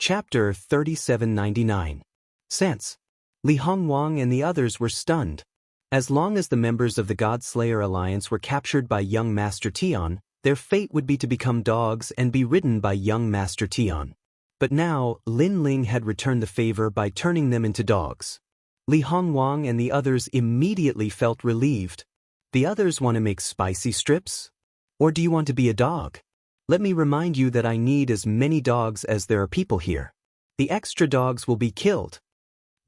Chapter 3799. Sense. Li Hongwang and the others were stunned. As long as the members of the God-Slayer Alliance were captured by young Master Tian, their fate would be to become dogs and be ridden by young Master Tian. But now, Lin Ling had returned the favor by turning them into dogs. Li Hongwang and the others immediately felt relieved. The others want to make spicy strips? Or do you want to be a dog? Let me remind you that I need as many dogs as there are people here. The extra dogs will be killed.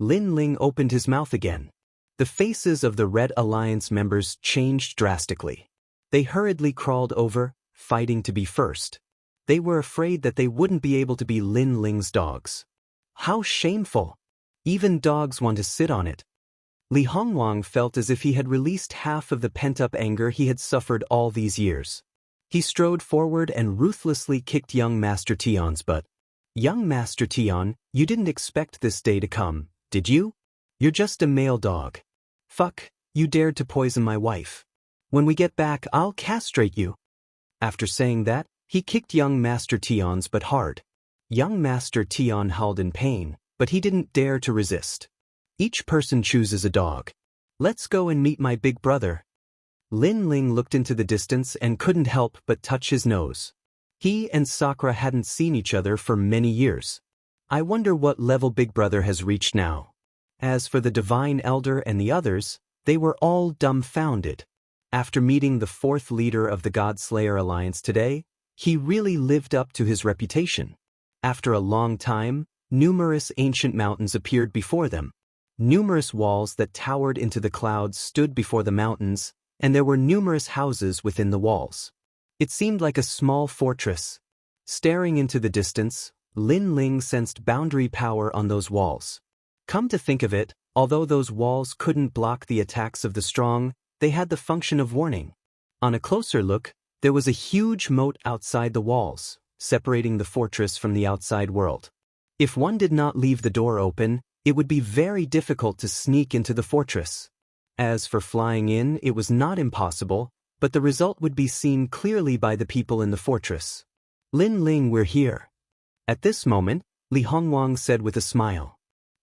Lin Ling opened his mouth again. The faces of the Red Alliance members changed drastically. They hurriedly crawled over, fighting to be first. They were afraid that they wouldn't be able to be Lin Ling's dogs. How shameful! Even dogs want to sit on it. Li Hongwang felt as if he had released half of the pent-up anger he had suffered all these years. He strode forward and ruthlessly kicked young Master Tian's butt. Young Master Tian, you didn't expect this day to come, did you? You're just a male dog. Fuck, you dared to poison my wife. When we get back, I'll castrate you. After saying that, he kicked young Master Tian's butt hard. Young Master Tian howled in pain, but he didn't dare to resist. Each person chooses a dog. Let's go and meet my big brother. Lin Ling looked into the distance and couldn't help but touch his nose. He and Sakura hadn't seen each other for many years. I wonder what level Big Brother has reached now. As for the Divine Elder and the others, they were all dumbfounded. After meeting the fourth leader of the God-Slayer Alliance today, he really lived up to his reputation. After a long time, numerous ancient mountains appeared before them. Numerous walls that towered into the clouds stood before the mountains, and there were numerous houses within the walls. It seemed like a small fortress. Staring into the distance, Lin Ling sensed boundary power on those walls. Come to think of it, although those walls couldn't block the attacks of the strong, they had the function of warning. On a closer look, there was a huge moat outside the walls, separating the fortress from the outside world. If one did not leave the door open, it would be very difficult to sneak into the fortress. As for flying in, it was not impossible, but the result would be seen clearly by the people in the fortress. Lin Ling, we're here. At this moment, Li Hongwang said with a smile.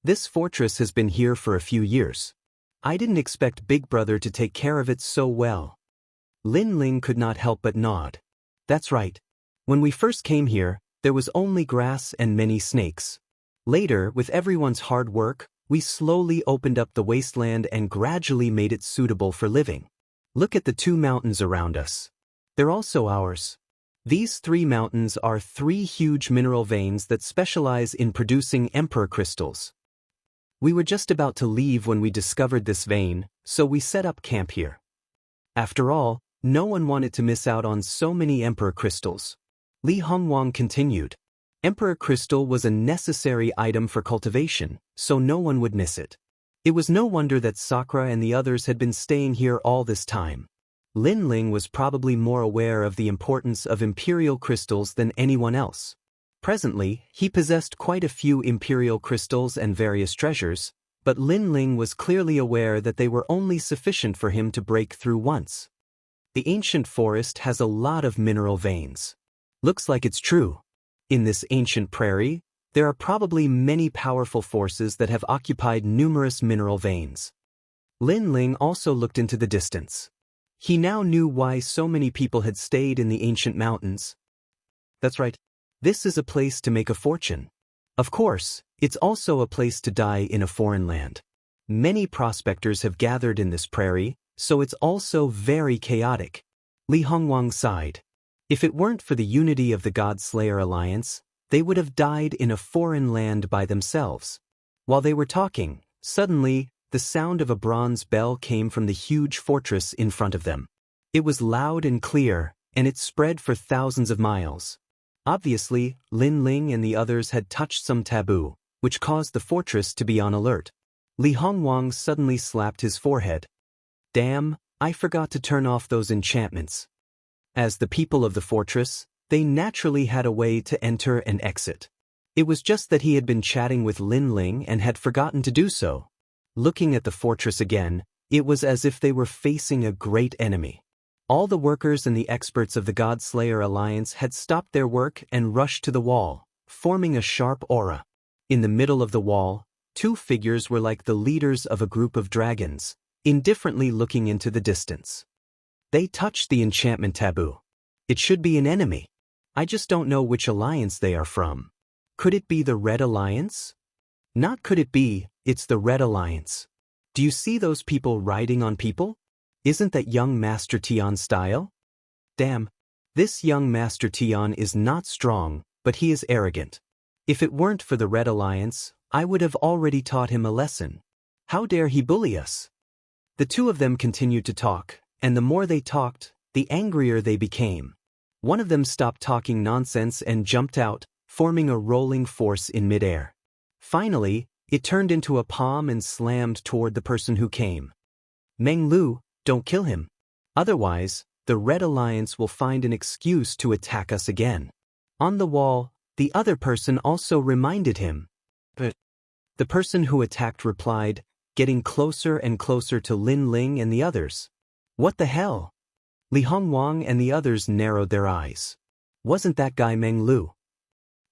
This fortress has been here for a few years. I didn't expect Big Brother to take care of it so well. Lin Ling could not help but nod. That's right. When we first came here, there was only grass and many snakes. Later, with everyone's hard work, we slowly opened up the wasteland and gradually made it suitable for living. Look at the 2 mountains around us. They're also ours. These 3 mountains are 3 huge mineral veins that specialize in producing emperor crystals. We were just about to leave when we discovered this vein, so we set up camp here. After all, no one wanted to miss out on so many emperor crystals. Li Hongwang continued. Emperor crystal was a necessary item for cultivation, so no one would miss it. It was no wonder that Sakura and the others had been staying here all this time. Lin Ling was probably more aware of the importance of imperial crystals than anyone else. Presently, he possessed quite a few imperial crystals and various treasures, but Lin Ling was clearly aware that they were only sufficient for him to break through once. The ancient forest has a lot of mineral veins. Looks like it's true. In this ancient prairie, there are probably many powerful forces that have occupied numerous mineral veins. Lin Ling also looked into the distance. He now knew why so many people had stayed in the ancient mountains. That's right. This is a place to make a fortune. Of course, it's also a place to die in a foreign land. Many prospectors have gathered in this prairie, so it's also very chaotic. Li Hongwang sighed. If it weren't for the unity of the God-Slayer Alliance, they would have died in a foreign land by themselves. While they were talking, suddenly, the sound of a bronze bell came from the huge fortress in front of them. It was loud and clear, and it spread for thousands of miles. Obviously, Lin Ling and the others had touched some taboo, which caused the fortress to be on alert. Li Hongwang suddenly slapped his forehead. Damn, I forgot to turn off those enchantments. As the people of the fortress, they naturally had a way to enter and exit. It was just that he had been chatting with Lin Ling and had forgotten to do so. Looking at the fortress again, it was as if they were facing a great enemy. All the workers and the experts of the God-Slayer Alliance had stopped their work and rushed to the wall, forming a sharp aura. In the middle of the wall, two figures were like the leaders of a group of dragons, indifferently looking into the distance. They touched the enchantment taboo. It should be an enemy. I just don't know which alliance they are from. Could it be the Red Alliance? Not could it be, it's the Red Alliance. Do you see those people riding on people? Isn't that young Master Tion style? Damn, this young Master Tion is not strong, but he is arrogant. If it weren't for the Red Alliance, I would have already taught him a lesson. How dare he bully us? The two of them continued to talk, and the more they talked, the angrier they became. One of them stopped talking nonsense and jumped out, forming a rolling force in midair. Finally, it turned into a palm and slammed toward the person who came. Meng Lu, don't kill him. Otherwise, the Red Alliance will find an excuse to attack us again. On the wall, the other person also reminded him. But the person who attacked replied, getting closer and closer to Lin Ling and the others. What the hell? Li Hongwang and the others narrowed their eyes. Wasn't that guy Meng Lu?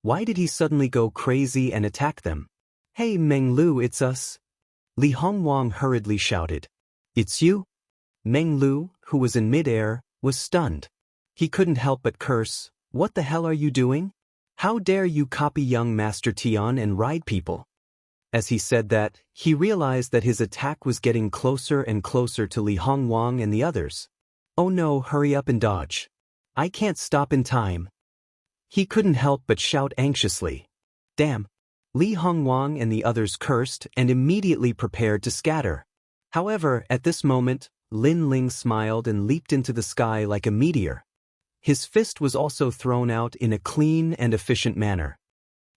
Why did he suddenly go crazy and attack them? Hey Meng Lu, it's us. Li Hongwang hurriedly shouted. It's you? Meng Lu, who was in midair, was stunned. He couldn't help but curse. What the hell are you doing? How dare you copy young Master Tion and ride people? As he said that, he realized that his attack was getting closer and closer to Li Hongwang and the others. Oh no, hurry up and dodge. I can't stop in time. He couldn't help but shout anxiously. Damn. Li Hongwang and the others cursed and immediately prepared to scatter. However, at this moment, Lin Ling smiled and leaped into the sky like a meteor. His fist was also thrown out in a clean and efficient manner.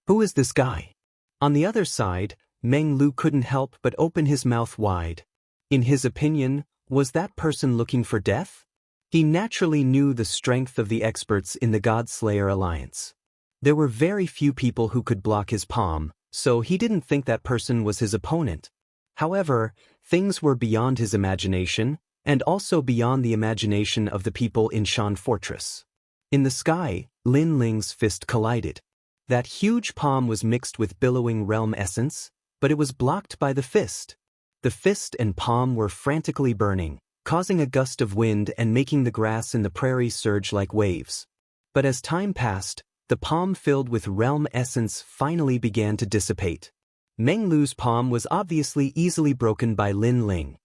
Who is this guy? On the other side, Meng Lu couldn't help but open his mouth wide. In his opinion, was that person looking for death? He naturally knew the strength of the experts in the God-Slayer Alliance. There were very few people who could block his palm, so he didn't think that person was his opponent. However, things were beyond his imagination, and also beyond the imagination of the people in Shan Fortress. In the sky, Lin Ling's fist collided. That huge palm was mixed with billowing realm essence, but it was blocked by the fist. The fist and palm were frantically burning, causing a gust of wind and making the grass in the prairie surge like waves. But as time passed, the palm filled with realm essence finally began to dissipate. Meng Lu's palm was obviously easily broken by Lin Ling.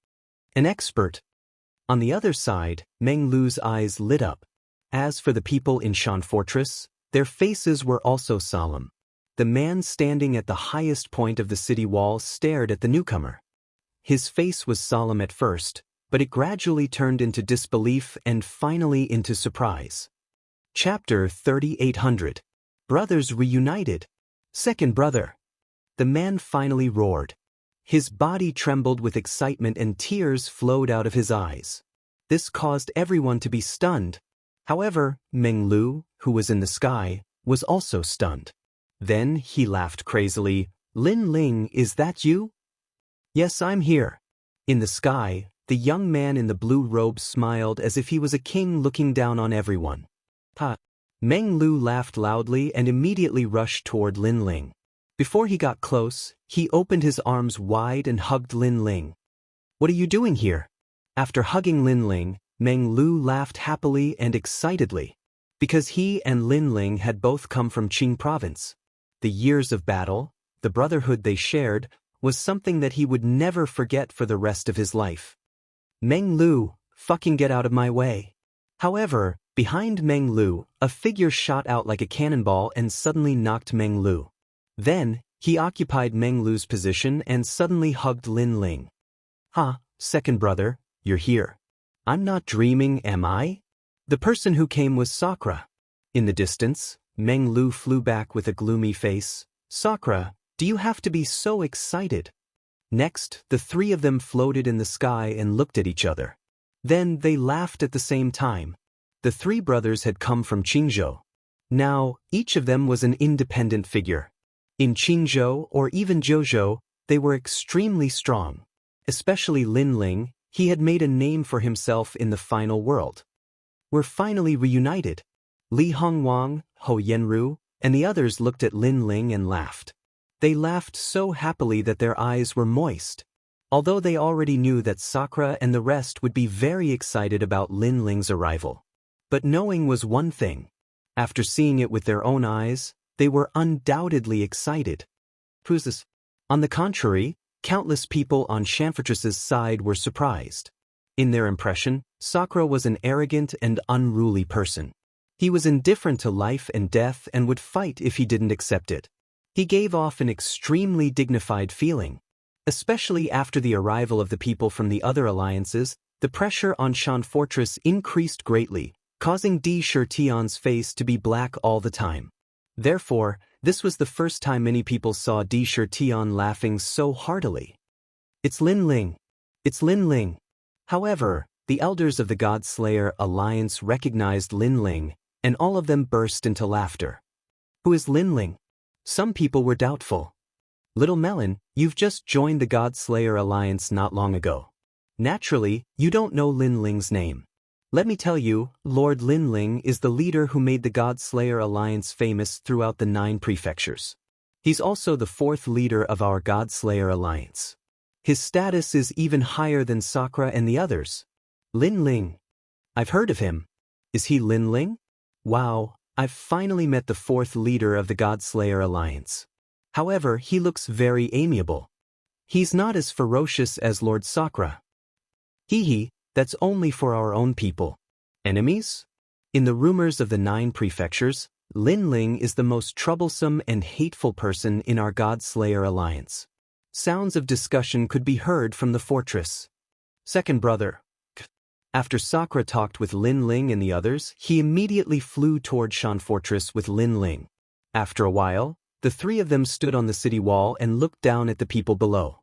An expert. On the other side, Meng Lu's eyes lit up. As for the people in Shan Fortress, their faces were also solemn. The man standing at the highest point of the city wall stared at the newcomer. His face was solemn at first, but it gradually turned into disbelief and finally into surprise. Chapter 3800. Brothers Reunited. Second brother. The man finally roared. His body trembled with excitement and tears flowed out of his eyes. This caused everyone to be stunned. However, Meng Lu, who was in the sky, was also stunned. Then he laughed crazily. Lin Ling, is that you? Yes, I'm here. In the sky, the young man in the blue robe smiled as if he was a king looking down on everyone. Ha! Meng Lu laughed loudly and immediately rushed toward Lin Ling. Before he got close, he opened his arms wide and hugged Lin Ling. What are you doing here? After hugging Lin Ling, Meng Lu laughed happily and excitedly. Because he and Lin Ling had both come from Qing province. The years of battle, the brotherhood they shared, was something that he would never forget for the rest of his life. Meng Lu, fucking get out of my way. However, behind Meng Lu, a figure shot out like a cannonball and suddenly knocked Meng Lu. Then, he occupied Meng Lu's position and suddenly hugged Lin Ling. Ha, second brother, you're here. I'm not dreaming, am I? The person who came was Sakura. In the distance, Meng Lu flew back with a gloomy face. Sakura, do you have to be so excited? Next, the three of them floated in the sky and looked at each other. Then they laughed at the same time. The three brothers had come from Qingzhou. Now, each of them was an independent figure. In Qingzhou or even Zhouzhou, they were extremely strong. Especially Lin Ling, he had made a name for himself in the final world. We're finally reunited. Li Hongwang, Ho Yenru, and the others looked at Lin Ling and laughed. They laughed so happily that their eyes were moist. Although they already knew that Sakura and the rest would be very excited about Lin Ling's arrival. But knowing was one thing. After seeing it with their own eyes, they were undoubtedly excited. Who's this? On the contrary, countless people on Shamfortress's side were surprised. In their impression, Sakura was an arrogant and unruly person. He was indifferent to life and death and would fight if he didn't accept it. He gave off an extremely dignified feeling. Especially after the arrival of the people from the other alliances, the pressure on Shamfortress increased greatly, causing Di Shirtion's face to be black all the time. Therefore, this was the first time many people saw Di Shirtion laughing so heartily. It's Lin Ling. It's Lin Ling. However, the elders of the God-Slayer Alliance recognized Lin Ling, and all of them burst into laughter. Who is Lin Ling? Some people were doubtful. Little Melon, you've just joined the God-Slayer Alliance not long ago. Naturally, you don't know Lin Ling's name. Let me tell you, Lord Lin Ling is the leader who made the God-Slayer Alliance famous throughout the 9 prefectures. He's also the 4th leader of our God-Slayer Alliance. His status is even higher than Sakura and the others. Lin Ling. I've heard of him. Is he Lin Ling? Wow, I've finally met the 4th leader of the God-Slayer Alliance. However, he looks very amiable. He's not as ferocious as Lord Sakura. Hee, that's only for our own people. Enemies? In the rumors of the 9 prefectures, Lin Ling is the most troublesome and hateful person in our God-Slayer Alliance. Sounds of discussion could be heard from the fortress. Second brother. After Sakura talked with Lin Ling and the others, he immediately flew toward Shamfortress with Lin Ling. After a while, the 3 of them stood on the city wall and looked down at the people below.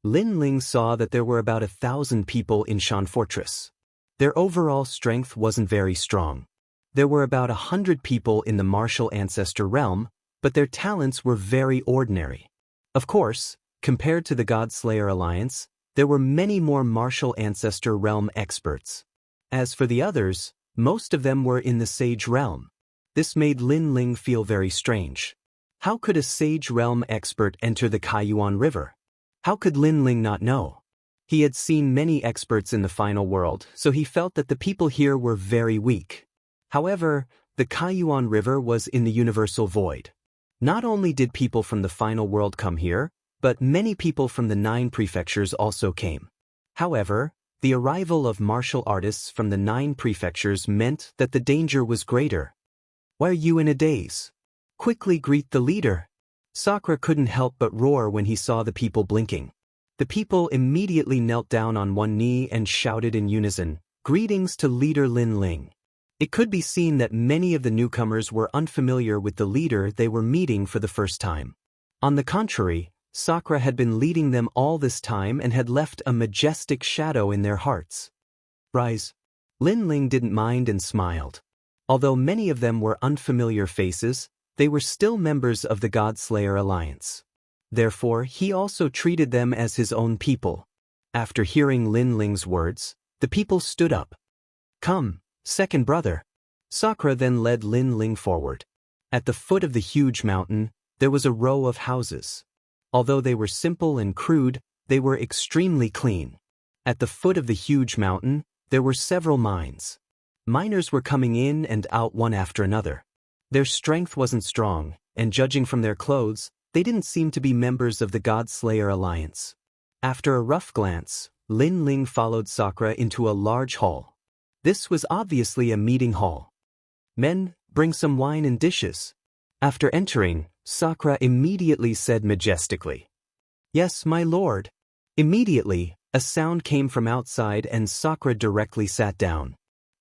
Lin Ling saw that there were about 1,000 people in Shamfortress. Their overall strength wasn't very strong. There were about 100 people in the martial ancestor realm, but their talents were very ordinary. Of course, compared to the God-Slayer Alliance, there were many more martial ancestor realm experts. As for the others, most of them were in the Sage realm. This made Lin Ling feel very strange. How could a Sage realm expert enter the Kaiyuan River? How could Lin Ling not know? He had seen many experts in the final world, so he felt that the people here were very weak. However, the Kaiyuan River was in the universal void. Not only did people from the final world come here, but many people from the 9 prefectures also came. However, the arrival of martial artists from the 9 prefectures meant that the danger was greater. Why are you in a daze? Quickly greet the leader. Sakura couldn't help but roar when he saw the people blinking. The people immediately knelt down on one knee and shouted in unison, "Greetings to Leader Lin Ling." It could be seen that many of the newcomers were unfamiliar with the leader they were meeting for the first time. On the contrary, Sakura had been leading them all this time and had left a majestic shadow in their hearts. Rise. Lin Ling didn't mind and smiled. Although many of them were unfamiliar faces, they were still members of the God-Slayer Alliance. Therefore, he also treated them as his own people. After hearing Lin Ling's words, the people stood up. Come, second brother. Sakura then led Lin Ling forward. At the foot of the huge mountain, there was a row of houses. Although they were simple and crude, they were extremely clean. At the foot of the huge mountain, there were several mines. Miners were coming in and out one after another. Their strength wasn't strong, and judging from their clothes, they didn't seem to be members of the God-Slayer Alliance. After a rough glance, Lin Ling followed Sakura into a large hall. This was obviously a meeting hall. Men, bring some wine and dishes. After entering, Sakura immediately said majestically, "Yes, my lord." Immediately, a sound came from outside and Sakura directly sat down.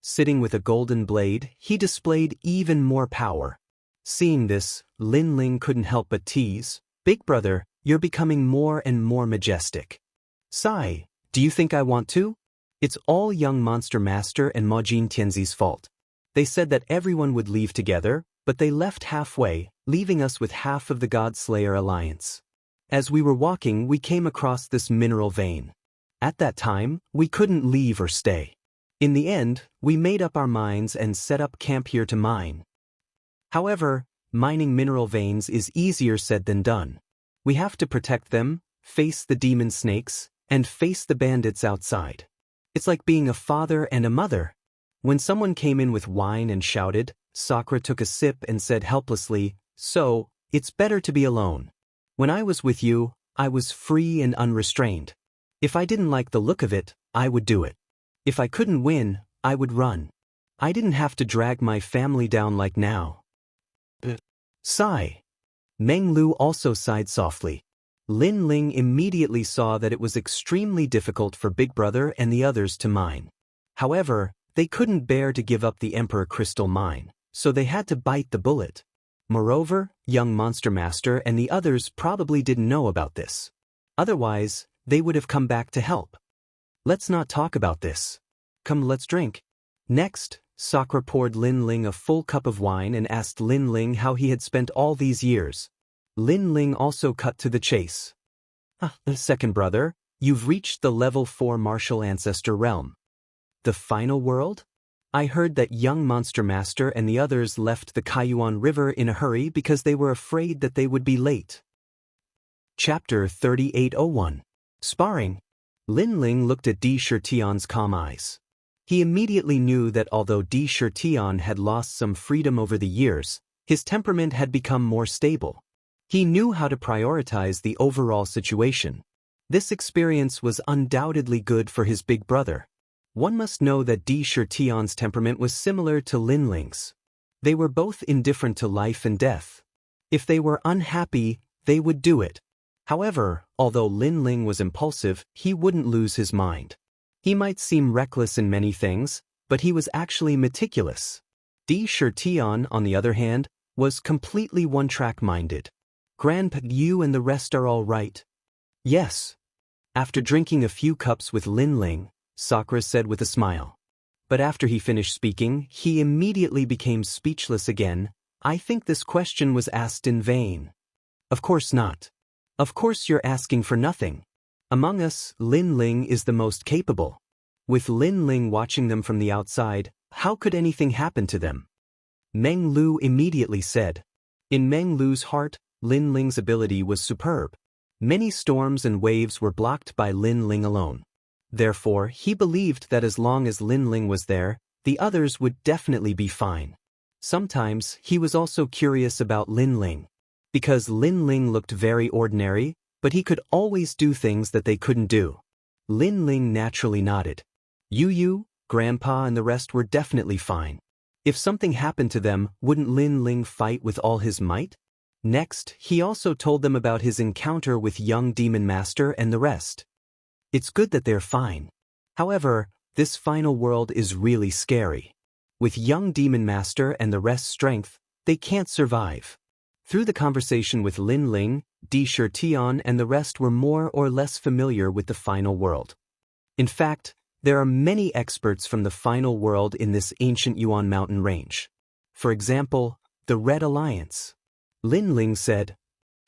Sitting with a golden blade, he displayed even more power. Seeing this, Lin Ling couldn't help but tease, "Big brother, you're becoming more and more majestic." Sigh, do you think I want to? It's all young Monster Master and Majin Tianzi's fault. They said that everyone would leave together, but they left halfway, leaving us with half of the God-Slayer Alliance. As we were walking, we came across this mineral vein. At that time, we couldn't leave or stay. In the end, we made up our minds and set up camp here to mine. However, mining mineral veins is easier said than done. We have to protect them, face the demon snakes, and face the bandits outside. It's like being a father and a mother. When someone came in with wine and shouted, Sakura took a sip and said helplessly, "So, it's better to be alone. When I was with you, I was free and unrestrained. If I didn't like the look of it, I would do it. If I couldn't win, I would run. I didn't have to drag my family down like now." Sigh. Meng Lu also sighed softly. Lin Ling immediately saw that it was extremely difficult for Big Brother and the others to mine. However, they couldn't bear to give up the Emperor Crystal Mine, so they had to bite the bullet. Moreover, young Monster Master and the others probably didn't know about this. Otherwise, they would have come back to help. Let's not talk about this. Come, let's drink. Next, Sakura poured Lin Ling a full cup of wine and asked Lin Ling how he had spent all these years. Lin Ling also cut to the chase. Second brother, you've reached the level 4 martial ancestor realm. The final world? I heard that young Monster Master and the others left the Kaiyuan River in a hurry because they were afraid that they would be late. Chapter 3801. Sparring. Lin Ling looked at Di Shirtian's calm eyes. He immediately knew that although Di Shirtian had lost some freedom over the years, his temperament had become more stable. He knew how to prioritize the overall situation. This experience was undoubtedly good for his big brother. One must know that Di Shirtian's temperament was similar to Lin Ling's. They were both indifferent to life and death. If they were unhappy, they would do it. However, although Lin Ling was impulsive, he wouldn't lose his mind. He might seem reckless in many things, but he was actually meticulous. Di Shirtian, on the other hand, was completely one-track minded. Grandpa, you and the rest are all right. Yes. After drinking a few cups with Lin Ling, Sakura said with a smile. But after he finished speaking, he immediately became speechless again. I think this question was asked in vain. Of course not. Of course you're asking for nothing. Among us, Lin Ling is the most capable. With Lin Ling watching them from the outside, how could anything happen to them? Meng Lu immediately said. In Meng Lu's heart, Lin Ling's ability was superb. Many storms and waves were blocked by Lin Ling alone. Therefore, he believed that as long as Lin Ling was there, the others would definitely be fine. Sometimes, he was also curious about Lin Ling. Because Lin Ling looked very ordinary, but he could always do things that they couldn't do. Lin Ling naturally nodded. Yu, Grandpa and the rest were definitely fine. If something happened to them, wouldn't Lin Ling fight with all his might? Next, he also told them about his encounter with young Demon Master and the rest. It's good that they're fine. However, this final world is really scary. With young Demon Master and the rest's strength, they can't survive. Through the conversation with Lin Ling, Di Shirtian and the rest were more or less familiar with the final world. In fact, there are many experts from the final world in this ancient Yuan mountain range. For example, the Red Alliance. Lin Ling said,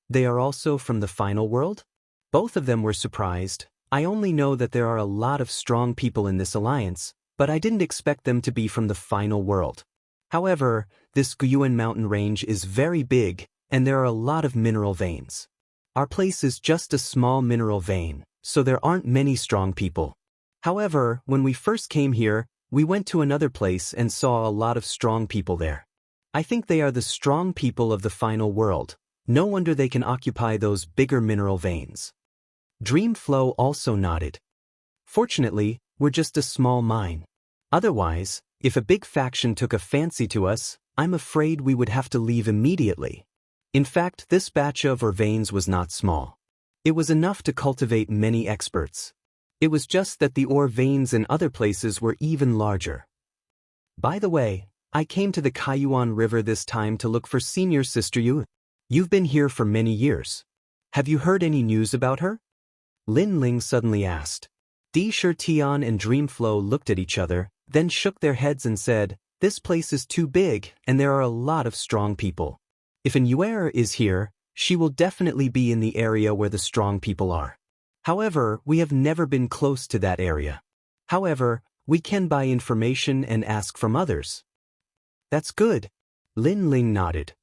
"They are also from the final world?" Both of them were surprised. I only know that there are a lot of strong people in this alliance, but I didn't expect them to be from the final world. However, this Guyuan mountain range is very big, and there are a lot of mineral veins. Our place is just a small mineral vein, so there aren't many strong people. However, when we first came here, we went to another place and saw a lot of strong people there. I think they are the strong people of the final world. No wonder they can occupy those bigger mineral veins. Dreamflow also nodded. Fortunately, we're just a small mine. Otherwise, if a big faction took a fancy to us, I'm afraid we would have to leave immediately. In fact, this batch of ore veins was not small. It was enough to cultivate many experts. It was just that the ore veins in other places were even larger. By the way, I came to the Kaiyuan River this time to look for senior sister Yu. You've been here for many years. Have you heard any news about her? Lin Ling suddenly asked. Di Shirtian and Dreamflow looked at each other, then shook their heads and said, "This place is too big, and there are a lot of strong people. If an Yuer is here, she will definitely be in the area where the strong people are. However, we have never been close to that area. However, we can buy information and ask from others." That's good. Lin Ling nodded.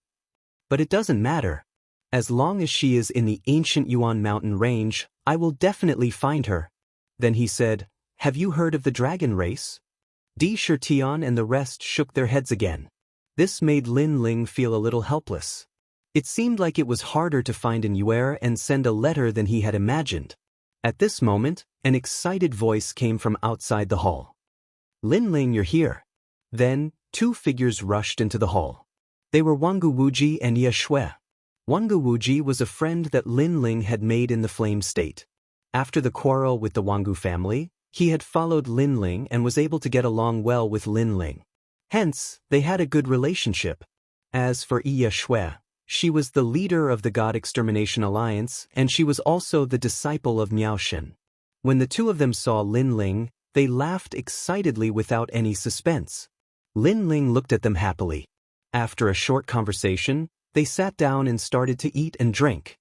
But it doesn't matter. As long as she is in the ancient Yuan mountain range, I will definitely find her. Then he said, have you heard of the dragon race? Di Shirtion and the rest shook their heads again. This made Lin Ling feel a little helpless. It seemed like it was harder to find an Yuer and send a letter than he had imagined. At this moment, an excited voice came from outside the hall. Lin Ling, you're here. Then, two figures rushed into the hall. They were Wangu Wuji and Ye Shui. Wangu Wuji was a friend that Lin Ling had made in the Flame State. After the quarrel with the Wangu family, he had followed Lin Ling and was able to get along well with Lin Ling. Hence, they had a good relationship. As for Ye Shui, she was the leader of the God Extermination Alliance, and she was also the disciple of Miao Shen. When the two of them saw Lin Ling, they laughed excitedly without any suspense. Lin Ling looked at them happily. After a short conversation, they sat down and started to eat and drink.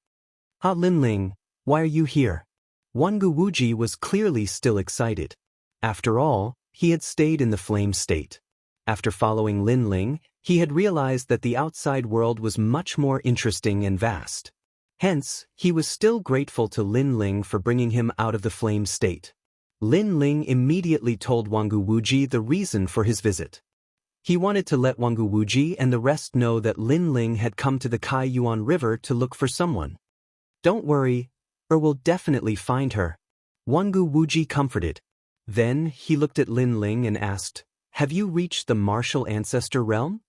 Ah, Lin Ling, why are you here? Wangu Wuji was clearly still excited. After all, he had stayed in the Flame State. After following Lin Ling, he had realized that the outside world was much more interesting and vast. Hence, he was still grateful to Lin Ling for bringing him out of the Flame State. Lin Ling immediately told Wangu Wuji the reason for his visit. He wanted to let Wangu Wuji and the rest know that Lin Ling had come to the Kai Yuan River to look for someone. Don't worry, we'll definitely find her. Wangu Wuji comforted. Then he looked at Lin Ling and asked, have you reached the martial ancestor realm?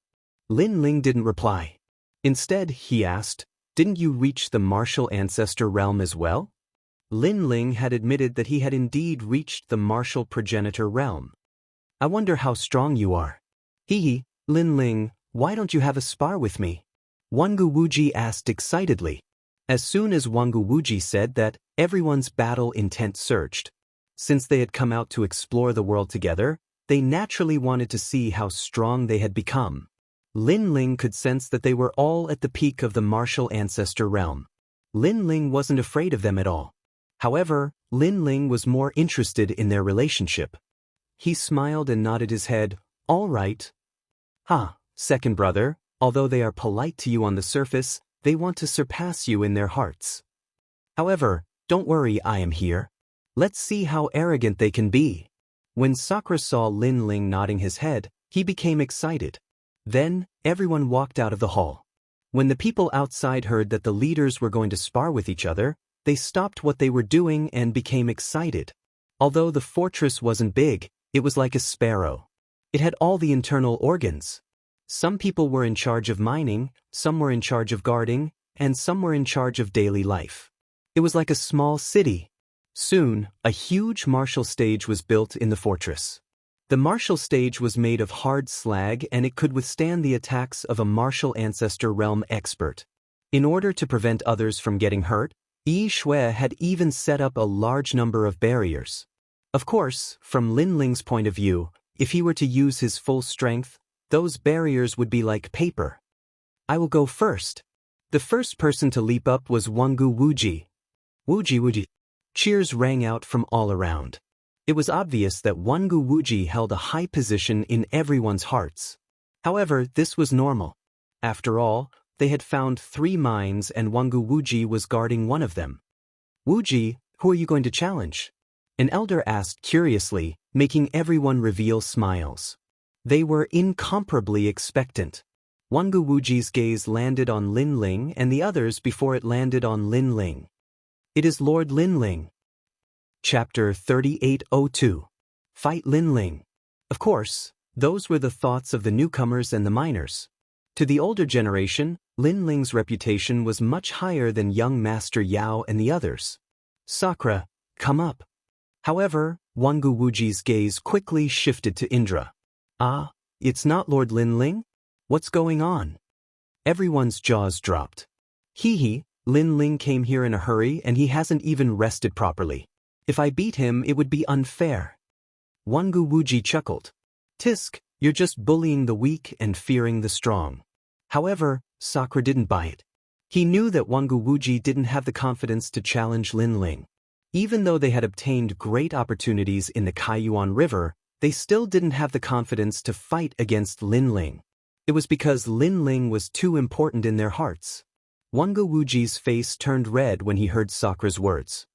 Lin Ling didn't reply. Instead, he asked, didn't you reach the martial ancestor realm as well? Lin Ling had admitted that he had indeed reached the martial progenitor realm. I wonder how strong you are. Hee, Lin Ling, why don't you have a spar with me? Wangu Wuji asked excitedly. As soon as Wangu Wuji said that, everyone's battle intent surged. Since they had come out to explore the world together, they naturally wanted to see how strong they had become. Lin Ling could sense that they were all at the peak of the martial ancestor realm. Lin Ling wasn't afraid of them at all. However, Lin Ling was more interested in their relationship. He smiled and nodded his head, all right. Second brother, although they are polite to you on the surface, they want to surpass you in their hearts. However, don't worry, I am here. Let's see how arrogant they can be. When Sakura saw Lin Ling nodding his head, he became excited. Then, everyone walked out of the hall. When the people outside heard that the leaders were going to spar with each other, they stopped what they were doing and became excited. Although the fortress wasn't big, it was like a sparrow. It had all the internal organs. Some people were in charge of mining, some were in charge of guarding, and some were in charge of daily life. It was like a small city. Soon, a huge martial stage was built in the fortress. The martial stage was made of hard slag and it could withstand the attacks of a martial ancestor realm expert. In order to prevent others from getting hurt, Ye Shui had even set up a large number of barriers. Of course, from Lin Ling's point of view, if he were to use his full strength, those barriers would be like paper. I will go first. The first person to leap up was Wangu Wuji. Wuji. Cheers rang out from all around. It was obvious that Wangu Wuji held a high position in everyone's hearts. However, this was normal. After all, they had found 3 mines and Wangu Wuji was guarding one of them. Wuji, who are you going to challenge? An elder asked curiously, making everyone reveal smiles. They were incomparably expectant. Wangu Wuji's gaze landed on Lin Ling and the others before it landed on Lin Ling. It is Lord Lin Ling. Chapter 3802. Fight Lin Ling. Of course, those were the thoughts of the newcomers and the miners. To the older generation, Lin Ling's reputation was much higher than young Master Yao and the others. Sakura, come up. However, Wangu Wuji's gaze quickly shifted to Indra. Ah, it's not Lord Lin Ling? What's going on? Everyone's jaws dropped. Hee, Lin Ling came here in a hurry and he hasn't even rested properly. If I beat him, it would be unfair. Wangu Wuji chuckled. Tisk, you're just bullying the weak and fearing the strong. However, Sakura didn't buy it. He knew that Wangu Wuji didn't have the confidence to challenge Lin Ling. Even though they had obtained great opportunities in the Kaiyuan River, they still didn't have the confidence to fight against Lin Ling. It was because Lin Ling was too important in their hearts. Wanga Wuji's face turned red when he heard Sakura's words.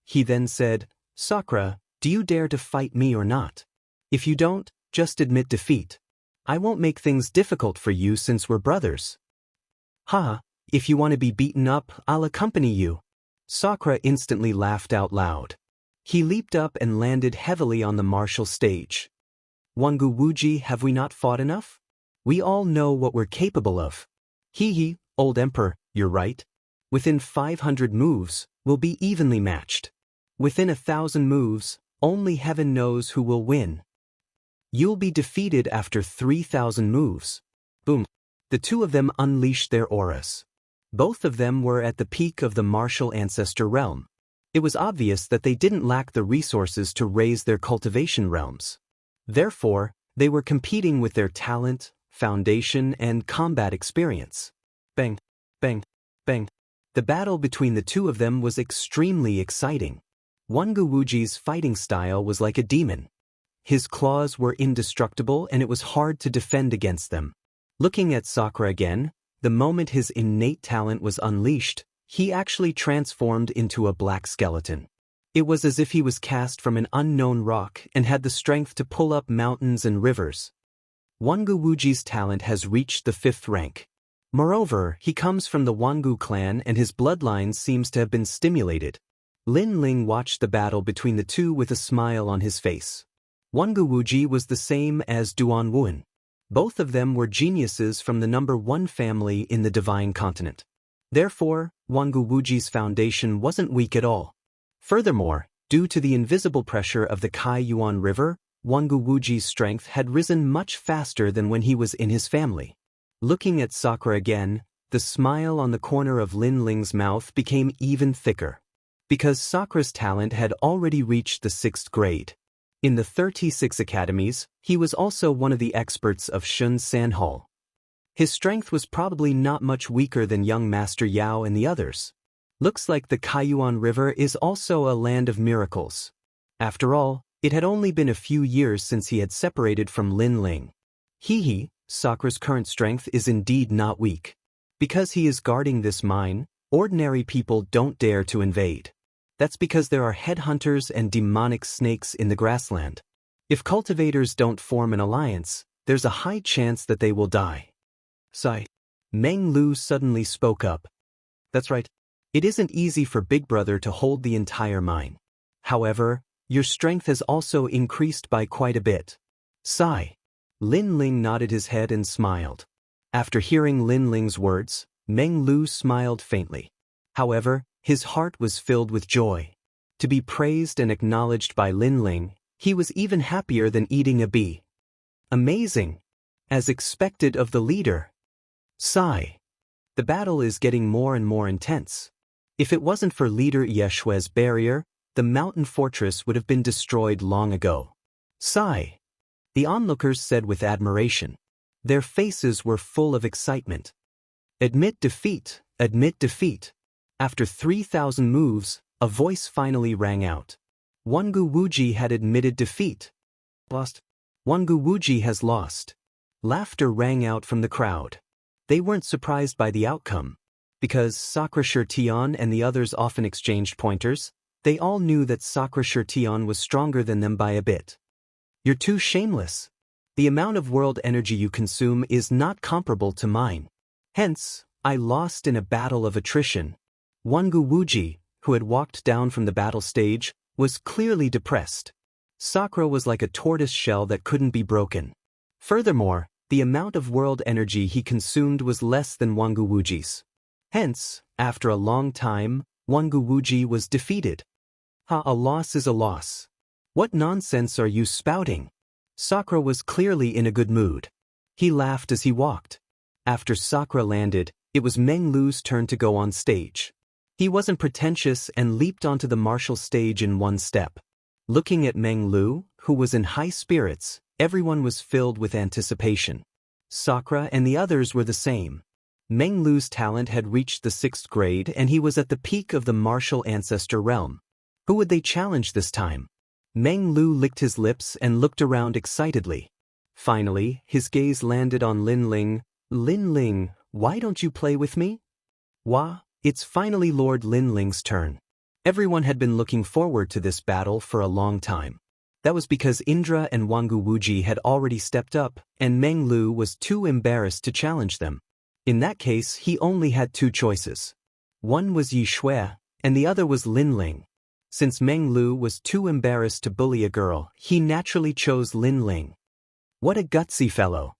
He then said, "Sakura, do you dare to fight me or not? If you don't, just admit defeat. I won't make things difficult for you since we're brothers." "Ha, if you want to be beaten up, I'll accompany you." Sakura instantly laughed out loud. He leaped up and landed heavily on the martial stage. "Wangu Wuji, have we not fought enough? We all know what we're capable of." "Hee, old emperor, you're right. Within 500 moves, we'll be evenly matched. Within 1,000 moves, only heaven knows who will win. You'll be defeated after 3,000 moves." Boom. The two of them unleashed their auras. Both of them were at the peak of the martial ancestor realm. It was obvious that they didn't lack the resources to raise their cultivation realms. Therefore, they were competing with their talent, foundation, and combat experience. Bang, bang, bang. The battle between the two of them was extremely exciting. Wanga Wuji's fighting style was like a demon. His claws were indestructible and it was hard to defend against them. Looking at Sakura again, the moment his innate talent was unleashed, he actually transformed into a black skeleton. It was as if he was cast from an unknown rock and had the strength to pull up mountains and rivers. Wanga Wuji's talent has reached the 5th rank. Moreover, he comes from the Wangu clan and his bloodline seems to have been stimulated. Lin Ling watched the battle between the two with a smile on his face. Wanga Wuji was the same as Duan Wuan. Both of them were geniuses from the number 1 family in the Divine Continent. Therefore, Wanga Wuji's foundation wasn't weak at all. Furthermore, due to the invisible pressure of the Kai Yuan River, Wanga Wuji's strength had risen much faster than when he was in his family. Looking at Sakura again, the smile on the corner of Lin Ling's mouth became even thicker. Because Sakura's talent had already reached the 6th grade. In the 36 academies, he was also one of the experts of Shun San Hall. His strength was probably not much weaker than young Master Yao and the others. Looks like the Kaiyuan River is also a land of miracles. After all, it had only been a few years since he had separated from Lin Ling. Sakura's current strength is indeed not weak. Because he is guarding this mine, ordinary people don't dare to invade. That's because there are headhunters and demonic snakes in the grassland. If cultivators don't form an alliance, there's a high chance that they will die. Sigh. Meng Lu suddenly spoke up. That's right. It isn't easy for Big Brother to hold the entire mine. However, your strength has also increased by quite a bit. Sigh. Lin Ling nodded his head and smiled. After hearing Lin Ling's words, Meng Lu smiled faintly. However, his heart was filled with joy. To be praised and acknowledged by Lin Ling, he was even happier than eating a bee. Amazing. As expected of the leader. Sigh. The battle is getting more and more intense. If it wasn't for Leader Yeshua's barrier, the mountain fortress would have been destroyed long ago. Sigh. The onlookers said with admiration. Their faces were full of excitement. Admit defeat, admit defeat. After 3,000 moves, a voice finally rang out. Wangu Wuji had admitted defeat. Lost. Wangu Wuji has lost. Laughter rang out from the crowd. They weren't surprised by the outcome. Because Sakura Shirtion and the others often exchanged pointers, they all knew that Sakura Shirtion was stronger than them by a bit. You're too shameless. The amount of world energy you consume is not comparable to mine. Hence, I lost in a battle of attrition. Wangu Wuji, who had walked down from the battle stage, was clearly depressed. Sakura was like a tortoise shell that couldn't be broken. Furthermore, the amount of world energy he consumed was less than Wangu Wuji's. Hence, after a long time, Wangu Wuji was defeated. A loss is a loss. What nonsense are you spouting? Sakura was clearly in a good mood. He laughed as he walked. After Sakura landed, it was Meng Lu's turn to go on stage. He wasn't pretentious and leaped onto the martial stage in one step. Looking at Meng Lu, who was in high spirits, everyone was filled with anticipation. Sakura and the others were the same. Meng Lu's talent had reached the 6th grade and he was at the peak of the martial ancestor realm. Who would they challenge this time? Meng Lu licked his lips and looked around excitedly. Finally, his gaze landed on Lin Ling. Lin Ling, why don't you play with me? Wah, it's finally Lord Lin Ling's turn. Everyone had been looking forward to this battle for a long time. That was because Indra and Wangu Wuji had already stepped up, and Meng Lu was too embarrassed to challenge them. In that case, he only had two choices. One was Yi Shui, and the other was Lin Ling. Since Meng Lu was too embarrassed to bully a girl, he naturally chose Lin Ling. What a gutsy fellow.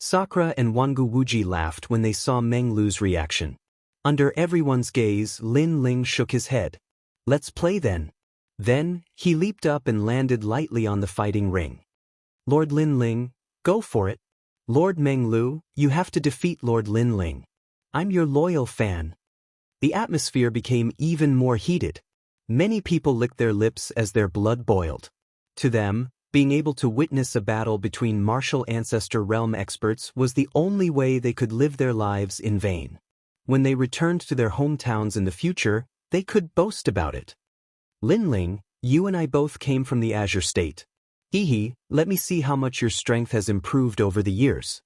Sakura and Wangu Wuji laughed when they saw Meng Lu's reaction. Under everyone's gaze, Lin Ling shook his head. Let's play then. Then, he leaped up and landed lightly on the fighting ring. Lord Lin Ling, go for it. Lord Meng Lu, you have to defeat Lord Lin Ling. I'm your loyal fan. The atmosphere became even more heated. Many people licked their lips as their blood boiled. To them, being able to witness a battle between martial ancestor realm experts was the only way they could live their lives in vain. When they returned to their hometowns in the future, they could boast about it. Lin Ling, you and I both came from the Azure State. Hehe, let me see how much your strength has improved over the years.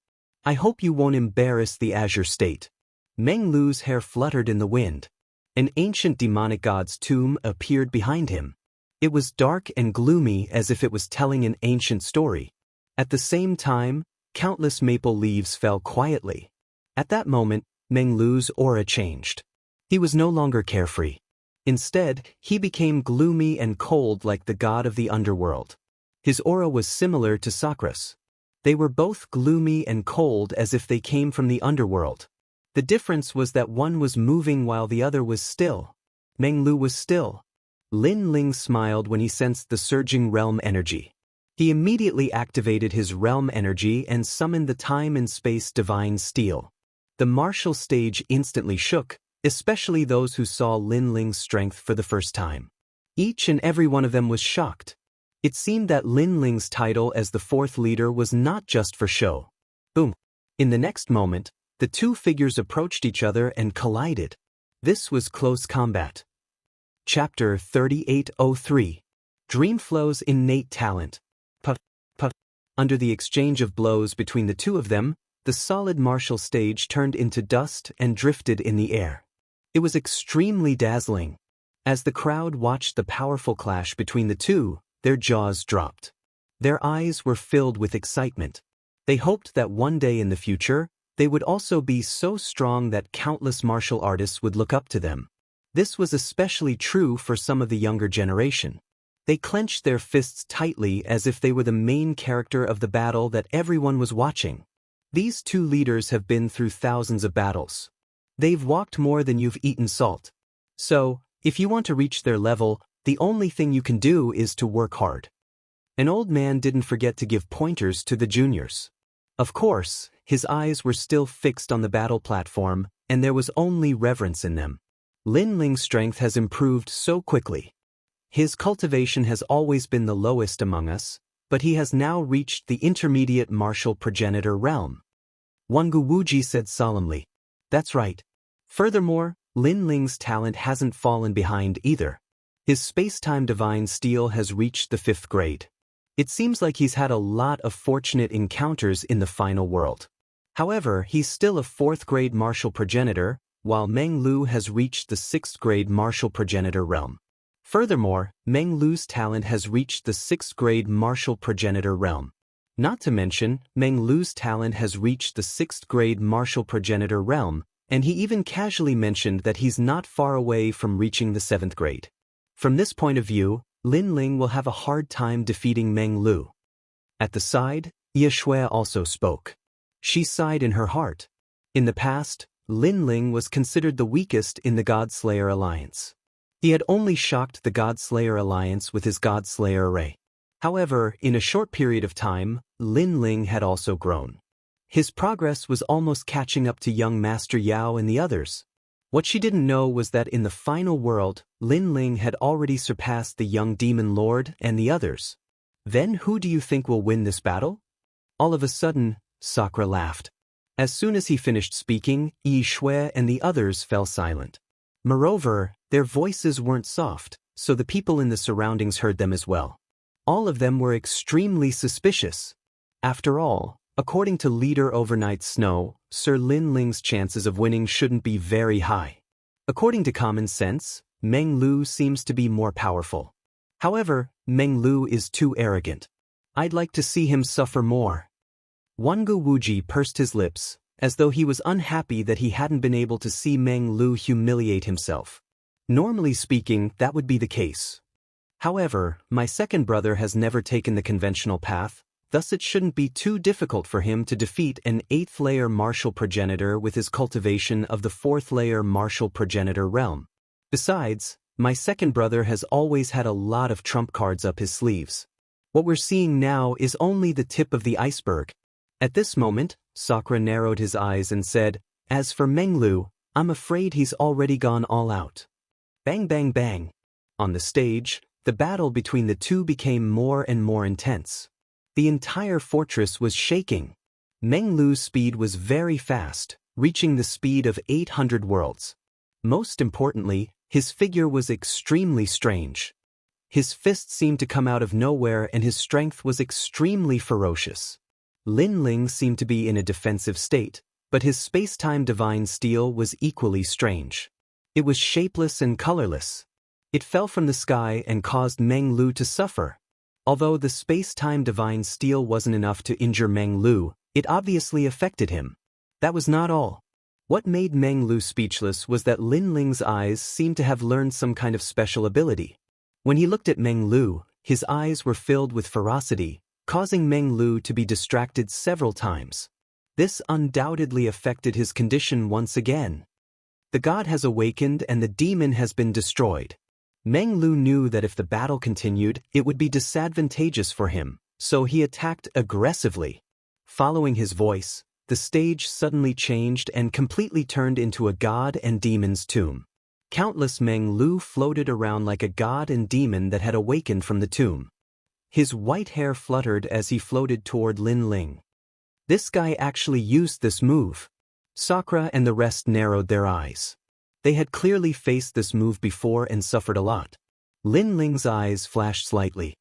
I hope you won't embarrass the Azure State. Meng Lu's hair fluttered in the wind. An ancient demonic god's tomb appeared behind him. It was dark and gloomy as if it was telling an ancient story. At the same time, countless maple leaves fell quietly. At that moment, Meng Lu's aura changed. He was no longer carefree. Instead, he became gloomy and cold like the god of the underworld. His aura was similar to Sakura's. They were both gloomy and cold as if they came from the underworld. The difference was that one was moving while the other was still. Meng Lu was still. Lin Ling smiled when he sensed the surging realm energy. He immediately activated his realm energy and summoned the time and space divine steel. The martial stage instantly shook, especially those who saw Lin Ling's strength for the first time. Each and every one of them was shocked. It seemed that Lin Ling's title as the fourth leader was not just for show. Boom. In the next moment, the two figures approached each other and collided. This was close combat. Chapter 3803. Dreamflow's innate talent. Puff, puff. Under the exchange of blows between the two of them, the solid martial stage turned into dust and drifted in the air. It was extremely dazzling. As the crowd watched the powerful clash between the two, their jaws dropped. Their eyes were filled with excitement. They hoped that one day in the future, they would also be so strong that countless martial artists would look up to them. This was especially true for some of the younger generation. They clenched their fists tightly as if they were the main character of the battle that everyone was watching. These two leaders have been through thousands of battles. They've walked more than you've eaten salt. So, if you want to reach their level, the only thing you can do is to work hard. An old man didn't forget to give pointers to the juniors. Of course, his eyes were still fixed on the battle platform, and there was only reverence in them. Lin Ling's strength has improved so quickly. His cultivation has always been the lowest among us, but he has now reached the intermediate martial progenitor realm. Wangu Wuji said solemnly. That's right. Furthermore, Lin Ling's talent hasn't fallen behind either. His space-time divine steel has reached the 5th grade. It seems like he's had a lot of fortunate encounters in the final world. However, he's still a 4th grade martial progenitor, while Meng Lu has reached the 6th grade martial progenitor realm. Furthermore, Meng Lu's talent has reached the 6th grade martial progenitor realm. Not to mention, Meng Lu's talent has reached the 6th grade martial progenitor realm, and he even casually mentioned that he's not far away from reaching the 7th grade. From this point of view, Lin Ling will have a hard time defeating Meng Lu. At the side, Ye Shui also spoke. She sighed in her heart. In the past, Lin Ling was considered the weakest in the God-Slayer Alliance. He had only shocked the God-Slayer Alliance with his God-Slayer array. However, in a short period of time, Lin Ling had also grown. His progress was almost catching up to young Master Yao and the others. What she didn't know was that in the final world, Lin Ling had already surpassed the young Demon Lord and the others. Then who do you think will win this battle? All of a sudden, Sakura laughed. As soon as he finished speaking, Yi Shui and the others fell silent. Moreover, their voices weren't soft, so the people in the surroundings heard them as well. All of them were extremely suspicious. After all, according to Leader Overnight Snow, Sir Lin Ling's chances of winning shouldn't be very high. According to common sense, Meng Lu seems to be more powerful. However, Meng Lu is too arrogant. I'd like to see him suffer more. Wangu Wuji pursed his lips, as though he was unhappy that he hadn't been able to see Meng Lu humiliate himself. Normally speaking, that would be the case. However, my second brother has never taken the conventional path, thus it shouldn't be too difficult for him to defeat an 8th-layer martial progenitor with his cultivation of the 4th-layer martial progenitor realm. Besides, my second brother has always had a lot of trump cards up his sleeves. What we're seeing now is only the tip of the iceberg. At this moment, Sakura narrowed his eyes and said, "As for Meng Lu, I'm afraid he's already gone all out." Bang bang bang. On the stage, the battle between the two became more and more intense. The entire fortress was shaking. Meng Lu's speed was very fast, reaching the speed of 800 worlds. Most importantly, his figure was extremely strange. His fists seemed to come out of nowhere and his strength was extremely ferocious. Lin Ling seemed to be in a defensive state, but his space-time divine steel was equally strange. It was shapeless and colorless. It fell from the sky and caused Meng Lu to suffer. Although the space-time divine steel wasn't enough to injure Meng Lu, it obviously affected him. That was not all. What made Meng Lu speechless was that Lin Ling's eyes seemed to have learned some kind of special ability. When he looked at Meng Lu, his eyes were filled with ferocity, causing Meng Lu to be distracted several times. This undoubtedly affected his condition once again. The god has awakened and the demon has been destroyed. Meng Lu knew that if the battle continued, it would be disadvantageous for him, so he attacked aggressively. Following his voice, the stage suddenly changed and completely turned into a god and demon's tomb. Countless Meng Lu floated around like a god and demon that had awakened from the tomb. His white hair fluttered as he floated toward Lin Ling. This guy actually used this move. Sakura and the rest narrowed their eyes. They had clearly faced this move before and suffered a lot. Lin Ling's eyes flashed slightly.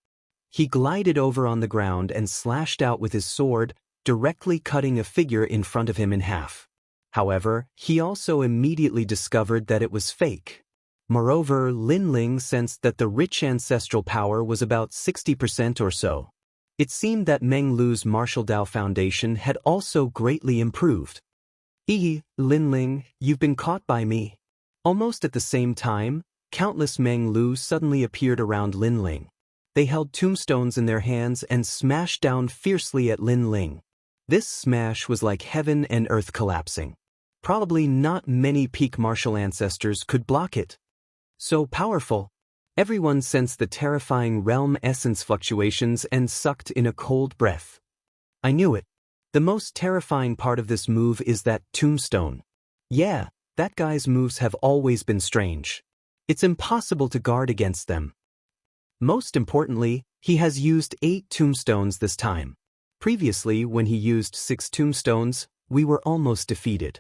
He glided over on the ground and slashed out with his sword, directly cutting a figure in front of him in half. However, he also immediately discovered that it was fake. Moreover, Lin Ling sensed that the rich ancestral power was about 60% or so. It seemed that Meng Lu's martial Dao foundation had also greatly improved. Lin Ling, you've been caught by me." Almost at the same time, countless Meng Lu suddenly appeared around Lin Ling. They held tombstones in their hands and smashed down fiercely at Lin Ling. This smash was like heaven and earth collapsing. Probably not many peak martial ancestors could block it. So powerful. Everyone sensed the terrifying realm essence fluctuations and sucked in a cold breath. I knew it. The most terrifying part of this move is that tombstone. Yeah, that guy's moves have always been strange. It's impossible to guard against them. Most importantly, he has used 8 tombstones this time. Previously, when he used 6 tombstones, we were almost defeated.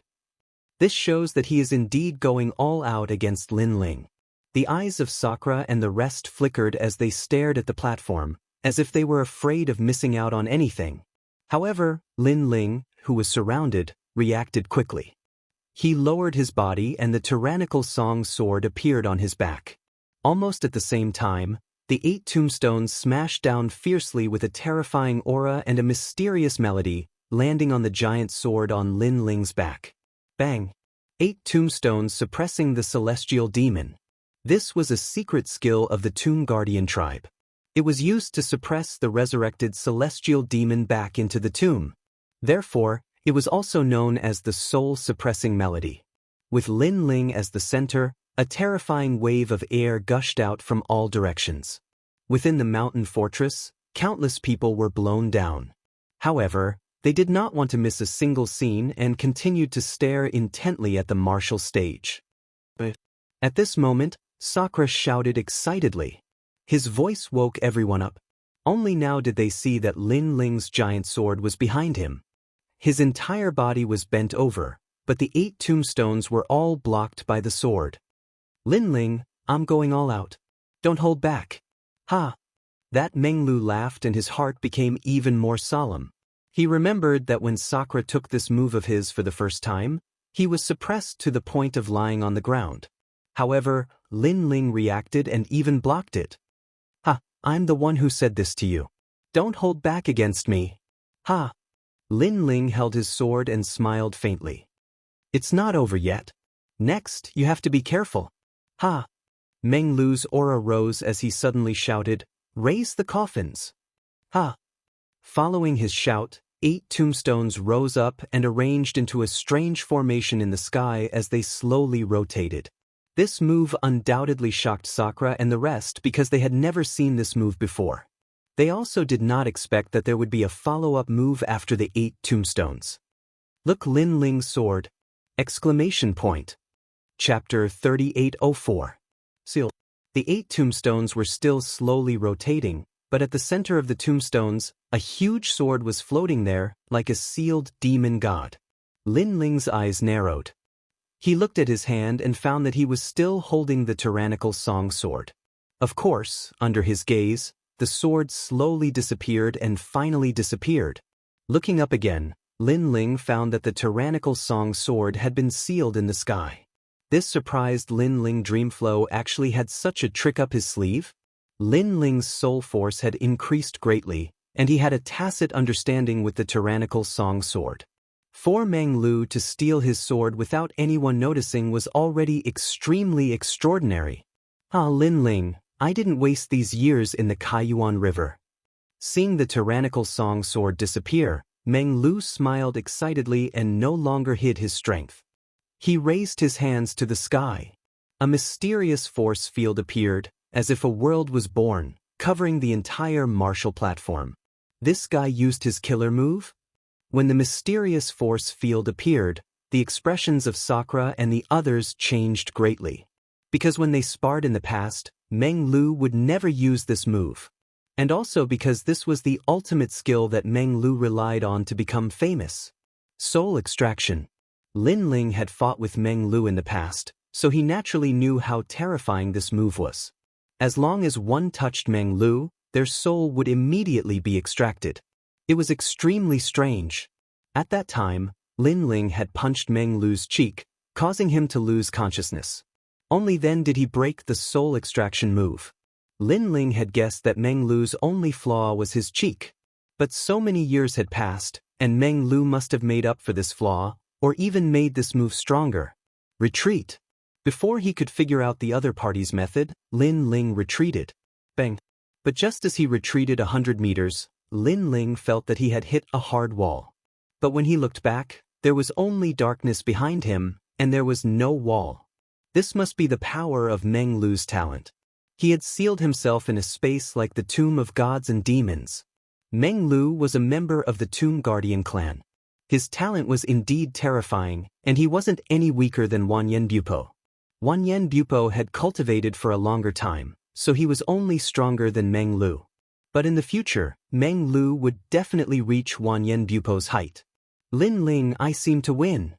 This shows that he is indeed going all out against Lin Ling. The eyes of Sakura and the rest flickered as they stared at the platform, as if they were afraid of missing out on anything. However, Lin Ling, who was surrounded, reacted quickly. He lowered his body and the tyrannical song sword appeared on his back. Almost at the same time, the 8 tombstones smashed down fiercely with a terrifying aura and a mysterious melody, landing on the giant sword on Lin Ling's back. Bang! 8 tombstones suppressing the celestial demon. This was a secret skill of the Tomb Guardian tribe. It was used to suppress the resurrected celestial demon back into the tomb. Therefore, it was also known as the soul-suppressing melody. With Lin Ling as the center, a terrifying wave of air gushed out from all directions. Within the mountain fortress, countless people were blown down. However, they did not want to miss a single scene and continued to stare intently at the martial stage. At this moment, Sakura shouted excitedly. His voice woke everyone up. Only now did they see that Lin Ling's giant sword was behind him. His entire body was bent over, but the 8 tombstones were all blocked by the sword. Lin Ling, I'm going all out. Don't hold back. Ha! That Meng Lu laughed and his heart became even more solemn. He remembered that when Sakura took this move of his for the first time, he was suppressed to the point of lying on the ground. However, Lin Ling reacted and even blocked it. "Ha, I'm the one who said this to you. Don't hold back against me. Ha." Lin Ling held his sword and smiled faintly. "It's not over yet. Next, you have to be careful. Ha." Meng Lu's aura rose as he suddenly shouted, "Raise the coffins." Ha. Following his shout, 8 tombstones rose up and arranged into a strange formation in the sky as they slowly rotated. This move undoubtedly shocked Sakura and the rest because they had never seen this move before. They also did not expect that there would be a follow-up move after the 8 tombstones. "Look, Lin Ling's sword!" Exclamation point. Chapter 3804. Seal. The 8 tombstones were still slowly rotating, but at the center of the tombstones, a huge sword was floating there, like a sealed demon god. Lin Ling's eyes narrowed. He looked at his hand and found that he was still holding the tyrannical song sword. Of course, under his gaze, the sword slowly disappeared and finally disappeared. Looking up again, Lin Ling found that the tyrannical song sword had been sealed in the sky. This surprised Lin Ling. Dreamflow actually had such a trick up his sleeve. Lin Ling's soul force had increased greatly, and he had a tacit understanding with the tyrannical song sword. For Meng Lu to steal his sword without anyone noticing was already extremely extraordinary. "Ah, Lin Ling, I didn't waste these years in the Kaiyuan River." Seeing the tyrannical song sword disappear, Meng Lu smiled excitedly and no longer hid his strength. He raised his hands to the sky. A mysterious force field appeared, as if a world was born, covering the entire Marshall platform. This guy used his killer move? When the mysterious force field appeared, the expressions of Sakura and the others changed greatly. Because when they sparred in the past, Meng Lu would never use this move. And also because this was the ultimate skill that Meng Lu relied on to become famous. Soul extraction. Lin Ling had fought with Meng Lu in the past, so he naturally knew how terrifying this move was. As long as one touched Meng Lu, their soul would immediately be extracted. It was extremely strange. At that time, Lin Ling had punched Meng Lu's cheek, causing him to lose consciousness. Only then did he break the soul extraction move. Lin Ling had guessed that Meng Lu's only flaw was his cheek. But so many years had passed, and Meng Lu must have made up for this flaw, or even made this move stronger. Retreat. Before he could figure out the other party's method, Lin Ling retreated. Bang. But just as he retreated 100 meters, Lin Ling felt that he had hit a hard wall. But when he looked back, there was only darkness behind him, and there was no wall. This must be the power of Meng Lu's talent. He had sealed himself in a space like the Tomb of Gods and Demons. Meng Lu was a member of the Tomb Guardian clan. His talent was indeed terrifying, and he wasn't any weaker than Wanyan Bupo. Wanyan Bupo had cultivated for a longer time, so he was only stronger than Meng Lu. But in the future, Meng Lu would definitely reach Wanyan Bupo's height. Lin Ling, I seem to win.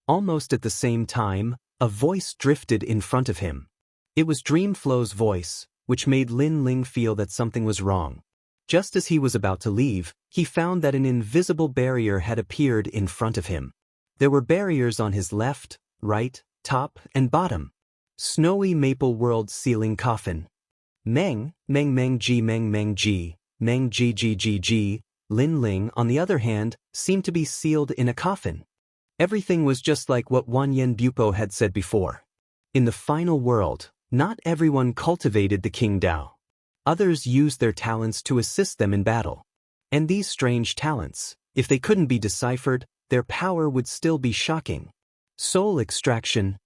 Almost at the same time, a voice drifted in front of him. It was Dreamflow's voice, which made Lin Ling feel that something was wrong. Just as he was about to leave, he found that an invisible barrier had appeared in front of him. There were barriers on his left, right, top, and bottom. Snowy Maple World Ceiling Coffin. Meng G. Lin Ling, on the other hand, seemed to be sealed in a coffin. Everything was just like what Wanyan Bupo had said before. In the final world, not everyone cultivated the King Dao. Others used their talents to assist them in battle. And these strange talents, if they couldn't be deciphered, their power would still be shocking. Soul extraction.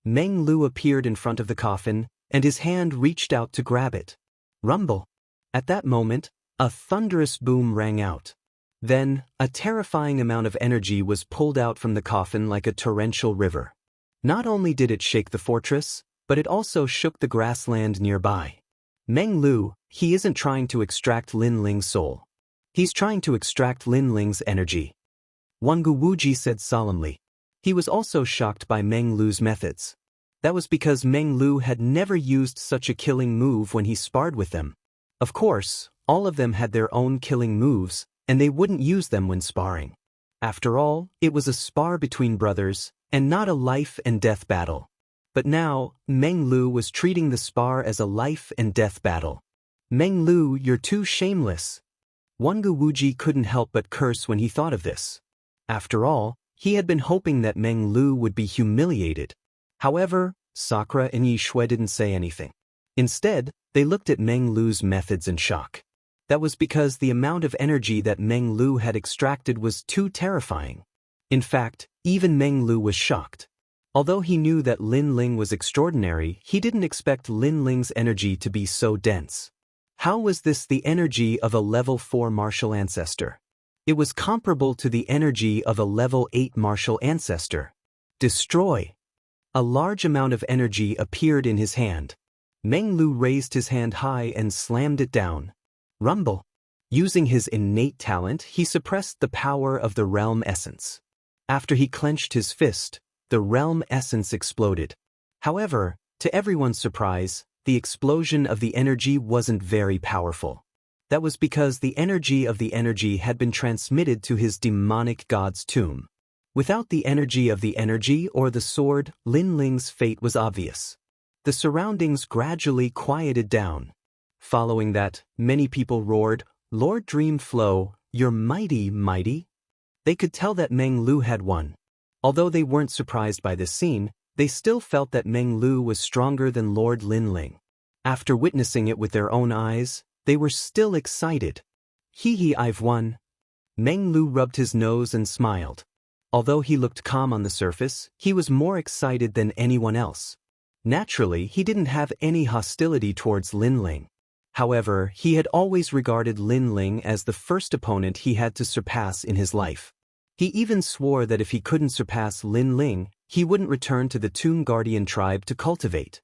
Meng Lu appeared in front of the coffin, and his hand reached out to grab it. Rumble. At that moment, a thunderous boom rang out. Then, a terrifying amount of energy was pulled out from the coffin like a torrential river. Not only did it shake the fortress, but it also shook the grassland nearby. Meng Lu, he isn't trying to extract Lin Ling's soul. He's trying to extract Lin Ling's energy. Wangu Wuji said solemnly. He was also shocked by Meng Lu's methods. That was because Meng Lu had never used such a killing move when he sparred with them. Of course, all of them had their own killing moves, and they wouldn't use them when sparring. After all, it was a spar between brothers, and not a life-and-death battle. But now, Meng Lu was treating the spar as a life-and-death battle. "Meng Lu, you're too shameless." Wangu Wuji couldn't help but curse when he thought of this. After all, he had been hoping that Meng Lu would be humiliated. However, Sakura and Yi Shui didn't say anything. Instead, they looked at Meng Lu's methods in shock. That was because the amount of energy that Meng Lu had extracted was too terrifying. In fact, even Meng Lu was shocked. Although he knew that Lin Ling was extraordinary, he didn't expect Lin Ling's energy to be so dense. How was this the energy of a level 4 martial ancestor? It was comparable to the energy of a level 8 martial ancestor. Destroy! A large amount of energy appeared in his hand. Meng Lu raised his hand high and slammed it down. Rumble! Using his innate talent, he suppressed the power of the realm essence. After he clenched his fist, the realm essence exploded. However, to everyone's surprise, the explosion of the energy wasn't very powerful. That was because the energy of the energy had been transmitted to his demonic god's tomb. Without the energy of the energy or the sword, Lin Ling's fate was obvious. The surroundings gradually quieted down. Following that, many people roared, "Lord Dream Flow, you're mighty, mighty." They could tell that Meng Lu had won. Although they weren't surprised by this scene, they still felt that Meng Lu was stronger than Lord Lin Ling. After witnessing it with their own eyes, they were still excited. "Hee, I've won." Meng Lu rubbed his nose and smiled. Although he looked calm on the surface, he was more excited than anyone else. Naturally, he didn't have any hostility towards Lin Ling. However, he had always regarded Lin Ling as the first opponent he had to surpass in his life. He even swore that if he couldn't surpass Lin Ling, he wouldn't return to the Tomb Guardian tribe to cultivate.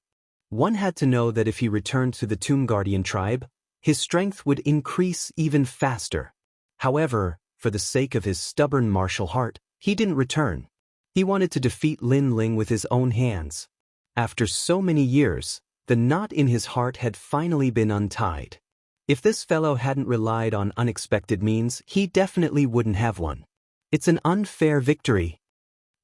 One had to know that if he returned to the Tomb Guardian tribe, his strength would increase even faster. However, for the sake of his stubborn martial heart, he didn't return. He wanted to defeat Lin Ling with his own hands. After so many years, the knot in his heart had finally been untied. If this fellow hadn't relied on unexpected means, he definitely wouldn't have won. It's an unfair victory.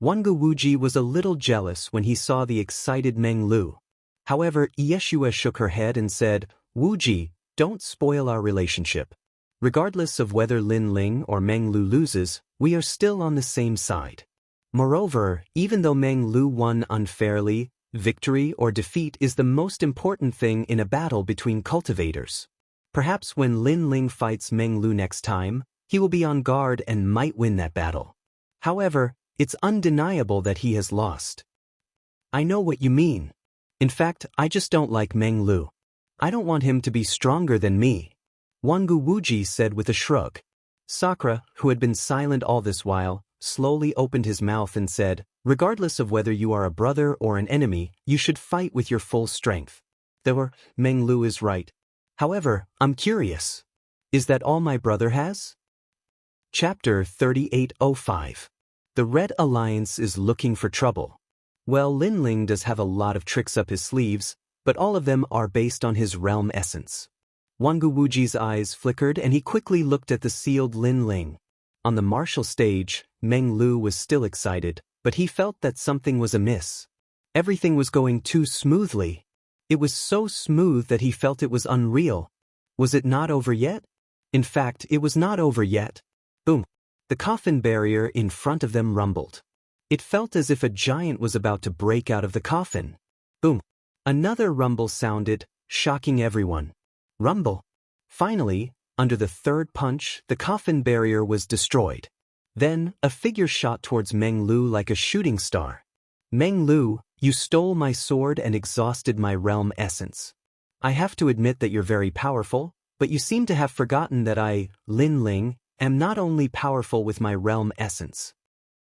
Wangu Wuji was a little jealous when he saw the excited Meng Lu. However, Yeshua shook her head and said, "Wuji, don't spoil our relationship. Regardless of whether Lin Ling or Meng Lu loses, we are still on the same side. Moreover, even though Meng Lu won unfairly, victory or defeat is the most important thing in a battle between cultivators. Perhaps when Lin Ling fights Meng Lu next time, he will be on guard and might win that battle. However, it's undeniable that he has lost." "I know what you mean. In fact, I just don't like Meng Lu. I don't want him to be stronger than me," Wangu Wuji said with a shrug. Sakura, who had been silent all this while, slowly opened his mouth and said, "Regardless of whether you are a brother or an enemy, you should fight with your full strength." Meng Lu is right. However, I'm curious. Is that all my brother has? Chapter 3805. The Red Alliance is looking for trouble. Well, Lin Ling does have a lot of tricks up his sleeves, but all of them are based on his realm essence. Wangu Wuji's eyes flickered and he quickly looked at the sealed Lin Ling. On the martial stage, Meng Lu was still excited, but he felt that something was amiss. Everything was going too smoothly. It was so smooth that he felt it was unreal. Was it not over yet? In fact, it was not over yet. Boom! The coffin barrier in front of them rumbled. It felt as if a giant was about to break out of the coffin. Boom! Another rumble sounded, shocking everyone. Rumble! Finally, under the third punch, the coffin barrier was destroyed. Then, a figure shot towards Meng Lu like a shooting star. "Meng Lu, you stole my sword and exhausted my realm essence. I have to admit that you're very powerful, but you seem to have forgotten that I, Lin Ling, am not only powerful with my realm essence."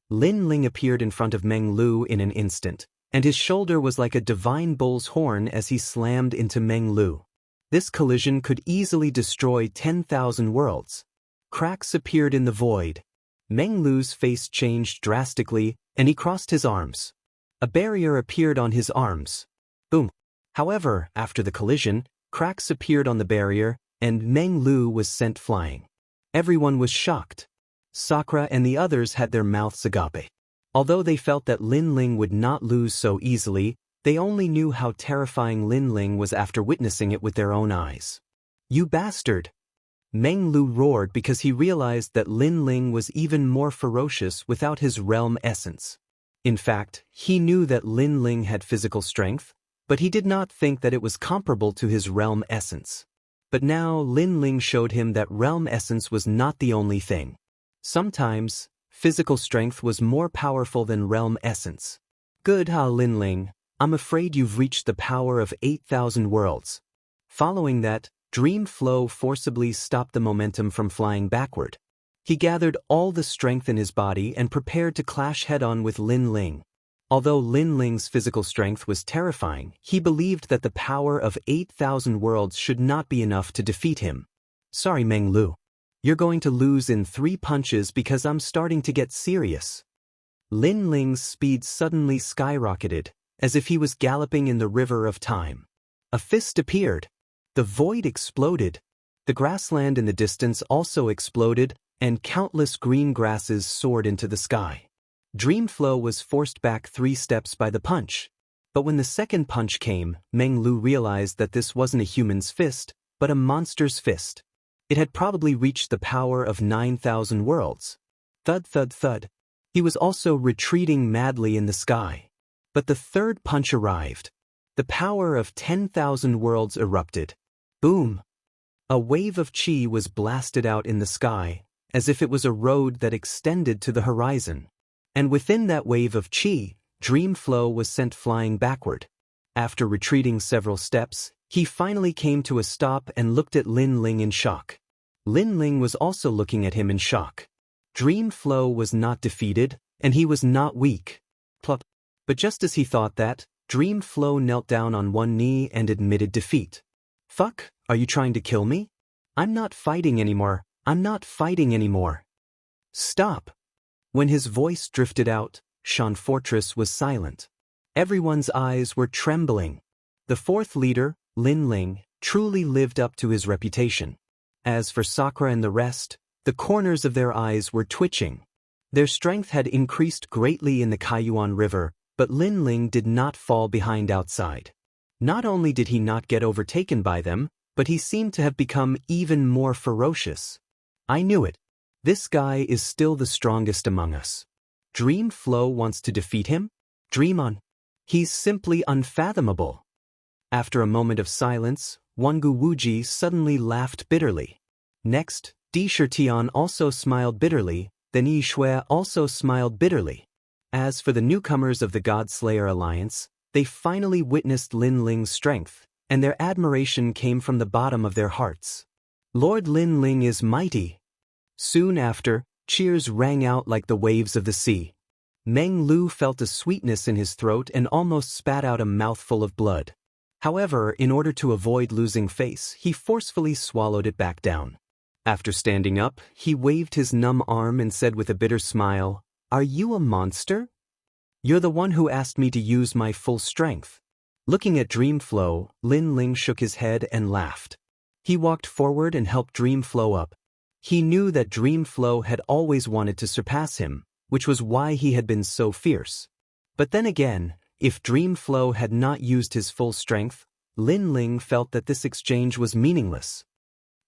Lin Ling appeared in front of Meng Lu in an instant, and his shoulder was like a divine bull's horn as he slammed into Meng Lu. This collision could easily destroy 10,000 worlds. Cracks appeared in the void. Meng Lu's face changed drastically, and he crossed his arms. A barrier appeared on his arms. Boom! However, after the collision, cracks appeared on the barrier, and Meng Lu was sent flying. Everyone was shocked. Sakura and the others had their mouths agape. Although they felt that Lin Ling would not lose so easily, they only knew how terrifying Lin Ling was after witnessing it with their own eyes. "You bastard!" Meng Lu roared because he realized that Lin Ling was even more ferocious without his realm essence. In fact, he knew that Lin Ling had physical strength, but he did not think that it was comparable to his realm essence. But now Lin Ling showed him that realm essence was not the only thing. Sometimes, physical strength was more powerful than realm essence. "Good, Lin Ling, I'm afraid you've reached the power of 8,000 worlds." Following that, Dream Flow forcibly stopped the momentum from flying backward. He gathered all the strength in his body and prepared to clash head-on with Lin Ling. Although Lin Ling's physical strength was terrifying, he believed that the power of 8,000 worlds should not be enough to defeat him. "Sorry, Meng Lu. You're going to lose in 3 punches because I'm starting to get serious." Lin Ling's speed suddenly skyrocketed, as if he was galloping in the river of time. A fist appeared. The void exploded. The grassland in the distance also exploded, and countless green grasses soared into the sky. Dream Flow was forced back 3 steps by the punch. But when the second punch came, Meng Lu realized that this wasn't a human's fist, but a monster's fist. It had probably reached the power of 9,000 worlds. Thud, thud, thud. He was also retreating madly in the sky. But the third punch arrived. The power of 10,000 worlds erupted. Boom! A wave of chi was blasted out in the sky, as if it was a road that extended to the horizon. And within that wave of chi, Dream Flow was sent flying backward. After retreating several steps, he finally came to a stop and looked at Lin Ling in shock. Lin Ling was also looking at him in shock. Dream Flow was not defeated, and he was not weak. Plop. But just as he thought that, Dream Flow knelt down on one knee and admitted defeat. "Fuck, are you trying to kill me? I'm not fighting anymore, I'm not fighting anymore." "Stop." When his voice drifted out, Shan Fortress was silent. Everyone's eyes were trembling. The fourth leader, Lin Ling, truly lived up to his reputation. As for Sakura and the rest, the corners of their eyes were twitching. Their strength had increased greatly in the Kaiyuan River, but Lin Ling did not fall behind outside. Not only did he not get overtaken by them, but he seemed to have become even more ferocious. I knew it. This guy is still the strongest among us. Dream Flow wants to defeat him? Dream on. He's simply unfathomable. After a moment of silence, Wangu Wuji suddenly laughed bitterly. Next, Di Shirtian also smiled bitterly, then Yi Shui also smiled bitterly. As for the newcomers of the God-Slayer Alliance, they finally witnessed Lin Ling's strength, and their admiration came from the bottom of their hearts. "Lord Lin Ling is mighty." Soon after, cheers rang out like the waves of the sea. Meng Lu felt a sweetness in his throat and almost spat out a mouthful of blood. However, in order to avoid losing face, he forcefully swallowed it back down. After standing up, he waved his numb arm and said with a bitter smile, "Are you a monster? You're the one who asked me to use my full strength." Looking at Dream Flow, Lin Ling shook his head and laughed. He walked forward and helped Dream Flow up. He knew that Dream Flow had always wanted to surpass him, which was why he had been so fierce. But then again, if Dream Flow had not used his full strength, Lin Ling felt that this exchange was meaningless.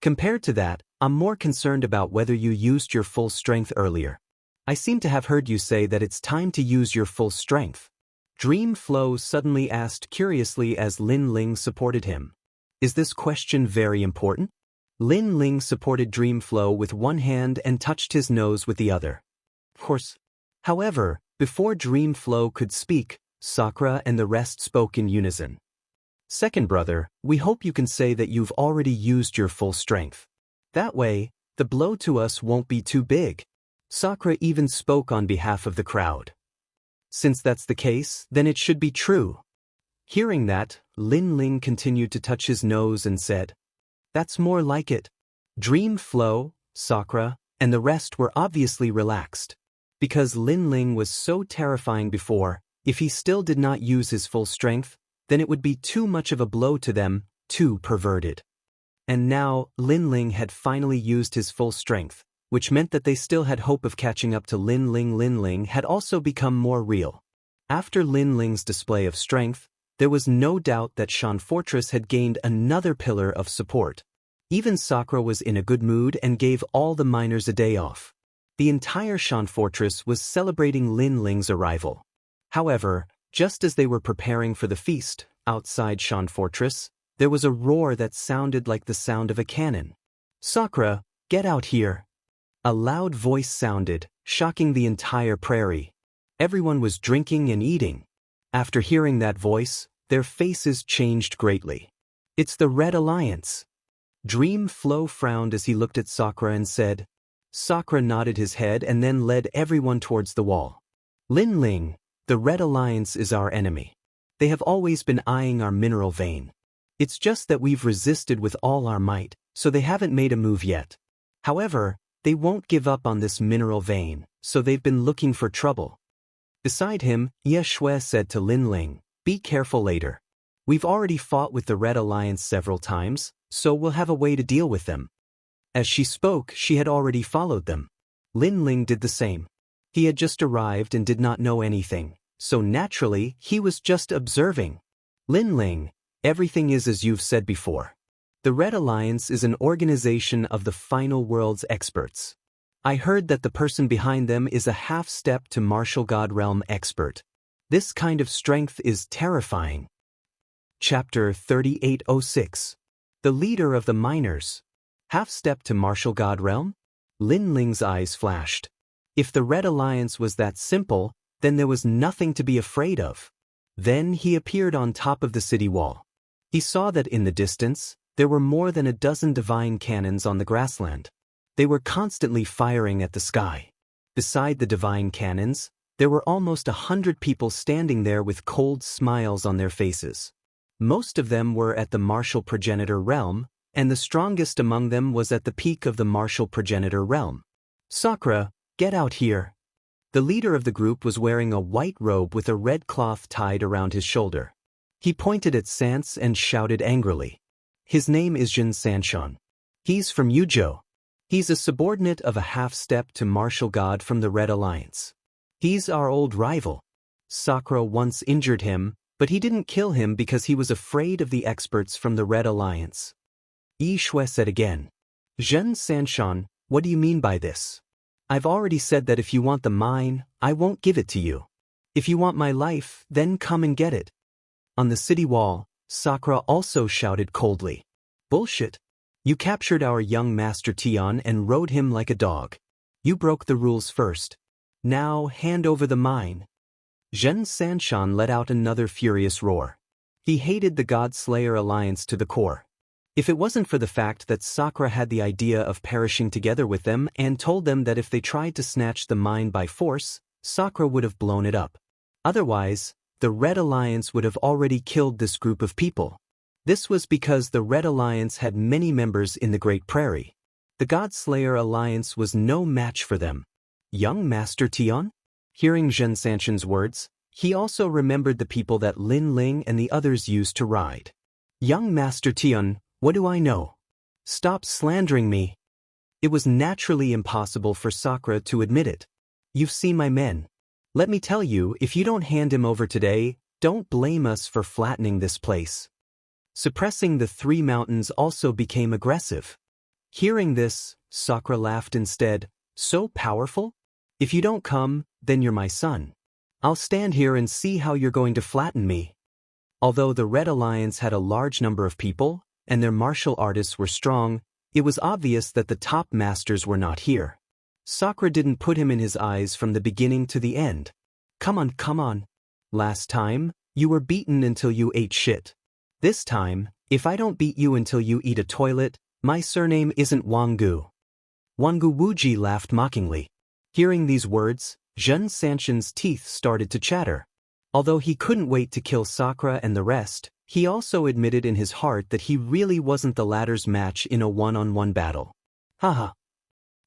Compared to that, I'm more concerned about whether you used your full strength earlier. I seem to have heard you say that it's time to use your full strength. Dream Flow suddenly asked curiously as Lin Ling supported him. Is this question very important? Lin Ling supported Dream Flow with one hand and touched his nose with the other. Of course. However, before Dream Flow could speak, Sakura and the rest spoke in unison. "Second brother, we hope you can say that you've already used your full strength. That way, the blow to us won't be too big." Sakura even spoke on behalf of the crowd. "Since that's the case, then it should be true." Hearing that, Lin Ling continued to touch his nose and said, "That's more like it." Dream Flow, Sakura, and the rest were obviously relaxed. Because Lin Ling was so terrifying before, if he still did not use his full strength, then it would be too much of a blow to them, too perverted. And now, Lin Ling had finally used his full strength, which meant that they still had hope of catching up to Lin Ling. Lin Ling had also become more real. After Lin Ling's display of strength, there was no doubt that Shan Fortress had gained another pillar of support. Even Sakura was in a good mood and gave all the miners a day off. The entire Shan Fortress was celebrating Lin Ling's arrival. However, just as they were preparing for the feast, outside Shan Fortress, there was a roar that sounded like the sound of a cannon. "Sakura, get out here!" A loud voice sounded, shocking the entire prairie. Everyone was drinking and eating. After hearing that voice, their faces changed greatly. "It's the Red Alliance." Dream Flow frowned as he looked at Sakura and said. Sakura nodded his head and then led everyone towards the wall. "Lin Ling, the Red Alliance is our enemy. They have always been eyeing our mineral vein. It's just that we've resisted with all our might, so they haven't made a move yet. However, they won't give up on this mineral vein, so they've been looking for trouble." Beside him, Ye Shui said to Lin Ling, "Be careful later. We've already fought with the Red Alliance several times, so we'll have a way to deal with them." As she spoke, she had already followed them. Lin Ling did the same. He had just arrived and did not know anything, so naturally, he was just observing. "Lin Ling, everything is as you've said before. The Red Alliance is an organization of the final world's experts. I heard that the person behind them is a half-step to martial god realm expert. This kind of strength is terrifying." Chapter 3806. The leader of the miners. Half-step to martial god realm? Lin Ling's eyes flashed. If the Red Alliance was that simple, then there was nothing to be afraid of. Then he appeared on top of the city wall. He saw that in the distance, there were more than a dozen divine cannons on the grassland. They were constantly firing at the sky. Beside the divine cannons, there were almost 100 people standing there with cold smiles on their faces. Most of them were at the martial progenitor realm, and the strongest among them was at the peak of the martial progenitor realm. "Sakura, get out here." The leader of the group was wearing a white robe with a red cloth tied around his shoulder. He pointed at Sans and shouted angrily. "His name is Jin Sanshan. He's from Yuzhou. He's a subordinate of a half-step to martial god from the Red Alliance. He's our old rival. Sakura once injured him, but he didn't kill him because he was afraid of the experts from the Red Alliance." Yi Shui said again. "Jin Sanshan, what do you mean by this? I've already said that if you want the mine, I won't give it to you. If you want my life, then come and get it." On the city wall, Sakura also shouted coldly. "Bullshit. You captured our young master Tian and rode him like a dog. You broke the rules first. Now hand over the mine." Zhen Sanshan let out another furious roar. He hated the God Slayer alliance to the core. If it wasn't for the fact that Sakura had the idea of perishing together with them and told them that if they tried to snatch the mine by force, Sakura would have blown it up. Otherwise, the Red Alliance would have already killed this group of people. This was because the Red Alliance had many members in the Great Prairie. The God Slayer Alliance was no match for them. Young Master Tian? Hearing Zhen Sanshan's words, he also remembered the people that Lin Ling and the others used to ride. "Young Master Tian, what do I know? Stop slandering me." It was naturally impossible for Sakura to admit it. "You've seen my men. Let me tell you, if you don't hand him over today, don't blame us for flattening this place." Suppressing the three mountains also became aggressive. Hearing this, Sakura laughed instead. "So powerful? If you don't come, then you're my son. I'll stand here and see how you're going to flatten me." Although the Red Alliance had a large number of people, and their martial artists were strong, it was obvious that the top masters were not here. Sakura didn't put him in his eyes from the beginning to the end. Come on. Last time, you were beaten until you ate shit. This time, if I don't beat you until you eat a toilet, my surname isn't Wanggu." Wanggu Wuji laughed mockingly. Hearing these words, Zhen Sanshan's teeth started to chatter. Although he couldn't wait to kill Sakura and the rest, he also admitted in his heart that he really wasn't the latter's match in a one-on-one battle. Haha.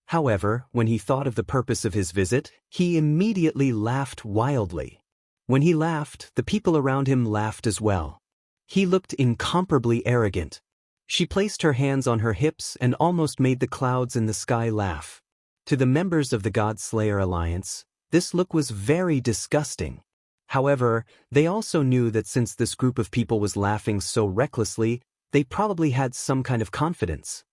However, when he thought of the purpose of his visit, he immediately laughed wildly. When he laughed, the people around him laughed as well. He looked incomparably arrogant. She placed her hands on her hips and almost made the clouds in the sky laugh. To the members of the God-Slayer Alliance, this look was very disgusting. However, they also knew that since this group of people was laughing so recklessly, they probably had some kind of confidence.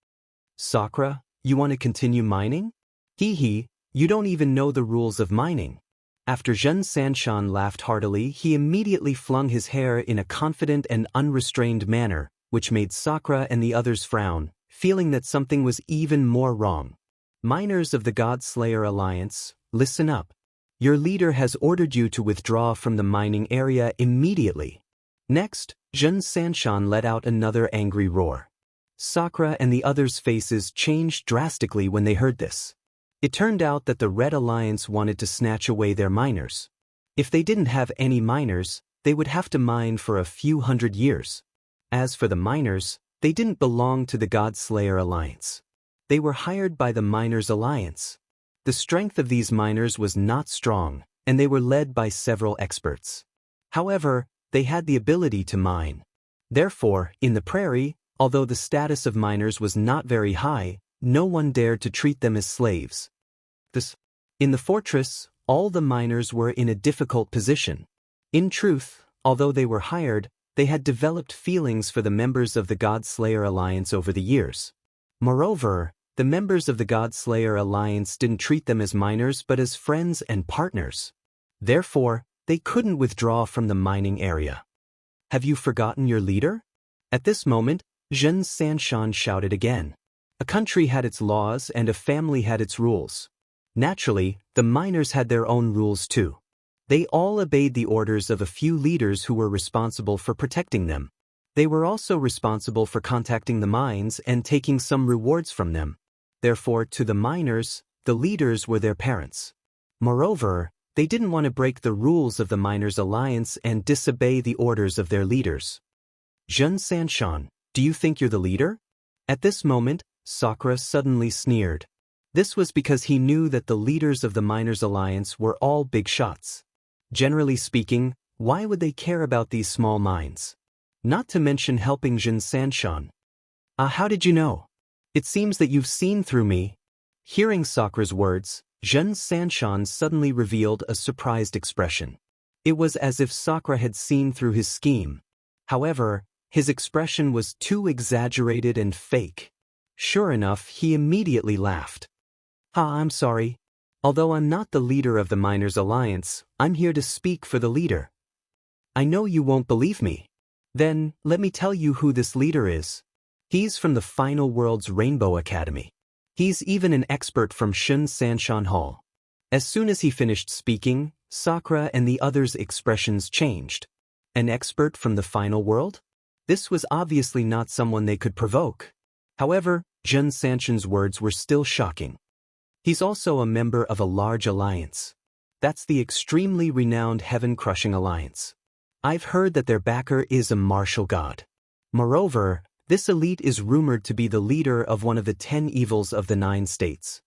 Sakura, you want to continue mining? Hee hee, you don't even know the rules of mining. After Jun Sanshan laughed heartily, he immediately flung his hair in a confident and unrestrained manner, which made Sakura and the others frown, feeling that something was even more wrong. Miners of the God-Slayer Alliance, listen up. Your leader has ordered you to withdraw from the mining area immediately. Next, Jun Sanshan let out another angry roar. Sakura and the others' faces changed drastically when they heard this. It turned out that the Red Alliance wanted to snatch away their miners. If they didn't have any miners, they would have to mine for a few hundred years. As for the miners, they didn't belong to the God-Slayer Alliance. They were hired by the Miners Alliance. The strength of these miners was not strong, and they were led by several experts. However, they had the ability to mine. Therefore, in the prairie, although the status of miners was not very high, no one dared to treat them as slaves. In the fortress, all the miners were in a difficult position. In truth, although they were hired, they had developed feelings for the members of the God-Slayer Alliance over the years. Moreover, the members of the God-Slayer Alliance didn't treat them as miners but as friends and partners. Therefore, they couldn't withdraw from the mining area. Have you forgotten your leader? At this moment, Jun Sanshan shouted again. A country had its laws and a family had its rules. Naturally, the miners had their own rules too. They all obeyed the orders of a few leaders who were responsible for protecting them. They were also responsible for contacting the mines and taking some rewards from them. Therefore, to the miners, the leaders were their parents. Moreover, they didn't want to break the rules of the Miners Alliance and disobey the orders of their leaders. Jun Sanshan, do you think you're the leader? At this moment, Sakura suddenly sneered. This was because he knew that the leaders of the Miners Alliance were all big shots. Generally speaking, why would they care about these small mines? Not to mention helping Jun Sanshan. How did you know? It seems that you've seen through me. Hearing Sakura's words, Jun Sanshan suddenly revealed a surprised expression. It was as if Sakura had seen through his scheme. However, his expression was too exaggerated and fake. Sure enough, he immediately laughed. I'm sorry. Although I'm not the leader of the Miners Alliance, I'm here to speak for the leader. I know you won't believe me. Then, let me tell you who this leader is. He's from the Final World's Rainbow Academy. He's even an expert from Shun Sanshan Hall. As soon as he finished speaking, Sakura and the others' expressions changed. An expert from the Final World? This was obviously not someone they could provoke. However, Jun Sanshan's words were still shocking. He's also a member of a large alliance. That's the extremely renowned Heaven-Crushing Alliance. I've heard that their backer is a martial god. Moreover, this elite is rumored to be the leader of one of the 10 evils of the 9 states.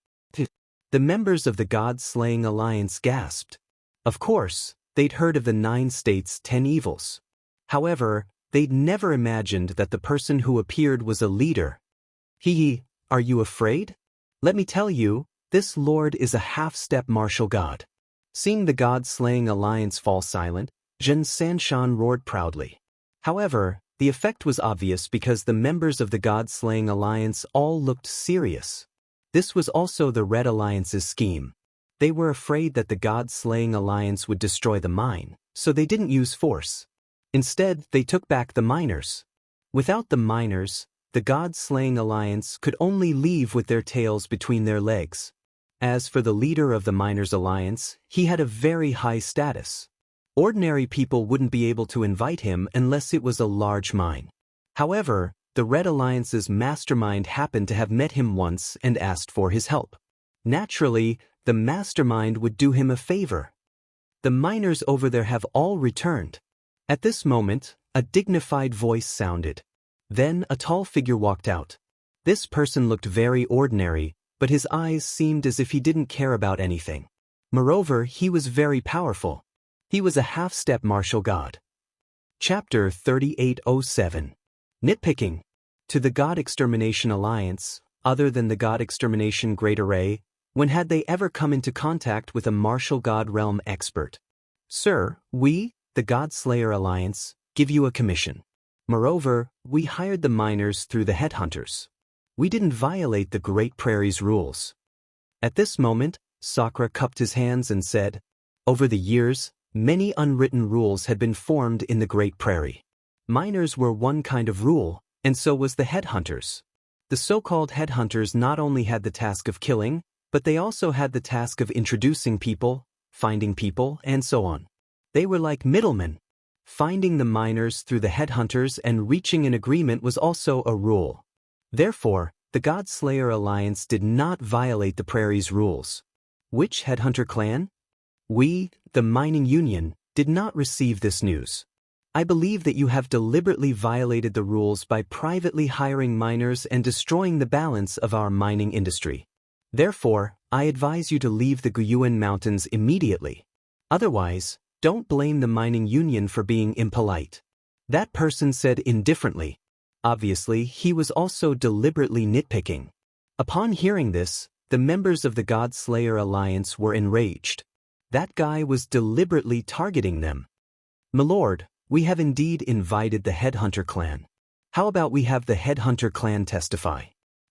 The members of the God-Slaying Alliance gasped. Of course, they'd heard of the 9 states' 10 evils. However, they'd never imagined that the person who appeared was a leader. Are you afraid? Let me tell you, this lord is a half-step martial god. Seeing the God-Slaying Alliance fall silent, Jun Sanshan roared proudly. However, the effect was obvious because the members of the God-Slaying Alliance all looked serious. This was also the Red Alliance's scheme. They were afraid that the God-Slaying Alliance would destroy the mine, so they didn't use force. Instead, they took back the miners. Without the miners, the God-Slaying Alliance could only leave with their tails between their legs. As for the leader of the Miners Alliance, he had a very high status. Ordinary people wouldn't be able to invite him unless it was a large mine. However, the Red Alliance's mastermind happened to have met him once and asked for his help. Naturally, the mastermind would do him a favor. The miners over there have all returned. At this moment, a dignified voice sounded. Then a tall figure walked out. This person looked very ordinary, but his eyes seemed as if he didn't care about anything. Moreover, he was very powerful. He was a half-step martial god. Chapter 3807. Nitpicking. To the God Extermination Alliance, other than the God Extermination Great Array, when had they ever come into contact with a martial god realm expert? Sir, we, the God Slayer Alliance, give you a commission. Moreover, we hired the miners through the headhunters. We didn't violate the Great Prairie's rules. At this moment, Sakura cupped his hands and said, over the years, many unwritten rules had been formed in the Great Prairie. Miners were one kind of rule, and so was the headhunters. The so-called headhunters not only had the task of killing, but they also had the task of introducing people, finding people, and so on. They were like middlemen. Finding the miners through the headhunters and reaching an agreement was also a rule. Therefore, the God Slayer Alliance did not violate the Prairie's rules. Which headhunter clan? We, the Mining Union, did not receive this news. I believe that you have deliberately violated the rules by privately hiring miners and destroying the balance of our mining industry. Therefore, I advise you to leave the Guyuan Mountains immediately. Otherwise, don't blame the Mining Union for being impolite. That person said indifferently. Obviously, he was also deliberately nitpicking. Upon hearing this, the members of the God Slayer Alliance were enraged. That guy was deliberately targeting them. My lord, we have indeed invited the Headhunter clan. How about we have the Headhunter clan testify?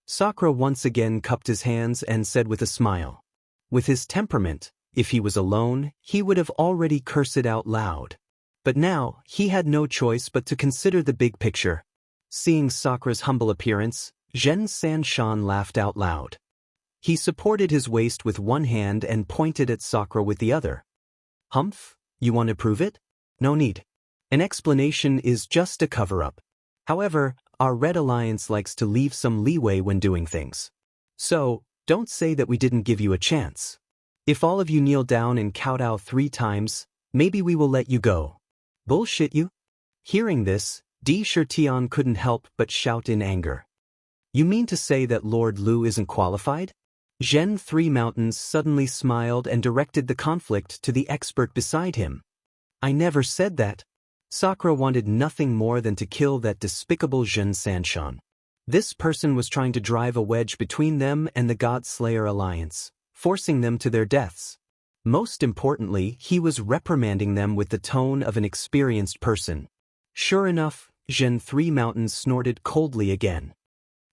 Sakura once again cupped his hands and said with a smile. With his temperament, if he was alone, he would have already cursed it out loud. But now, he had no choice but to consider the big picture. Seeing Sakura's humble appearance, Zhen Sanshan laughed out loud. He supported his waist with one hand and pointed at Sakura with the other. Humph, you want to prove it? No need. An explanation is just a cover-up. However, our Red Alliance likes to leave some leeway when doing things. So, don't say that we didn't give you a chance. If all of you kneel down and kowtow 3 times, maybe we will let you go. Bullshit you? Hearing this, Di Shirtian couldn't help but shout in anger. You mean to say that Lord Lu isn't qualified? Zhen Three Mountains suddenly smiled and directed the conflict to the expert beside him. I never said that. Sakura wanted nothing more than to kill that despicable Zhen Sanshan. This person was trying to drive a wedge between them and the God Slayer Alliance, forcing them to their deaths. Most importantly, he was reprimanding them with the tone of an experienced person. Sure enough, Zhen Three Mountains snorted coldly again.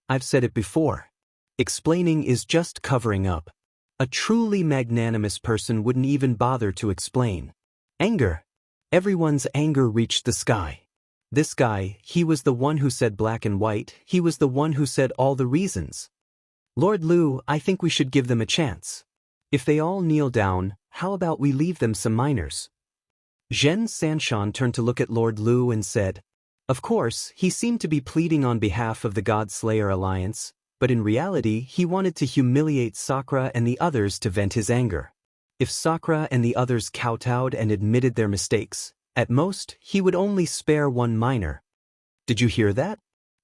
I've said it before. Explaining is just covering up. A truly magnanimous person wouldn't even bother to explain. Anger. Everyone's anger reached the sky. This guy, he was the one who said black and white, he was the one who said all the reasons. Lord Lu, I think we should give them a chance. If they all kneel down, how about we leave them some miners? Zhen Sanshan turned to look at Lord Lu and said, of course, he seemed to be pleading on behalf of the God Slayer Alliance, but in reality he wanted to humiliate Sakura and the others to vent his anger. If Sakura and the others kowtowed and admitted their mistakes, at most, he would only spare 1 miner. Did you hear that?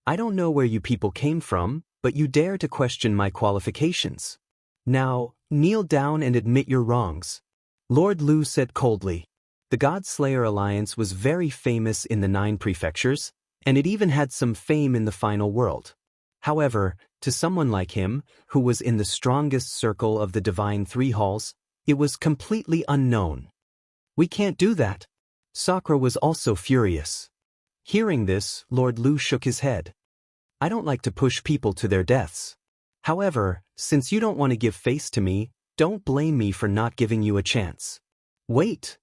I don't know where you people came from, but you dare to question my qualifications. Now, kneel down and admit your wrongs. Lord Lu said coldly. The God Slayer Alliance was very famous in the 9 prefectures, and it even had some fame in the final world. However, to someone like him, who was in the strongest circle of the Divine 3 halls, it was completely unknown. We can't do that. Sakura was also furious. Hearing this, Lord Lu shook his head. I don't like to push people to their deaths. However, since you don't want to give face to me, don't blame me for not giving you a chance. Wait.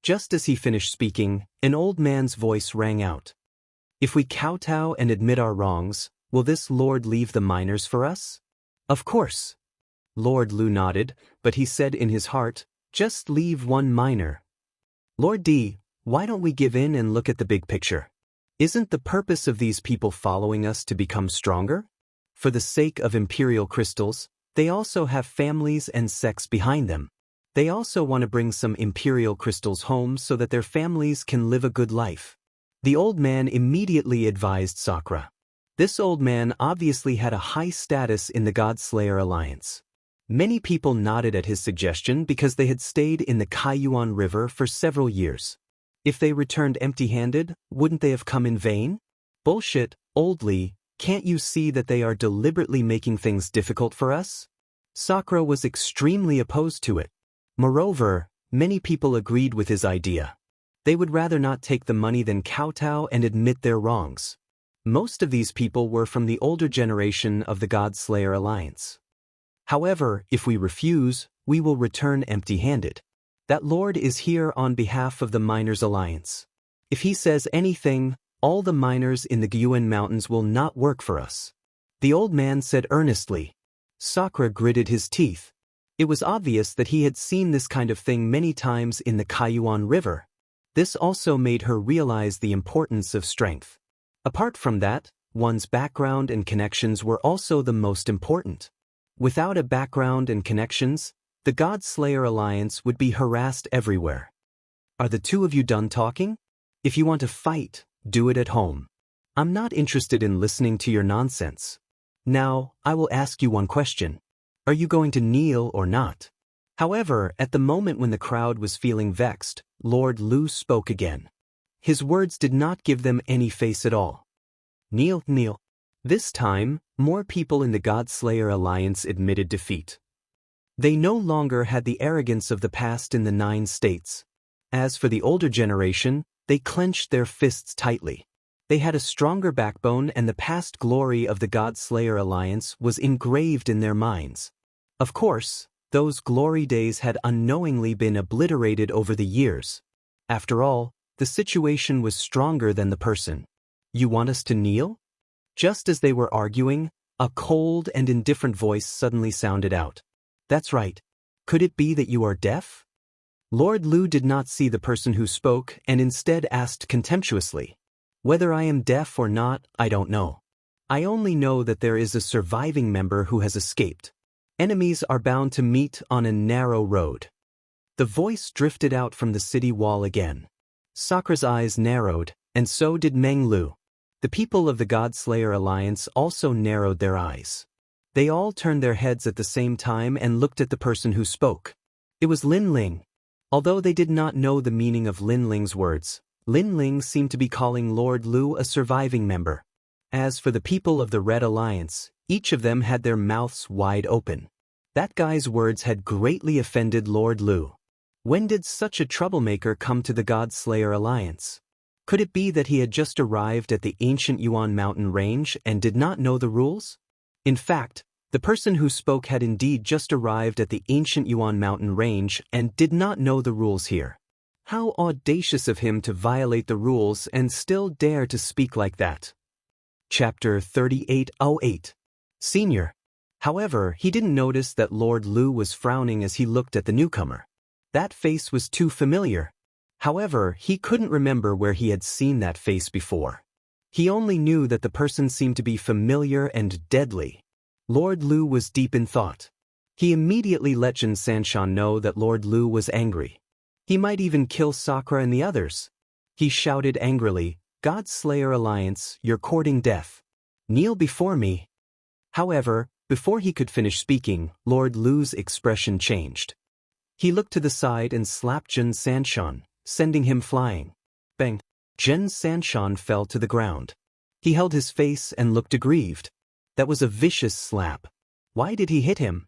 Just as he finished speaking, an old man's voice rang out. If we kowtow and admit our wrongs, will this lord leave the miners for us? Of course. Lord Lu nodded, but he said in his heart, just leave 1 miner. Lord D, why don't we give in and look at the big picture? Isn't the purpose of these people following us to become stronger? For the sake of imperial crystals, they also have families and sects behind them. They also want to bring some imperial crystals home so that their families can live a good life. The old man immediately advised Sakura. This old man obviously had a high status in the God Slayer Alliance. Many people nodded at his suggestion because they had stayed in the Kaiyuan River for several years. If they returned empty-handed, wouldn't they have come in vain? Bullshit, old Lee, Can't you see that they are deliberately making things difficult for us? Sakura was extremely opposed to it. Moreover, many people agreed with his idea. They would rather not take the money than kowtow and admit their wrongs. Most of these people were from the older generation of the God-Slayer Alliance. However, if we refuse, we will return empty-handed. That lord is here on behalf of the Miners' Alliance. If he says anything, all the miners in the Gyuan Mountains will not work for us. The old man said earnestly. Sakura gritted his teeth. It was obvious that he had seen this kind of thing many times in the Kaiyuan River. This also made her realize the importance of strength. Apart from that, one's background and connections were also the most important. Without a background and connections, the God-Slayer Alliance would be harassed everywhere. Are the two of you done talking? If you want to fight, do it at home. I'm not interested in listening to your nonsense. Now, I will ask you one question. Are you going to kneel or not? However, at the moment when the crowd was feeling vexed, Lord Lu spoke again. His words did not give them any face at all. Kneel, kneel. This time, more people in the God-Slayer Alliance admitted defeat. They no longer had the arrogance of the past in the 9 states. As for the older generation, they clenched their fists tightly. They had a stronger backbone, and the past glory of the God-Slayer Alliance was engraved in their minds. Of course, those glory days had unknowingly been obliterated over the years. After all, the situation was stronger than the person. You want us to kneel? Just as they were arguing, a cold and indifferent voice suddenly sounded out. That's right. Could it be that you are deaf? Lord Lu did not see the person who spoke and instead asked contemptuously. Whether I am deaf or not, I don't know. I only know that there is a surviving member who has escaped. Enemies are bound to meet on a narrow road. The voice drifted out from the city wall again. Sakura's eyes narrowed, and so did Meng Lu. The people of the God-Slayer Alliance also narrowed their eyes. They all turned their heads at the same time and looked at the person who spoke. It was Lin Ling. Although they did not know the meaning of Lin Ling's words, Lin Ling seemed to be calling Lord Lu a surviving member. As for the people of the Red Alliance, each of them had their mouths wide open. That guy's words had greatly offended Lord Lu. When did such a troublemaker come to the God-Slayer Alliance? Could it be that he had just arrived at the ancient Yuan mountain range and did not know the rules? In fact, the person who spoke had indeed just arrived at the ancient Yuan mountain range and did not know the rules here. How audacious of him to violate the rules and still dare to speak like that. Chapter 3808. Senior. However, he didn't notice that Lord Lu was frowning as he looked at the newcomer. That face was too familiar. However, he couldn't remember where he had seen that face before. He only knew that the person seemed to be familiar and deadly. Lord Lu was deep in thought. He immediately let Jin Sanshan know that Lord Lu was angry. He might even kill Sakura and the others. He shouted angrily, God-Slayer Alliance, you're courting death. Kneel before me. However, before he could finish speaking, Lord Lu's expression changed. He looked to the side and slapped Jin Sanshan, sending him flying. Bang! Jin Sanshan fell to the ground. He held his face and looked aggrieved. That was a vicious slap. Why did he hit him?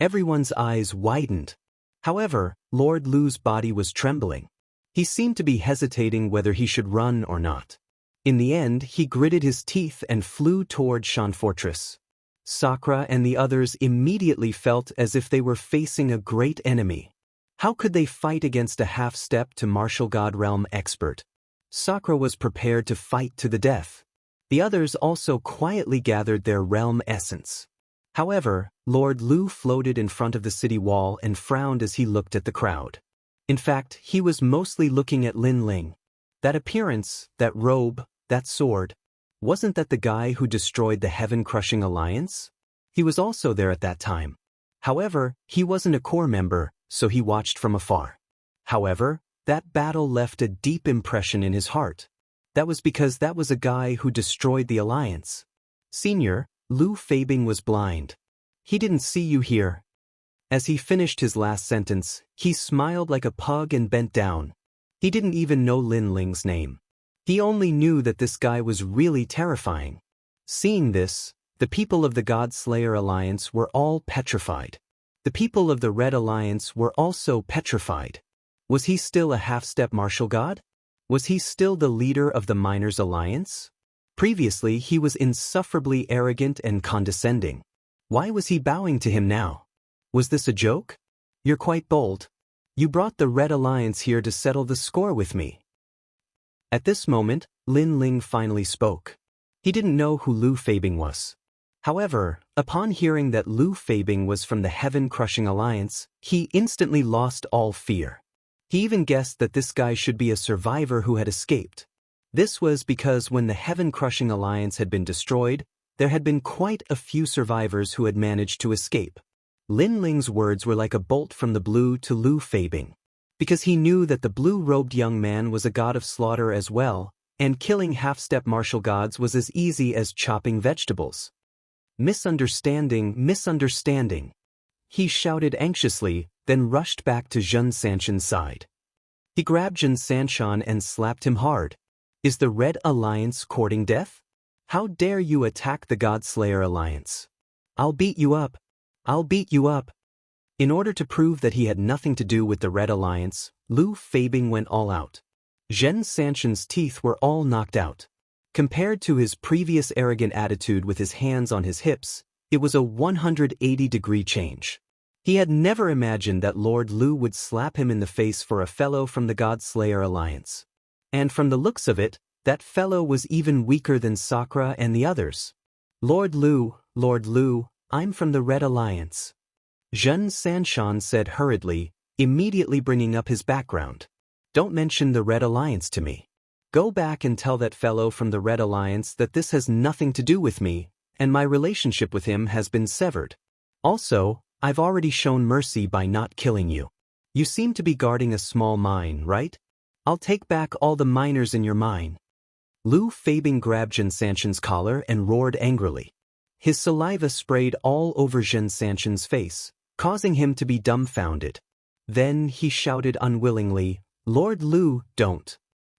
Everyone's eyes widened. However, Lord Lu's body was trembling. He seemed to be hesitating whether he should run or not. In the end, he gritted his teeth and flew toward Shan Fortress. Sakura and the others immediately felt as if they were facing a great enemy. How could they fight against a half-step to martial god realm expert? Sakura was prepared to fight to the death. The others also quietly gathered their realm essence. However, Lord Lu floated in front of the city wall and frowned as he looked at the crowd. In fact, he was mostly looking at Lin Ling. That appearance, that robe, that sword. Wasn't that the guy who destroyed the heaven-crushing alliance? He was also there at that time. However, he wasn't a core member, so he watched from afar. However, that battle left a deep impression in his heart. That was because that was a guy who destroyed the alliance. Senior, Lu Fabing was blind. He didn't see you here. As he finished his last sentence, he smiled like a pug and bent down. He didn't even know Lin Ling's name. He only knew that this guy was really terrifying. Seeing this, the people of the God-Slayer Alliance were all petrified. The people of the Red Alliance were also petrified. Was he still a half-step martial god? Was he still the leader of the Miners' Alliance? Previously he was insufferably arrogant and condescending. Why was he bowing to him now? Was this a joke? You're quite bold. You brought the Red Alliance here to settle the score with me. At this moment, Lin Ling finally spoke. He didn't know who Lu Feibing was. However, upon hearing that Lu Feibing was from the Heaven-Crushing Alliance, he instantly lost all fear. He even guessed that this guy should be a survivor who had escaped. This was because when the Heaven-Crushing Alliance had been destroyed, there had been quite a few survivors who had managed to escape. Lin Ling's words were like a bolt from the blue to Lu Feibing. Because he knew that the blue-robed young man was a god of slaughter as well, and killing half-step martial gods was as easy as chopping vegetables. Misunderstanding, misunderstanding. He shouted anxiously, then rushed back to Zhen Sanshan's side. He grabbed Zhen Sanshan and slapped him hard. Is the Red Alliance courting death? How dare you attack the God-Slayer Alliance? I'll beat you up. I'll beat you up. In order to prove that he had nothing to do with the Red Alliance, Lu Feibing went all out. Zhen Sanshan's teeth were all knocked out. Compared to his previous arrogant attitude with his hands on his hips, it was a 180-degree change. He had never imagined that Lord Lu would slap him in the face for a fellow from the God-Slayer Alliance. And from the looks of it, that fellow was even weaker than Sakura and the others. Lord Lu, I'm from the Red Alliance. Zhen Sanshan said hurriedly, immediately bringing up his background. Don't mention the Red Alliance to me. Go back and tell that fellow from the Red Alliance that this has nothing to do with me, and my relationship with him has been severed. Also, I've already shown mercy by not killing you. You seem to be guarding a small mine, right? I'll take back all the miners in your mine. Lu Feibing grabbed Zhen Sanshan's collar and roared angrily. His saliva sprayed all over Zhen Sanshan's face, causing him to be dumbfounded. Then he shouted unwillingly, Lord Lu, don't.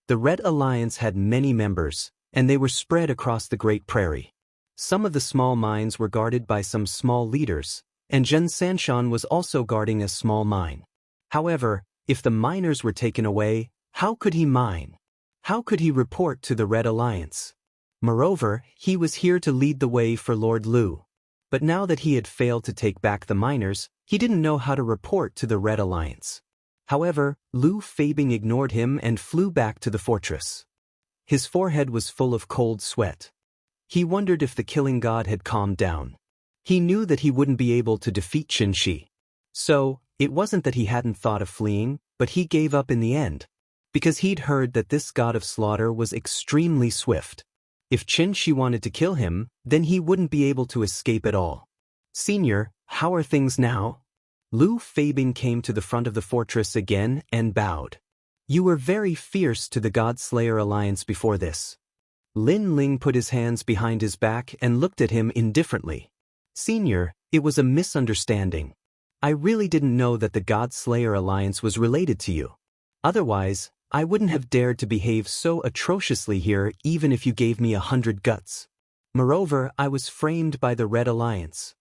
The Red Alliance had many members, and they were spread across the Great Prairie. Some of the small mines were guarded by some small leaders, and Zhen Sanshan was also guarding a small mine. However, if the miners were taken away, how could he mine? How could he report to the Red Alliance? Moreover, he was here to lead the way for Lord Lu. But now that he had failed to take back the miners, he didn't know how to report to the Red Alliance. However, Lu Feibing ignored him and flew back to the fortress. His forehead was full of cold sweat. He wondered if the killing god had calmed down. He knew that he wouldn't be able to defeat Qin Shi. So, it wasn't that he hadn't thought of fleeing, but he gave up in the end. Because he'd heard that this god of slaughter was extremely swift. If Qin Shi wanted to kill him, then he wouldn't be able to escape at all. Senior, how are things now? Lu Feibing came to the front of the fortress again and bowed. You were very fierce to the God-Slayer Alliance before this. Lin Ling put his hands behind his back and looked at him indifferently. Senior, it was a misunderstanding. I really didn't know that the God-Slayer Alliance was related to you. Otherwise, I wouldn't have dared to behave so atrociously here even if you gave me 100 guts. Moreover, I was framed by the Red Alliance.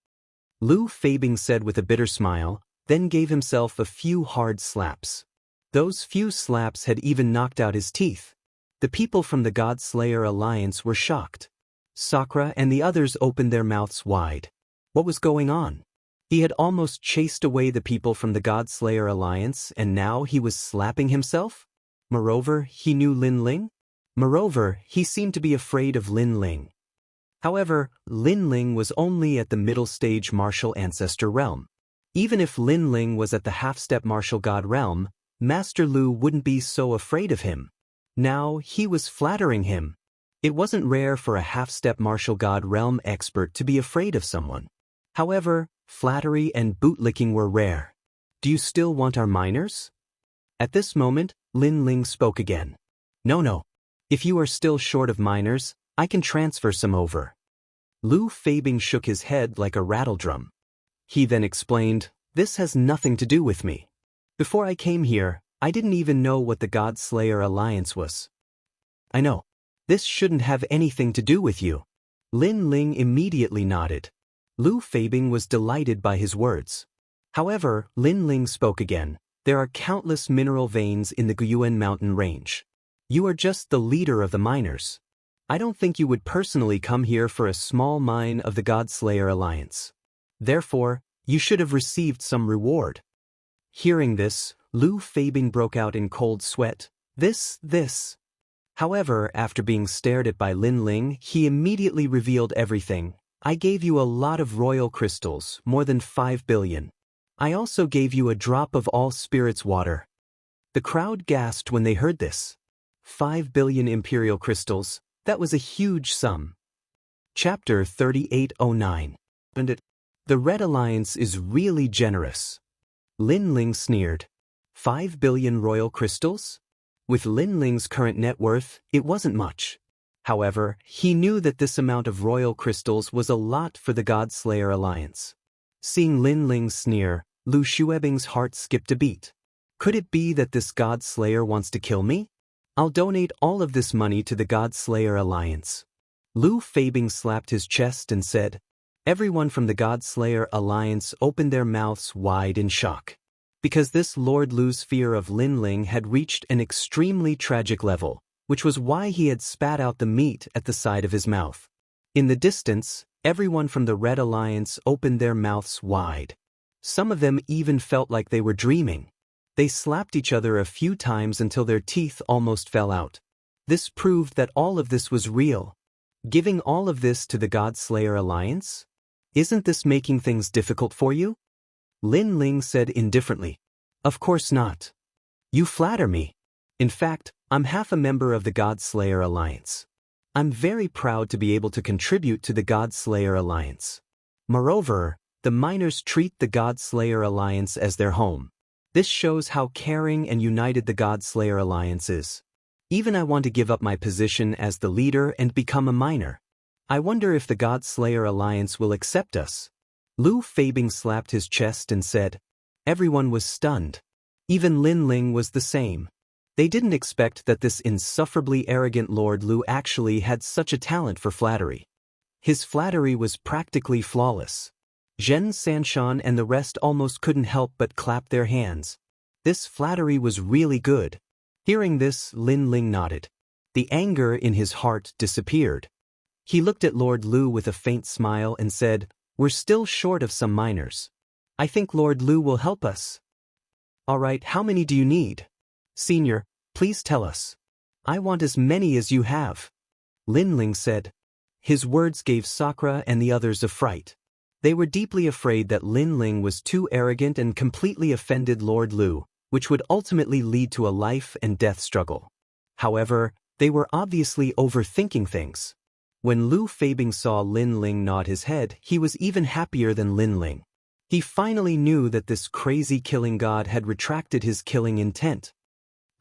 Lu Feibing said with a bitter smile, then gave himself a few hard slaps. Those few slaps had even knocked out his teeth. The people from the God-Slayer Alliance were shocked. Sakura and the others opened their mouths wide. What was going on? He had almost chased away the people from the God-Slayer Alliance and now he was slapping himself? Moreover, he knew Lin Ling? Moreover, he seemed to be afraid of Lin Ling. However, Lin Ling was only at the middle-stage martial ancestor realm. Even if Lin Ling was at the half-step martial god realm, Master Lu wouldn't be so afraid of him. Now, he was flattering him. It wasn't rare for a half-step martial god realm expert to be afraid of someone. However, flattery and bootlicking were rare. Do you still want our miners? At this moment, Lin Ling spoke again. No. If you are still short of miners, I can transfer some over. Lu Feibing shook his head like a rattledrum. He then explained, this has nothing to do with me. Before I came here, I didn't even know what the God-Slayer Alliance was. I know. This shouldn't have anything to do with you. Lin Ling immediately nodded. Lu Fabing was delighted by his words. However, Lin Ling spoke again. There are countless mineral veins in the Guyuan mountain range. You are just the leader of the miners. I don't think you would personally come here for a small mine of the God-Slayer Alliance. Therefore, you should have received some reward. Hearing this, Lu Fabing broke out in cold sweat. This. However, after being stared at by Lin Ling, he immediately revealed everything. I gave you a lot of royal crystals, more than 5 billion. I also gave you a drop of all spirits water. The crowd gasped when they heard this. 5 billion imperial crystals, that was a huge sum. Chapter 3809. The Red Alliance is really generous. Lin Ling sneered. 5 billion royal crystals? With Lin Ling's current net worth, it wasn't much. However, he knew that this amount of royal crystals was a lot for the God-Slayer Alliance. Seeing Lin Ling's sneer, Lu Xuebing's heart skipped a beat. Could it be that this God-Slayer wants to kill me? I'll donate all of this money to the God-Slayer Alliance. Lu Fabing slapped his chest and said. Everyone from the God-Slayer Alliance opened their mouths wide in shock. Because this Lord Lu's fear of Lin Ling had reached an extremely tragic level, which was why he had spat out the meat at the side of his mouth. In the distance, everyone from the Red Alliance opened their mouths wide. Some of them even felt like they were dreaming. They slapped each other a few times until their teeth almost fell out. This proved that all of this was real. Giving all of this to the God-Slayer Alliance? Isn't this making things difficult for you? Lin Ling said indifferently. Of course not. You flatter me. In fact, I'm half a member of the God-Slayer Alliance. I'm very proud to be able to contribute to the God-Slayer Alliance. Moreover, the miners treat the God-Slayer Alliance as their home. This shows how caring and united the God-Slayer Alliance is. Even I want to give up my position as the leader and become a miner. I wonder if the God-Slayer Alliance will accept us. Lu Fabing slapped his chest and said. Everyone was stunned. Even Lin Ling was the same. They didn't expect that this insufferably arrogant Lord Lu actually had such a talent for flattery. His flattery was practically flawless. Zhen Sanshan and the rest almost couldn't help but clap their hands. This flattery was really good. Hearing this, Lin Ling nodded. The anger in his heart disappeared. He looked at Lord Lu with a faint smile and said, We're still short of some miners. I think Lord Lu will help us. All right, how many do you need? Senior, please tell us. I want as many as you have. Lin Ling said. His words gave Sakura and the others a fright. They were deeply afraid that Lin Ling was too arrogant and completely offended Lord Lu, which would ultimately lead to a life and death struggle. However, they were obviously overthinking things. When Lu Fabing saw Lin Ling nod his head, he was even happier than Lin Ling. He finally knew that this crazy killing god had retracted his killing intent.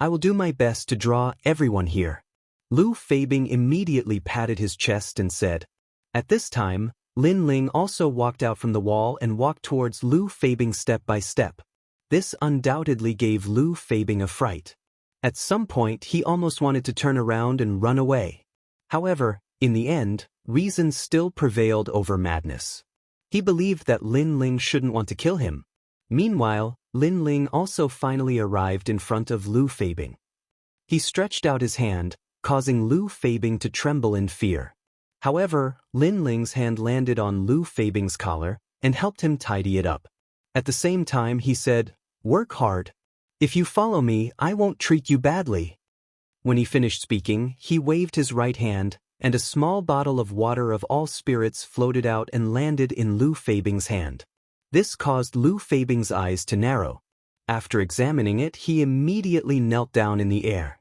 I will do my best to draw everyone here. Lu Fabing immediately patted his chest and said. At this time, Lin Ling also walked out from the wall and walked towards Lu Fabing step by step. This undoubtedly gave Lu Fabing a fright. At some point he almost wanted to turn around and run away. However, in the end, reason still prevailed over madness. He believed that Lin Ling shouldn't want to kill him. Meanwhile, Lin Ling also finally arrived in front of Lu Fabing. He stretched out his hand, causing Lu Fabing to tremble in fear. However, Lin Ling's hand landed on Lu Fabing's collar and helped him tidy it up. At the same time he said, Work hard. If you follow me, I won't treat you badly. When he finished speaking, he waved his right hand, and a small bottle of water of all spirits floated out and landed in Lu Fabing's hand. This caused Lu Fabing's eyes to narrow. After examining it, he immediately knelt down in the air.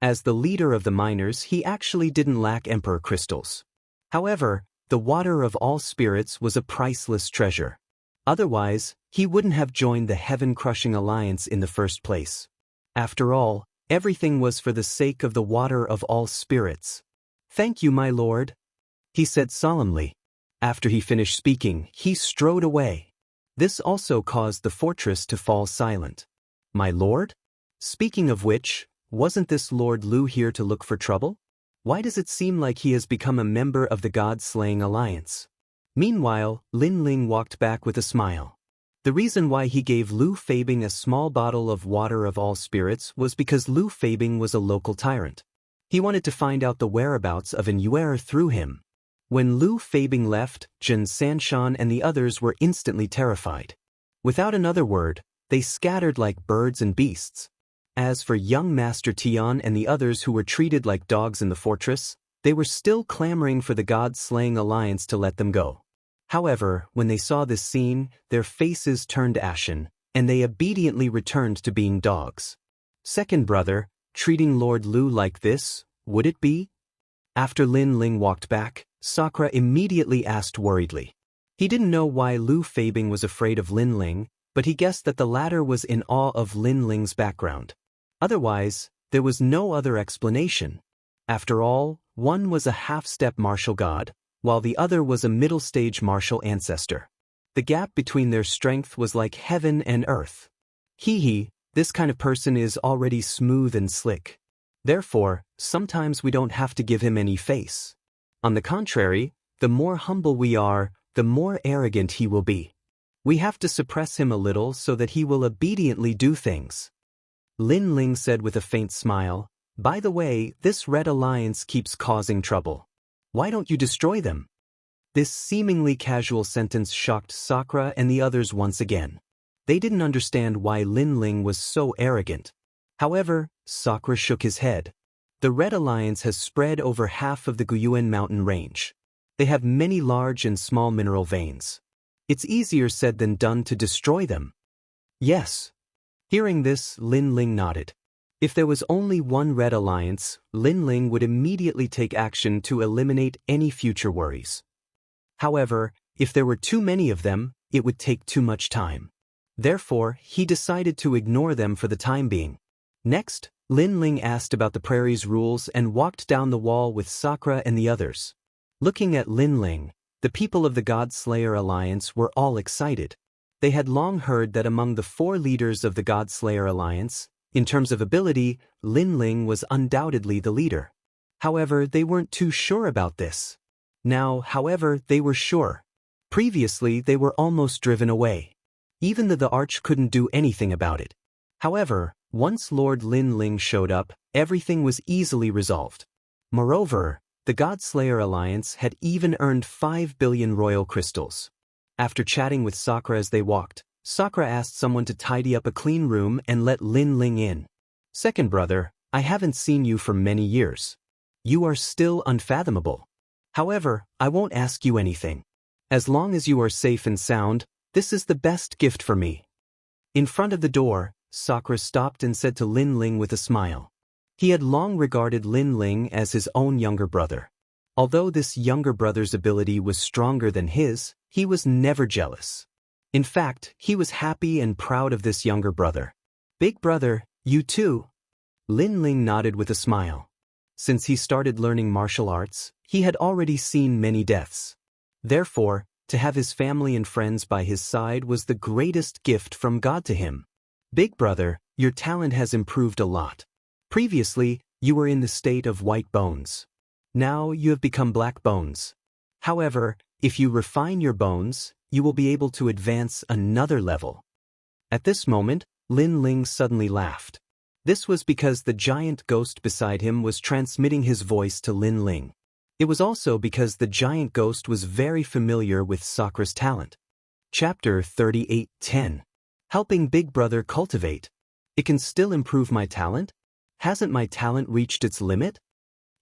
As the leader of the miners, he actually didn't lack emperor crystals. However, the water of all spirits was a priceless treasure. Otherwise, he wouldn't have joined the heaven-crushing alliance in the first place. After all, everything was for the sake of the water of all spirits. Thank you, my lord, he said solemnly. After he finished speaking, he strode away. This also caused the fortress to fall silent. My lord? Speaking of which, wasn't this Lord Lu here to look for trouble? Why does it seem like he has become a member of the God-slaying alliance? Meanwhile, Lin Ling walked back with a smile. The reason why he gave Lu Fabing a small bottle of water of all spirits was because Lu Fabing was a local tyrant. He wanted to find out the whereabouts of an Yuer through him. When Lu Fabing left, Jin Sanshan and the others were instantly terrified. Without another word, they scattered like birds and beasts. As for young Master Tian and the others who were treated like dogs in the fortress, they were still clamoring for the God-slaying alliance to let them go. However, when they saw this scene, their faces turned ashen, and they obediently returned to being dogs. Second brother, treating Lord Lu like this, would it be? After Lin Ling walked back, Sakura immediately asked worriedly. He didn't know why Lu Fabing was afraid of Lin Ling, but he guessed that the latter was in awe of Lin Ling's background. Otherwise, there was no other explanation. After all, one was a half-step martial god, while the other was a middle-stage martial ancestor. The gap between their strength was like heaven and earth. This kind of person is already smooth and slick. Therefore, sometimes we don't have to give him any face. On the contrary, the more humble we are, the more arrogant he will be. We have to suppress him a little so that he will obediently do things. Lin Ling said with a faint smile, "By the way, this Red Alliance keeps causing trouble. Why don't you destroy them?" This seemingly casual sentence shocked Sakura and the others once again. They didn't understand why Lin Ling was so arrogant. However, Sakura shook his head. The Red Alliance has spread over half of the Guyuan mountain range. They have many large and small mineral veins. It's easier said than done to destroy them. Yes. Hearing this, Lin Ling nodded. If there was only one Red Alliance, Lin Ling would immediately take action to eliminate any future worries. However, if there were too many of them, it would take too much time. Therefore, he decided to ignore them for the time being. Next, Lin Ling asked about the prairie's rules and walked down the wall with Sakura and the others. Looking at Lin Ling, the people of the God-Slayer Alliance were all excited. They had long heard that among the 4 leaders of the God-Slayer Alliance, in terms of ability, Lin Ling was undoubtedly the leader. However, they weren't too sure about this. Now, however, they were sure. Previously, they were almost driven away. Even though the Arch couldn't do anything about it. However, once Lord Lin Ling showed up, everything was easily resolved. Moreover, the God-Slayer Alliance had even earned 5 billion royal crystals. After chatting with Sakura as they walked, Sakura asked someone to tidy up a clean room and let Lin Ling in. "Second brother, I haven't seen you for many years. You are still unfathomable. However, I won't ask you anything. As long as you are safe and sound, this is the best gift for me." In front of the door, Sakura stopped and said to Lin Ling with a smile. He had long regarded Lin Ling as his own younger brother. Although this younger brother's ability was stronger than his, he was never jealous. In fact, he was happy and proud of this younger brother. "Big brother, you too?" Lin Ling nodded with a smile. Since he started learning martial arts, he had already seen many deaths. Therefore, to have his family and friends by his side was the greatest gift from God to him. "Big brother, your talent has improved a lot. Previously, you were in the state of white bones. Now you have become black bones. However, if you refine your bones, you will be able to advance another level." At this moment, Lin Ling suddenly laughed. This was because the giant ghost beside him was transmitting his voice to Lin Ling. It was also because the giant ghost was very familiar with Sakura's talent. Chapter 38:10. Helping Big Brother Cultivate. It can still improve my talent? Hasn't my talent reached its limit?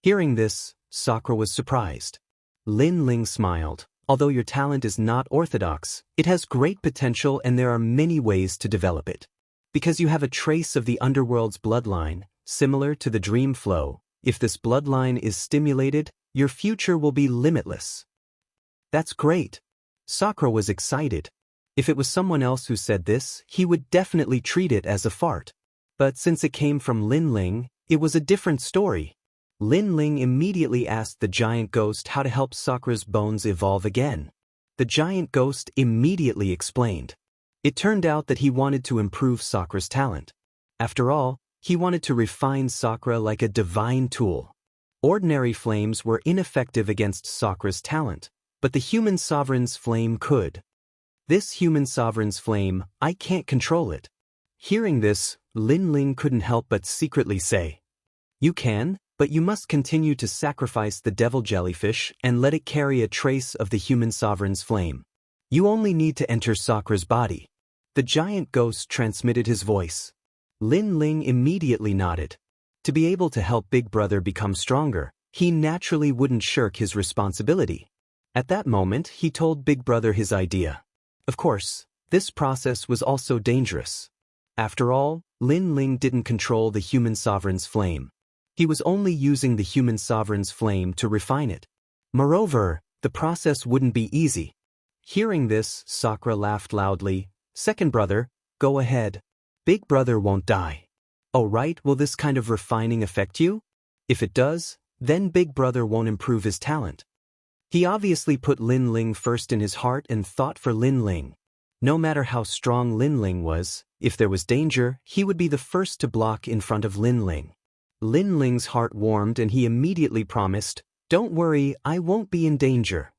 Hearing this, Sakura was surprised. Lin Ling smiled. Although your talent is not orthodox, it has great potential and there are many ways to develop it. Because you have a trace of the underworld's bloodline, similar to the dream flow, if this bloodline is stimulated, your future will be limitless. That's great. Sakura was excited. If it was someone else who said this, he would definitely treat it as a fart. But since it came from Lin Ling, it was a different story. Lin Ling immediately asked the giant ghost how to help Sakura's bones evolve again. The giant ghost immediately explained. It turned out that he wanted to improve Sakura's talent. After all, he wanted to refine Sakura like a divine tool. Ordinary flames were ineffective against Sakra's talent, but the human sovereign's flame could. This human sovereign's flame, I can't control it. Hearing this, Lin Ling couldn't help but secretly say, "You can, but you must continue to sacrifice the devil jellyfish and let it carry a trace of the human sovereign's flame. You only need to enter Sakra's body." The giant ghost transmitted his voice. Lin Ling immediately nodded. To be able to help Big Brother become stronger, he naturally wouldn't shirk his responsibility. At that moment, he told Big Brother his idea. Of course, this process was also dangerous. After all, Lin Ling didn't control the human sovereign's flame. He was only using the human sovereign's flame to refine it. Moreover, the process wouldn't be easy. Hearing this, Sakra laughed loudly. "Second brother, go ahead. Big Brother won't die." "Oh right, will this kind of refining affect you? If it does, then Big Brother won't improve his talent." He obviously put Lin Ling first in his heart and thought for Lin Ling. No matter how strong Lin Ling was, if there was danger, he would be the first to block in front of Lin Ling. Lin Ling's heart warmed and he immediately promised, "Don't worry, I won't be in danger."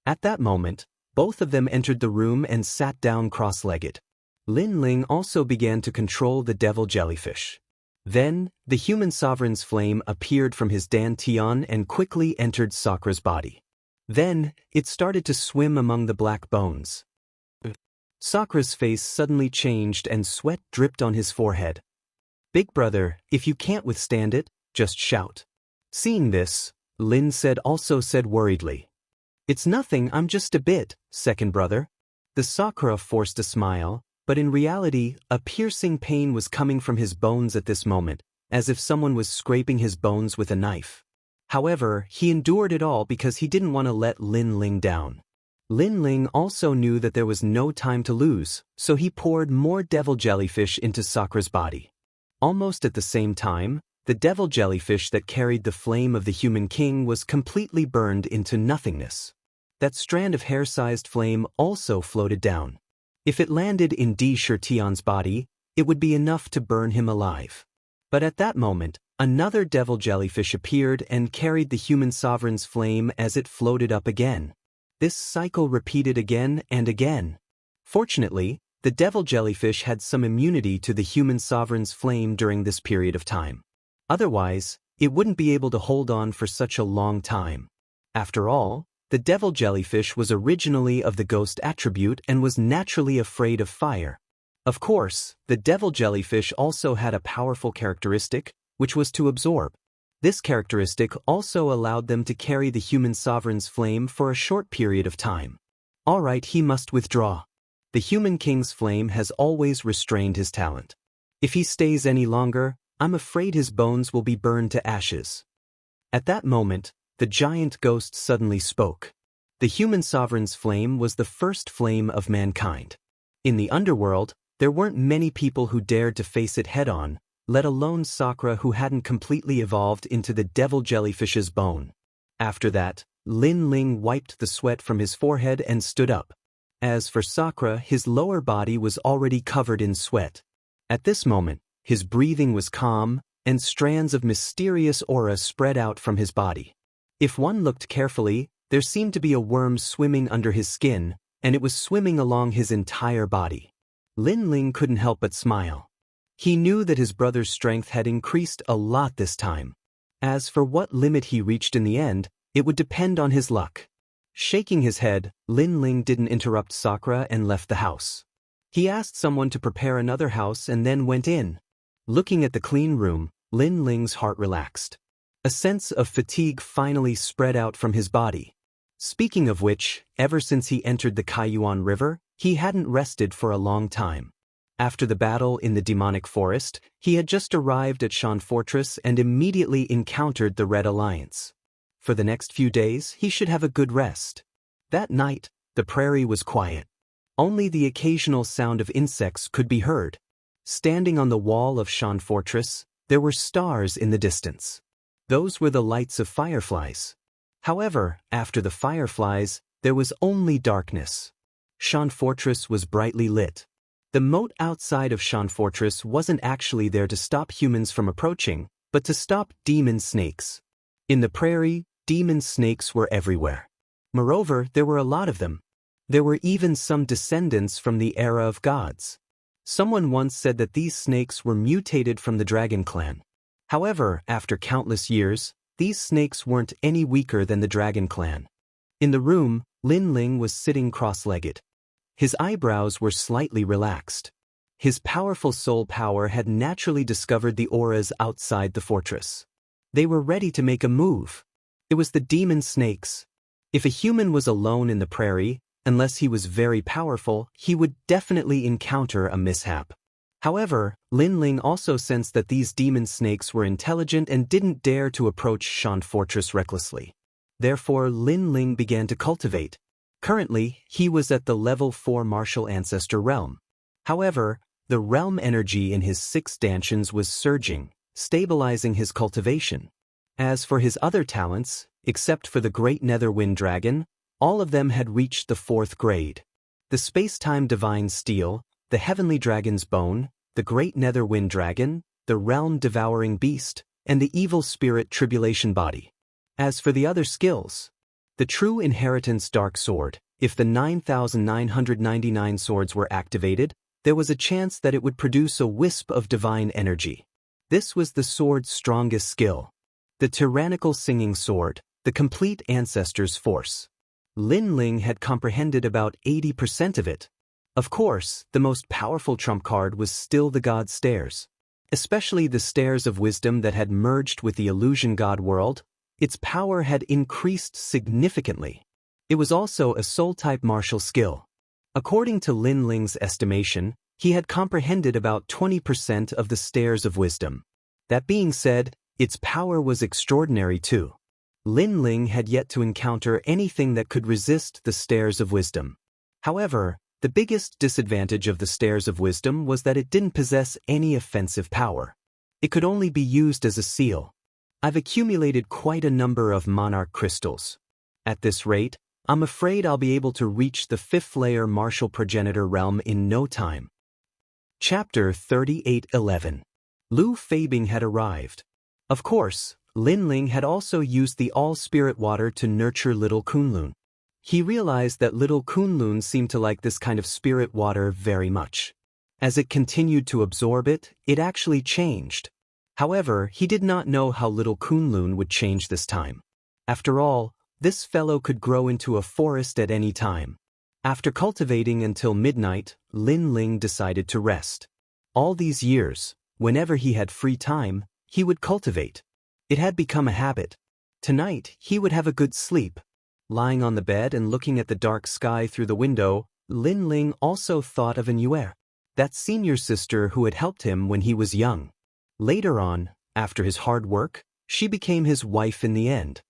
At that moment, both of them entered the room and sat down cross-legged. Lin Ling also began to control the devil jellyfish. Then, the human sovereign's flame appeared from his dantian and quickly entered Sakra's body. Then, it started to swim among the black bones. Sakra's face suddenly changed and sweat dripped on his forehead. "Big Brother, if you can't withstand it, just shout." Seeing this, Lin also said worriedly, "It's nothing, I'm just a bit, second brother." The Sakra forced a smile, but in reality, a piercing pain was coming from his bones at this moment, as if someone was scraping his bones with a knife. However, he endured it all because he didn't want to let Lin Ling down. Lin Ling also knew that there was no time to lose, so he poured more devil jellyfish into Sakra's body. Almost at the same time, the devil jellyfish that carried the flame of the human king was completely burned into nothingness. That strand of hair-sized flame also floated down. If it landed in Di Shirtion's body, it would be enough to burn him alive. But at that moment, another devil jellyfish appeared and carried the human sovereign's flame as it floated up again. This cycle repeated again and again. Fortunately, the devil jellyfish had some immunity to the human sovereign's flame during this period of time. Otherwise, it wouldn't be able to hold on for such a long time. After all, the devil jellyfish was originally of the ghost attribute and was naturally afraid of fire. Of course, the devil jellyfish also had a powerful characteristic, which was to absorb. This characteristic also allowed them to carry the human sovereign's flame for a short period of time. Alright, he must withdraw. The human king's flame has always restrained his talent. If he stays any longer, I'm afraid his bones will be burned to ashes. At that moment, the giant ghost suddenly spoke. The human sovereign's flame was the first flame of mankind. In the underworld, there weren't many people who dared to face it head-on, let alone Sakra, who hadn't completely evolved into the devil jellyfish's bone. After that, Lin Ling wiped the sweat from his forehead and stood up. As for Sakra, his lower body was already covered in sweat. At this moment, his breathing was calm, and strands of mysterious aura spread out from his body. If one looked carefully, there seemed to be a worm swimming under his skin, and it was swimming along his entire body. Lin Ling couldn't help but smile. He knew that his brother's strength had increased a lot this time. As for what limit he reached in the end, it would depend on his luck. Shaking his head, Lin Ling didn't interrupt Sakra and left the house. He asked someone to prepare another house and then went in. Looking at the clean room, Lin Ling's heart relaxed. A sense of fatigue finally spread out from his body. Speaking of which, ever since he entered the Kaiyuan River, he hadn't rested for a long time. After the battle in the demonic forest, he had just arrived at Shan Fortress and immediately encountered the Red Alliance. For the next few days, he should have a good rest. That night, the prairie was quiet. Only the occasional sound of insects could be heard. Standing on the wall of Shan Fortress, there were stars in the distance. Those were the lights of fireflies. However, after the fireflies, there was only darkness. Shan Fortress was brightly lit. The moat outside of Shan Fortress wasn't actually there to stop humans from approaching, but to stop demon snakes. In the prairie, demon snakes were everywhere. Moreover, there were a lot of them. There were even some descendants from the era of gods. Someone once said that these snakes were mutated from the dragon clan. However, after countless years, these snakes weren't any weaker than the dragon clan. In the room, Lin Ling was sitting cross-legged. His eyebrows were slightly relaxed. His powerful soul power had naturally discovered the auras outside the fortress. They were ready to make a move. It was the demon snakes. If a human was alone in the prairie, unless he was very powerful, he would definitely encounter a mishap. However, Lin Ling also sensed that these demon snakes were intelligent and didn't dare to approach Shan Fortress recklessly. Therefore, Lin Ling began to cultivate. Currently, he was at the level 4 martial ancestor realm. However, the realm energy in his 6 stanchions was surging, stabilizing his cultivation. As for his other talents, except for the Great Nether Wind Dragon, all of them had reached the 4th grade. The Space-Time Divine Steel, the Heavenly Dragon's Bone, the Great Nether Wind Dragon, the Realm Devouring Beast, and the Evil Spirit Tribulation Body. As for the other skills, the True Inheritance Dark Sword, if the 9,999 swords were activated, there was a chance that it would produce a wisp of divine energy. This was the sword's strongest skill. The Tyrannical Singing Sword, the Complete Ancestor's Force. Lin Ling had comprehended about 80% of it. Of course, the most powerful trump card was still the God Stairs. Especially the Stairs of Wisdom that had merged with the Illusion God world, its power had increased significantly. It was also a soul-type martial skill. According to Lin Ling's estimation, he had comprehended about 20% of the Stairs of Wisdom. That being said, its power was extraordinary too. Lin Ling had yet to encounter anything that could resist the Stairs of Wisdom. However, the biggest disadvantage of the Stairs of Wisdom was that it didn't possess any offensive power. It could only be used as a seal. I've accumulated quite a number of Monarch crystals. At this rate, I'm afraid I'll be able to reach the 5th layer martial progenitor realm in no time. Chapter 38:11. Lu Feibing had arrived. Of course, Lin Ling had also used the all-spirit water to nurture little Kunlun. He realized that little Kunlun seemed to like this kind of spirit water very much. As it continued to absorb it, it actually changed. However, he did not know how little Kunlun would change this time. After all, this fellow could grow into a forest at any time. After cultivating until midnight, Lin Ling decided to rest. All these years, whenever he had free time, he would cultivate. It had become a habit. Tonight, he would have a good sleep. Lying on the bed and looking at the dark sky through the window, Lin Ling also thought of Anue, that senior sister who had helped him when he was young. Later on, after his hard work, she became his wife in the end.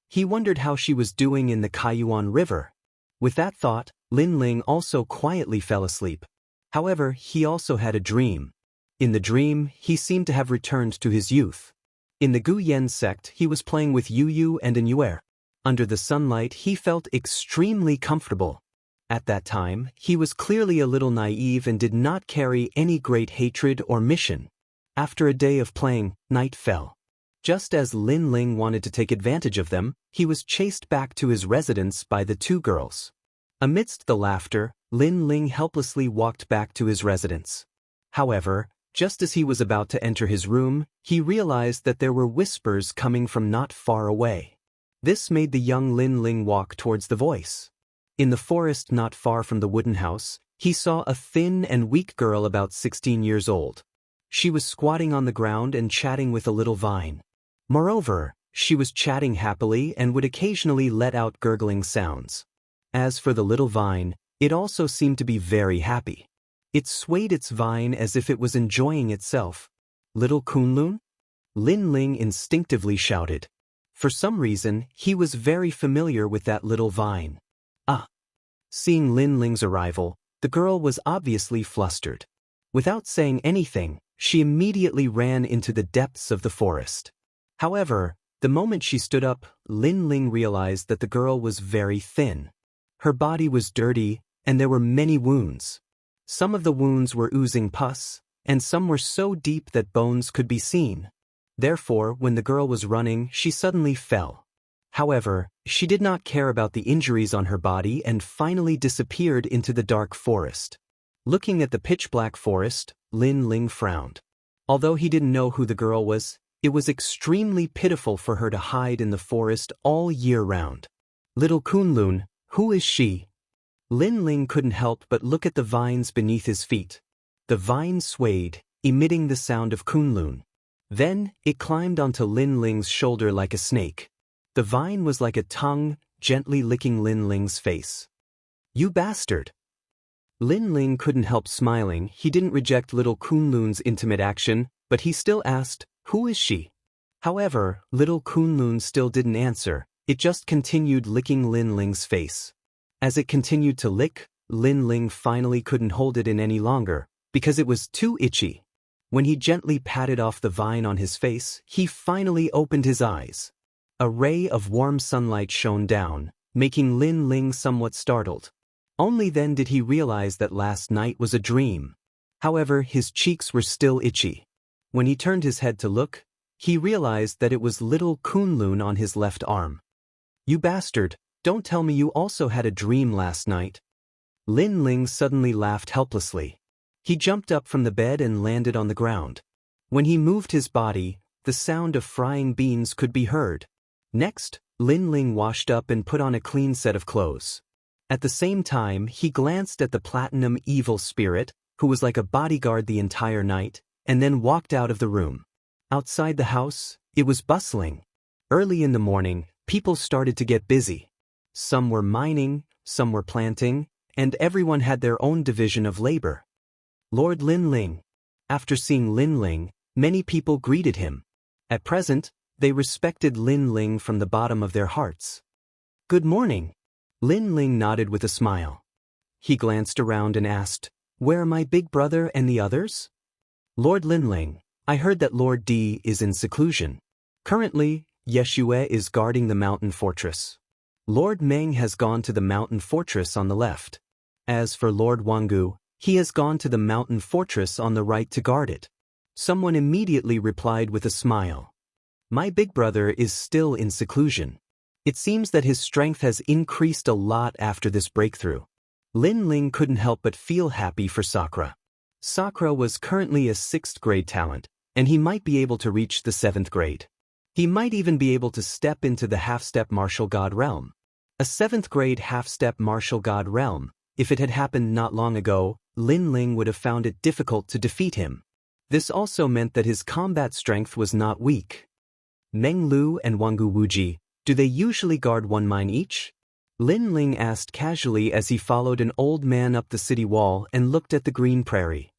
He wondered how she was doing in the Kaiyuan River. With that thought, Lin Ling also quietly fell asleep. However, he also had a dream. In the dream, he seemed to have returned to his youth. In the Gu Yen sect, he was playing with Yu Yu and Anue. Under the sunlight, he felt extremely comfortable. At that time, he was clearly a little naive and did not carry any great hatred or mission. After a day of playing, night fell. Just as Lin Ling wanted to take advantage of them, he was chased back to his residence by the 2 girls. Amidst the laughter, Lin Ling helplessly walked back to his residence. However, just as he was about to enter his room, he realized that there were whispers coming from not far away. This made the young Lin Ling walk towards the voice. In the forest not far from the wooden house, he saw a thin and weak girl about 16 years old. She was squatting on the ground and chatting with a little vine. Moreover, she was chatting happily and would occasionally let out gurgling sounds. As for the little vine, it also seemed to be very happy. It swayed its vine as if it was enjoying itself. Little Kunlun? Lin Ling instinctively shouted. For some reason, he was very familiar with that little vine. Ah! Seeing Lin Ling's arrival, the girl was obviously flustered. Without saying anything, she immediately ran into the depths of the forest. However, the moment she stood up, Lin Ling realized that the girl was very thin. Her body was dirty, and there were many wounds. Some of the wounds were oozing pus, and some were so deep that bones could be seen. Therefore, when the girl was running, she suddenly fell. However, she did not care about the injuries on her body and finally disappeared into the dark forest. Looking at the pitch-black forest, Lin Ling frowned. Although he didn't know who the girl was, it was extremely pitiful for her to hide in the forest all year round. Little Kunlun, who is she? Lin Ling couldn't help but look at the vines beneath his feet. The vines swayed, emitting the sound of Kunlun. Then, it climbed onto Lin Ling's shoulder like a snake. The vine was like a tongue, gently licking Lin Ling's face. You bastard! Lin Ling couldn't help smiling. He didn't reject little Kunlun's intimate action, but he still asked, who is she? However, little Kunlun still didn't answer. It just continued licking Lin Ling's face. As it continued to lick, Lin Ling finally couldn't hold it in any longer, because it was too itchy. When he gently patted off the vine on his face, he finally opened his eyes. A ray of warm sunlight shone down, making Lin Ling somewhat startled. Only then did he realize that last night was a dream. However, his cheeks were still itchy. When he turned his head to look, he realized that it was little Kunlun on his left arm. You bastard, don't tell me you also had a dream last night. Lin Ling suddenly laughed helplessly. He jumped up from the bed and landed on the ground. When he moved his body, the sound of frying beans could be heard. Next, Lin Ling washed up and put on a clean set of clothes. At the same time, he glanced at the platinum evil spirit, who was like a bodyguard the entire night, and then walked out of the room. Outside the house, it was bustling. Early in the morning, people started to get busy. Some were mining, some were planting, and everyone had their own division of labor. Lord Lin Ling. After seeing Lin Ling, many people greeted him. At present, they respected Lin Ling from the bottom of their hearts. Good morning. Lin Ling nodded with a smile. He glanced around and asked, where are my big brother and the others? Lord Lin Ling, I heard that Lord D is in seclusion. Currently, Yeshua is guarding the mountain fortress. Lord Meng has gone to the mountain fortress on the left. As for Lord Wangu, he has gone to the mountain fortress on the right to guard it. Someone immediately replied with a smile. My big brother is still in seclusion. It seems that his strength has increased a lot after this breakthrough. Lin Ling couldn't help but feel happy for Sakura. Sakura was currently a 6th grade talent, and he might be able to reach the 7th grade. He might even be able to step into the half-step martial god realm. A 7th grade half-step martial god realm. If it had happened not long ago, Lin Ling would have found it difficult to defeat him. This also meant that his combat strength was not weak. Meng Lu and Wangu Wuji, do they usually guard one mine each? Lin Ling asked casually as he followed an old man up the city wall and looked at the green prairie.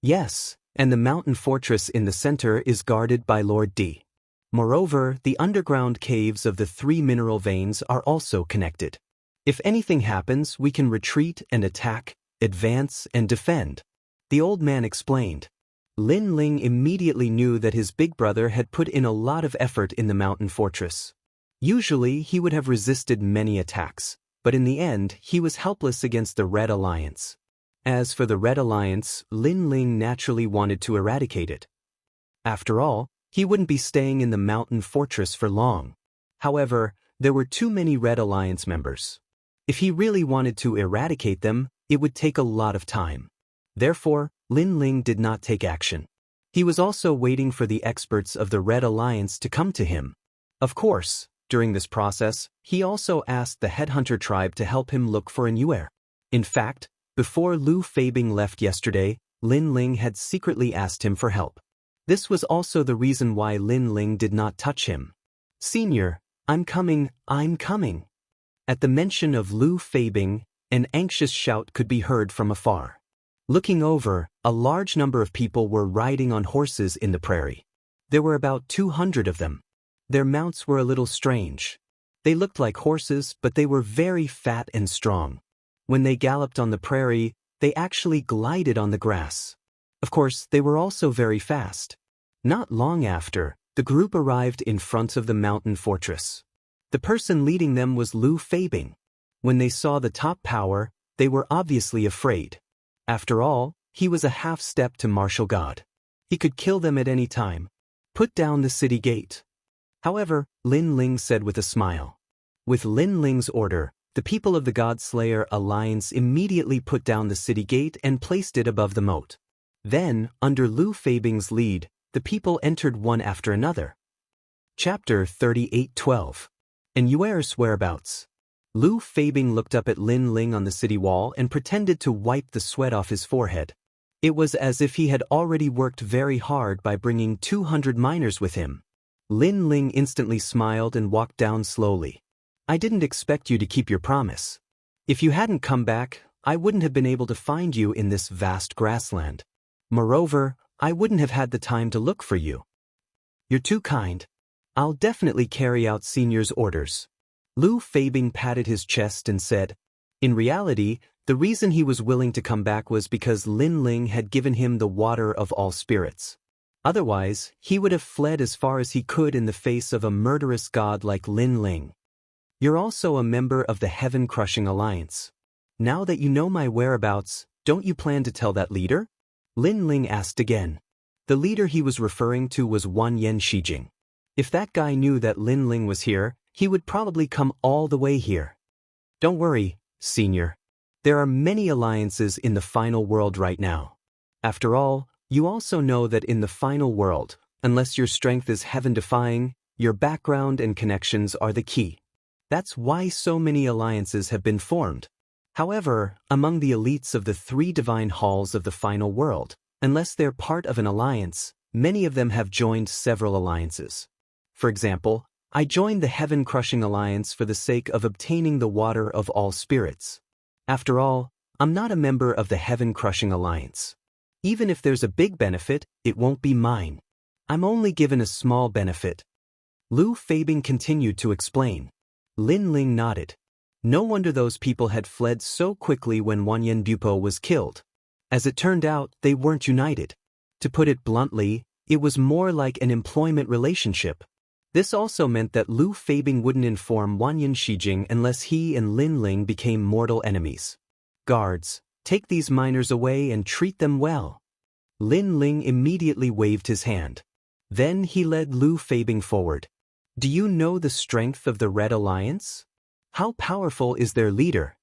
Yes, and the mountain fortress in the center is guarded by Lord D. Moreover, the underground caves of the 3 mineral veins are also connected. If anything happens, we can retreat and attack, advance and defend. The old man explained. Lin Ling immediately knew that his big brother had put in a lot of effort in the mountain fortress. Usually, he would have resisted many attacks, but in the end, he was helpless against the Red Alliance. As for the Red Alliance, Lin Ling naturally wanted to eradicate it. After all, he wouldn't be staying in the mountain fortress for long. However, there were too many Red Alliance members. If he really wanted to eradicate them, it would take a lot of time. Therefore, Lin Ling did not take action. He was also waiting for the experts of the Red Alliance to come to him. Of course, during this process, he also asked the Headhunter tribe to help him look for an heir. In fact, before Lu Feibing left yesterday, Lin Ling had secretly asked him for help. This was also the reason why Lin Ling did not touch him. Senior, I'm coming, I'm coming. At the mention of Lu Feibing, an anxious shout could be heard from afar. Looking over, a large number of people were riding on horses in the prairie. There were about 200 of them. Their mounts were a little strange. They looked like horses, but they were very fat and strong. When they galloped on the prairie, they actually glided on the grass. Of course, they were also very fast. Not long after, the group arrived in front of the mountain fortress. The person leading them was Lu Feibing. When they saw the top power, they were obviously afraid. After all, he was a half-step to martial god. He could kill them at any time. Put down the city gate. However, Lin Ling said with a smile. With Lin Ling's order, the people of the God-Slayer Alliance immediately put down the city gate and placed it above the moat. Then, under Lu Feibing's lead, the people entered one after another. Chapter 38:12. And Yuer's whereabouts. Lu Feibing looked up at Lin Ling on the city wall and pretended to wipe the sweat off his forehead. It was as if he had already worked very hard by bringing 200 miners with him. Lin Ling instantly smiled and walked down slowly. I didn't expect you to keep your promise. If you hadn't come back, I wouldn't have been able to find you in this vast grassland. Moreover, I wouldn't have had the time to look for you. You're too kind. I'll definitely carry out Senior's orders. Lu Feibing patted his chest and said, in reality, the reason he was willing to come back was because Lin Ling had given him the water of all spirits. Otherwise, he would have fled as far as he could in the face of a murderous god like Lin Ling. You're also a member of the Heaven-Crushing Alliance. Now that you know my whereabouts, don't you plan to tell that leader? Lin Ling asked again. The leader he was referring to was Wanyan Shijing. If that guy knew that Lin Ling was here, he would probably come all the way here. Don't worry, Senior. There are many alliances in the final world right now. After all, you also know that in the final world, unless your strength is heaven-defying, your background and connections are the key. That's why so many alliances have been formed. However, among the elites of the 3 divine halls of the final world, unless they're part of an alliance, many of them have joined several alliances. For example, I joined the Heaven-Crushing Alliance for the sake of obtaining the water of all spirits. After all, I'm not a member of the Heaven-Crushing Alliance. Even if there's a big benefit, it won't be mine. I'm only given a small benefit. Lu Feibing continued to explain. Lin Ling nodded. No wonder those people had fled so quickly when Wanyan Bupo was killed. As it turned out, they weren't united. To put it bluntly, it was more like an employment relationship. This also meant that Lu Feibing wouldn't inform Wanyan Shijing unless he and Lin Ling became mortal enemies. Guards, take these miners away and treat them well. Lin Ling immediately waved his hand. Then he led Lu Feibing forward. Do you know the strength of the Red Alliance? How powerful is their leader?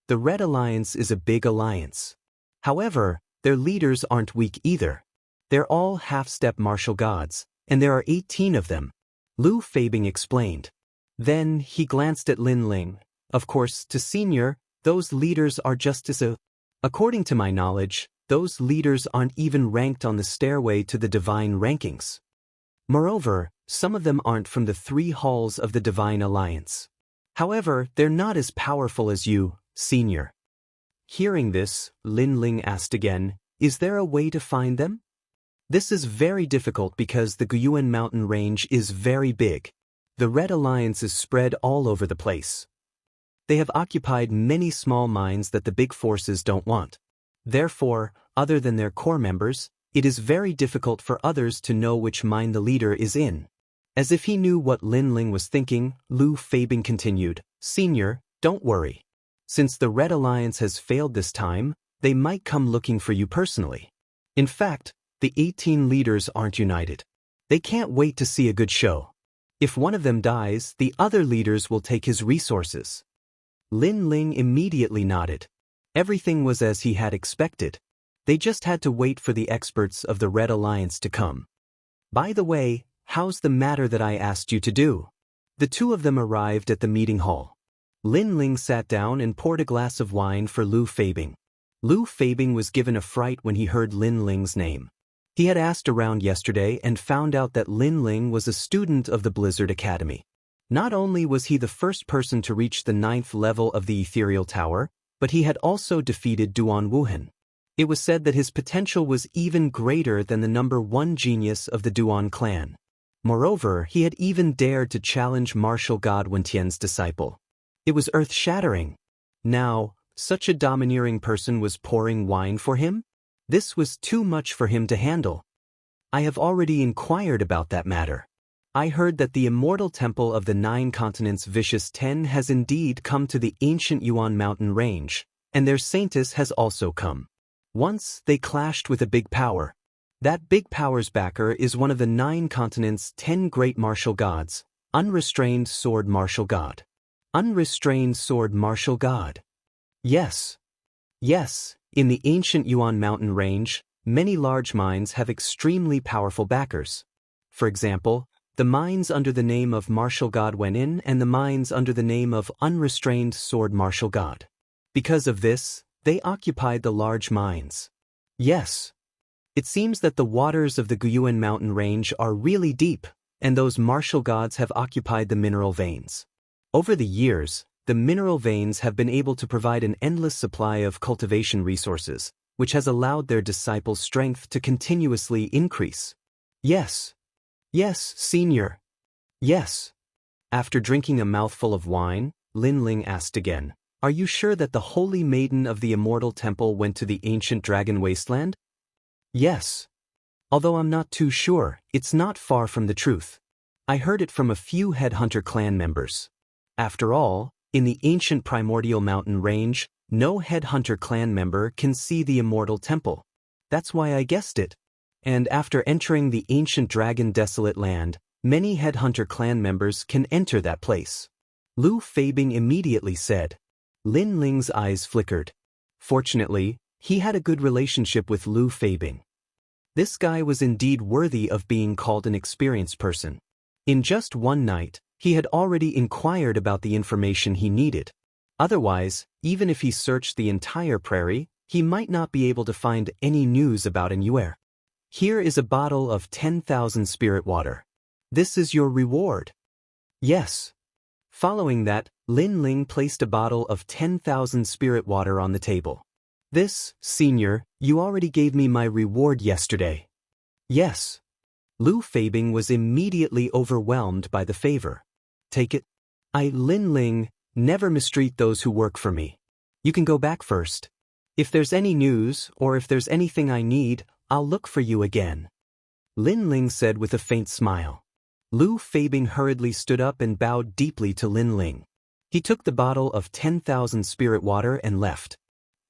The Red Alliance is a big alliance. However, their leaders aren't weak either. They're all half-step martial gods, and there are 18 of them. Lu Feibing explained. Then he glanced at Lin Ling. Of course, to Senior, those leaders are just as a... According to my knowledge, those leaders aren't even ranked on the stairway to the divine rankings. Moreover, some of them aren't from the 3 halls of the Divine Alliance. However, they're not as powerful as you, Senior. Hearing this, Lin Ling asked again, is there a way to find them? This is very difficult because the Guyuan mountain range is very big. The Red Alliance is spread all over the place. They have occupied many small mines that the big forces don't want. Therefore, other than their core members, it is very difficult for others to know which mine the leader is in. As if he knew what Lin Ling was thinking, Lu Feibing continued, Senior, don't worry. Since the Red Alliance has failed this time, they might come looking for you personally. In fact, the 18 leaders aren't united. They can't wait to see a good show. If one of them dies, the other leaders will take his resources. Lin Ling immediately nodded. Everything was as he had expected. They just had to wait for the experts of the Red Alliance to come. By the way, how's the matter that I asked you to do? The 2 of them arrived at the meeting hall. Lin Ling sat down and poured a glass of wine for Lu Feibing. Lu Feibing was given a fright when he heard Lin Ling's name. He had asked around yesterday and found out that Lin Ling was a student of the Blizzard Academy. Not only was he the first person to reach the 9th level of the Ethereal Tower, but he had also defeated Duan Wuhan. It was said that his potential was even greater than the number 1 genius of the Duan clan. Moreover, he had even dared to challenge martial god Wentian's disciple. It was earth-shattering. Now, such a domineering person was pouring wine for him? This was too much for him to handle. I have already inquired about that matter. I heard that the immortal temple of the 9 continents Vicious 10 has indeed come to the ancient Yuan mountain range, and their saintess has also come. Once, they clashed with a big power. That big powers backer is one of the 9 continents' 10 great martial gods, unrestrained sword martial god. Unrestrained sword martial god. Yes. Yes, in the ancient Yuan mountain range, many large mines have extremely powerful backers. For example, the mines under the name of martial god Wenin and the mines under the name of unrestrained sword martial god. Because of this, they occupied the large mines. Yes. It seems that the waters of the Guyuan mountain range are really deep, and those martial gods have occupied the mineral veins. Over the years, the mineral veins have been able to provide an endless supply of cultivation resources, which has allowed their disciples' strength to continuously increase. Yes. Yes, Senior. Yes. After drinking a mouthful of wine, Lin Ling asked again, "Are you sure that the holy maiden of the immortal temple went to the ancient dragon wasteland?" Yes. Although I'm not too sure, it's not far from the truth. I heard it from a few headhunter clan members. After all, in the ancient primordial mountain range, no headhunter clan member can see the immortal temple. That's why I guessed it. And after entering the ancient dragon desolate land, many headhunter clan members can enter that place. Lu Feibing immediately said. Lin Ling's eyes flickered. Fortunately, he had a good relationship with Lu Feibing. This guy was indeed worthy of being called an experienced person. In just one night, he had already inquired about the information he needed. Otherwise, even if he searched the entire prairie, he might not be able to find any news about Anyuer. Here is a bottle of 10,000 spirit water. This is your reward. Yes. Following that, Lin Ling placed a bottle of 10,000 spirit water on the table. This, Senior, you already gave me my reward yesterday. Yes. Lu Feibing was immediately overwhelmed by the favor. Take it. Lin Ling, never mistreat those who work for me. You can go back first. If there's any news, or if there's anything I need, I'll look for you again. Lin Ling said with a faint smile. Lu Feibing hurriedly stood up and bowed deeply to Lin Ling. He took the bottle of 10,000 spirit water and left.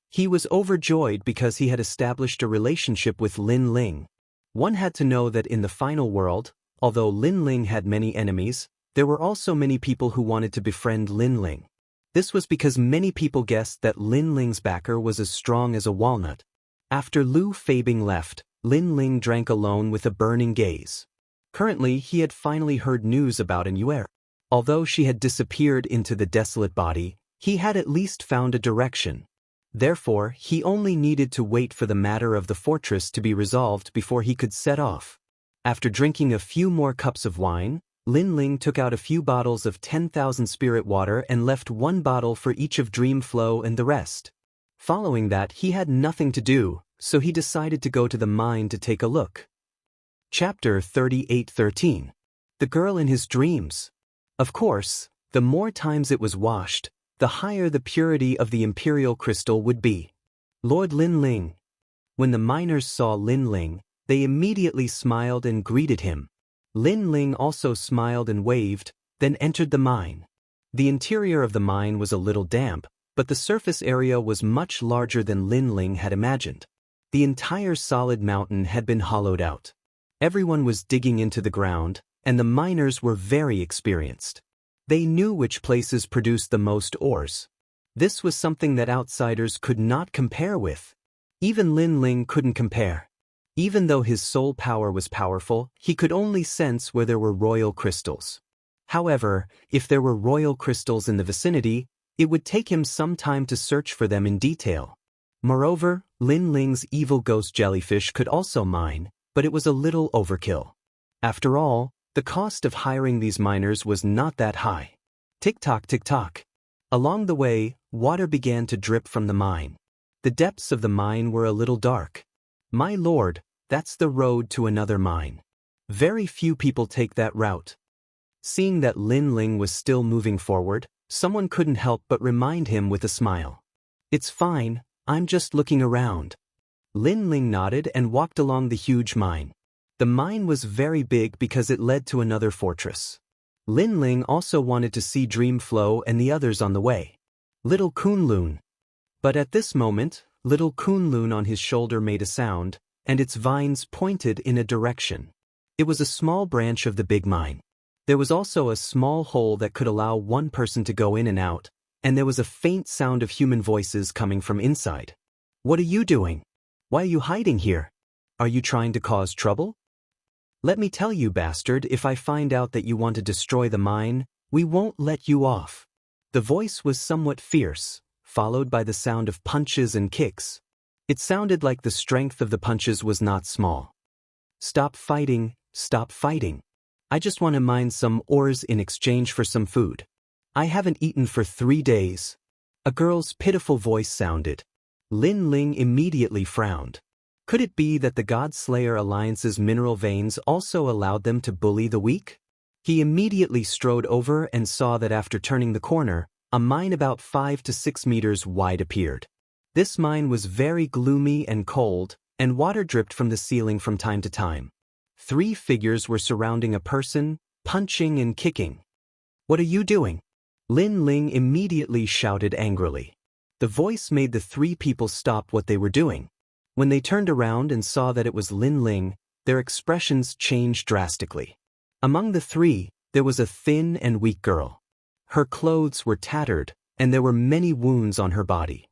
He was overjoyed because he had established a relationship with Lin Ling. One had to know that in the final world, although Lin Ling had many enemies, there were also many people who wanted to befriend Lin Ling. This was because many people guessed that Lin Ling's backer was as strong as a walnut. After Lu Feibing left, Lin Ling drank alone with a burning gaze. Currently, he had finally heard news about Anyuer. Although she had disappeared into the desolate body, he had at least found a direction. Therefore, he only needed to wait for the matter of the fortress to be resolved before he could set off. After drinking a few more cups of wine, Lin Ling took out a few bottles of 10,000 spirit water and left one bottle for each of Dream Flow and the rest. Following that, he had nothing to do, so he decided to go to the mine to take a look. Chapter 38:13. The Girl in His Dreams. Of course, the more times it was washed, the higher the purity of the imperial crystal would be. Lord Lin Ling. When the miners saw Lin Ling, they immediately smiled and greeted him. Lin Ling also smiled and waved, then entered the mine. The interior of the mine was a little damp, but the surface area was much larger than Lin Ling had imagined. The entire solid mountain had been hollowed out. Everyone was digging into the ground, and the miners were very experienced. They knew which places produced the most ores. This was something that outsiders could not compare with. Even Lin Ling couldn't compare. Even though his soul power was powerful, he could only sense where there were royal crystals. However, if there were royal crystals in the vicinity, it would take him some time to search for them in detail. Moreover, Lin Ling's evil ghost jellyfish could also mine, but it was a little overkill. After all, the cost of hiring these miners was not that high. Tick-tock, tick-tock. Along the way, water began to drip from the mine. The depths of the mine were a little dark. My lord, that's the road to another mine. Very few people take that route. Seeing that Lin Ling was still moving forward, someone couldn't help but remind him with a smile. It's fine, I'm just looking around. Lin Ling nodded and walked along the huge mine. The mine was very big because it led to another fortress. Lin Ling also wanted to see Dream Flow and the others on the way. Little Kunlun. But at this moment, little Kunlun on his shoulder made a sound, and its vines pointed in a direction. It was a small branch of the big mine. There was also a small hole that could allow one person to go in and out, and there was a faint sound of human voices coming from inside. "What are you doing? Why are you hiding here? Are you trying to cause trouble? Let me tell you, bastard, if I find out that you want to destroy the mine, we won't let you off." The voice was somewhat fierce, followed by the sound of punches and kicks. It sounded like the strength of the punches was not small. "Stop fighting, stop fighting. I just want to mine some ores in exchange for some food. I haven't eaten for 3 days. A girl's pitiful voice sounded. Lin Ling immediately frowned. Could it be that the God Slayer Alliance's mineral veins also allowed them to bully the weak? He immediately strode over and saw that after turning the corner, a mine about 5 to 6 meters wide appeared. This mine was very gloomy and cold, and water dripped from the ceiling from time to time. 3 figures were surrounding a person, punching and kicking. "What are you doing?" Lin Ling immediately shouted angrily. The voice made the 3 people stop what they were doing. When they turned around and saw that it was Lin Ling, their expressions changed drastically. Among the 3, there was a thin and weak girl. Her clothes were tattered, and there were many wounds on her body.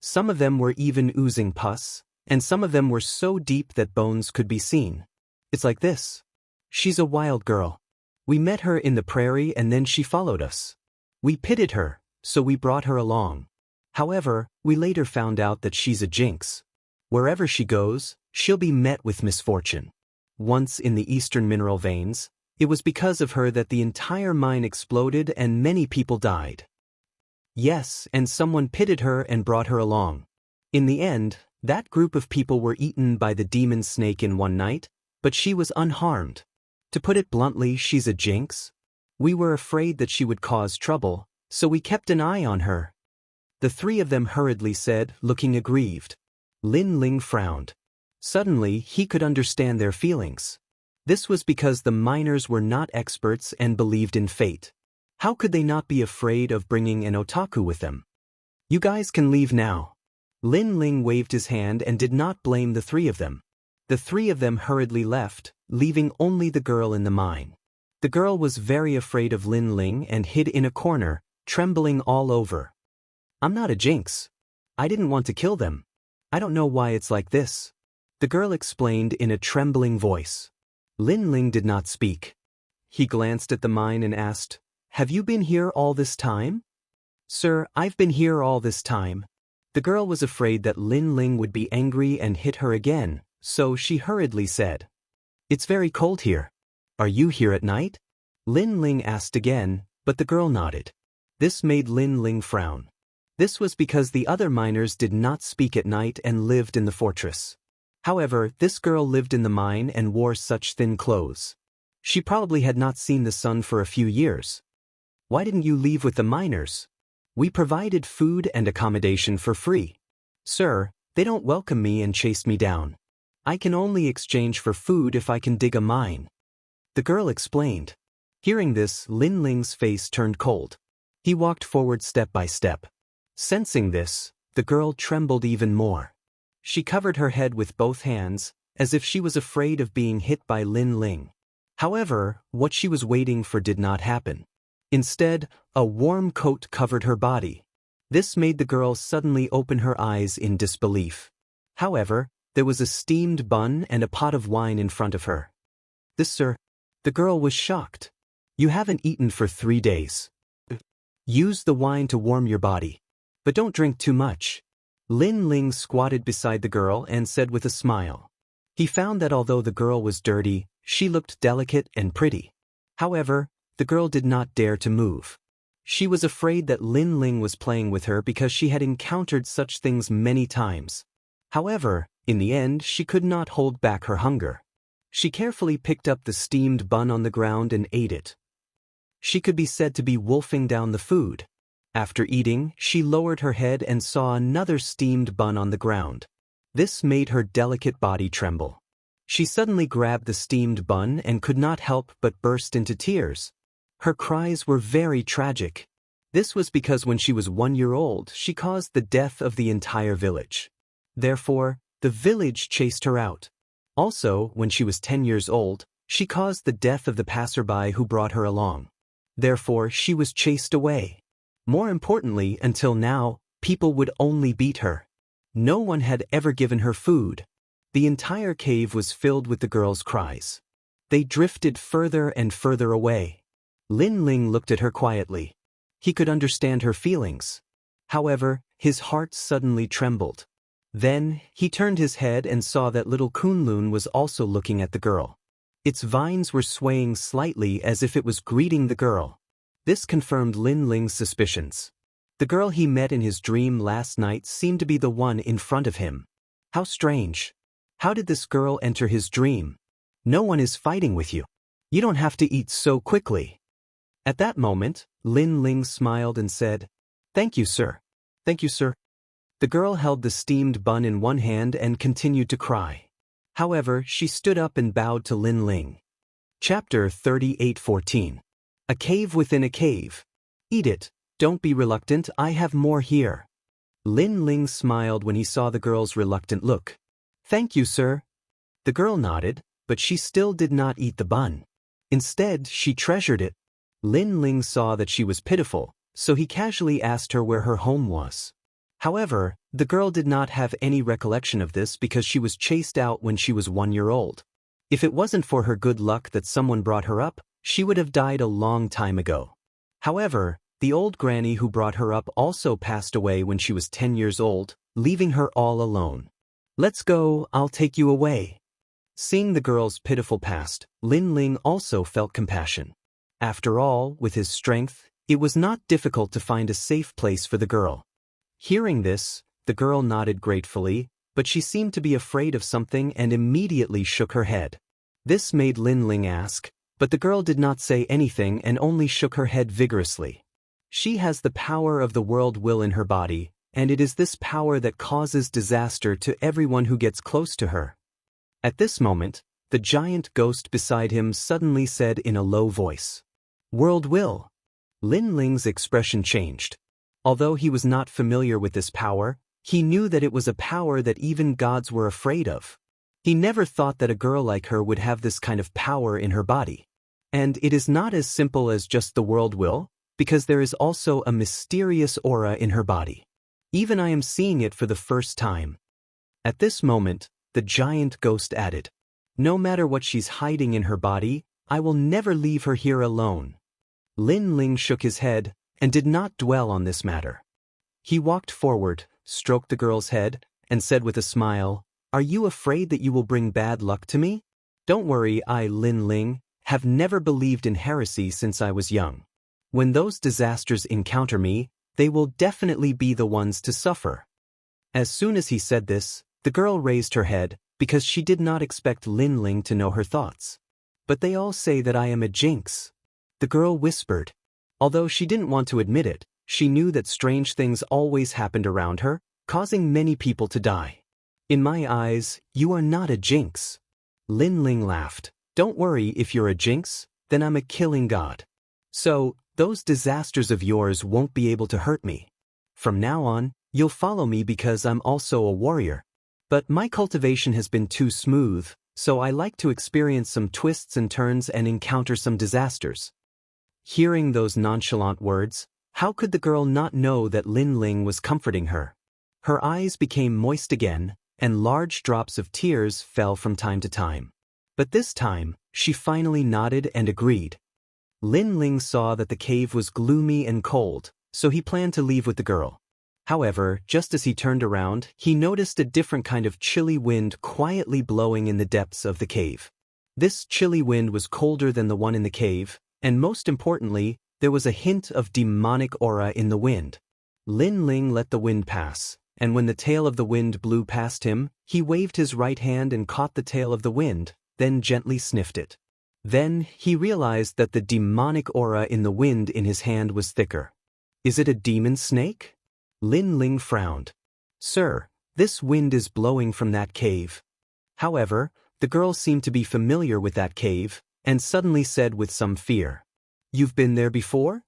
Some of them were even oozing pus, and some of them were so deep that bones could be seen. "It's like this. She's a wild girl. We met her in the prairie and then she followed us. We pitied her, so we brought her along. However, we later found out that she's a jinx. Wherever she goes, she'll be met with misfortune. Once in the eastern mineral veins, it was because of her that the entire mine exploded and many people died. Yes, and someone pitied her and brought her along. In the end, that group of people were eaten by the demon snake in one night, but she was unharmed. To put it bluntly, she's a jinx. We were afraid that she would cause trouble, so we kept an eye on her." The 3 of them hurriedly said, looking aggrieved. Lin Ling frowned. Suddenly, he could understand their feelings. This was because the miners were not experts and believed in fate. How could they not be afraid of bringing an otaku with them? "You guys can leave now." Lin Ling waved his hand and did not blame the 3 of them. The 3 of them hurriedly left, leaving only the girl in the mine. The girl was very afraid of Lin Ling and hid in a corner, trembling all over. "I'm not a jinx. I didn't want to kill them. I don't know why it's like this," the girl explained in a trembling voice. Lin Ling did not speak. He glanced at the mine and asked, "Have you been here all this time?" "Sir, I've been here all this time." The girl was afraid that Lin Ling would be angry and hit her again, so she hurriedly said, "It's very cold here. Are you here at night?" Lin Ling asked again, but the girl nodded. This made Lin Ling frown. This was because the other miners did not speak at night and lived in the fortress. However, this girl lived in the mine and wore such thin clothes. She probably had not seen the sun for a few years. "Why didn't you leave with the miners? We provided food and accommodation for free. Sir, they don't welcome me and chased me down. I can only exchange for food if I can dig a mine," the girl explained. Hearing this, Lin Ling's face turned cold. He walked forward step by step. Sensing this, the girl trembled even more. She covered her head with both hands, as if she was afraid of being hit by Lin Ling. However, what she was waiting for did not happen. Instead, a warm coat covered her body. This made the girl suddenly open her eyes in disbelief. However, there was a steamed bun and a pot of wine in front of her. "This, sir." The girl was shocked. "You haven't eaten for 3 days. Use the wine to warm your body. But don't drink too much." Lin Ling squatted beside the girl and said with a smile. He found that although the girl was dirty, she looked delicate and pretty. However, the girl did not dare to move. She was afraid that Lin Ling was playing with her because she had encountered such things many times. However, in the end, she could not hold back her hunger. She carefully picked up the steamed bun on the ground and ate it. She could be said to be wolfing down the food. After eating, she lowered her head and saw another steamed bun on the ground. This made her delicate body tremble. She suddenly grabbed the steamed bun and could not help but burst into tears. Her cries were very tragic. This was because when she was 1 year old, she caused the death of the entire village. Therefore, the village chased her out. Also, when she was 10 years old, she caused the death of the passerby who brought her along. Therefore, she was chased away. More importantly, until now, people would only beat her. No one had ever given her food. The entire cave was filled with the girl's cries. They drifted further and further away. Lin Ling looked at her quietly. He could understand her feelings. However, his heart suddenly trembled. Then, he turned his head and saw that little Kunlun was also looking at the girl. Its vines were swaying slightly as if it was greeting the girl. This confirmed Lin Ling's suspicions. The girl he met in his dream last night seemed to be the one in front of him. How strange. How did this girl enter his dream? No one is fighting with you. You don't have to eat so quickly. At that moment, Lin Ling smiled and said, "Thank you, sir. Thank you, sir." The girl held the steamed bun in one hand and continued to cry. However, she stood up and bowed to Lin Ling. Chapter 38:14. A cave within a cave. Eat it. Don't be reluctant, I have more here. Lin Ling smiled when he saw the girl's reluctant look. "Thank you, sir." The girl nodded, but she still did not eat the bun. Instead, she treasured it. Lin Ling saw that she was pitiful, so he casually asked her where her home was. However, the girl did not have any recollection of this because she was chased out when she was 1 year old. If it wasn't for her good luck that someone brought her up, she would have died a long time ago. However, the old granny who brought her up also passed away when she was 10 years old, leaving her all alone. "Let's go, I'll take you away." Seeing the girl's pitiful past, Lin Ling also felt compassion. After all, with his strength, it was not difficult to find a safe place for the girl. Hearing this, the girl nodded gratefully, but she seemed to be afraid of something and immediately shook her head. This made Lin Ling ask, but the girl did not say anything and only shook her head vigorously. She has the power of the world will in her body, and it is this power that causes disaster to everyone who gets close to her. At this moment, the giant ghost beside him suddenly said in a low voice, "World will." Lin Ling's expression changed. Although he was not familiar with this power, he knew that it was a power that even gods were afraid of. He never thought that a girl like her would have this kind of power in her body. And it is not as simple as just the world will, because there is also a mysterious aura in her body. Even I am seeing it for the first time. At this moment, the giant ghost added, "No matter what she's hiding in her body, I will never leave her here alone." Lin Ling shook his head and did not dwell on this matter. He walked forward, stroked the girl's head, and said with a smile, "Are you afraid that you will bring bad luck to me? Don't worry, I, Lin Ling, have never believed in heresy since I was young. When those disasters encounter me, they will definitely be the ones to suffer." As soon as he said this, the girl raised her head, because she did not expect Lin Ling to know her thoughts. "But they all say that I am a jinx," the girl whispered. Although she didn't want to admit it, she knew that strange things always happened around her, causing many people to die. "In my eyes, you are not a jinx." Lin Ling laughed. "Don't worry, if you're a jinx, then I'm a killing god. So, those disasters of yours won't be able to hurt me. From now on, you'll follow me because I'm also a warrior. But my cultivation has been too smooth, so I like to experience some twists and turns and encounter some disasters." Hearing those nonchalant words, how could the girl not know that Lin Ling was comforting her? Her eyes became moist again, and large drops of tears fell from time to time. But this time, she finally nodded and agreed. Lin Ling saw that the cave was gloomy and cold, so he planned to leave with the girl. However, just as he turned around, he noticed a different kind of chilly wind quietly blowing in the depths of the cave. This chilly wind was colder than the one in the cave, and most importantly, there was a hint of demonic aura in the wind. Lin Ling let the wind pass, and when the tail of the wind blew past him, he waved his right hand and caught the tail of the wind, then gently sniffed it. Then, he realized that the demonic aura in the wind in his hand was thicker. "Is it a demon snake?" Lin Ling frowned. "Sir, this wind is blowing from that cave." However, the girl seemed to be familiar with that cave, and suddenly said with some fear, "You've been there before?"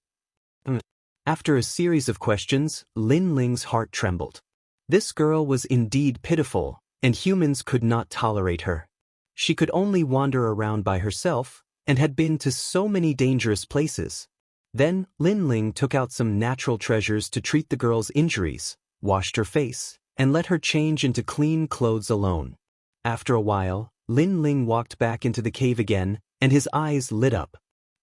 After a series of questions, Lin Ling's heart trembled. This girl was indeed pitiful, and humans could not tolerate her. She could only wander around by herself, and had been to so many dangerous places. Then, Lin Ling took out some natural treasures to treat the girl's injuries, washed her face, and let her change into clean clothes alone. After a while, Lin Ling walked back into the cave again, and his eyes lit up.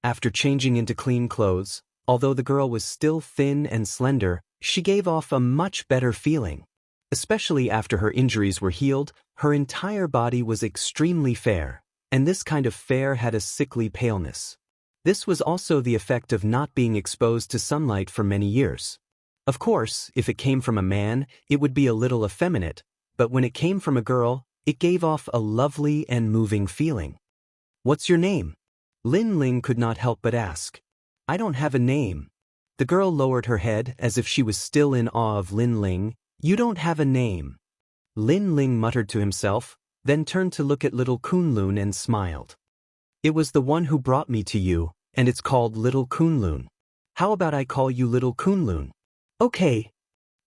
After changing into clean clothes, although the girl was still thin and slender, she gave off a much better feeling. Especially after her injuries were healed, her entire body was extremely fair, and this kind of fair had a sickly paleness. This was also the effect of not being exposed to sunlight for many years. Of course, if it came from a man, it would be a little effeminate, but when it came from a girl, it gave off a lovely and moving feeling. "What's your name?" Lin Ling could not help but ask. "I don't have a name." The girl lowered her head as if she was still in awe of Lin Ling. "You don't have a name." Lin Ling muttered to himself, then turned to look at little Kunlun and smiled. "It was the one who brought me to you, and it's called Little Kunlun. How about I call you Little Kunlun?" "Okay."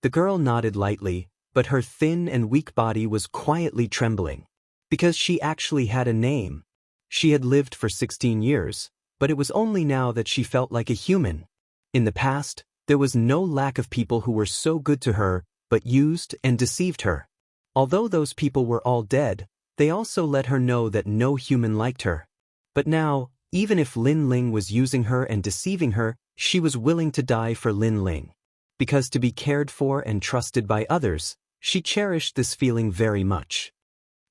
The girl nodded lightly, but her thin and weak body was quietly trembling. Because she actually had a name. She had lived for 16 years, but it was only now that she felt like a human. In the past, there was no lack of people who were so good to her, but used and deceived her. Although those people were all dead, they also let her know that no human liked her. But now, even if Lin Ling was using her and deceiving her, she was willing to die for Lin Ling. Because to be cared for and trusted by others, she cherished this feeling very much.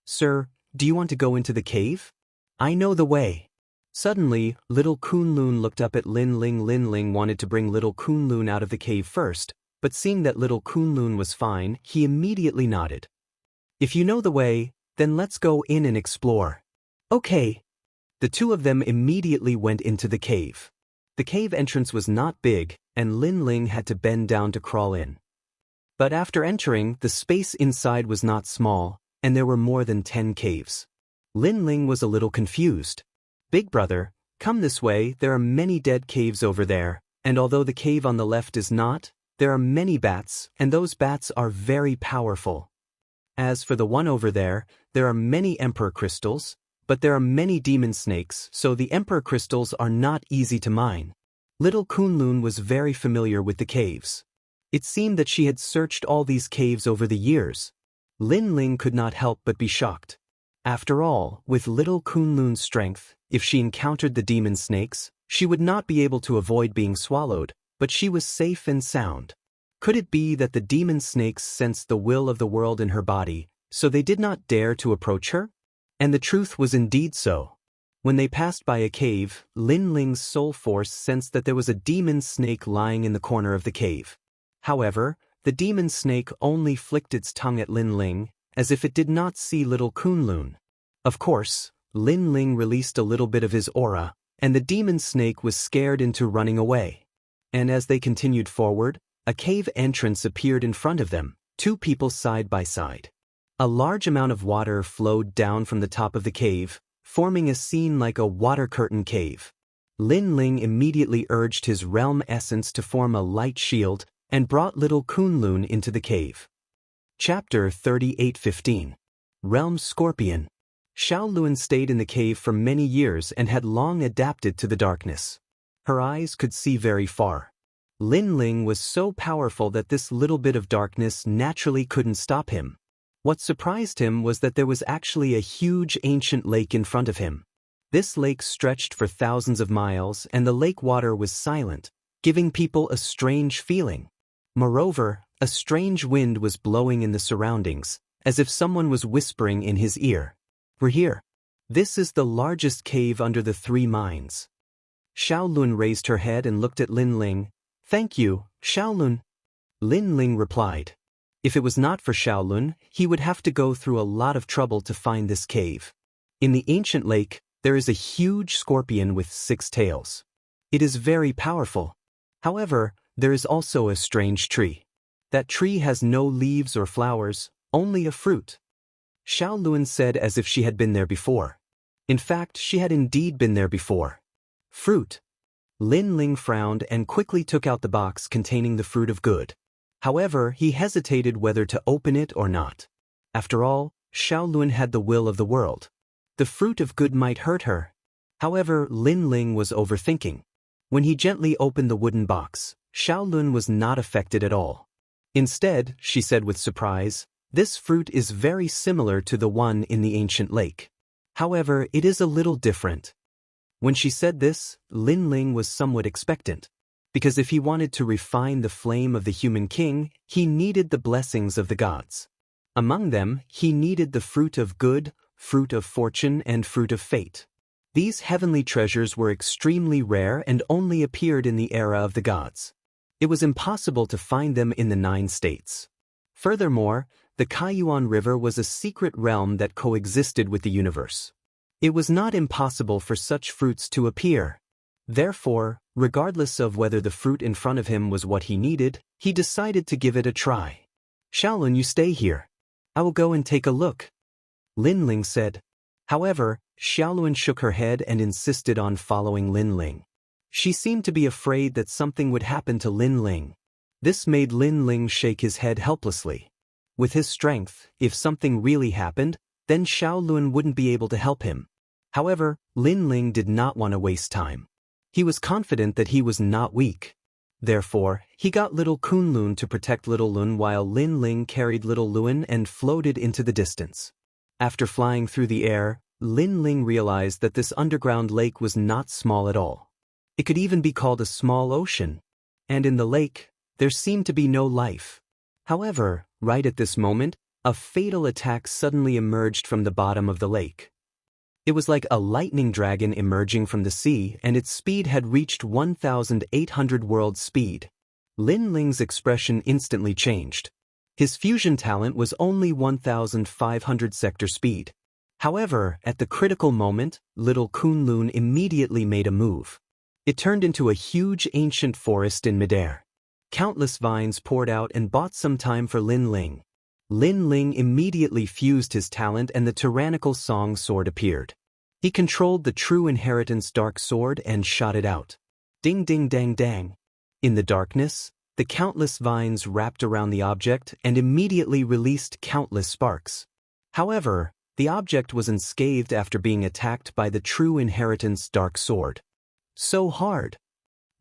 "Sir, do you want to go into the cave? I know the way." Suddenly, little Kunlun looked up at Lin Ling. Lin Ling wanted to bring little Kunlun out of the cave first, but seeing that little Kunlun was fine, he immediately nodded. "If you know the way, then let's go in and explore." "Okay." The two of them immediately went into the cave. The cave entrance was not big, and Lin Ling had to bend down to crawl in. But after entering, the space inside was not small, and there were more than 10 caves. Lin Ling was a little confused. "Big brother, come this way, there are many dead caves over there, and although the cave on the left is not, there are many bats, and those bats are very powerful. As for the one over there are many emperor crystals, but there are many demon snakes, so the emperor crystals are not easy to mine." Little Kunlun was very familiar with the caves. It seemed that she had searched all these caves over the years. Lin Ling could not help but be shocked. After all, with little Kunlun's strength, if she encountered the demon snakes, she would not be able to avoid being swallowed, but she was safe and sound. Could it be that the demon snakes sensed the will of the world in her body, so they did not dare to approach her? And the truth was indeed so. When they passed by a cave, Lin Ling's soul force sensed that there was a demon snake lying in the corner of the cave. However, the demon snake only flicked its tongue at Lin Ling, as if it did not see little Kunlun. Of course, Lin Ling released a little bit of his aura, and the demon snake was scared into running away. And as they continued forward, a cave entrance appeared in front of them, two people side by side. A large amount of water flowed down from the top of the cave, forming a scene like a water curtain cave. Lin Ling immediately urged his realm essence to form a light shield and brought little Kunlun into the cave. Chapter 38:15. Realm Scorpion. Xiaolun stayed in the cave for many years and had long adapted to the darkness. Her eyes could see very far. Lin Ling was so powerful that this little bit of darkness naturally couldn't stop him. What surprised him was that there was actually a huge ancient lake in front of him. This lake stretched for thousands of miles, and the lake water was silent, giving people a strange feeling. Moreover, a strange wind was blowing in the surroundings, as if someone was whispering in his ear. "We're here. This is the largest cave under the 3 mines." Xiaolun raised her head and looked at Lin Ling. "Thank you, Xiaolun." Lin Ling replied. If it was not for Xiaolun, he would have to go through a lot of trouble to find this cave. In the ancient lake, there is a huge scorpion with 6 tails. It is very powerful. However, there is also a strange tree. That tree has no leaves or flowers, only a fruit. Xiaolun said as if she had been there before. In fact, she had indeed been there before. Fruit. Lin Ling frowned and quickly took out the box containing the fruit of good. However, he hesitated whether to open it or not. After all, Xiaolun had the will of the world. The fruit of good might hurt her. However, Lin Ling was overthinking. When he gently opened the wooden box, Xiaolun was not affected at all. Instead, she said with surprise, "This fruit is very similar to the one in the ancient lake. However, it is a little different." When she said this, Lin Ling was somewhat expectant. Because if he wanted to refine the flame of the human king, he needed the blessings of the gods. Among them, he needed the fruit of good, fruit of fortune, and fruit of fate. These heavenly treasures were extremely rare and only appeared in the era of the gods. It was impossible to find them in the 9 states. Furthermore, the Kaiyuan River was a secret realm that coexisted with the universe. It was not impossible for such fruits to appear. Therefore, regardless of whether the fruit in front of him was what he needed, he decided to give it a try. "Xiaolun, you stay here. I will go and take a look," Lin Ling said. However, Xiaolun shook her head and insisted on following Lin Ling. She seemed to be afraid that something would happen to Lin Ling. This made Lin Ling shake his head helplessly. With his strength, if something really happened, then Xiaolun wouldn't be able to help him. However, Lin Ling did not want to waste time. He was confident that he was not weak. Therefore, he got little Kunlun to protect little Lun while Lin Ling carried little Lun and floated into the distance. After flying through the air, Lin Ling realized that this underground lake was not small at all. It could even be called a small ocean. And in the lake, there seemed to be no life. However, right at this moment, a fatal attack suddenly emerged from the bottom of the lake. It was like a lightning dragon emerging from the sea, and its speed had reached 1,800 world speed. Lin Ling's expression instantly changed. His fusion talent was only 1,500 sector speed. However, at the critical moment, little Kunlun immediately made a move. It turned into a huge ancient forest in midair. Countless vines poured out and bought some time for Lin Ling. Lin Ling immediately fused his talent and the tyrannical song sword appeared. He controlled the true inheritance dark sword and shot it out. Ding ding dang dang. In the darkness, the countless vines wrapped around the object and immediately released countless sparks. However, the object was unscathed after being attacked by the true inheritance dark sword. So hard.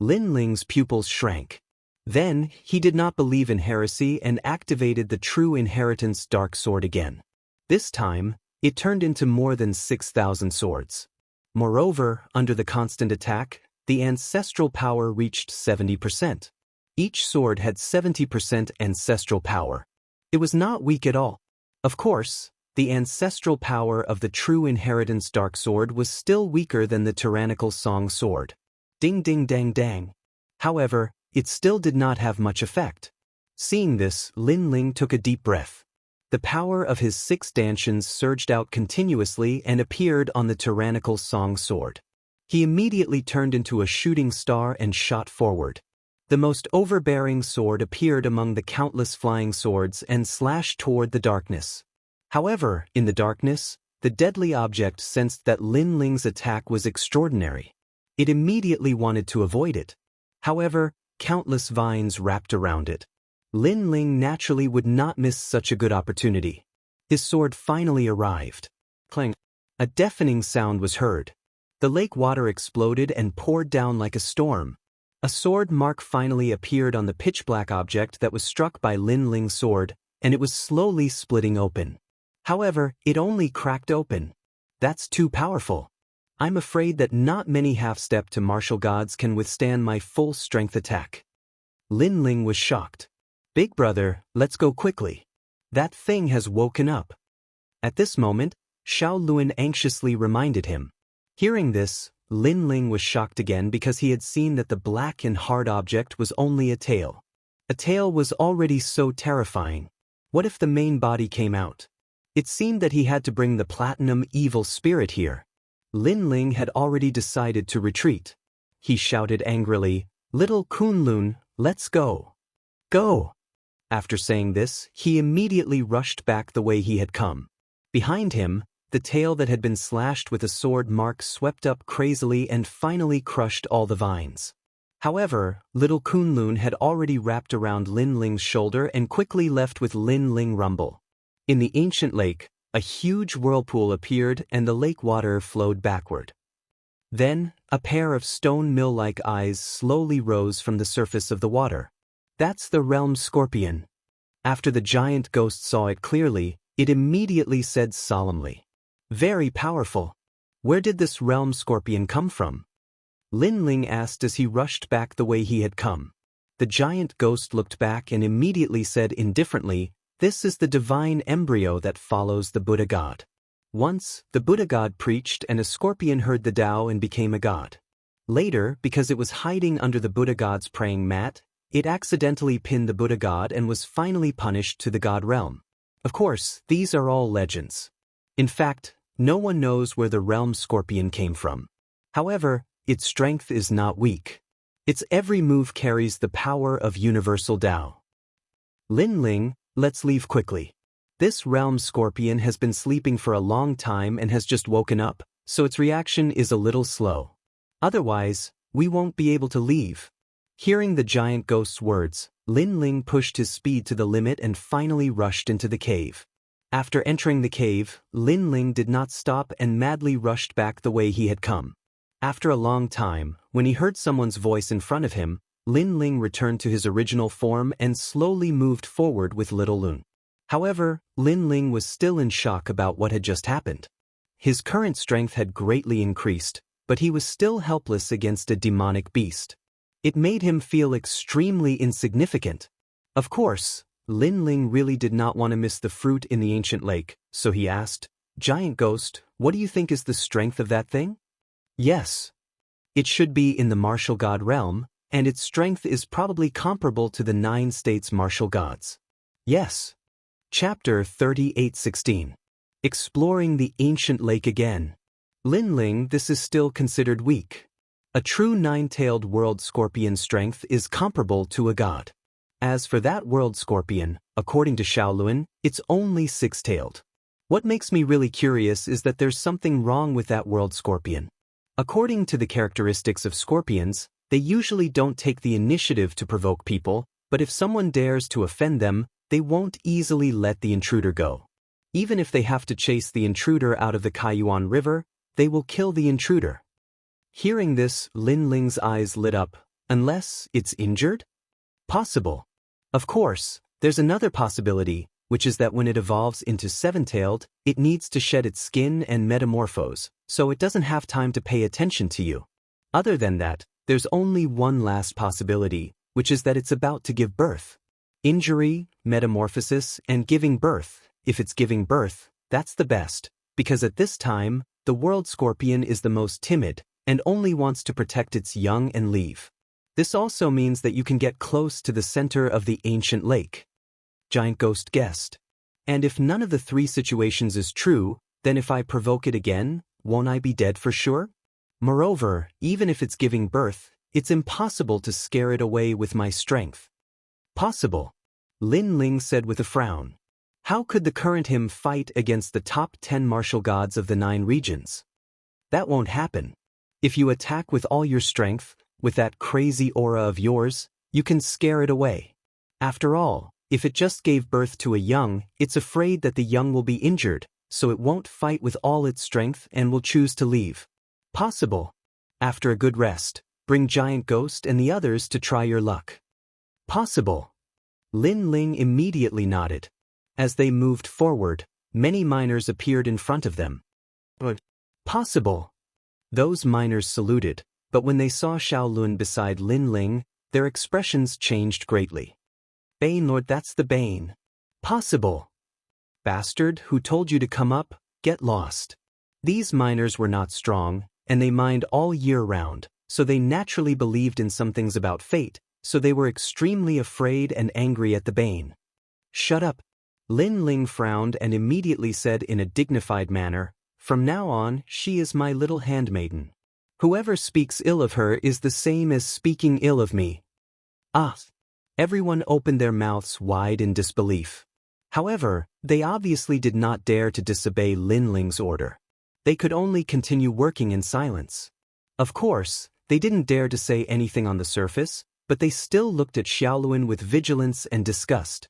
Lin Ling's pupils shrank. Then, he did not believe in heresy and activated the true inheritance dark sword again. This time, it turned into more than 6,000 swords. Moreover, under the constant attack, the ancestral power reached 70%. Each sword had 70% ancestral power. It was not weak at all. Of course, the ancestral power of the true inheritance dark sword was still weaker than the tyrannical song sword. Ding ding dang dang. However, it still did not have much effect. Seeing this, Lin Ling took a deep breath. The power of his 6 stanchions surged out continuously and appeared on the tyrannical song sword. He immediately turned into a shooting star and shot forward. The most overbearing sword appeared among the countless flying swords and slashed toward the darkness. However, in the darkness, the deadly object sensed that Lin Ling's attack was extraordinary. It immediately wanted to avoid it. However, countless vines wrapped around it. Lin Ling naturally would not miss such a good opportunity. His sword finally arrived. Clang! A deafening sound was heard. The lake water exploded and poured down like a storm. A sword mark finally appeared on the pitch-black object that was struck by Lin Ling's sword, and it was slowly splitting open. However, it only cracked open. That's too powerful. I'm afraid that not many half-step to martial gods can withstand my full-strength attack. Lin Ling was shocked. Big brother, let's go quickly. That thing has woken up. At this moment, Xiaolun anxiously reminded him. Hearing this, Lin Ling was shocked again because he had seen that the black and hard object was only a tail. A tail was already so terrifying. What if the main body came out? It seemed that he had to bring the platinum evil spirit here. Lin Ling had already decided to retreat. He shouted angrily, "Little Kunlun, let's go. Go!" After saying this, he immediately rushed back the way he had come. Behind him, the tail that had been slashed with a sword mark swept up crazily and finally crushed all the vines. However, little Kunlun had already wrapped around Lin Ling's shoulder and quickly left with Lin Ling rumble. In the ancient lake, A huge whirlpool appeared and the lake water flowed backward. Then, a pair of stone mill-like eyes slowly rose from the surface of the water. That's the realm scorpion. After the giant ghost saw it clearly, it immediately said solemnly, "Very powerful. Where did this realm scorpion come from?" Lin Ling asked as he rushed back the way he had come. The giant ghost looked back and immediately said indifferently, "This is the divine embryo that follows the Buddha god." Once, the Buddha god preached and a scorpion heard the Tao and became a god. Later, because it was hiding under the Buddha god's praying mat, it accidentally pinned the Buddha god and was finally punished to the god realm. Of course, these are all legends. In fact, no one knows where the realm scorpion came from. However, its strength is not weak. Its every move carries the power of universal Tao. Lin Ling, let's leave quickly. This realm scorpion has been sleeping for a long time and has just woken up, so its reaction is a little slow. Otherwise, we won't be able to leave. Hearing the giant ghost's words, Lin Ling pushed his speed to the limit and finally rushed into the cave. After entering the cave, Lin Ling did not stop and madly rushed back the way he had come. After a long time, when he heard someone's voice in front of him, Lin Ling returned to his original form and slowly moved forward with little Lun. However, Lin Ling was still in shock about what had just happened. His current strength had greatly increased, but he was still helpless against a demonic beast. It made him feel extremely insignificant. Of course, Lin Ling really did not want to miss the fruit in the ancient lake, so he asked, "Giant Ghost, what do you think is the strength of that thing?" "Yes. It should be in the martial god realm, and its strength is probably comparable to the 9 states martial gods." "Yes." Chapter 38:16. Exploring the ancient lake again. Lin Ling, this is still considered weak. A true 9-tailed world scorpion strength is comparable to a god. As for that world scorpion, according to Shaolun, it's only 6-tailed. What makes me really curious is that there's something wrong with that world scorpion. According to the characteristics of scorpions, they usually don't take the initiative to provoke people, but if someone dares to offend them, they won't easily let the intruder go. Even if they have to chase the intruder out of the Kaiyuan River, they will kill the intruder. Hearing this, Lin Ling's eyes lit up. Unless it's injured? Possible. Of course, there's another possibility, which is that when it evolves into 7-tailed, it needs to shed its skin and metamorphose, so it doesn't have time to pay attention to you. Other than that, there's only one last possibility, which is that it's about to give birth. Injury, metamorphosis, and giving birth. If it's giving birth, that's the best, because at this time, the world scorpion is the most timid, and only wants to protect its young and leave. This also means that you can get close to the center of the ancient lake. Giant Ghost guessed. And if none of the 3 situations is true, then if I provoke it again, won't I be dead for sure? Moreover, even if it's giving birth, it's impossible to scare it away with my strength. Possible, Lin Ling said with a frown. How could the current him fight against the top 10 martial gods of the 9 regions? That won't happen. If you attack with all your strength, with that crazy aura of yours, you can scare it away. After all, if it just gave birth to a young, it's afraid that the young will be injured, so it won't fight with all its strength and will choose to leave. Possible. After a good rest, bring Giant Ghost and the others to try your luck. Possible. Lin Ling immediately nodded. As they moved forward, many miners appeared in front of them. Possible. Those miners saluted, but when they saw Shaolun beside Lin Ling, their expressions changed greatly. Bane Lord, that's the Bane. Possible. Bastard, who told you to come up? Get lost. These miners were not strong, and they mined all year round, so they naturally believed in some things about fate, so they were extremely afraid and angry at the Bane. Shut up. Lin Ling frowned and immediately said in a dignified manner, "From now on, she is my little handmaiden. Whoever speaks ill of her is the same as speaking ill of me." Ah! Everyone opened their mouths wide in disbelief. However, they obviously did not dare to disobey Lin Ling's order. They could only continue working in silence. Of course, they didn't dare to say anything on the surface, but they still looked at Shaolun with vigilance and disgust.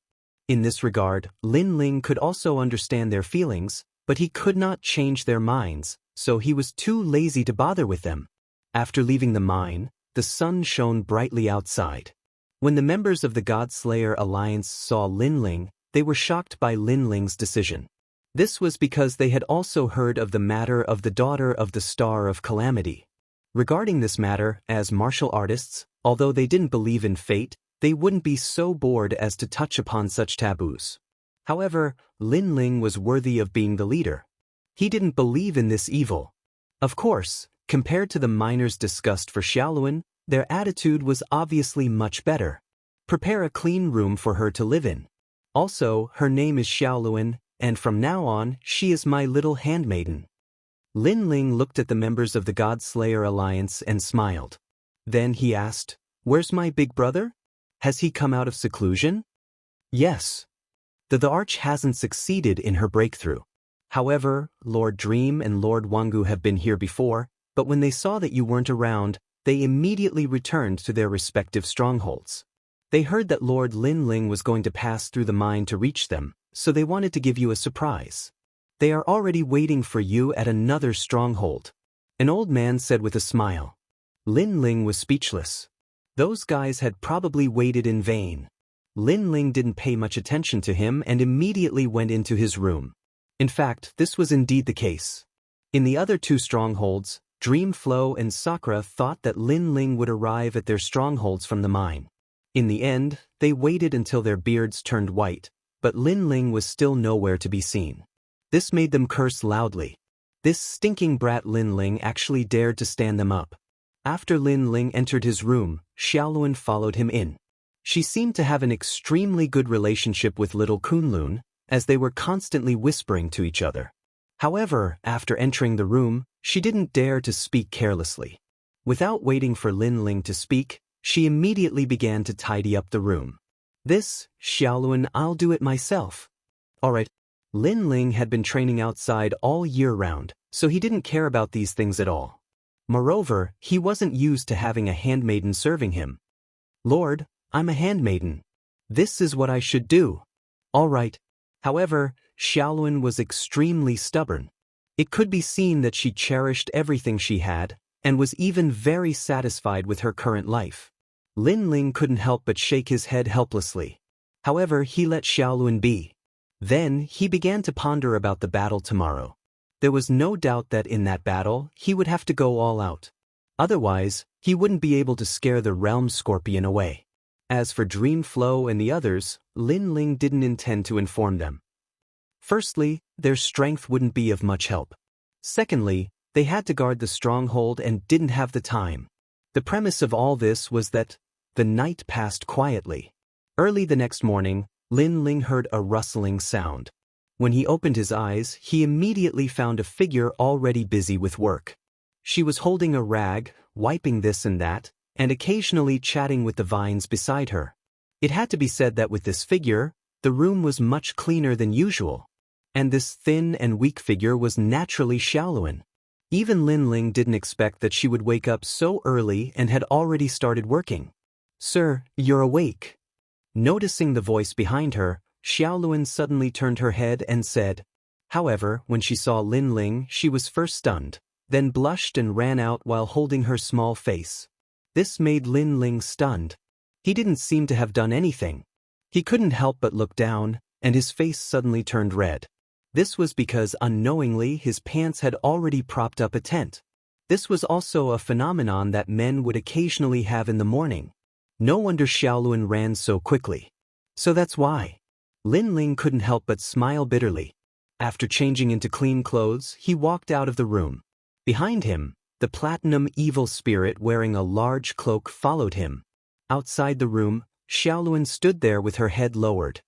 In this regard, Lin Ling could also understand their feelings, but he could not change their minds, so he was too lazy to bother with them. After leaving the mine, the sun shone brightly outside. When the members of the God-Slayer Alliance saw Lin Ling, they were shocked by Lin Ling's decision. This was because they had also heard of the matter of the daughter of the Star of Calamity. Regarding this matter, as martial artists, although they didn't believe in fate, they wouldn't be so bored as to touch upon such taboos. However, Lin Ling was worthy of being the leader. He didn't believe in this evil. Of course, compared to the miners' disgust for Xiaoluan, their attitude was obviously much better. Prepare a clean room for her to live in. Also, her name is Xiaoluan, and from now on, she is my little handmaiden. Lin Ling looked at the members of the God-Slayer Alliance and smiled. Then he asked, "Where's my big brother? Has he come out of seclusion?" "Yes. The Arch hasn't succeeded in her breakthrough. However, Lord Dream and Lord Wangu have been here before, but when they saw that you weren't around, they immediately returned to their respective strongholds. They heard that Lord Lin Ling was going to pass through the mine to reach them, so they wanted to give you a surprise. They are already waiting for you at another stronghold," an old man said with a smile. Lin Ling was speechless. Those guys had probably waited in vain. Lin Ling didn't pay much attention to him and immediately went into his room. In fact, this was indeed the case. In the other two strongholds, Dreamflow and Sakura thought that Lin Ling would arrive at their strongholds from the mine. In the end, they waited until their beards turned white, but Lin Ling was still nowhere to be seen. This made them curse loudly. This stinking brat Lin Ling actually dared to stand them up. After Lin Ling entered his room, Xiaoluan followed him in. She seemed to have an extremely good relationship with little Kunlun, as they were constantly whispering to each other. However, after entering the room, she didn't dare to speak carelessly. Without waiting for Lin Ling to speak, she immediately began to tidy up the room. "This, Xiaoluan, I'll do it myself." Alright. Lin Ling had been training outside all year round, so he didn't care about these things at all. Moreover, he wasn't used to having a handmaiden serving him. "Lord, I'm a handmaiden. This is what I should do." "Alright." However, Xiaoluan was extremely stubborn. It could be seen that she cherished everything she had, and was even very satisfied with her current life. Lin Ling couldn't help but shake his head helplessly. However, he let Xiaoluan be. Then, he began to ponder about the battle tomorrow. There was no doubt that in that battle, he would have to go all out. Otherwise, he wouldn't be able to scare the Realm Scorpion away. As for Dreamflow and the others, Lin Ling didn't intend to inform them. Firstly, their strength wouldn't be of much help. Secondly, they had to guard the stronghold and didn't have the time. The premise of all this was that the night passed quietly. Early the next morning, Lin Ling heard a rustling sound. When he opened his eyes, he immediately found a figure already busy with work. She was holding a rag, wiping this and that, and occasionally chatting with the vines beside her. It had to be said that with this figure, the room was much cleaner than usual. And this thin and weak figure was naturally Xiaoluan. Even Lin Ling didn't expect that she would wake up so early and had already started working. "Sir, you're awake." Noticing the voice behind her, Xiaoluan suddenly turned her head and said. However, when she saw Lin Ling, she was first stunned, then blushed and ran out while holding her small face. This made Lin Ling stunned. He didn't seem to have done anything. He couldn't help but look down, and his face suddenly turned red. This was because unknowingly his pants had already propped up a tent. This was also a phenomenon that men would occasionally have in the morning. No wonder Xiaoluan ran so quickly. So that's why. Lin Ling couldn't help but smile bitterly. After changing into clean clothes, he walked out of the room. Behind him, the platinum evil spirit wearing a large cloak followed him. Outside the room, Xiaoluan stood there with her head lowered.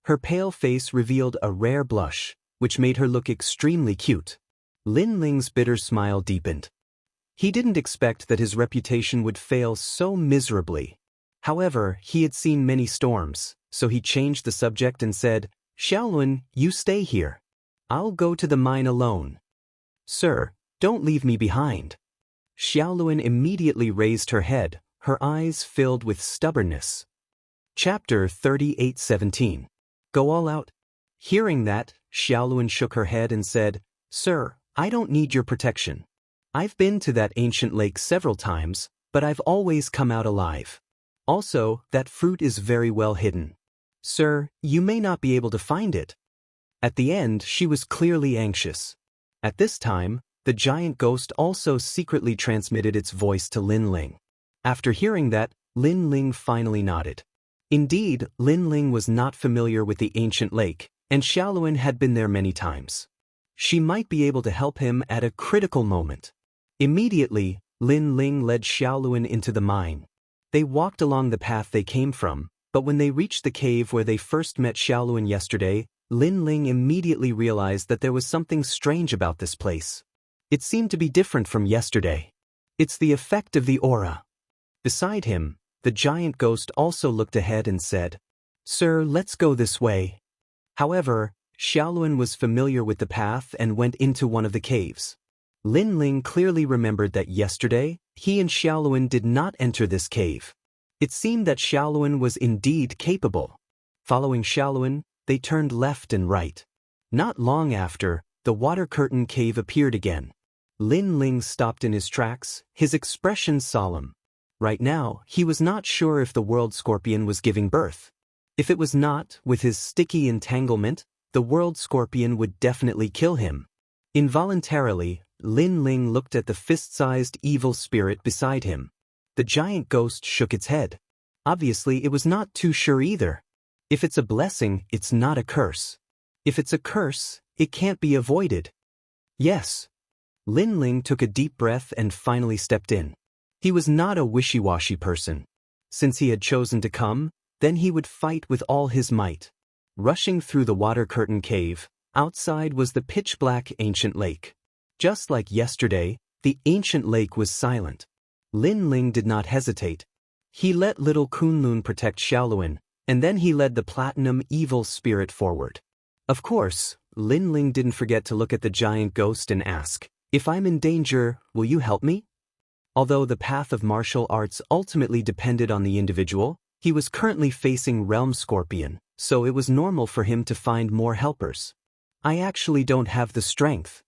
Her pale face revealed a rare blush, which made her look extremely cute. Lin Ling's bitter smile deepened. He didn't expect that his reputation would fail so miserably. However, he had seen many storms, so he changed the subject and said, "Xiaoluan, you stay here. I'll go to the mine alone." "Sir, don't leave me behind." Xiaoluan immediately raised her head, her eyes filled with stubbornness. Chapter 38:17. Go all out. Hearing that, Xiaolun shook her head and said, "Sir, I don't need your protection. I've been to that ancient lake several times, but I've always come out alive. Also, that fruit is very well hidden. Sir, you may not be able to find it." At the end, she was clearly anxious. At this time, the giant ghost also secretly transmitted its voice to Lin Ling. After hearing that, Lin Ling finally nodded. Indeed, Lin Ling was not familiar with the ancient lake, and Xiaolun had been there many times. She might be able to help him at a critical moment. Immediately, Lin Ling led Xiaolun into the mine. They walked along the path they came from, but when they reached the cave where they first met Xiaolun yesterday, Lin Ling immediately realized that there was something strange about this place. It seemed to be different from yesterday. It's the effect of the aura. Beside him, the giant ghost also looked ahead and said, "Sir, let's go this way." However, Xiaolun was familiar with the path and went into one of the caves. Lin Ling clearly remembered that yesterday, he and Xiaolun did not enter this cave. It seemed that Xiaolun was indeed capable. Following Xiaolun, they turned left and right. Not long after, the water curtain cave appeared again. Lin Ling stopped in his tracks, his expression solemn. Right now, he was not sure if the world scorpion was giving birth. If it was not, with his sticky entanglement, the world scorpion would definitely kill him. Involuntarily, Lin Ling looked at the fist-sized evil spirit beside him. The giant ghost shook its head. Obviously, it was not too sure either. If it's a blessing, it's not a curse. If it's a curse, it can't be avoided. Yes. Lin Ling took a deep breath and finally stepped in. He was not a wishy-washy person. Since he had chosen to come, then he would fight with all his might. Rushing through the water curtain cave, outside was the pitch-black ancient lake. Just like yesterday, the ancient lake was silent. Lin Ling did not hesitate. He let little Kunlun protect Xiaolun, and then he led the platinum evil spirit forward. Of course, Lin Ling didn't forget to look at the giant ghost and ask, "If I'm in danger, will you help me?" Although the path of martial arts ultimately depended on the individual, he was currently facing Realm Scorpion, so it was normal for him to find more helpers. "I actually don't have the strength,"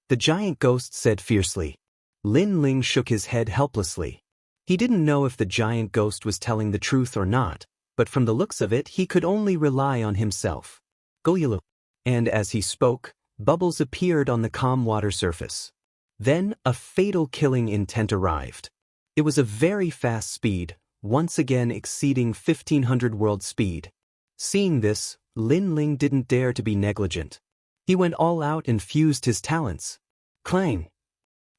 the giant ghost said fiercely. Lin Ling shook his head helplessly. He didn't know if the giant ghost was telling the truth or not, but from the looks of it he could only rely on himself. "Goyulu." And as he spoke, bubbles appeared on the calm water surface. Then a fatal killing intent arrived. It was a very fast speed, once again exceeding 1500 world speed. Seeing this, Lin Ling didn't dare to be negligent. He went all out and fused his talents. Clang!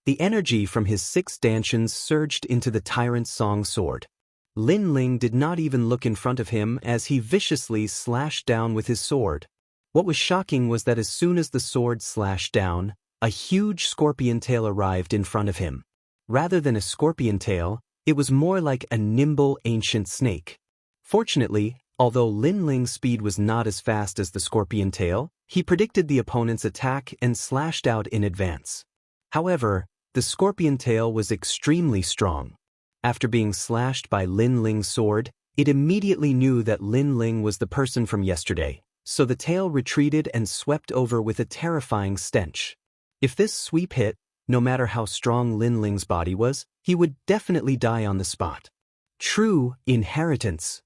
The energy from his 6 stanchions surged into the tyrant's song sword. Lin Ling did not even look in front of him as he viciously slashed down with his sword. What was shocking was that as soon as the sword slashed down, a huge scorpion tail arrived in front of him. Rather than a scorpion tail, it was more like a nimble ancient snake. Fortunately, although Lin Ling's speed was not as fast as the scorpion tail, he predicted the opponent's attack and slashed out in advance. However, the scorpion tail was extremely strong. After being slashed by Lin Ling's sword, it immediately knew that Lin Ling was the person from yesterday, so the tail retreated and swept over with a terrifying stench. If this sweep hit, no matter how strong Lin Ling's body was, he would definitely die on the spot. True inheritance.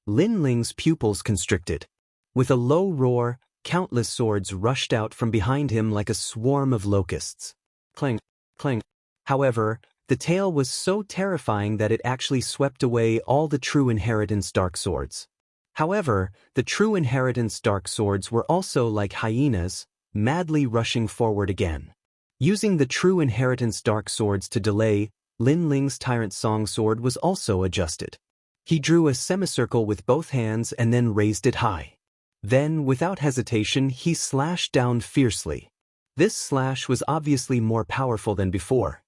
Lin Ling's pupils constricted. With a low roar, countless swords rushed out from behind him like a swarm of locusts. Clang, clang. However, the tail was so terrifying that it actually swept away all the true inheritance dark swords. However, the true inheritance dark swords were also like hyenas, madly rushing forward again. Using the true inheritance dark swords to delay, Lin Ling's tyrant song sword was also adjusted. He drew a semicircle with both hands and then raised it high. Then, without hesitation, he slashed down fiercely. This slash was obviously more powerful than before.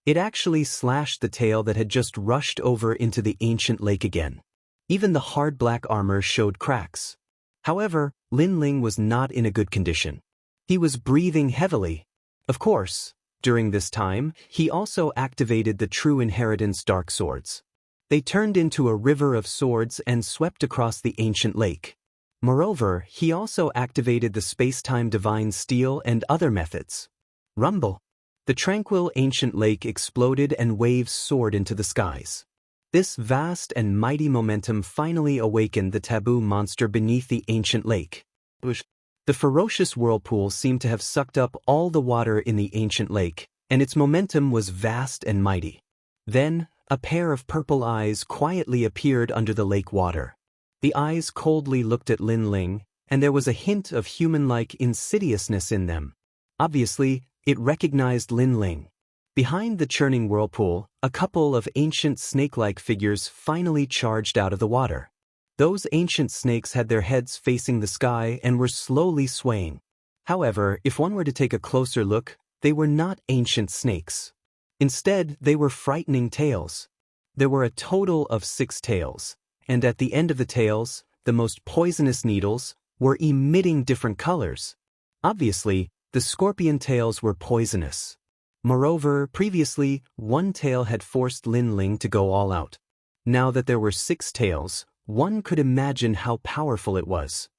It actually slashed the tail that had just rushed over into the ancient lake again. Even the hard black armor showed cracks. However, Lin Ling was not in a good condition. He was breathing heavily. Of course, during this time, he also activated the true inheritance dark swords. They turned into a river of swords and swept across the ancient lake. Moreover, he also activated the space-time divine steel and other methods. Rumble. The tranquil ancient lake exploded and waves soared into the skies. This vast and mighty momentum finally awakened the taboo monster beneath the ancient lake. The ferocious whirlpool seemed to have sucked up all the water in the ancient lake, and its momentum was vast and mighty. Then, a pair of purple eyes quietly appeared under the lake water. The eyes coldly looked at Lin Ling, and there was a hint of human-like insidiousness in them. Obviously, it recognized Lin Ling. Behind the churning whirlpool, a couple of ancient snake-like figures finally charged out of the water. Those ancient snakes had their heads facing the sky and were slowly swaying. However, if one were to take a closer look, they were not ancient snakes. Instead, they were frightening tails. There were a total of 6 tails, and at the end of the tails, the most poisonous needles, were emitting different colors. Obviously, the scorpion tails were poisonous. Moreover, previously, one tail had forced Lin Ling to go all out. Now that there were 6 tails, one could imagine how powerful it was.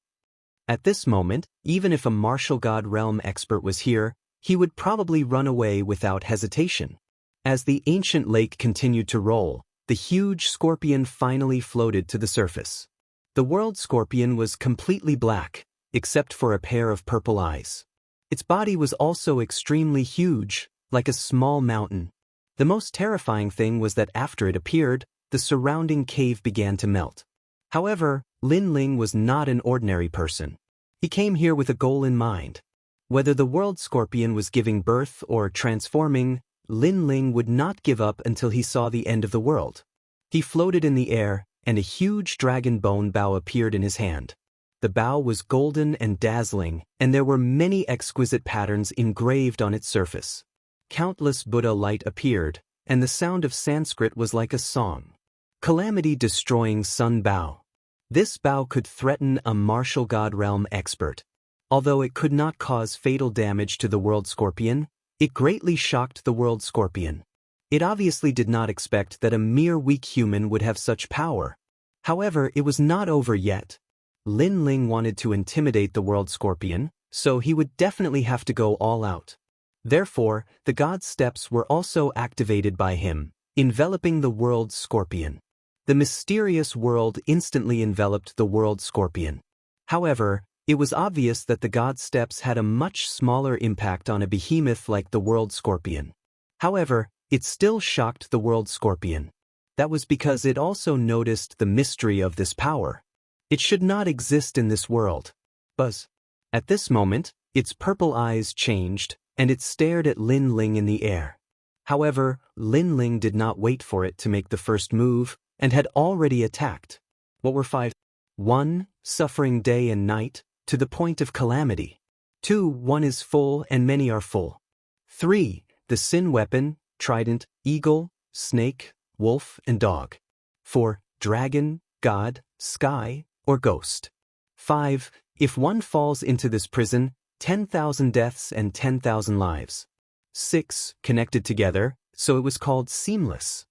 At this moment, even if a martial god realm expert was here, he would probably run away without hesitation. As the ancient lake continued to roll, the huge scorpion finally floated to the surface. The world scorpion was completely black, except for a pair of purple eyes. Its body was also extremely huge, like a small mountain. The most terrifying thing was that after it appeared, the surrounding cave began to melt. However, Lin Ling was not an ordinary person. He came here with a goal in mind. Whether the world scorpion was giving birth or transforming, Lin Ling would not give up until he saw the end of the world. He floated in the air, and a huge dragon bone bow appeared in his hand. The bow was golden and dazzling, and there were many exquisite patterns engraved on its surface. Countless Buddha light appeared, and the sound of Sanskrit was like a song. Calamity-destroying sun bow. This bow could threaten a martial god realm expert. Although it could not cause fatal damage to the world scorpion, it greatly shocked the world scorpion. It obviously did not expect that a mere weak human would have such power. However, it was not over yet. Lin Ling wanted to intimidate the world scorpion, so he would definitely have to go all out. Therefore, the god's steps were also activated by him, enveloping the world scorpion. The mysterious world instantly enveloped the world scorpion. However, it was obvious that the god's steps had a much smaller impact on a behemoth like the world scorpion. However, it still shocked the world scorpion. That was because it also noticed the mystery of this power. It should not exist in this world. Buzz. At this moment, its purple eyes changed, and it stared at Lin Ling in the air. However, Lin Ling did not wait for it to make the first move, and had already attacked. What were 5? 1. Suffering day and night, to the point of calamity. 2. One is full and many are full. 3. The sin weapon, trident, eagle, snake, wolf, and dog. 4. Dragon, god, sky, or ghost. 5. If one falls into this prison, 10,000 deaths and 10,000 lives. 6. Connected together, so it was called seamless.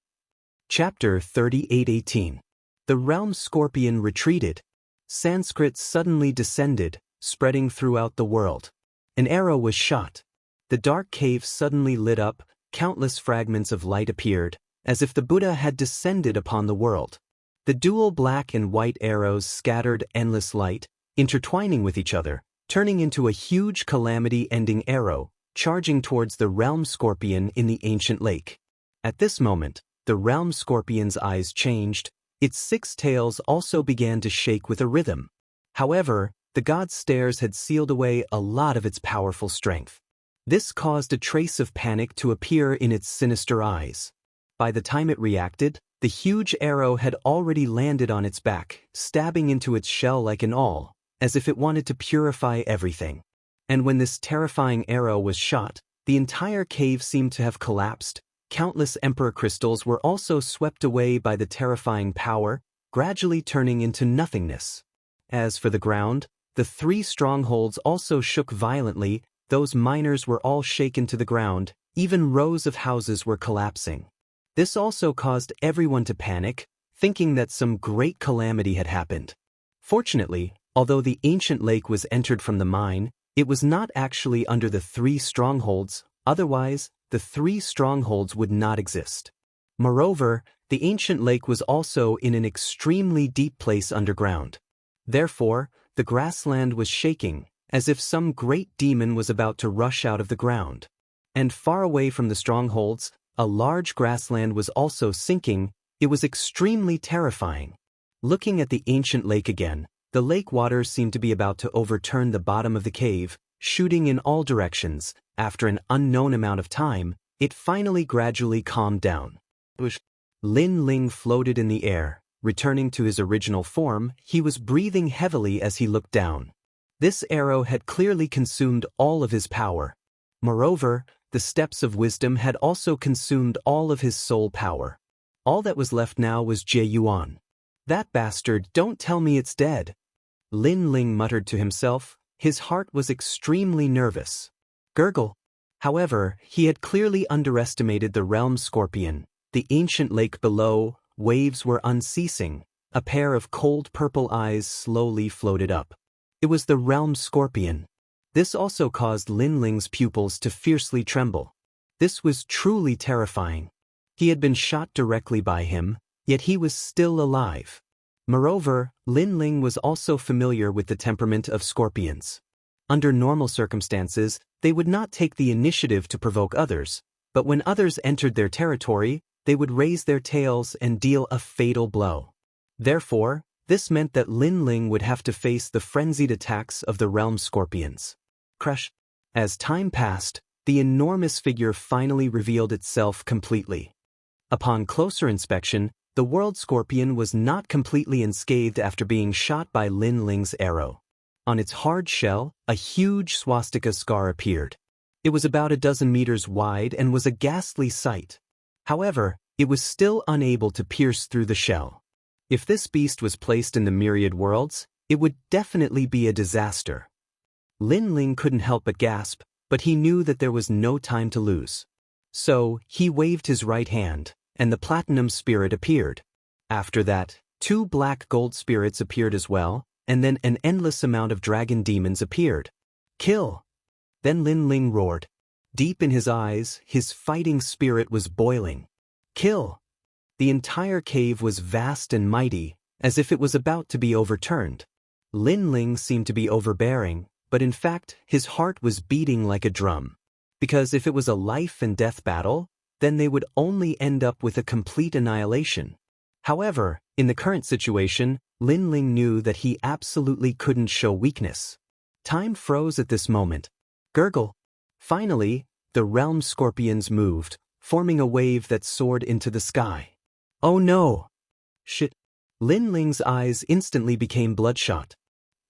Chapter 38:18. The realm scorpion retreated. Sanskrit suddenly descended, spreading throughout the world. An arrow was shot. The dark cave suddenly lit up, countless fragments of light appeared, as if the Buddha had descended upon the world. The dual black and white arrows scattered endless light, intertwining with each other, turning into a huge calamity-ending arrow, charging towards the realm scorpion in the ancient lake. At this moment, the realm scorpion's eyes changed. Its 6 tails also began to shake with a rhythm. However, the god's stares had sealed away a lot of its powerful strength. This caused a trace of panic to appear in its sinister eyes. By the time it reacted, the huge arrow had already landed on its back, stabbing into its shell like an awl, as if it wanted to purify everything. And when this terrifying arrow was shot, the entire cave seemed to have collapsed. Countless emperor crystals were also swept away by the terrifying power, gradually turning into nothingness. As for the ground, the 3 strongholds also shook violently. Those miners were all shaken to the ground, even rows of houses were collapsing. This also caused everyone to panic, thinking that some great calamity had happened. Fortunately, Although the ancient lake was entered from the mine, it was not actually under the 3 strongholds, otherwise, the 3 strongholds would not exist. Moreover, the ancient lake was also in an extremely deep place underground. Therefore, the grassland was shaking, as if some great demon was about to rush out of the ground. And far away from the strongholds, a large grassland was also sinking. It was extremely terrifying. Looking at the ancient lake again, the lake waters seemed to be about to overturn the bottom of the cave, shooting in all directions. After an unknown amount of time, it finally gradually calmed down. Lin Ling floated in the air. Returning to his original form, he was breathing heavily as he looked down. This arrow had clearly consumed all of his power. Moreover, the steps of wisdom had also consumed all of his soul power. All that was left now was Jie Yuan. That bastard, don't tell me it's dead. Lin Ling muttered to himself. His heart was extremely nervous. Gurgle. However, he had clearly underestimated the realm scorpion. The ancient lake below, waves were unceasing. A pair of cold purple eyes slowly floated up. It was the realm scorpion. This also caused Lin Ling's pupils to fiercely tremble. This was truly terrifying. He had been shot directly by him, yet he was still alive. Moreover, Lin Ling was also familiar with the temperament of scorpions. Under normal circumstances, they would not take the initiative to provoke others, but when others entered their territory, they would raise their tails and deal a fatal blow. Therefore, this meant that Lin Ling would have to face the frenzied attacks of the realm scorpions. Crush. As time passed, the enormous figure finally revealed itself completely. Upon closer inspection, the world scorpion was not completely unscathed after being shot by Lin Ling's arrow. On its hard shell, a huge swastika scar appeared. It was about 12 meters wide and was a ghastly sight. However, it was still unable to pierce through the shell. If this beast was placed in the myriad worlds, it would definitely be a disaster. Lin Ling couldn't help but gasp, but he knew that there was no time to lose. So, he waved his right hand, and the platinum spirit appeared. After that, 2 black gold spirits appeared as well, and then an endless amount of dragon demons appeared. Kill! Then Lin Ling roared. Deep in his eyes, his fighting spirit was boiling. Kill! The entire cave was vast and mighty, as if it was about to be overturned. Lin Ling seemed to be overbearing, but in fact, his heart was beating like a drum. Because if it was a life and death battle, then they would only end up with a complete annihilation. However, in the current situation, Lin Ling knew that he absolutely couldn't show weakness. Time froze at this moment. Gurgle. Finally, the realm scorpions moved, forming a wave that soared into the sky. Oh no! Shit! Lin Ling's eyes instantly became bloodshot.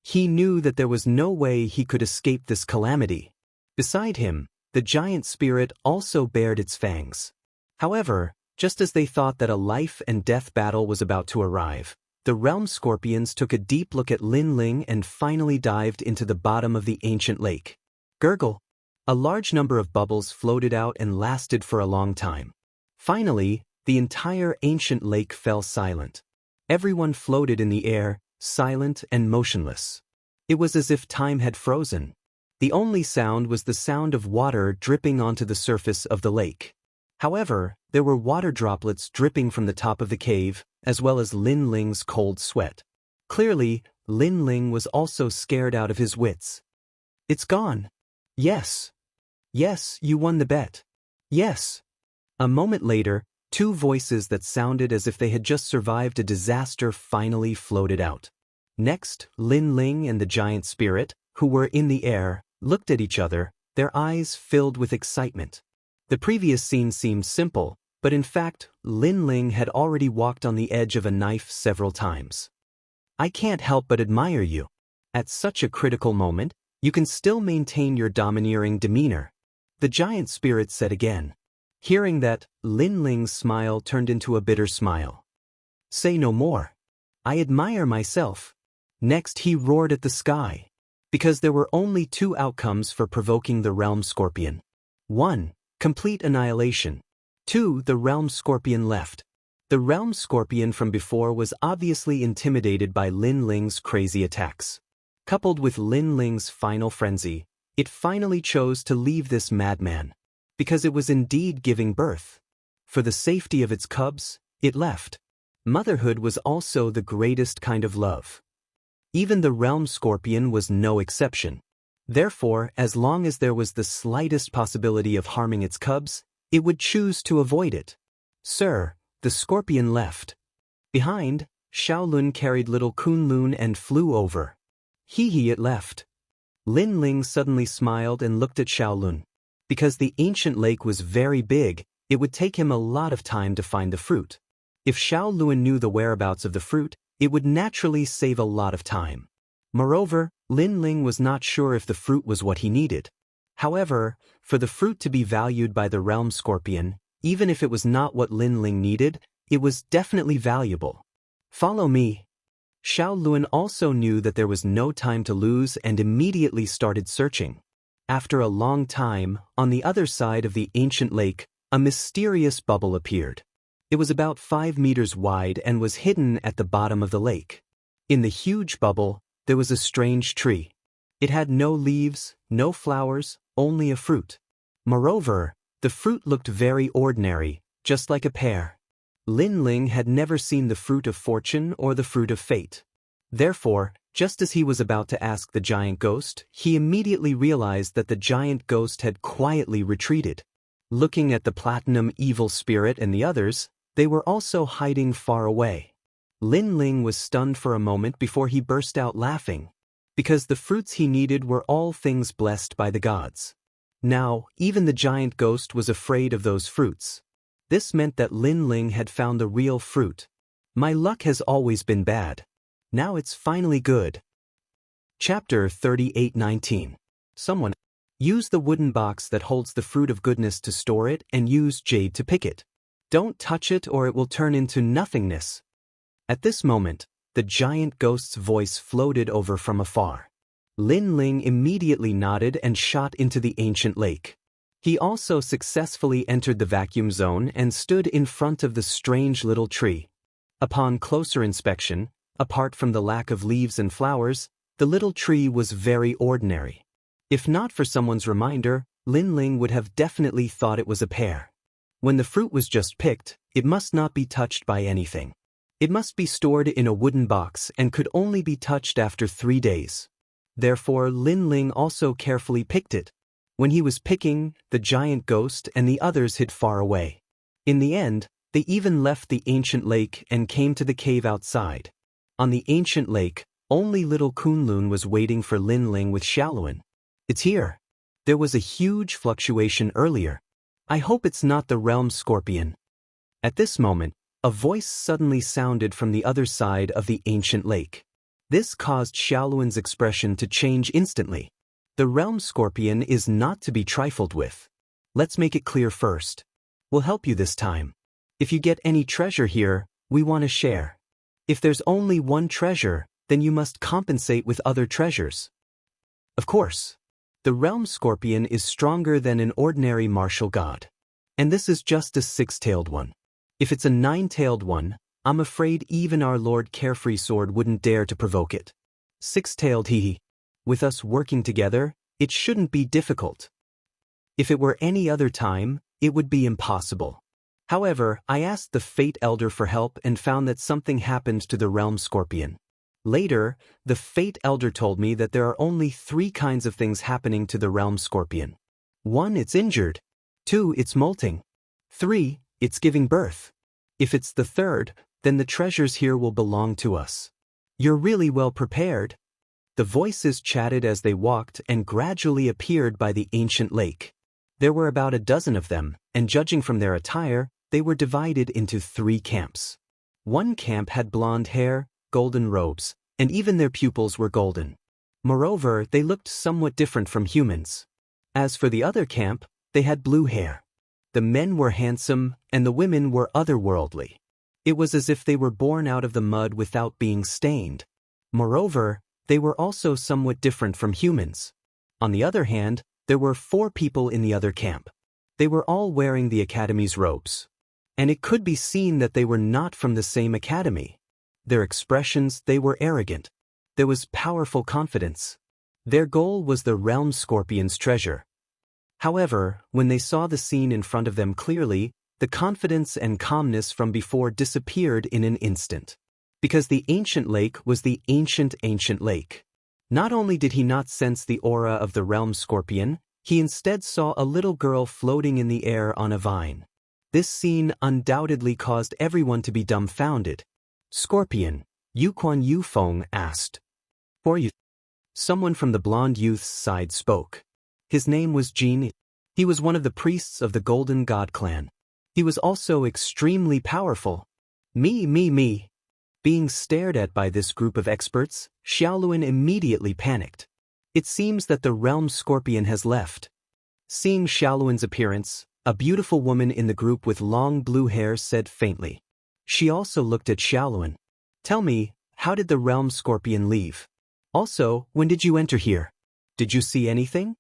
He knew that there was no way he could escape this calamity. Beside him, the giant spirit also bared its fangs. However, just as they thought that a life and death battle was about to arrive, the realm scorpions took a deep look at Lin Ling and finally dived into the bottom of the ancient lake. Gurgle. A large number of bubbles floated out and lasted for a long time. Finally, the entire ancient lake fell silent. Everyone floated in the air, silent and motionless. It was as if time had frozen. The only sound was the sound of water dripping onto the surface of the lake. However, there were water droplets dripping from the top of the cave, as well as Lin Ling's cold sweat. Clearly, Lin Ling was also scared out of his wits. It's gone. Yes. Yes, you won the bet. Yes. A moment later, 2 voices that sounded as if they had just survived a disaster finally floated out. Next, Lin Ling and the giant spirit, who were in the air, looked at each other, their eyes filled with excitement. The previous scene seemed simple, but in fact, Lin Ling had already walked on the edge of a knife several times. I can't help but admire you. At such a critical moment, you can still maintain your domineering demeanor. The giant spirit said again. Hearing that, Lin Ling's smile turned into a bitter smile. Say no more. I admire myself. Next he roared at the sky. Because there were only 2 outcomes for provoking the realm scorpion. 1. Complete annihilation. 2. The realm scorpion left. The realm scorpion from before was obviously intimidated by Lin Ling's crazy attacks. Coupled with Lin Ling's final frenzy, it finally chose to leave this madman. Because it was indeed giving birth. For the safety of its cubs, it left. Motherhood was also the greatest kind of love. Even the realm scorpion was no exception. Therefore, as long as there was the slightest possibility of harming its cubs, it would choose to avoid it. Sir, the scorpion left. Behind, Xiaolun carried little Kunlun and flew over. Hee, it left. Lin Ling suddenly smiled and looked at Xiaolun. Because the ancient lake was very big, it would take him a lot of time to find the fruit. If Xiaolun knew the whereabouts of the fruit, it would naturally save a lot of time. Moreover, Lin Ling was not sure if the fruit was what he needed. However, for the fruit to be valued by the realm scorpion, even if it was not what Lin Ling needed, it was definitely valuable. Follow me. Xiaolun also knew that there was no time to lose and immediately started searching. After a long time, on the other side of the ancient lake, a mysterious bubble appeared. It was about 5 meters wide and was hidden at the bottom of the lake. In the huge bubble, there was a strange tree. It had no leaves, no flowers, only a fruit. Moreover, the fruit looked very ordinary, just like a pear. Lin Ling had never seen the fruit of fortune or the fruit of fate. Therefore, just as he was about to ask the giant ghost, he immediately realized that the giant ghost had quietly retreated. Looking at the platinum evil spirit and the others, they were also hiding far away. Lin Ling was stunned for a moment before he burst out laughing. Because the fruits he needed were all things blessed by the gods. Now, even the giant ghost was afraid of those fruits. This meant that Lin Ling had found the real fruit. My luck has always been bad. Now it's finally good. Chapter 38:19. Someone. Use the wooden box that holds the fruit of goodness to store it and use jade to pick it. Don't touch it or it will turn into nothingness. At this moment, the giant ghost's voice floated over from afar. Lin Ling immediately nodded and shot into the ancient lake. He also successfully entered the vacuum zone and stood in front of the strange little tree. Upon closer inspection, apart from the lack of leaves and flowers, the little tree was very ordinary. If not for someone's reminder, Lin Ling would have definitely thought it was a pear. When the fruit was just picked, it must not be touched by anything. It must be stored in a wooden box and could only be touched after 3 days. Therefore, Lin Ling also carefully picked it. When he was picking, the giant ghost and the others hid far away. In the end, they even left the ancient lake and came to the cave outside. On the ancient lake, only little Kunlun was waiting for Lin Ling with Xiaolun. It's here. There was a huge fluctuation earlier. I hope it's not the realm scorpion. At this moment, a voice suddenly sounded from the other side of the ancient lake. This caused Xiaolun's expression to change instantly. The realm scorpion is not to be trifled with. Let's make it clear first. We'll help you this time. If you get any treasure here, we want to share. If there's only one treasure, then you must compensate with other treasures. Of course. The realm scorpion is stronger than an ordinary martial god. And this is just a 6-tailed one. If it's a 9-tailed one, I'm afraid even our Lord Carefree Sword wouldn't dare to provoke it. 6-tailed hee. With us working together, it shouldn't be difficult. If it were any other time, it would be impossible. However, I asked the Fate Elder for help and found that something happened to the realm scorpion. Later, the Fate Elder told me that there are only 3 kinds of things happening to the realm scorpion. 1, it's injured. 2, it's molting. 3, it's giving birth. If it's the 3rd, then the treasures here will belong to us. You're really well prepared. The voices chatted as they walked and gradually appeared by the ancient lake. There were about a dozen of them, and judging from their attire, they were divided into 3 camps. One camp had blonde hair, golden robes, and even their pupils were golden. Moreover, they looked somewhat different from humans. As for the other camp, they had blue hair. The men were handsome, and the women were otherworldly. It was as if they were born out of the mud without being stained. Moreover, they were also somewhat different from humans. On the other hand, there were 4 people in the other camp. They were all wearing the academy's robes. And it could be seen that they were not from the same academy. Their expressions, they were arrogant. there was powerful confidence. Their goal was the realm scorpion's treasure. However, when they saw the scene in front of them clearly, the confidence and calmness from before disappeared in an instant. Because the ancient lake was the ancient lake. Not only did he not sense the aura of the realm scorpion, he instead saw a little girl floating in the air on a vine. This scene undoubtedly caused everyone to be dumbfounded. "Scorpion, Yuquan Yufeng asked. "For you?" Someone from the blonde youth's side spoke. His name was Jin. He was one of the priests of the Golden God clan. He was also extremely powerful. Me. Being stared at by this group of experts, Xiaoluan immediately panicked. It seems that the realm scorpion has left. Seeing Xiaoluan's appearance, a beautiful woman in the group with long blue hair said faintly. She also looked at Xiaoluan. "Tell me, how did the realm scorpion leave? Also, when did you enter here? Did you see anything?"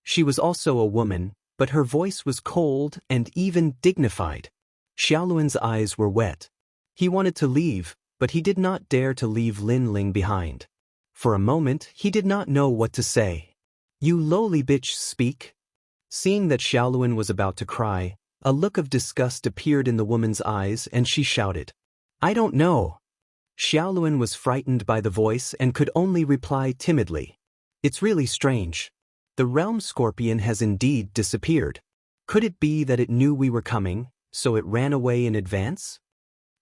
She was also a woman, but her voice was cold and even dignified. Xiaoluan's eyes were wet. He wanted to leave, but he did not dare to leave Lin Ling behind. For a moment, he did not know what to say. "You lowly bitch, speak." Seeing that Xiaoluan was about to cry, a look of disgust appeared in the woman's eyes and she shouted, "I don't know." Xiaoluan was frightened by the voice and could only reply timidly. "It's really strange. The realm scorpion has indeed disappeared. Could it be that it knew we were coming, so it ran away in advance?"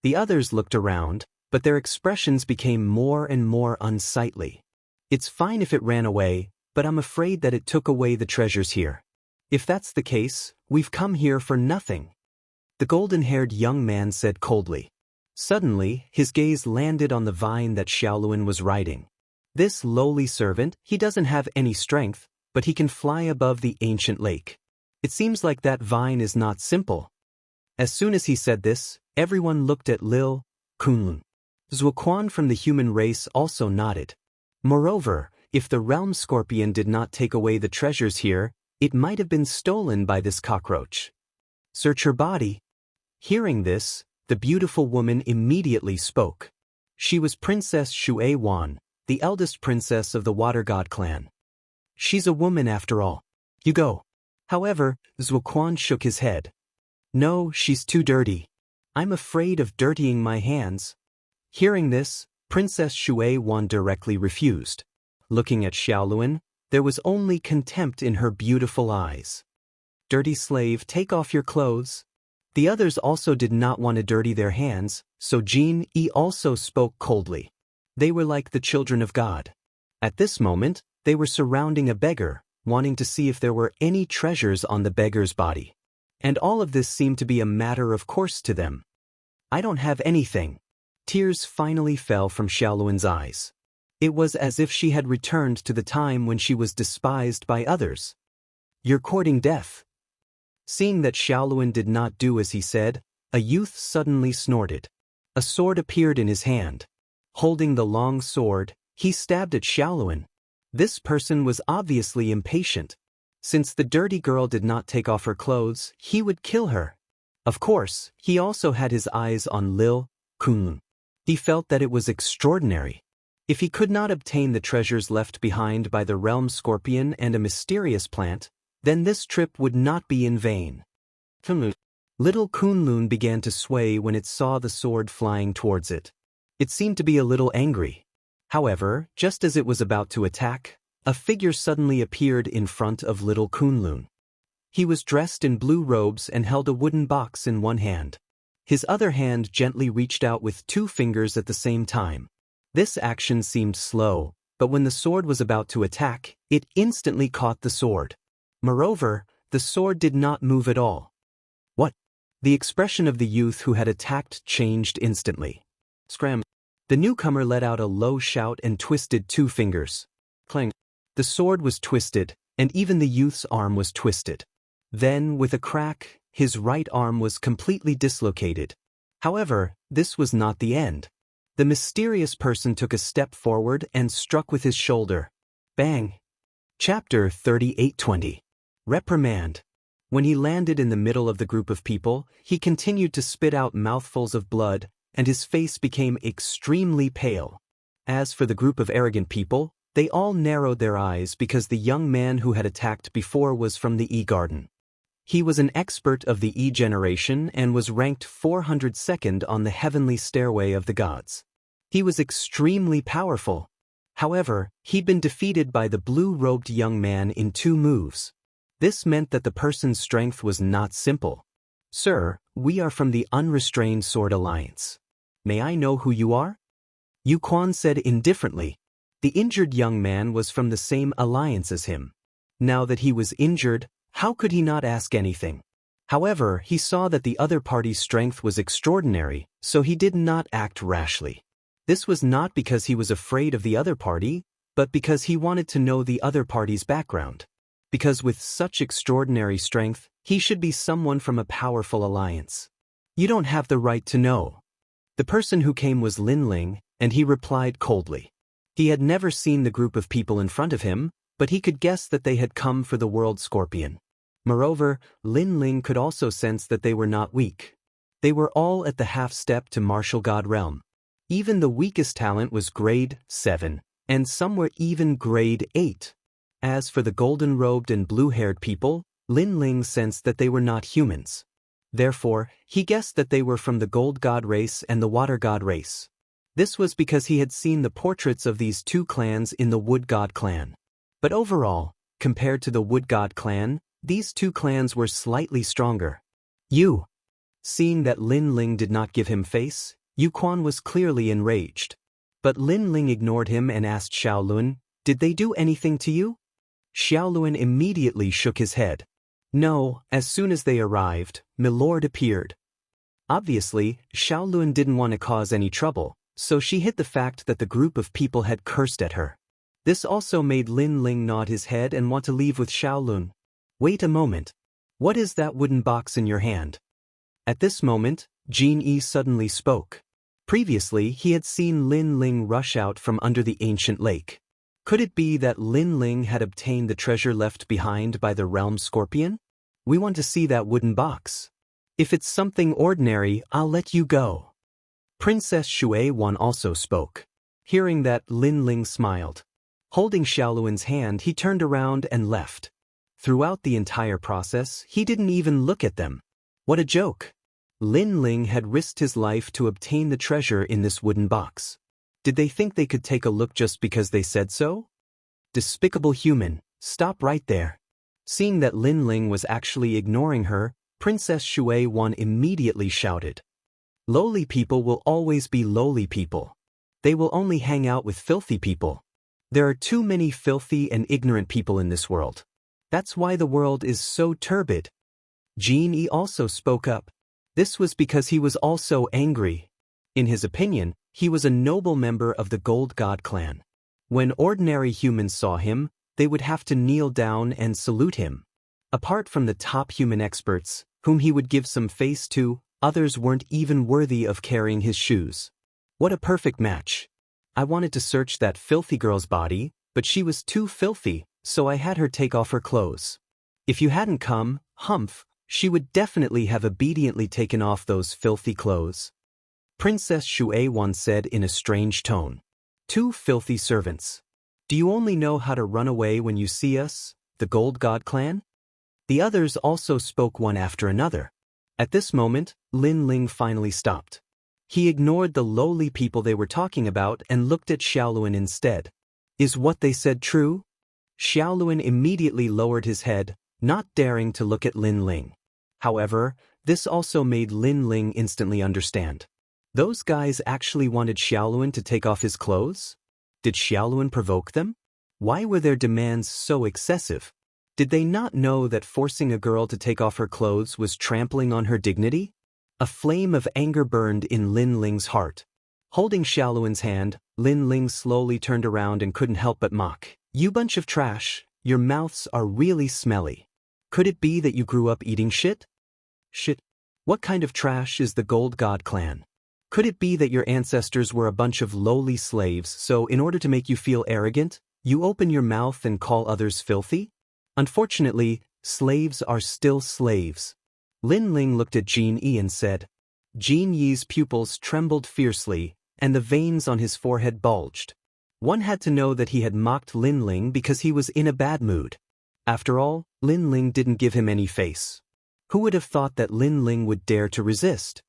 The others looked around, but their expressions became more and more unsightly. "It's fine if it ran away, but I'm afraid that it took away the treasures here. If that's the case, we've come here for nothing," the golden-haired young man said coldly. Suddenly, his gaze landed on the vine that Xiaoluan was riding. "This lowly servant, he doesn't have any strength, but he can fly above the ancient lake. It seems like that vine is not simple." As soon as he said this, everyone looked at Lil Kunlun. Zuoquan from the human race also nodded. Moreover, if the realm scorpion did not take away the treasures here, it might have been stolen by this cockroach. "Search her body." Hearing this, the beautiful woman immediately spoke. She was Princess Shui Wan, the eldest princess of the Water God clan. "She's a woman after all. You go." However, Zuoquan shook his head. "No, she's too dirty. I'm afraid of dirtying my hands." Hearing this, Princess Shui Wan directly refused. Looking at Xiaoluan, there was only contempt in her beautiful eyes. "Dirty slave, take off your clothes." The others also did not want to dirty their hands, so Jin Yi also spoke coldly. They were like the children of God. At this moment, they were surrounding a beggar, wanting to see if there were any treasures on the beggar's body. And all of this seemed to be a matter of course to them. "I don't have anything." Tears finally fell from Xiaoluan's eyes. It was as if she had returned to the time when she was despised by others. "You're courting death." Seeing that Xiaoluan did not do as he said, a youth suddenly snorted. A sword appeared in his hand. Holding the long sword, he stabbed at Xiaoluan. This person was obviously impatient. Since the dirty girl did not take off her clothes, he would kill her. Of course, he also had his eyes on Lil Kunlun. He felt that it was extraordinary. If he could not obtain the treasures left behind by the realm scorpion and a mysterious plant, then this trip would not be in vain. Little Kunlun began to sway when it saw the sword flying towards it. It seemed to be a little angry. However, just as it was about to attack, a figure suddenly appeared in front of little Kunlun. He was dressed in blue robes and held a wooden box in one hand. His other hand gently reached out with 2 fingers at the same time. This action seemed slow, but when the sword was about to attack, it instantly caught the sword. Moreover, the sword did not move at all. "What?" The expression of the youth who had attacked changed instantly. Scram! The newcomer let out a low shout and twisted 2 fingers. Clang! The sword was twisted, and even the youth's arm was twisted. Then, with a crack, his right arm was completely dislocated. However, this was not the end. The mysterious person took a step forward and struck with his shoulder. Bang! Chapter 38:20. Reprimand. When he landed in the middle of the group of people, he continued to spit out mouthfuls of blood, and his face became extremely pale. As for the group of arrogant people, they all narrowed their eyes because the young man who had attacked before was from the E-Garden. He was an expert of the E-generation and was ranked 402nd on the heavenly stairway of the gods. He was extremely powerful. However, he'd been defeated by the blue-robed young man in 2 moves. This meant that the person's strength was not simple. "Sir, we are from the Unrestrained Sword Alliance. May I know who you are?" Yu Quan said indifferently. The injured young man was from the same alliance as him. Now that he was injured, how could he not ask anything? However, he saw that the other party's strength was extraordinary, so he did not act rashly. This was not because he was afraid of the other party, but because he wanted to know the other party's background. Because with such extraordinary strength, he should be someone from a powerful alliance. "You don't have the right to know." The person who came was Lin Ling, and he replied coldly. He had never seen the group of people in front of him, but he could guess that they had come for the World Scorpion. Moreover, Lin Ling could also sense that they were not weak. They were all at the half-step to martial god realm. Even the weakest talent was grade 7, and some were even grade 8. As for the golden-robed and blue-haired people, Lin Ling sensed that they were not humans. Therefore, he guessed that they were from the gold god race and the water god race. This was because he had seen the portraits of these 2 clans in the wood god clan. But overall, compared to the wood god clan, these 2 clans were slightly stronger. Seeing that Lin Ling did not give him face, Yu Quan was clearly enraged. But Lin Ling ignored him and asked Xiaolun, "Did they do anything to you?" Xiaolun immediately shook his head. "No, as soon as they arrived, Milord appeared." Obviously, Xiaolun didn't want to cause any trouble, so she hid the fact that the group of people had cursed at her. This also made Lin Ling nod his head and want to leave with Xiaolun. "Wait a moment. What is that wooden box in your hand?" At this moment, Jin Yi suddenly spoke. Previously, he had seen Lin Ling rush out from under the ancient lake. Could it be that Lin Ling had obtained the treasure left behind by the realm scorpion? "We want to see that wooden box. If it's something ordinary, I'll let you go." Princess Shui Wan also spoke. Hearing that, Lin Ling smiled. Holding Xiaolun's hand, he turned around and left. Throughout the entire process, he didn't even look at them. What a joke! Lin Ling had risked his life to obtain the treasure in this wooden box. Did they think they could take a look just because they said so? Despicable human, stop right there. Seeing that Lin Ling was actually ignoring her, Princess Shui Wan immediately shouted. "Lowly people will always be lowly people. They will only hang out with filthy people. There are too many filthy and ignorant people in this world. That's why the world is so turbid." Jin Yi also spoke up. This was because he was also angry. In his opinion, he was a noble member of the Gold God clan. When ordinary humans saw him, they would have to kneel down and salute him. Apart from the top human experts, whom he would give some face to, others weren't even worthy of carrying his shoes. What a perfect match. I wanted to search that filthy girl's body, but she was too filthy, so I had her take off her clothes. If you hadn't come, Humph, she would definitely have obediently taken off those filthy clothes. Princess Shui Wan said in a strange tone. "Two filthy servants. Do you only know how to run away when you see us, the Gold God clan?" The others also spoke one after another. At this moment, Lin Ling finally stopped. He ignored the lowly people they were talking about and looked at Xiaolun instead. Is what they said true? Xiaolun immediately lowered his head, not daring to look at Lin Ling. However, this also made Lin Ling instantly understand. Those guys actually wanted Xiaolun to take off his clothes? Did Xiaolun provoke them? Why were their demands so excessive? Did they not know that forcing a girl to take off her clothes was trampling on her dignity? A flame of anger burned in Lin Ling's heart. Holding Xiaolun's hand, Lin Ling slowly turned around and couldn't help but mock. "You bunch of trash, your mouths are really smelly. Could it be that you grew up eating shit?" "Shit? What kind of trash is the Gold God clan? Could it be that your ancestors were a bunch of lowly slaves, so in order to make you feel arrogant, you open your mouth and call others filthy? Unfortunately, slaves are still slaves." Lin Ling looked at Jin Yi and said. Jin Yi's pupils trembled fiercely, and the veins on his forehead bulged. One had to know that he had mocked Lin Ling because he was in a bad mood. After all, Lin Ling didn't give him any face. Who would have thought that Lin Ling would dare to resist?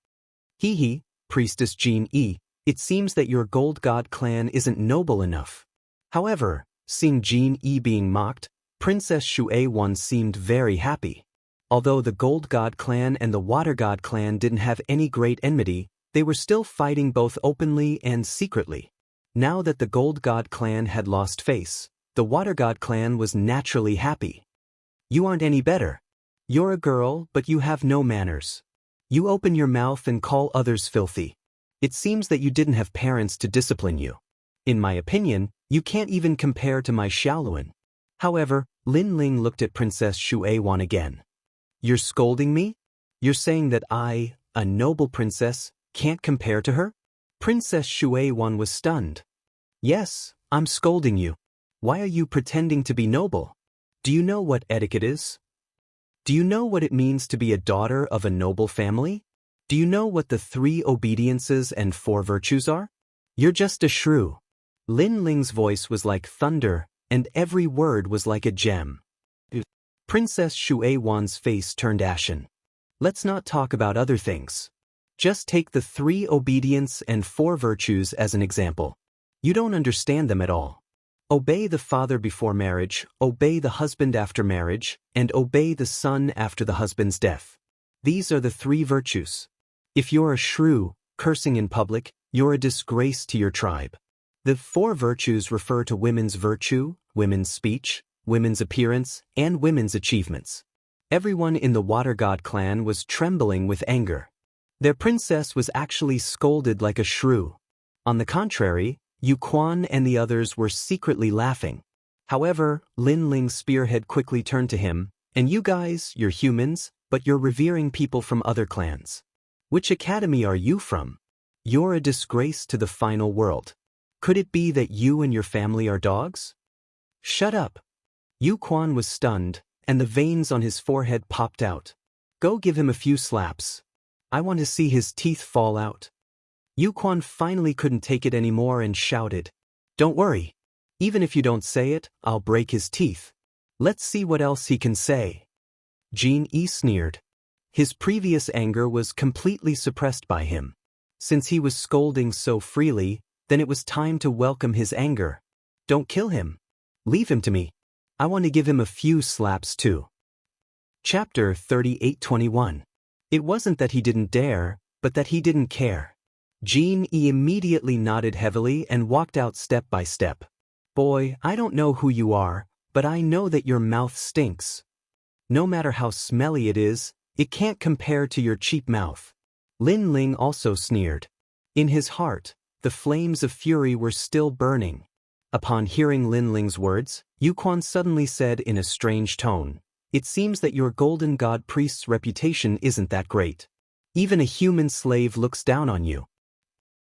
Hee hee, Priestess Jean Yi, it seems that your Gold God clan isn't noble enough. However, seeing Jean Yi being mocked, Princess Shui-Wan seemed very happy. Although the Gold God clan and the Water God clan didn't have any great enmity, they were still fighting both openly and secretly. Now that the Gold God clan had lost face, the Water God clan was naturally happy. You aren't any better. You're a girl, but you have no manners. You open your mouth and call others filthy. It seems that you didn't have parents to discipline you. In my opinion, you can't even compare to my Xiaoluan. However, Lin Ling looked at Princess Shui-Wan again. You're scolding me? You're saying that I, a noble princess, can't compare to her? Princess Shui-Wan was stunned. Yes, I'm scolding you. Why are you pretending to be noble? Do you know what etiquette is? Do you know what it means to be a daughter of a noble family? Do you know what the 3 obediences and 4 virtues are? You're just a shrew. Lin Ling's voice was like thunder, and every word was like a gem. Princess Shui-Wan's face turned ashen. Let's not talk about other things. Just take the 3 obedience and 4 virtues as an example. You don't understand them at all. Obey the father before marriage, obey the husband after marriage, and obey the son after the husband's death. These are the 3 virtues. If you're a shrew, cursing in public, you're a disgrace to your tribe. The 4 virtues refer to women's virtue, women's speech, women's appearance, and women's achievements. Everyone in the Water God clan was trembling with anger. Their princess was actually scolded like a shrew. On the contrary, Yu Quan and the others were secretly laughing. However, Lin Ling's spearhead quickly turned to him, and you guys, you're humans, but you're revering people from other clans. Which academy are you from? You're a disgrace to the final world. Could it be that you and your family are dogs? Shut up. Yu Quan was stunned, and the veins on his forehead popped out. Go give him a few slaps. I want to see his teeth fall out. Yu Quan finally couldn't take it anymore and shouted, Don't worry. Even if you don't say it, I'll break his teeth. Let's see what else he can say. Jean Yi sneered. His previous anger was completely suppressed by him. Since he was scolding so freely, then it was time to welcome his anger. Don't kill him. Leave him to me. I want to give him a few slaps too. Chapter 38:21. It wasn't that he didn't dare, but that he didn't care. Jean Yi immediately nodded heavily and walked out step by step. Boy, I don't know who you are, but I know that your mouth stinks. No matter how smelly it is, it can't compare to your cheap mouth. Lin Ling also sneered. In his heart, the flames of fury were still burning. Upon hearing Lin Ling's words, Yu Quan suddenly said in a strange tone, It seems that your Golden God priest's reputation isn't that great. Even a human slave looks down on you.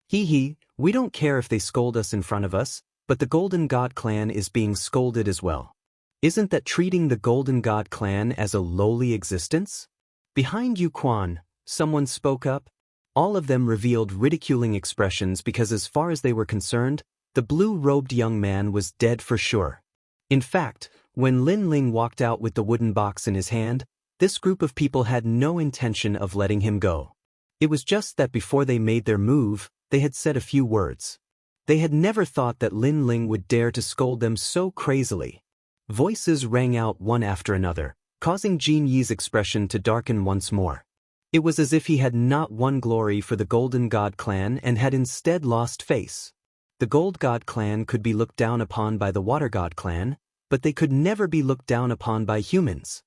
Hee hee, we don't care if they scold us in front of us, but the Golden God clan is being scolded as well. Isn't that treating the Golden God clan as a lowly existence? Behind Yu Quan, someone spoke up. All of them revealed ridiculing expressions because as far as they were concerned, the blue-robed young man was dead for sure. In fact, when Lin Ling walked out with the wooden box in his hand, this group of people had no intention of letting him go. It was just that before they made their move, they had said a few words. They had never thought that Lin Ling would dare to scold them so crazily. Voices rang out one after another, causing Jean Yi's expression to darken once more. It was as if he had not won glory for the Golden God clan and had instead lost face. The Gold God clan could be looked down upon by the Water God clan, but they could never be looked down upon by humans.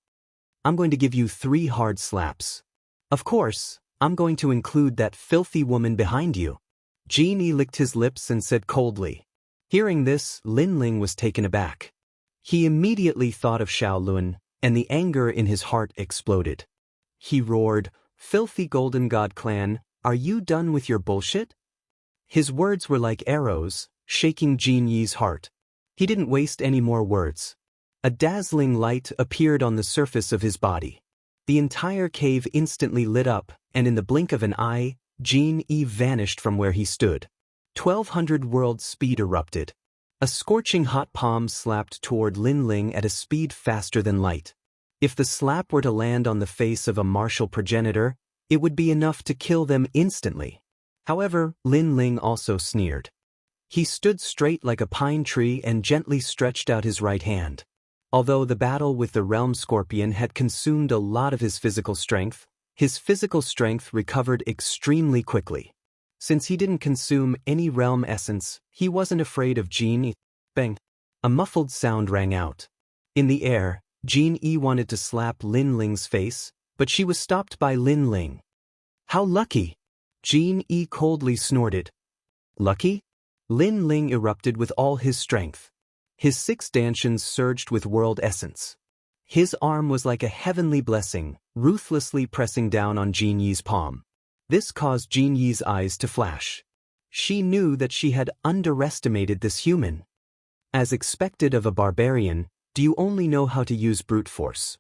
I'm going to give you 3 hard slaps. Of course, I'm going to include that filthy woman behind you. Jean Yi licked his lips and said coldly. Hearing this, Lin Ling was taken aback. He immediately thought of Xiaoluan, and the anger in his heart exploded. He roared, Filthy Golden God clan, are you done with your bullshit? His words were like arrows, shaking Jean Yi's heart. He didn't waste any more words. A dazzling light appeared on the surface of his body. The entire cave instantly lit up, and in the blink of an eye, Jean Yi vanished from where he stood. 1,200 world speed erupted. A scorching hot palm slapped toward Lin Ling at a speed faster than light. If the slap were to land on the face of a martial progenitor, it would be enough to kill them instantly. However, Lin Ling also sneered. He stood straight like a pine tree and gently stretched out his right hand. Although the battle with the realm scorpion had consumed a lot of his physical strength recovered extremely quickly. Since he didn't consume any realm essence, he wasn't afraid of Jin Yi. Bang! A muffled sound rang out. In the air, Jin Yi wanted to slap Lin Ling's face, but she was stopped by Lin Ling. How lucky! Jin Yi coldly snorted. Lucky? Lin Ling erupted with all his strength. His 6 dantians surged with world essence. His arm was like a heavenly blessing, ruthlessly pressing down on Jin Yi's palm. This caused Jin Yi's eyes to flash. She knew that she had underestimated this human. As expected of a barbarian, do you only know how to use brute force?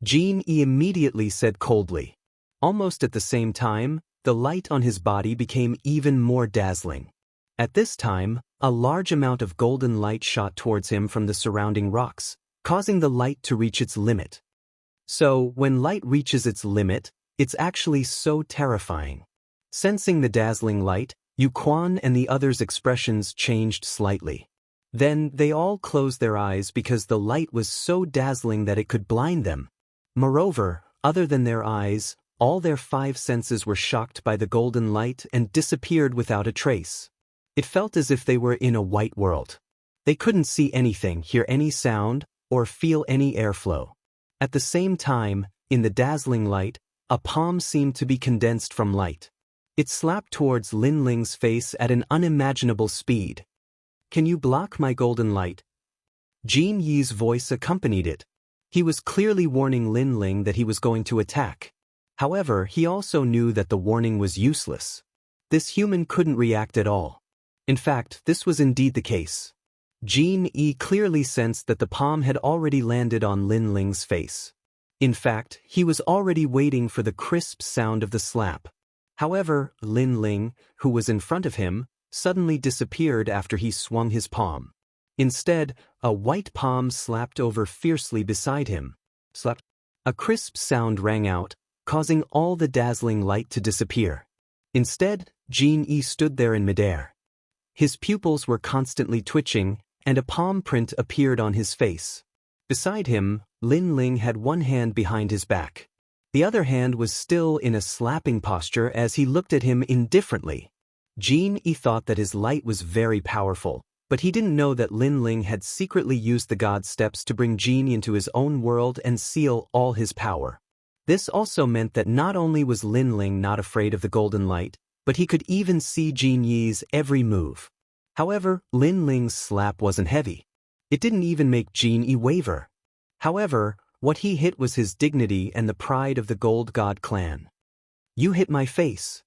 Jin Yi immediately said coldly. Almost at the same time, the light on his body became even more dazzling. At this time, a large amount of golden light shot towards him from the surrounding rocks, causing the light to reach its limit. So, when light reaches its limit, it's actually so terrifying. Sensing the dazzling light, Yu Quan and the others' expressions changed slightly. Then they all closed their eyes because the light was so dazzling that it could blind them. Moreover, other than their eyes, all their 5 senses were shocked by the golden light and disappeared without a trace. It felt as if they were in a white world. They couldn't see anything, hear any sound, or feel any airflow. At the same time, in the dazzling light, a palm seemed to be condensed from light. It slapped towards Lin Ling's face at an unimaginable speed. Can you block my golden light? Jin Yi's voice accompanied it. He was clearly warning Lin Ling that he was going to attack. However, he also knew that the warning was useless. This human couldn't react at all. In fact, this was indeed the case. Jin Yi clearly sensed that the palm had already landed on Lin Ling's face. In fact, he was already waiting for the crisp sound of the slap. However, Lin Ling, who was in front of him, suddenly disappeared after he swung his palm. Instead, a white palm slapped over fiercely beside him. Slap! A crisp sound rang out, causing all the dazzling light to disappear. Instead, Jin Yi stood there in midair. His pupils were constantly twitching, and a palm print appeared on his face. Beside him, Lin Ling had one hand behind his back. The other hand was still in a slapping posture as he looked at him indifferently. Jin Yi thought that his light was very powerful, but he didn't know that Lin Ling had secretly used the god steps to bring Jin Yi into his own world and seal all his power. This also meant that not only was Lin Ling not afraid of the golden light, but he could even see Jin Yi's every move. However, Lin Ling's slap wasn't heavy. It didn't even make Jin Yi waver. However, what he hit was his dignity and the pride of the Gold God clan. You hit my face.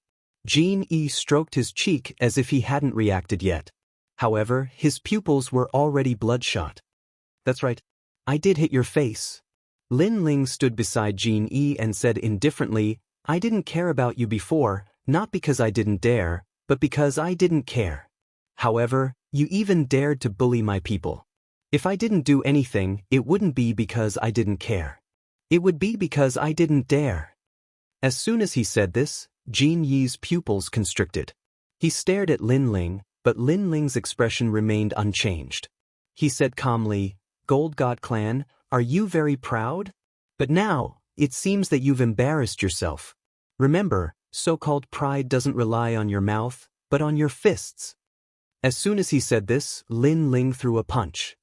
Jin Yi stroked his cheek as if he hadn't reacted yet. However, his pupils were already bloodshot. That's right. I did hit your face. Lin Ling stood beside Jin Yi and said indifferently, I didn't care about you before, not because I didn't dare, but because I didn't care. However, you even dared to bully my people. If I didn't do anything, it wouldn't be because I didn't care. It would be because I didn't dare. As soon as he said this, Jin Yi's pupils constricted. He stared at Lin Ling, but Lin Ling's expression remained unchanged. He said calmly, Gold God Clan, are you very proud? But now, it seems that you've embarrassed yourself. Remember, so-called pride doesn't rely on your mouth, but on your fists. As soon as he said this, Lin Ling threw a punch.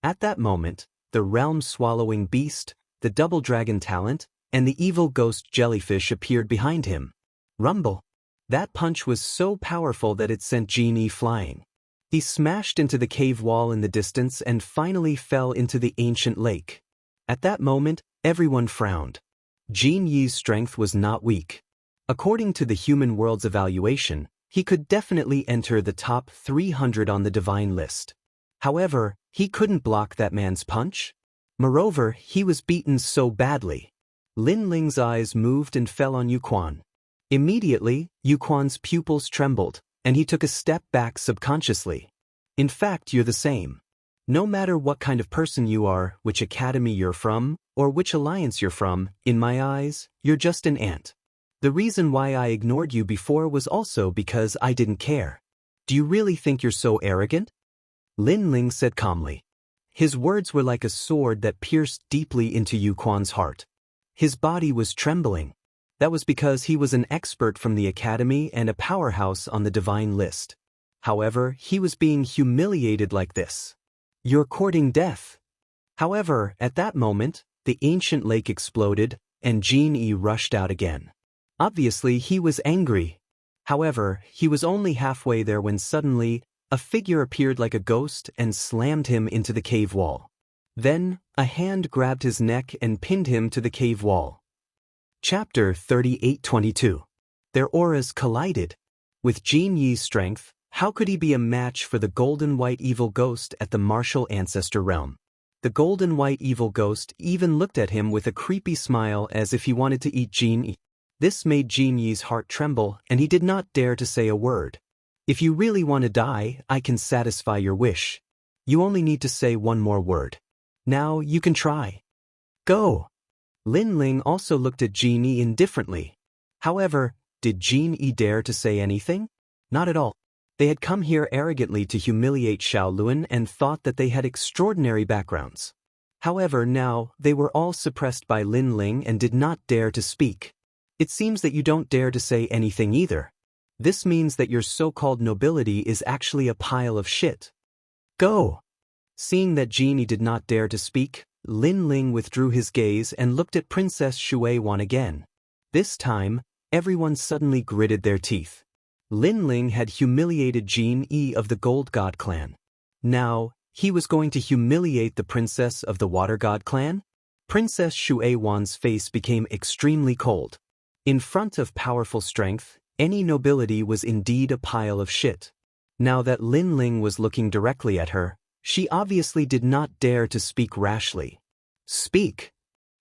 At that moment, the realm-swallowing beast, the double dragon talent, and the evil ghost jellyfish appeared behind him. Rumble! That punch was so powerful that it sent Jin Yi flying. He smashed into the cave wall in the distance and finally fell into the ancient lake. At that moment, everyone frowned. Jin Yi's strength was not weak. According to the human world's evaluation, he could definitely enter the top 300 on the divine list. However, he couldn't block that man's punch. Moreover, he was beaten so badly. Lin Ling's eyes moved and fell on Yu Quan. Immediately, Yu Quan's pupils trembled, and he took a step back subconsciously. In fact, you're the same. No matter what kind of person you are, which academy you're from, or which alliance you're from, in my eyes, you're just an ant. The reason why I ignored you before was also because I didn't care. Do you really think you're so arrogant? Lin Ling said calmly. His words were like a sword that pierced deeply into Yu Quan's heart. His body was trembling. That was because he was an expert from the academy and a powerhouse on the divine list. However, he was being humiliated like this. You're courting death. However, at that moment, the ancient lake exploded, and Jin Yi rushed out again. Obviously, he was angry. However, he was only halfway there when suddenly, a figure appeared like a ghost and slammed him into the cave wall. Then, a hand grabbed his neck and pinned him to the cave wall. Chapter 38:22. Their auras collided. With Jin Yi's strength, how could he be a match for the golden white evil ghost at the martial ancestor realm? The golden white evil ghost even looked at him with a creepy smile as if he wanted to eat Jin Yi. This made Jin Yi's heart tremble, and he did not dare to say a word. If you really want to die, I can satisfy your wish. You only need to say one more word. Now you can try. Go. Lin Ling also looked at Jin Yi indifferently. However, did Jin Yi dare to say anything? Not at all. They had come here arrogantly to humiliate Shaolun and thought that they had extraordinary backgrounds. However, now, they were all suppressed by Lin Ling and did not dare to speak. It seems that you don't dare to say anything either. This means that your so-called nobility is actually a pile of shit. Go! Seeing that Jin Yi did not dare to speak, Lin Ling withdrew his gaze and looked at Princess Shui Wan again. This time, everyone suddenly gritted their teeth. Lin Ling had humiliated Jin Yi of the Gold God clan. Now, he was going to humiliate the princess of the Water God clan? Princess Shui Wan's face became extremely cold. In front of powerful strength, any nobility was indeed a pile of shit. Now that Lin Ling was looking directly at her, she obviously did not dare to speak rashly. Speak.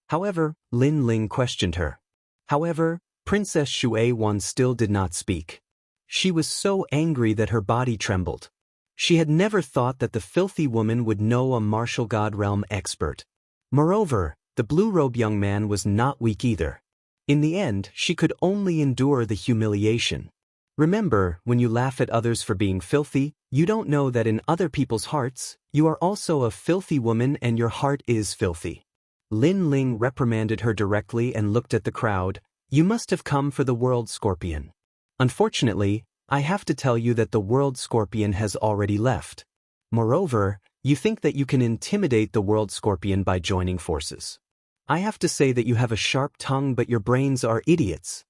However, Lin Ling questioned her. However, Princess Shui Wan still did not speak. She was so angry that her body trembled. She had never thought that the filthy woman would know a martial god realm expert. Moreover, the blue-robed young man was not weak either. In the end, she could only endure the humiliation. Remember, when you laugh at others for being filthy, you don't know that in other people's hearts, you are also a filthy woman and your heart is filthy. Lin Ling reprimanded her directly and looked at the crowd. You must have come for the World Scorpion. Unfortunately, I have to tell you that the World Scorpion has already left. Moreover, you think that you can intimidate the World Scorpion by joining forces. I have to say that you have a sharp tongue, but your brains are idiots.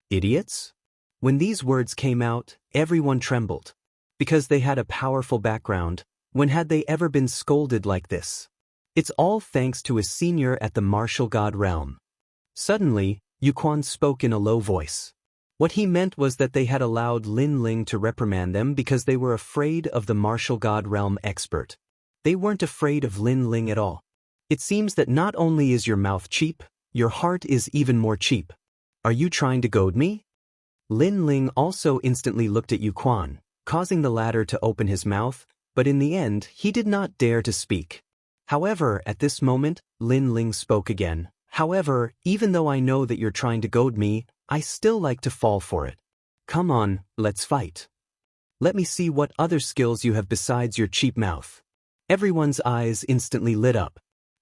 Idiots? When these words came out, everyone trembled. Because they had a powerful background, when had they ever been scolded like this? It's all thanks to a senior at the martial god realm. Suddenly, Yu Quan spoke in a low voice. What he meant was that they had allowed Lin Ling to reprimand them because they were afraid of the martial god realm expert. They weren't afraid of Lin Ling at all. It seems that not only is your mouth cheap, your heart is even more cheap. Are you trying to goad me? Lin Ling also instantly looked at Yu Quan, causing the latter to open his mouth, but in the end, he did not dare to speak. However, at this moment, Lin Ling spoke again. However, even though I know that you're trying to goad me, I still like to fall for it. Come on, let's fight. Let me see what other skills you have besides your cheap mouth. Everyone's eyes instantly lit up.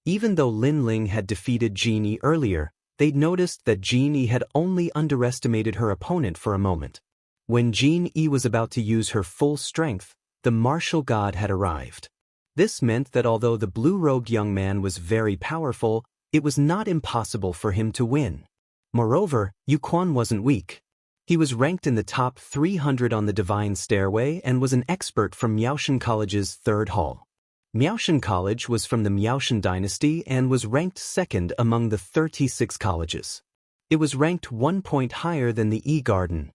Even though Lin Ling had defeated Jin Yi earlier, they'd noticed that Jin Yi had only underestimated her opponent for a moment. When Jin Yi was about to use her full strength, the martial god had arrived. This meant that although the blue-robed young man was very powerful, it was not impossible for him to win. Moreover, Yu Quan wasn't weak. He was ranked in the top 300 on the Divine Stairway and was an expert from Miaoshan College's 3rd hall. Miaoshan College was from the Miaoshan dynasty and was ranked 2nd among the 36 colleges. It was ranked 1 point higher than the E-Garden.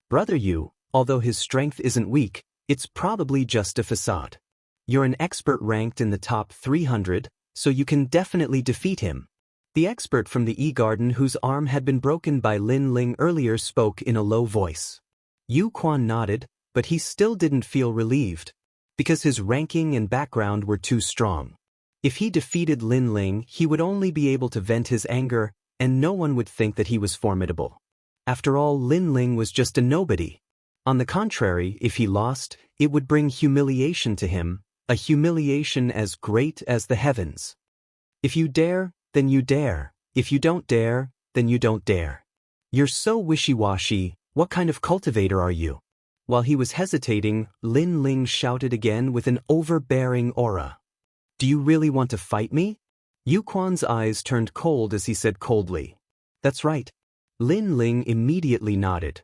Brother Yu, although his strength isn't weak, it's probably just a facade. You're an expert ranked in the top 300, so you can definitely defeat him. The expert from the E-Garden whose arm had been broken by Lin Ling earlier spoke in a low voice. Yu Quan nodded, but he still didn't feel relieved, because his ranking and background were too strong. If he defeated Lin Ling, he would only be able to vent his anger, and no one would think that he was formidable. After all, Lin Ling was just a nobody. On the contrary, if he lost, it would bring humiliation to him, a humiliation as great as the heavens. If you dare, then you dare. If you don't dare, then you don't dare. You're so wishy-washy. What kind of cultivator are you? While he was hesitating, Lin Ling shouted again with an overbearing aura. Do you really want to fight me? Yu Quan's eyes turned cold as he said coldly. That's right. Lin Ling immediately nodded.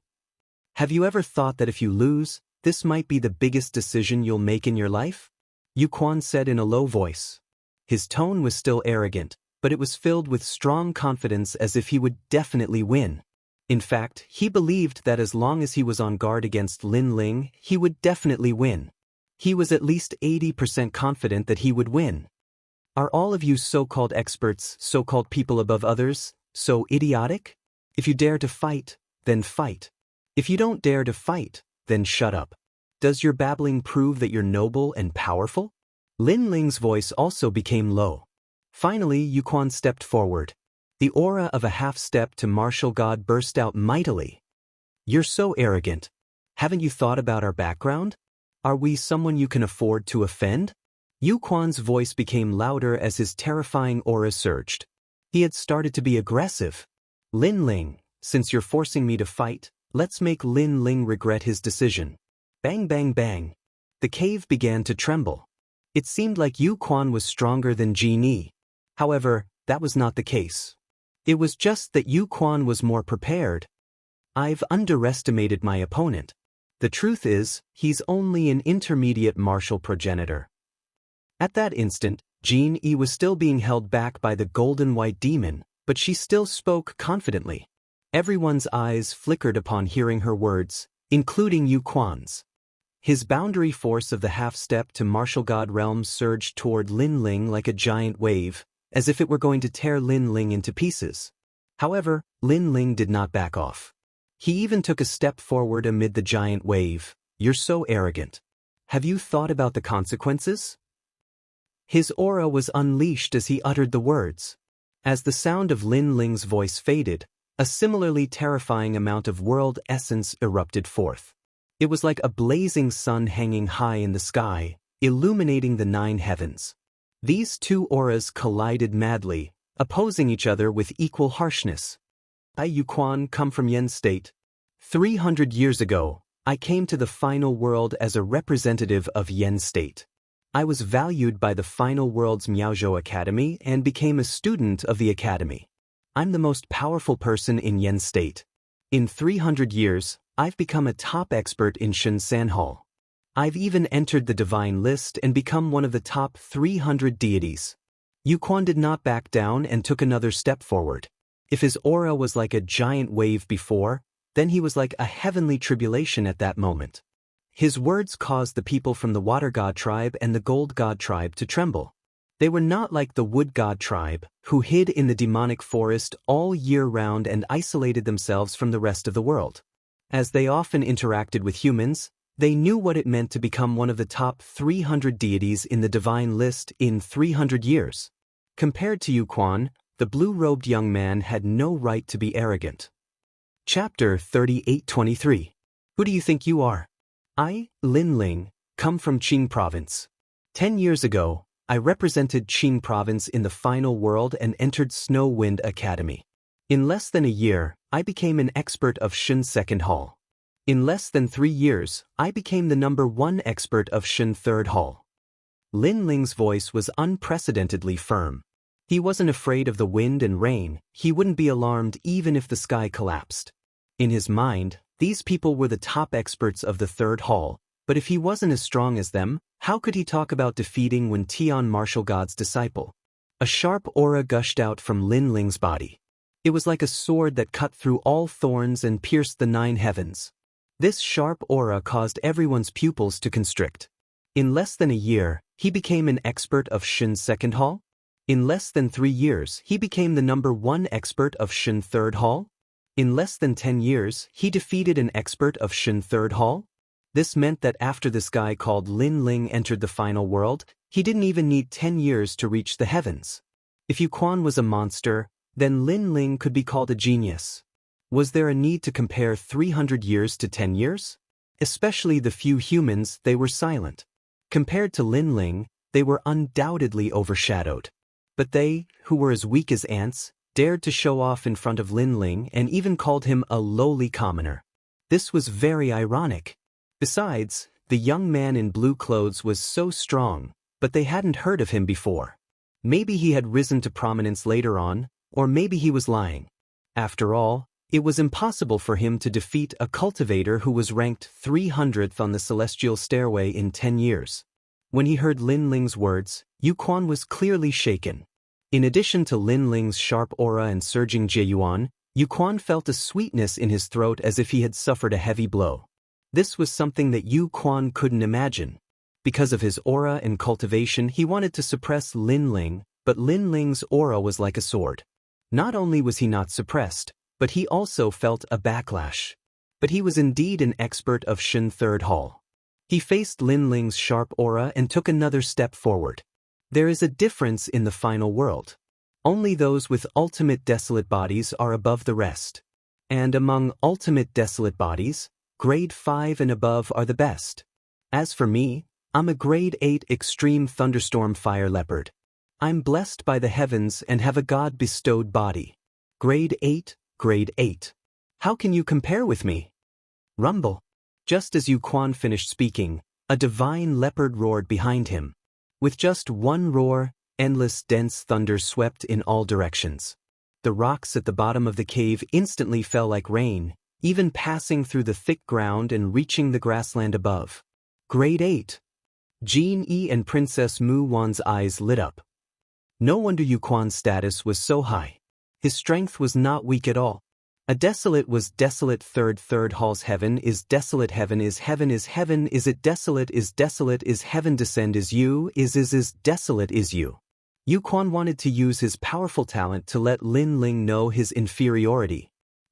Have you ever thought that if you lose, this might be the biggest decision you'll make in your life? Yu Quan said in a low voice. His tone was still arrogant, but it was filled with strong confidence as if he would definitely win. In fact, he believed that as long as he was on guard against Lin Ling, he would definitely win. He was at least 80% confident that he would win. Are all of you so-called experts, so-called people above others, so idiotic? If you dare to fight, then fight. If you don't dare to fight, then shut up. Does your babbling prove that you're noble and powerful? Lin Ling's voice also became low. Finally, Yu Quan stepped forward. The aura of a half-step to martial god burst out mightily. You're so arrogant. Haven't you thought about our background? Are we someone you can afford to offend? Yu Quan's voice became louder as his terrifying aura surged. He had started to be aggressive. Lin Ling, since you're forcing me to fight, let's make Lin Ling regret his decision. Bang bang bang. The cave began to tremble. It seemed like Yu Quan was stronger than Ji Ni. However, that was not the case. It was just that Yu Quan was more prepared. I've underestimated my opponent. The truth is, he's only an intermediate martial progenitor. At that instant, Jean Yi was still being held back by the golden white demon, but she still spoke confidently. Everyone's eyes flickered upon hearing her words, including Yu Quan's. His boundary force of the half-step to martial god realm surged toward Lin Ling like a giant wave, as if it were going to tear Lin Ling into pieces. However, Lin Ling did not back off. He even took a step forward amid the giant wave. You're so arrogant. Have you thought about the consequences? His aura was unleashed as he uttered the words. As the sound of Lin Ling's voice faded, a similarly terrifying amount of world essence erupted forth. It was like a blazing sun hanging high in the sky, illuminating the 9 heavens. These two auras collided madly, opposing each other with equal harshness. I, Yu Quan, come from Yen State. 300 years ago, I came to the final world as a representative of Yen State. I was valued by the final world's Miaozhou Academy and became a student of the academy. I'm the most powerful person in Yen State. In 300 years, I've become a top expert in Shunsan Hall. I've even entered the divine list and become one of the top 300 deities. Yu Quan did not back down and took another step forward. If his aura was like a giant wave before, then he was like a heavenly tribulation at that moment. His words caused the people from the Water God tribe and the Gold God tribe to tremble. They were not like the Wood God tribe, who hid in the demonic forest all year round and isolated themselves from the rest of the world. As they often interacted with humans, they knew what it meant to become one of the top 300 deities in the divine list in 300 years. Compared to Yu Quan, the blue-robed young man had no right to be arrogant. Chapter 38:23. Who do you think you are? I, Lin Ling, come from Qing Province. 10 years ago, I represented Qing Province in the final world and entered Snow Wind Academy. In less than a year, I became an expert of Shun Second Hall. In less than 3 years, I became the #1 expert of Shun Third Hall. Lin Ling's voice was unprecedentedly firm. He wasn't afraid of the wind and rain. He wouldn't be alarmed even if the sky collapsed. In his mind, these people were the top experts of the Third Hall, but if he wasn't as strong as them, how could he talk about defeating Wen Tian Martial God's disciple? A sharp aura gushed out from Lin Ling's body. It was like a sword that cut through all thorns and pierced the 9 heavens. This sharp aura caused everyone's pupils to constrict. In less than a year, he became an expert of Shun Second Hall. In less than 3 years, he became the #1 expert of Shun Third Hall. In less than 10 years, he defeated an expert of Shun Third Hall. This meant that after this guy called Lin Ling entered the final world, he didn't even need 10 years to reach the heavens. If Yu Quan was a monster, then Lin Ling could be called a genius. Was there a need to compare 300 years to 10 years? Especially the few humans, they were silent. Compared to Lin Ling, they were undoubtedly overshadowed. But they, who were as weak as ants, dared to show off in front of Lin Ling and even called him a lowly commoner. This was very ironic. Besides, the young man in blue clothes was so strong, but they hadn't heard of him before. Maybe he had risen to prominence later on, or maybe he was lying. After all, it was impossible for him to defeat a cultivator who was ranked 300th on the celestial stairway in 10 years. When he heard Lin Ling's words, Yu Quan was clearly shaken. In addition to Lin Ling's sharp aura and surging Jiyuan, Yu Quan felt a sweetness in his throat as if he had suffered a heavy blow. This was something that Yu Quan couldn't imagine. Because of his aura and cultivation, he wanted to suppress Lin Ling, but Lin Ling's aura was like a sword. Not only was he not suppressed, but he also felt a backlash. But he was indeed an expert of Shen Third Hall. He faced Lin Ling's sharp aura and took another step forward. There is a difference in the final world. Only those with ultimate desolate bodies are above the rest. And among ultimate desolate bodies, grade 5 and above are the best. As for me, I'm a grade 8 extreme thunderstorm fire leopard. I'm blessed by the heavens and have a God-bestowed body. Grade 8, grade 8. How can you compare with me? Rumble. Just as Yu Quan finished speaking, a divine leopard roared behind him. With just one roar, endless dense thunder swept in all directions. The rocks at the bottom of the cave instantly fell like rain, even passing through the thick ground and reaching the grassland above. Grade 8. Jin Yi and Princess Mu Wan's eyes lit up. No wonder Yu Quan's status was so high. His strength was not weak at all. A desolate was desolate. Third hall's heaven is desolate. Heaven is heaven is heaven. Is it desolate is heaven. Descend is you is desolate is you. Yu Quan wanted to use his powerful talent to let Lin Ling know his inferiority.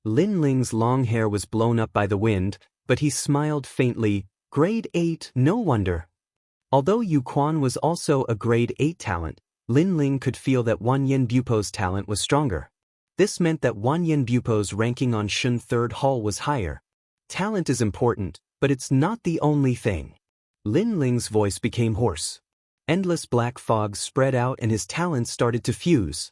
Lin Ling's long hair was blown up by the wind, but he smiled faintly. Grade 8, no wonder. Although Yu Quan was also a grade 8 talent, Lin Ling could feel that Wan Yin Bupo's talent was stronger. This meant that Wan Yin Bupo's ranking on Shen Third Hall was higher. Talent is important, but it's not the only thing. Lin Ling's voice became hoarse. Endless black fog spread out and his talents started to fuse.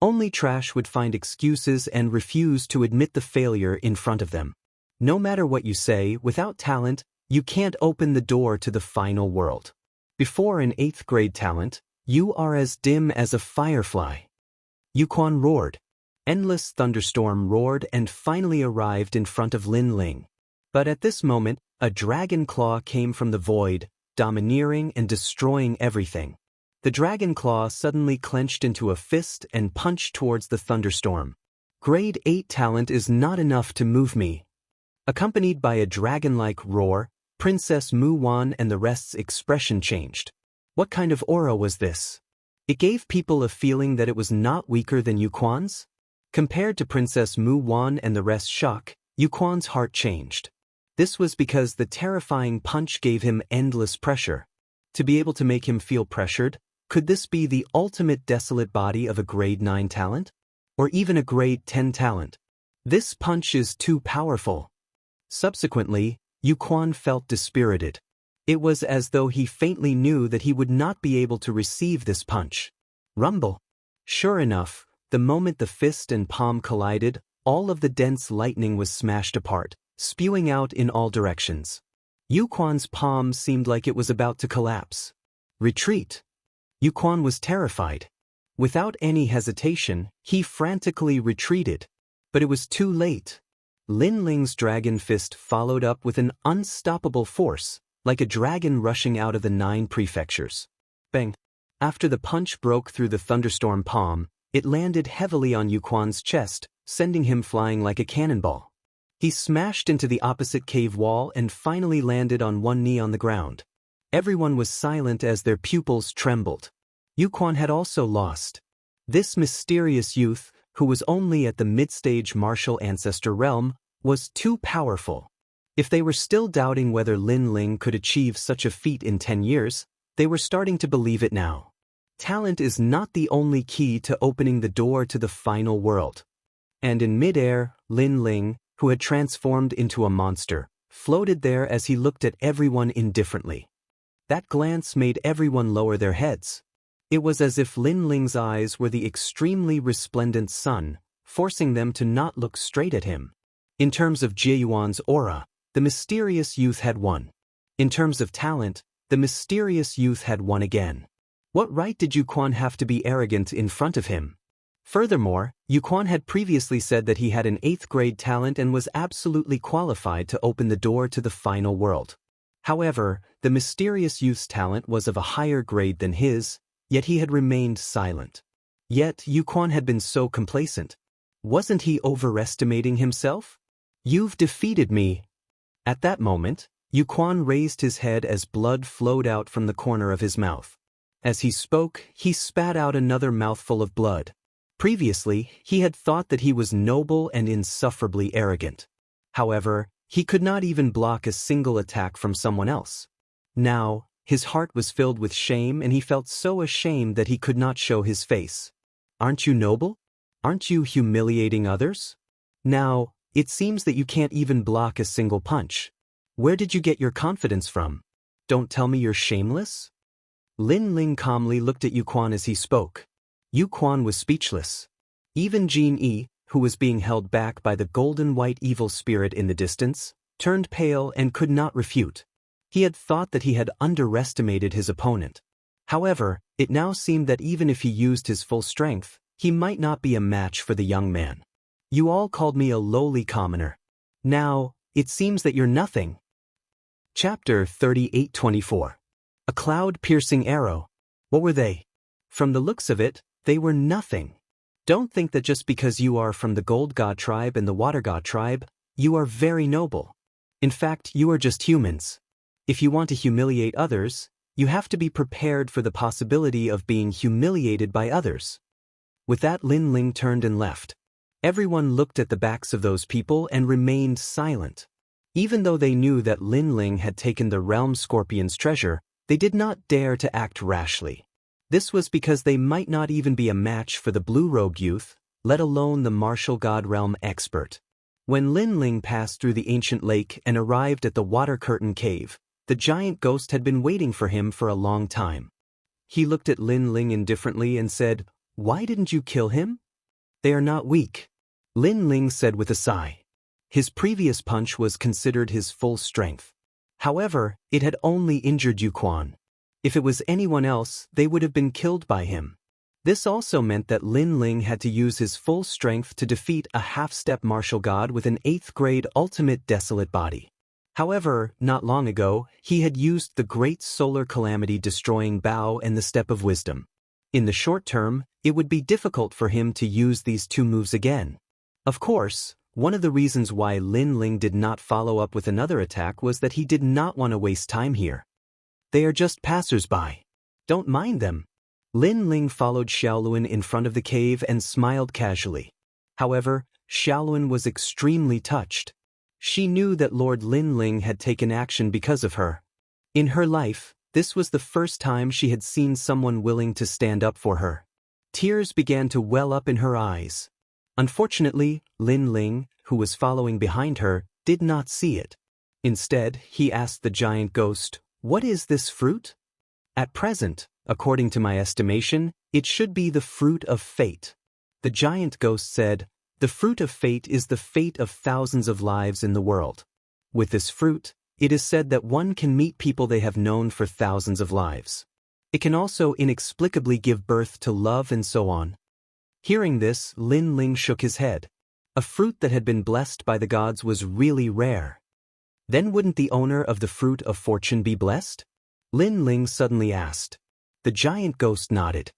Only trash would find excuses and refuse to admit the failure in front of them. No matter what you say, without talent, you can't open the door to the final world. Before an 8th grade talent, you are as dim as a firefly. Yu Quan roared. Endless thunderstorm roared and finally arrived in front of Lin Ling. But at this moment, a dragon claw came from the void, domineering and destroying everything. The dragon claw suddenly clenched into a fist and punched towards the thunderstorm. Grade 8 talent is not enough to move me. Accompanied by a dragon-like roar, Princess Mu Wan and the rest's expression changed. What kind of aura was this? It gave people a feeling that it was not weaker than Yu Quan's. Compared to Princess Mu Wan and the rest's shock, Yu Quan's heart changed. This was because the terrifying punch gave him endless pressure. To be able to make him feel pressured, could this be the ultimate desolate body of a grade 9 talent? Or even a grade 10 talent? This punch is too powerful. Subsequently, Yu Quan felt dispirited. It was as though he faintly knew that he would not be able to receive this punch. Rumble. Sure enough, the moment the fist and palm collided, all of the dense lightning was smashed apart, spewing out in all directions. Yu Quan's palm seemed like it was about to collapse. Retreat. Yu Quan was terrified. Without any hesitation, he frantically retreated. But it was too late. Lin Ling's dragon fist followed up with an unstoppable force, like a dragon rushing out of the 9 prefectures. Bang! After the punch broke through the thunderstorm palm, it landed heavily on Yu Quan's chest, sending him flying like a cannonball. He smashed into the opposite cave wall and finally landed on one knee on the ground. Everyone was silent as their pupils trembled. Yu Quan had also lost. This mysterious youth, who was only at the mid-stage martial ancestor realm, was too powerful. If they were still doubting whether Lin Ling could achieve such a feat in 10 years, they were starting to believe it now. Talent is not the only key to opening the door to the final world. And in midair, Lin Ling, who had transformed into a monster, floated there as he looked at everyone indifferently. That glance made everyone lower their heads. It was as if Lin Ling's eyes were the extremely resplendent sun, forcing them to not look straight at him. In terms of Jie Yuan's aura, the mysterious youth had won. In terms of talent, the mysterious youth had won again. What right did Yu Quan have to be arrogant in front of him? Furthermore, Yu Quan had previously said that he had an 8th grade talent and was absolutely qualified to open the door to the final world. However, the mysterious youth's talent was of a higher grade than his, yet he had remained silent. Yet Yu Quan had been so complacent. Wasn't he overestimating himself? "You've defeated me." At that moment, Yu Quan raised his head as blood flowed out from the corner of his mouth. As he spoke, he spat out another mouthful of blood. Previously, he had thought that he was noble and insufferably arrogant. However, he could not even block a single attack from someone else. Now, his heart was filled with shame and he felt so ashamed that he could not show his face. "Aren't you noble? Aren't you humiliating others? Now, it seems that you can't even block a single punch. Where did you get your confidence from? Don't tell me you're shameless?" Lin Ling calmly looked at Yu Quan as he spoke. Yu Quan was speechless. Even Jin Yi, who was being held back by the golden-white evil spirit in the distance, turned pale and could not refute. He had thought that he had underestimated his opponent. However, it now seemed that even if he used his full strength, he might not be a match for the young man. "You all called me a lowly commoner. Now, it seems that you're nothing." Chapter 38-24. A cloud-piercing arrow. What were they? From the looks of it, they were nothing. Don't think that just because you are from the Gold God tribe and the Water God tribe, you are very noble. In fact, you are just humans. If you want to humiliate others, you have to be prepared for the possibility of being humiliated by others. With that, Lin Ling turned and left. Everyone looked at the backs of those people and remained silent. Even though they knew that Lin Ling had taken the Realm Scorpion's treasure, they did not dare to act rashly. This was because they might not even be a match for the blue-robed youth, let alone the martial god realm expert. When Lin Ling passed through the ancient lake and arrived at the water curtain cave, the giant ghost had been waiting for him for a long time. He looked at Lin Ling indifferently and said, "Why didn't you kill him?" "They are not weak," Lin Ling said with a sigh. His previous punch was considered his full strength. However, it had only injured Yu Quan. If it was anyone else, they would have been killed by him. This also meant that Lin Ling had to use his full strength to defeat a half-step martial god with an 8th grade ultimate desolate body. However, not long ago, he had used the great solar calamity destroying Bao and the Step of Wisdom. In the short term, it would be difficult for him to use these two moves again. Of course, one of the reasons why Lin Ling did not follow up with another attack was that he did not want to waste time here. "They are just passers-by. Don't mind them." Lin Ling followed Xiaoluan in front of the cave and smiled casually. However, Xiaoluan was extremely touched. She knew that Lord Lin Ling had taken action because of her. In her life, this was the first time she had seen someone willing to stand up for her. Tears began to well up in her eyes. Unfortunately, Lin Ling, who was following behind her, did not see it. Instead, he asked the giant ghost, "What is this fruit?" "At present, according to my estimation, it should be the fruit of fate." The giant ghost said, "The fruit of fate is the fate of thousands of lives in the world. With this fruit, it is said that one can meet people they have known for thousands of lives. It can also inexplicably give birth to love and so on." Hearing this, Lin Ling shook his head. A fruit that had been blessed by the gods was really rare. Then wouldn't the owner of the fruit of fortune be blessed? Lin Ling suddenly asked. The giant ghost nodded.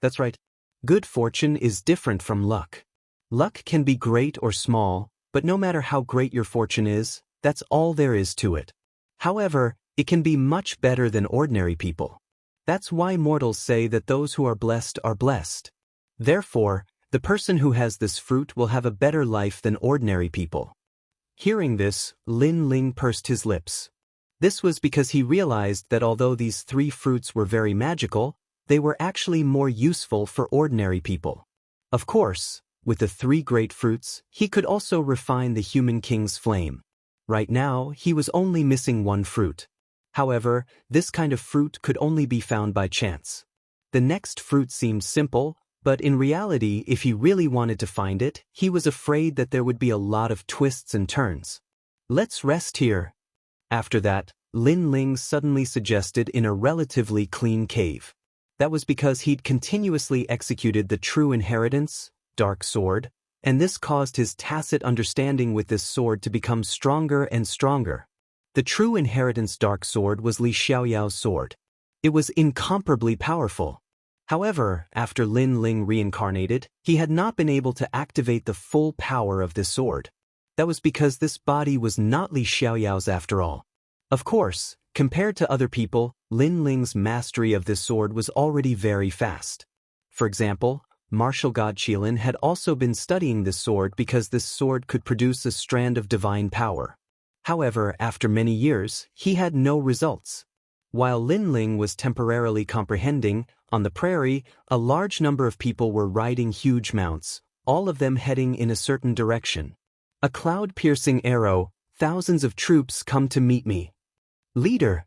"That's right. Good fortune is different from luck. Luck can be great or small, but no matter how great your fortune is, that's all there is to it. However, it can be much better than ordinary people. That's why mortals say that those who are blessed are blessed. Therefore, the person who has this fruit will have a better life than ordinary people." Hearing this, Lin Ling pursed his lips. This was because he realized that although these 3 fruits were very magical, they were actually more useful for ordinary people. Of course, with the 3 great fruits, he could also refine the human king's flame. Right now, he was only missing 1 fruit. However, this kind of fruit could only be found by chance. The next fruit seemed simple, but in reality, if he really wanted to find it, he was afraid that there would be a lot of twists and turns. Let's rest here. After that, Lin Ling suddenly suggested in a relatively clean cave. That was because he'd continuously executed the true inheritance, dark sword, and this caused his tacit understanding with this sword to become stronger and stronger. The true inheritance dark sword was Li Xiaoyao's sword. It was incomparably powerful. However, after Lin Ling reincarnated, he had not been able to activate the full power of this sword. That was because this body was not Li Xiaoyao's after all. Of course, compared to other people, Lin Ling's mastery of this sword was already very fast. For example, martial god Qilin had also been studying this sword because this sword could produce a strand of divine power. However, after many years, he had no results. While Lin Ling was temporarily comprehending, on the prairie, a large number of people were riding huge mounts, all of them heading in a certain direction. A cloud-piercing arrow, thousands of troops come to meet me. Leader!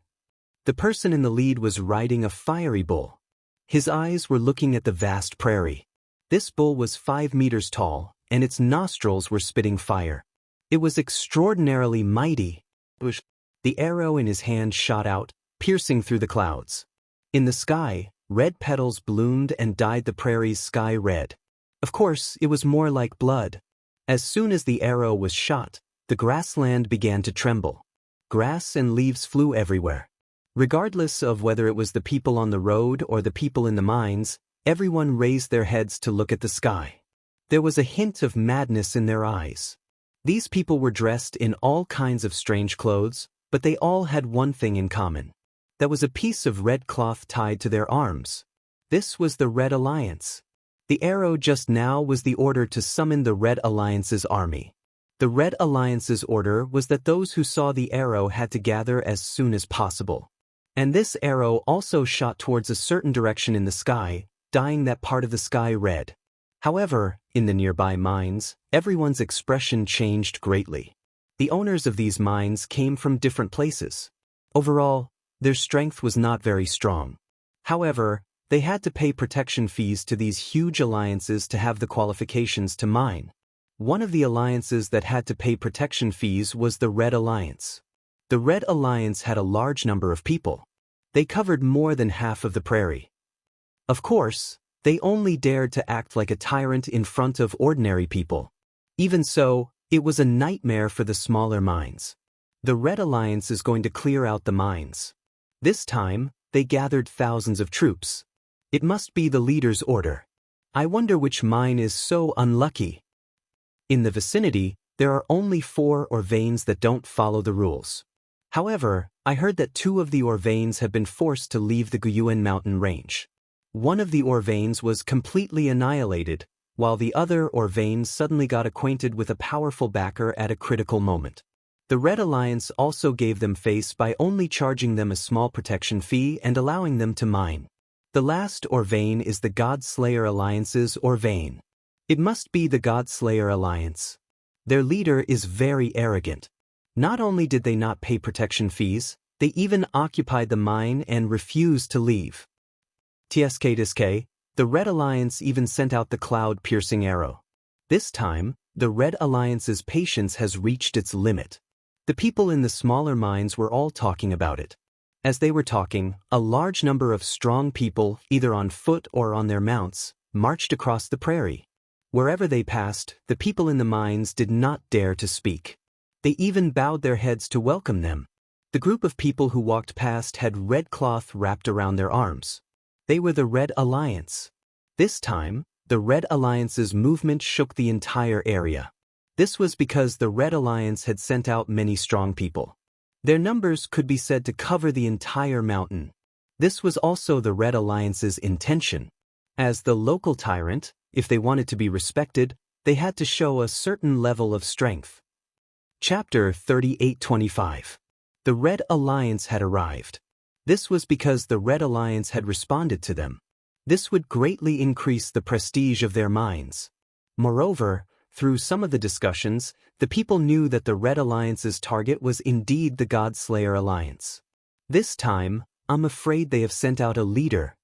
The person in the lead was riding a fiery bull. His eyes were looking at the vast prairie. This bull was 5 meters tall, and its nostrils were spitting fire. It was extraordinarily mighty. The arrow in his hand shot out, piercing through the clouds. In the sky, red petals bloomed and dyed the prairie's sky red. Of course, it was more like blood. As soon as the arrow was shot, the grassland began to tremble. Grass and leaves flew everywhere. Regardless of whether it was the people on the road or the people in the mines, everyone raised their heads to look at the sky. There was a hint of madness in their eyes. These people were dressed in all kinds of strange clothes, but they all had one thing in common. That was a piece of red cloth tied to their arms. This was the Red Alliance. The arrow just now was the order to summon the Red Alliance's army. The Red Alliance's order was that those who saw the arrow had to gather as soon as possible. And this arrow also shot towards a certain direction in the sky, dyeing that part of the sky red. However, in the nearby mines, everyone's expression changed greatly. The owners of these mines came from different places. Overall, their strength was not very strong. However, they had to pay protection fees to these huge alliances to have the qualifications to mine. One of the alliances that had to pay protection fees was the Red Alliance. The Red Alliance had a large number of people. They covered more than half of the prairie. Of course, they only dared to act like a tyrant in front of ordinary people. Even so, it was a nightmare for the smaller mines. The Red Alliance is going to clear out the mines. This time, they gathered thousands of troops. It must be the leader's order. I wonder which mine is so unlucky. In the vicinity, there are only 4 Orvanes that don't follow the rules. However, I heard that 2 of the Orvanes have been forced to leave the Guyuan mountain range. One of the Orvanes was completely annihilated, while the other Orvanes suddenly got acquainted with a powerful backer at a critical moment. The Red Alliance also gave them face by only charging them a small protection fee and allowing them to mine. The last Orvane is the God-Slayer Alliance's Orvane. It must be the God-Slayer Alliance. Their leader is very arrogant. Not only did they not pay protection fees, they even occupied the mine and refused to leave. TSK, the Red Alliance even sent out the cloud-piercing arrow. This time, the Red Alliance's patience has reached its limit. The people in the smaller mines were all talking about it. As they were talking, a large number of strong people, either on foot or on their mounts, marched across the prairie. Wherever they passed, the people in the mines did not dare to speak. They even bowed their heads to welcome them. The group of people who walked past had red cloth wrapped around their arms. They were the Red Alliance. This time, the Red Alliance's movement shook the entire area. This was because the Red Alliance had sent out many strong people. Their numbers could be said to cover the entire mountain. This was also the Red Alliance's intention. As the local tyrant, if they wanted to be respected, they had to show a certain level of strength. Chapter 3825. The Red Alliance had arrived. This was because the Red Alliance had responded to them. This would greatly increase the prestige of their minds. Moreover, through some of the discussions, the people knew that the Red Alliance's target was indeed the Godslayer Alliance. This time, I'm afraid they have sent out a leader.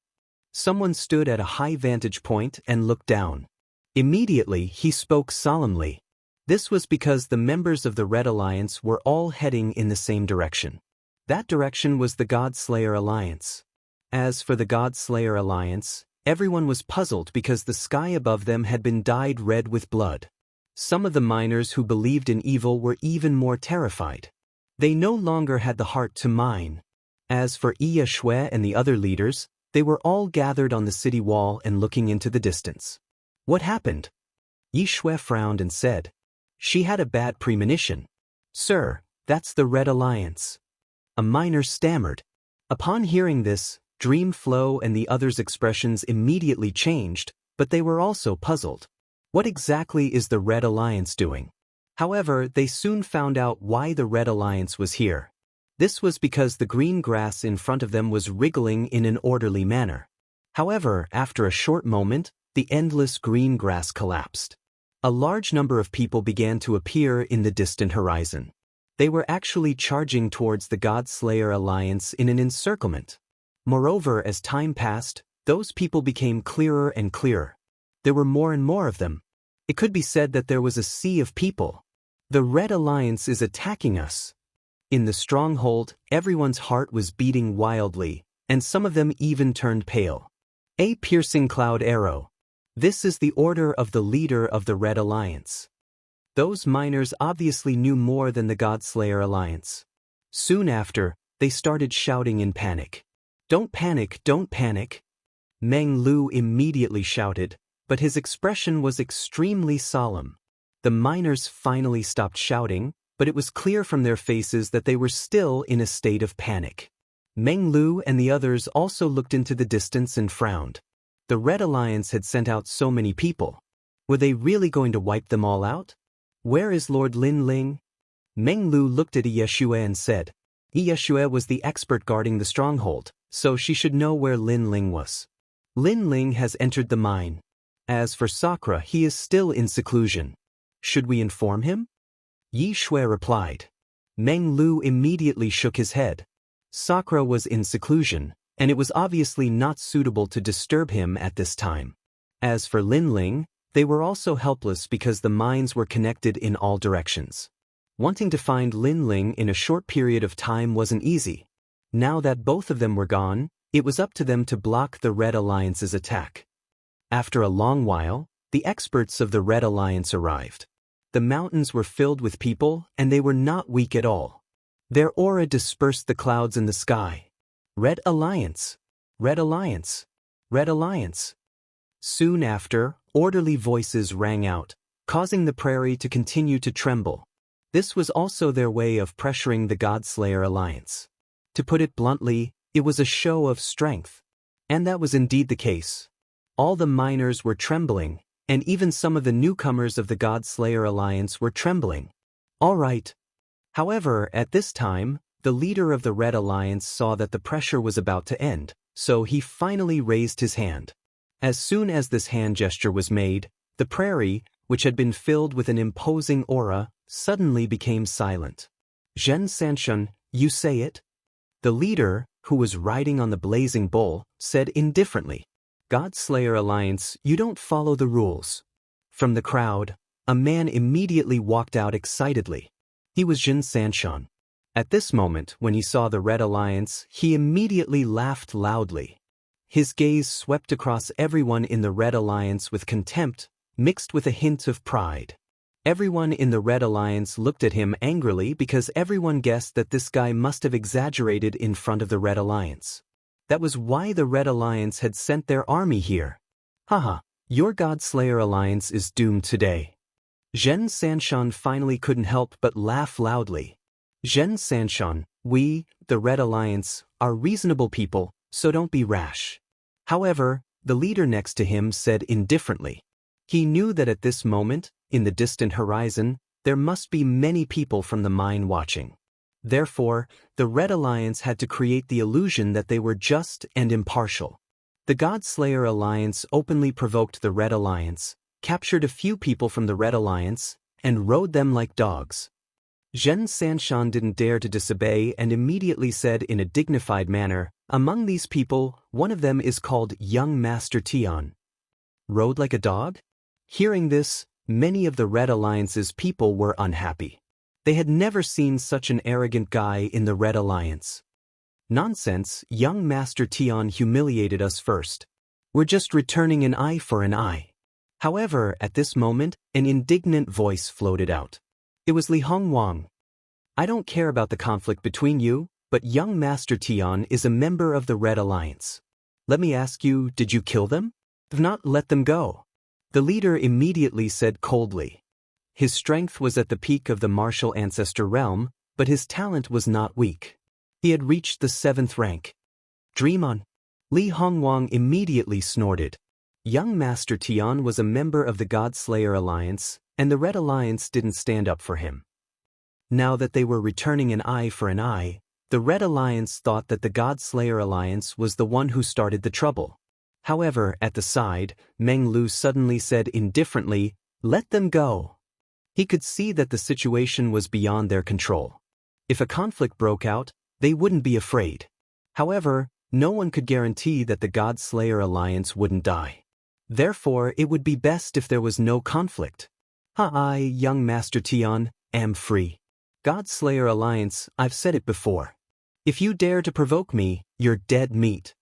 Someone stood at a high vantage point and looked down. Immediately, he spoke solemnly. This was because the members of the Red Alliance were all heading in the same direction. That direction was the Godslayer Alliance. As for the Godslayer Alliance, everyone was puzzled because the sky above them had been dyed red with blood. Some of the miners who believed in evil were even more terrified. They no longer had the heart to mine. As for Yi Shui and the other leaders, they were all gathered on the city wall and looking into the distance. What happened? Yi Shui frowned and said, "She had a bad premonition." "Sir, that's the Red Alliance." A miner stammered. Upon hearing this, Dream Flow and the others' expressions immediately changed, but they were also puzzled. What exactly is the Red Alliance doing? However, they soon found out why the Red Alliance was here. This was because the green grass in front of them was wriggling in an orderly manner. However, after a short moment, the endless green grass collapsed. A large number of people began to appear in the distant horizon. They were actually charging towards the Godslayer Alliance in an encirclement. Moreover, as time passed, those people became clearer and clearer. There were more and more of them. It could be said that there was a sea of people. The Red Alliance is attacking us. In the stronghold, everyone's heart was beating wildly, and some of them even turned pale. A piercing cloud arrow. This is the order of the leader of the Red Alliance. Those miners obviously knew more than the Godslayer Alliance. Soon after, they started shouting in panic. "Don't panic, don't panic." Meng Lu immediately shouted, but his expression was extremely solemn. The miners finally stopped shouting, but it was clear from their faces that they were still in a state of panic. Meng Lu and the others also looked into the distance and frowned. The Red Alliance had sent out so many people. Were they really going to wipe them all out? Where is Lord Lin Ling? Meng Lu looked at Yi Shui and said, Yi Shui was the expert guarding the stronghold, so she should know where Lin Ling was. Lin Ling has entered the mine. As for Sakura, he is still in seclusion. Should we inform him? Yi Shui replied. Meng Lu immediately shook his head. Sakura was in seclusion, and it was obviously not suitable to disturb him at this time. As for Lin Ling, they were also helpless because the mines were connected in all directions. Wanting to find Lin Ling in a short period of time wasn't easy. Now that both of them were gone, it was up to them to block the Red Alliance's attack. After a long while, the experts of the Red Alliance arrived. The mountains were filled with people, and they were not weak at all. Their aura dispersed the clouds in the sky. Red Alliance, Red Alliance, Red Alliance. Soon after, orderly voices rang out, causing the prairie to continue to tremble. This was also their way of pressuring the Godslayer Alliance. To put it bluntly, it was a show of strength. And that was indeed the case. All the miners were trembling, and even some of the newcomers of the Godslayer Alliance were trembling. All right. However, at this time, the leader of the Red Alliance saw that the pressure was about to end, so he finally raised his hand. As soon as this hand gesture was made, the prairie, which had been filled with an imposing aura, suddenly became silent. Zhen Sanshun, you say it? The leader, who was riding on the blazing bull, said indifferently. Godslayer Alliance, you don't follow the rules. From the crowd, a man immediately walked out excitedly. He was Zhen Sanshun. At this moment, when he saw the Red Alliance, he immediately laughed loudly. His gaze swept across everyone in the Red Alliance with contempt, mixed with a hint of pride. Everyone in the Red Alliance looked at him angrily because everyone guessed that this guy must have exaggerated in front of the Red Alliance. That was why the Red Alliance had sent their army here. Haha, your Godslayer Alliance is doomed today. Zhen Sanshun finally couldn't help but laugh loudly. Zhen Sanshun, we, the Red Alliance, are reasonable people, so don't be rash. However, the leader next to him said indifferently. He knew that at this moment, in the distant horizon, there must be many people from the mine watching. Therefore, the Red Alliance had to create the illusion that they were just and impartial. The Godslayer Alliance openly provoked the Red Alliance, captured a few people from the Red Alliance, and rode them like dogs. Zhen Sanshan didn't dare to disobey and immediately said in a dignified manner, "Among these people, one of them is called Young Master Tian." Rode like a dog? Hearing this, many of the Red Alliance's people were unhappy. They had never seen such an arrogant guy in the Red Alliance. "Nonsense, Young Master Tian humiliated us first. We're just returning an eye for an eye." However, at this moment, an indignant voice floated out. It was Li Hongwang. "I don't care about the conflict between you, but Young Master Tian is a member of the Red Alliance. Let me ask you, did you kill them? If not, let them go." The leader immediately said coldly. His strength was at the peak of the martial ancestor realm, but his talent was not weak. He had reached the 7th rank. "Dream on." Li Hongwang immediately snorted. Young Master Tian was a member of the Godslayer Alliance, and the Red Alliance didn't stand up for him. Now that they were returning an eye for an eye, the Red Alliance thought that the Godslayer Alliance was the one who started the trouble. However, at the side, Meng Lu suddenly said indifferently, "Let them go." He could see that the situation was beyond their control. If a conflict broke out, they wouldn't be afraid. However, no one could guarantee that the Godslayer Alliance wouldn't die. Therefore, it would be best if there was no conflict. I, Young Master Tian, am free. Godslayer Alliance, I've said it before. If you dare to provoke me, you're dead meat.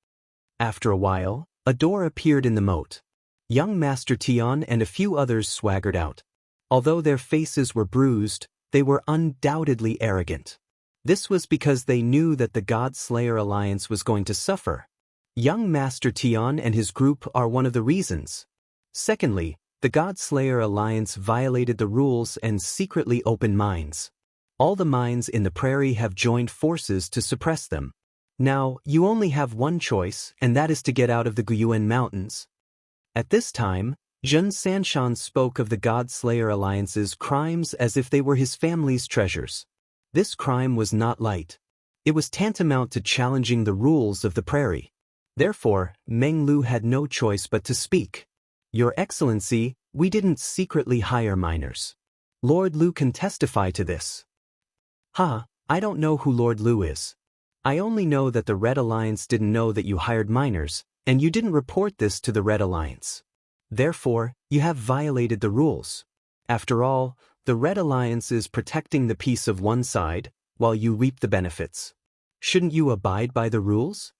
After a while, a door appeared in the moat. Young Master Tian and a few others swaggered out. Although their faces were bruised, they were undoubtedly arrogant. This was because they knew that the Godslayer Alliance was going to suffer. Young Master Tian and his group are one of the reasons. Secondly, the Godslayer Alliance violated the rules and secretly opened mines. All the mines in the prairie have joined forces to suppress them. Now, you only have one choice, and that is to get out of the Guyuan Mountains. At this time, Zhen Sanshan spoke of the Godslayer Alliance's crimes as if they were his family's treasures. This crime was not light. It was tantamount to challenging the rules of the prairie. Therefore, Meng Lu had no choice but to speak. "Your Excellency, we didn't secretly hire miners. Lord Lu can testify to this." I don't know who Lord Lu is. I only know that the Red Alliance didn't know that you hired miners, and you didn't report this to the Red Alliance. Therefore, you have violated the rules. After all, the Red Alliance is protecting the peace of one side, while you reap the benefits. Shouldn't you abide by the rules?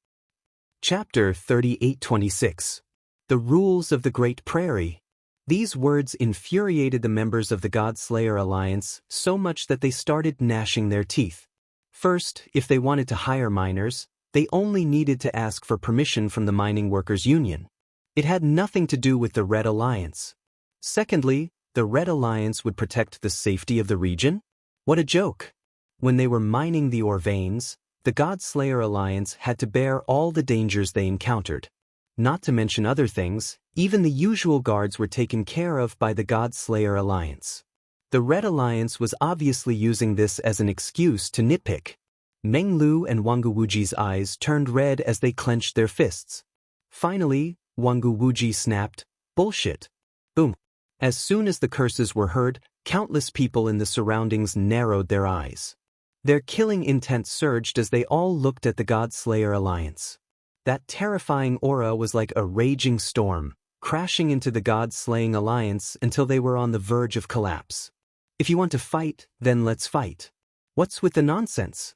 Chapter 3826. The Rules of the Great Prairie. These words infuriated the members of the Godslayer Alliance so much that they started gnashing their teeth. First, if they wanted to hire miners, they only needed to ask for permission from the Mining Workers Union. It had nothing to do with the Red Alliance. Secondly, the Red Alliance would protect the safety of the region? What a joke! When they were mining the ore veins, the Godslayer Alliance had to bear all the dangers they encountered. Not to mention other things, even the usual guards were taken care of by the Godslayer Alliance. The Red Alliance was obviously using this as an excuse to nitpick. Meng Lu and Wangu Wuji's eyes turned red as they clenched their fists. Finally, Wangu Wuji snapped, "Bullshit." Boom. As soon as the curses were heard, countless people in the surroundings narrowed their eyes. Their killing intent surged as they all looked at the Godslayer Alliance. That terrifying aura was like a raging storm, crashing into the God-slaying alliance until they were on the verge of collapse. If you want to fight, then let's fight. What's with the nonsense?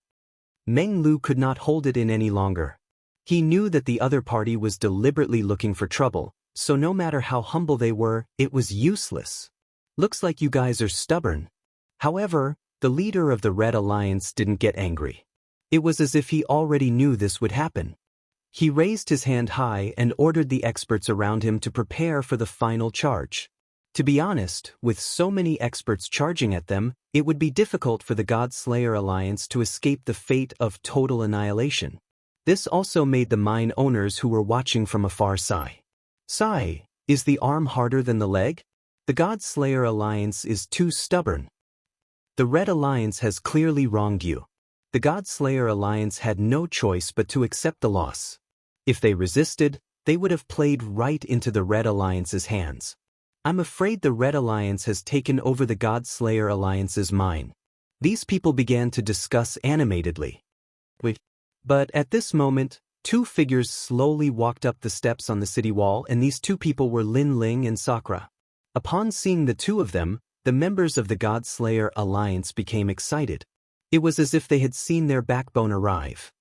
Meng Lu could not hold it in any longer. He knew that the other party was deliberately looking for trouble, so no matter how humble they were, it was useless. Looks like you guys are stubborn. However, the leader of the Red Alliance didn't get angry. It was as if he already knew this would happen. He raised his hand high and ordered the experts around him to prepare for the final charge. To be honest, with so many experts charging at them, it would be difficult for the Godslayer Alliance to escape the fate of total annihilation. This also made the mine owners who were watching from afar sigh. Sigh, is the arm harder than the leg? The Godslayer Alliance is too stubborn. The Red Alliance has clearly wronged you. The Godslayer Alliance had no choice but to accept the loss. If they resisted, they would have played right into the Red Alliance's hands. I'm afraid the Red Alliance has taken over the Godslayer Alliance's mind. These people began to discuss animatedly. But at this moment, two figures slowly walked up the steps on the city wall, and these two people were Lin Ling and Sakura. Upon seeing the two of them, the members of the Godslayer Alliance became excited. It was as if they had seen their backbone arrive.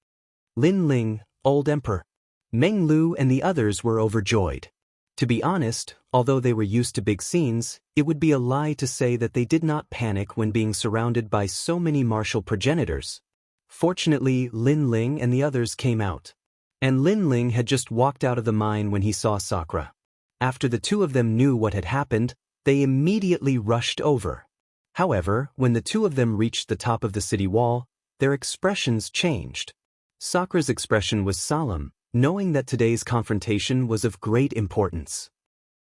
Lin Ling, Old Emperor, Meng Lu and the others were overjoyed. To be honest, although they were used to big scenes, it would be a lie to say that they did not panic when being surrounded by so many martial progenitors. Fortunately, Lin Ling and the others came out. And Lin Ling had just walked out of the mine when he saw Sakura. After the two of them knew what had happened, they immediately rushed over. However, when the two of them reached the top of the city wall, their expressions changed. Sakura's expression was solemn, knowing that today's confrontation was of great importance.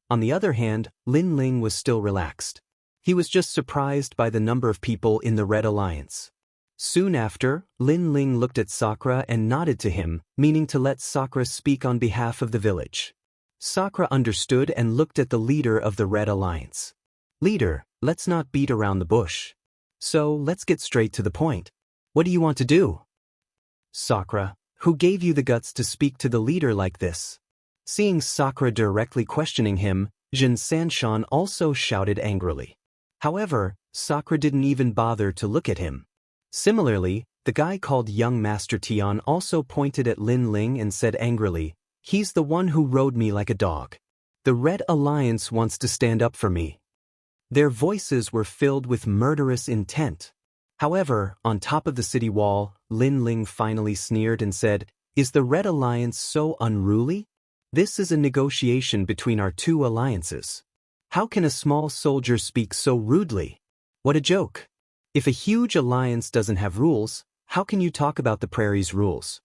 On the other hand, Lin Ling was still relaxed. He was just surprised by the number of people in the Red Alliance. Soon after, Lin Ling looked at Sakura and nodded to him, meaning to let Sakura speak on behalf of the village. Sakura understood and looked at the leader of the Red Alliance. "Leader, let's not beat around the bush. So let's get straight to the point. What do you want to do?" "Sakura, who gave you the guts to speak to the leader like this?" Seeing Sakura directly questioning him, Jin Sanshan also shouted angrily. However, Sakura didn't even bother to look at him. Similarly, the guy called Young Master Tian also pointed at Lin Ling and said angrily, "He's the one who rode me like a dog. The Red Alliance wants to stand up for me." Their voices were filled with murderous intent. However, on top of the city wall, Lin Ling finally sneered and said, "Is the Red Alliance so unruly? This is a negotiation between our two alliances. How can a small soldier speak so rudely? What a joke. If a huge alliance doesn't have rules, how can you talk about the prairie's rules?"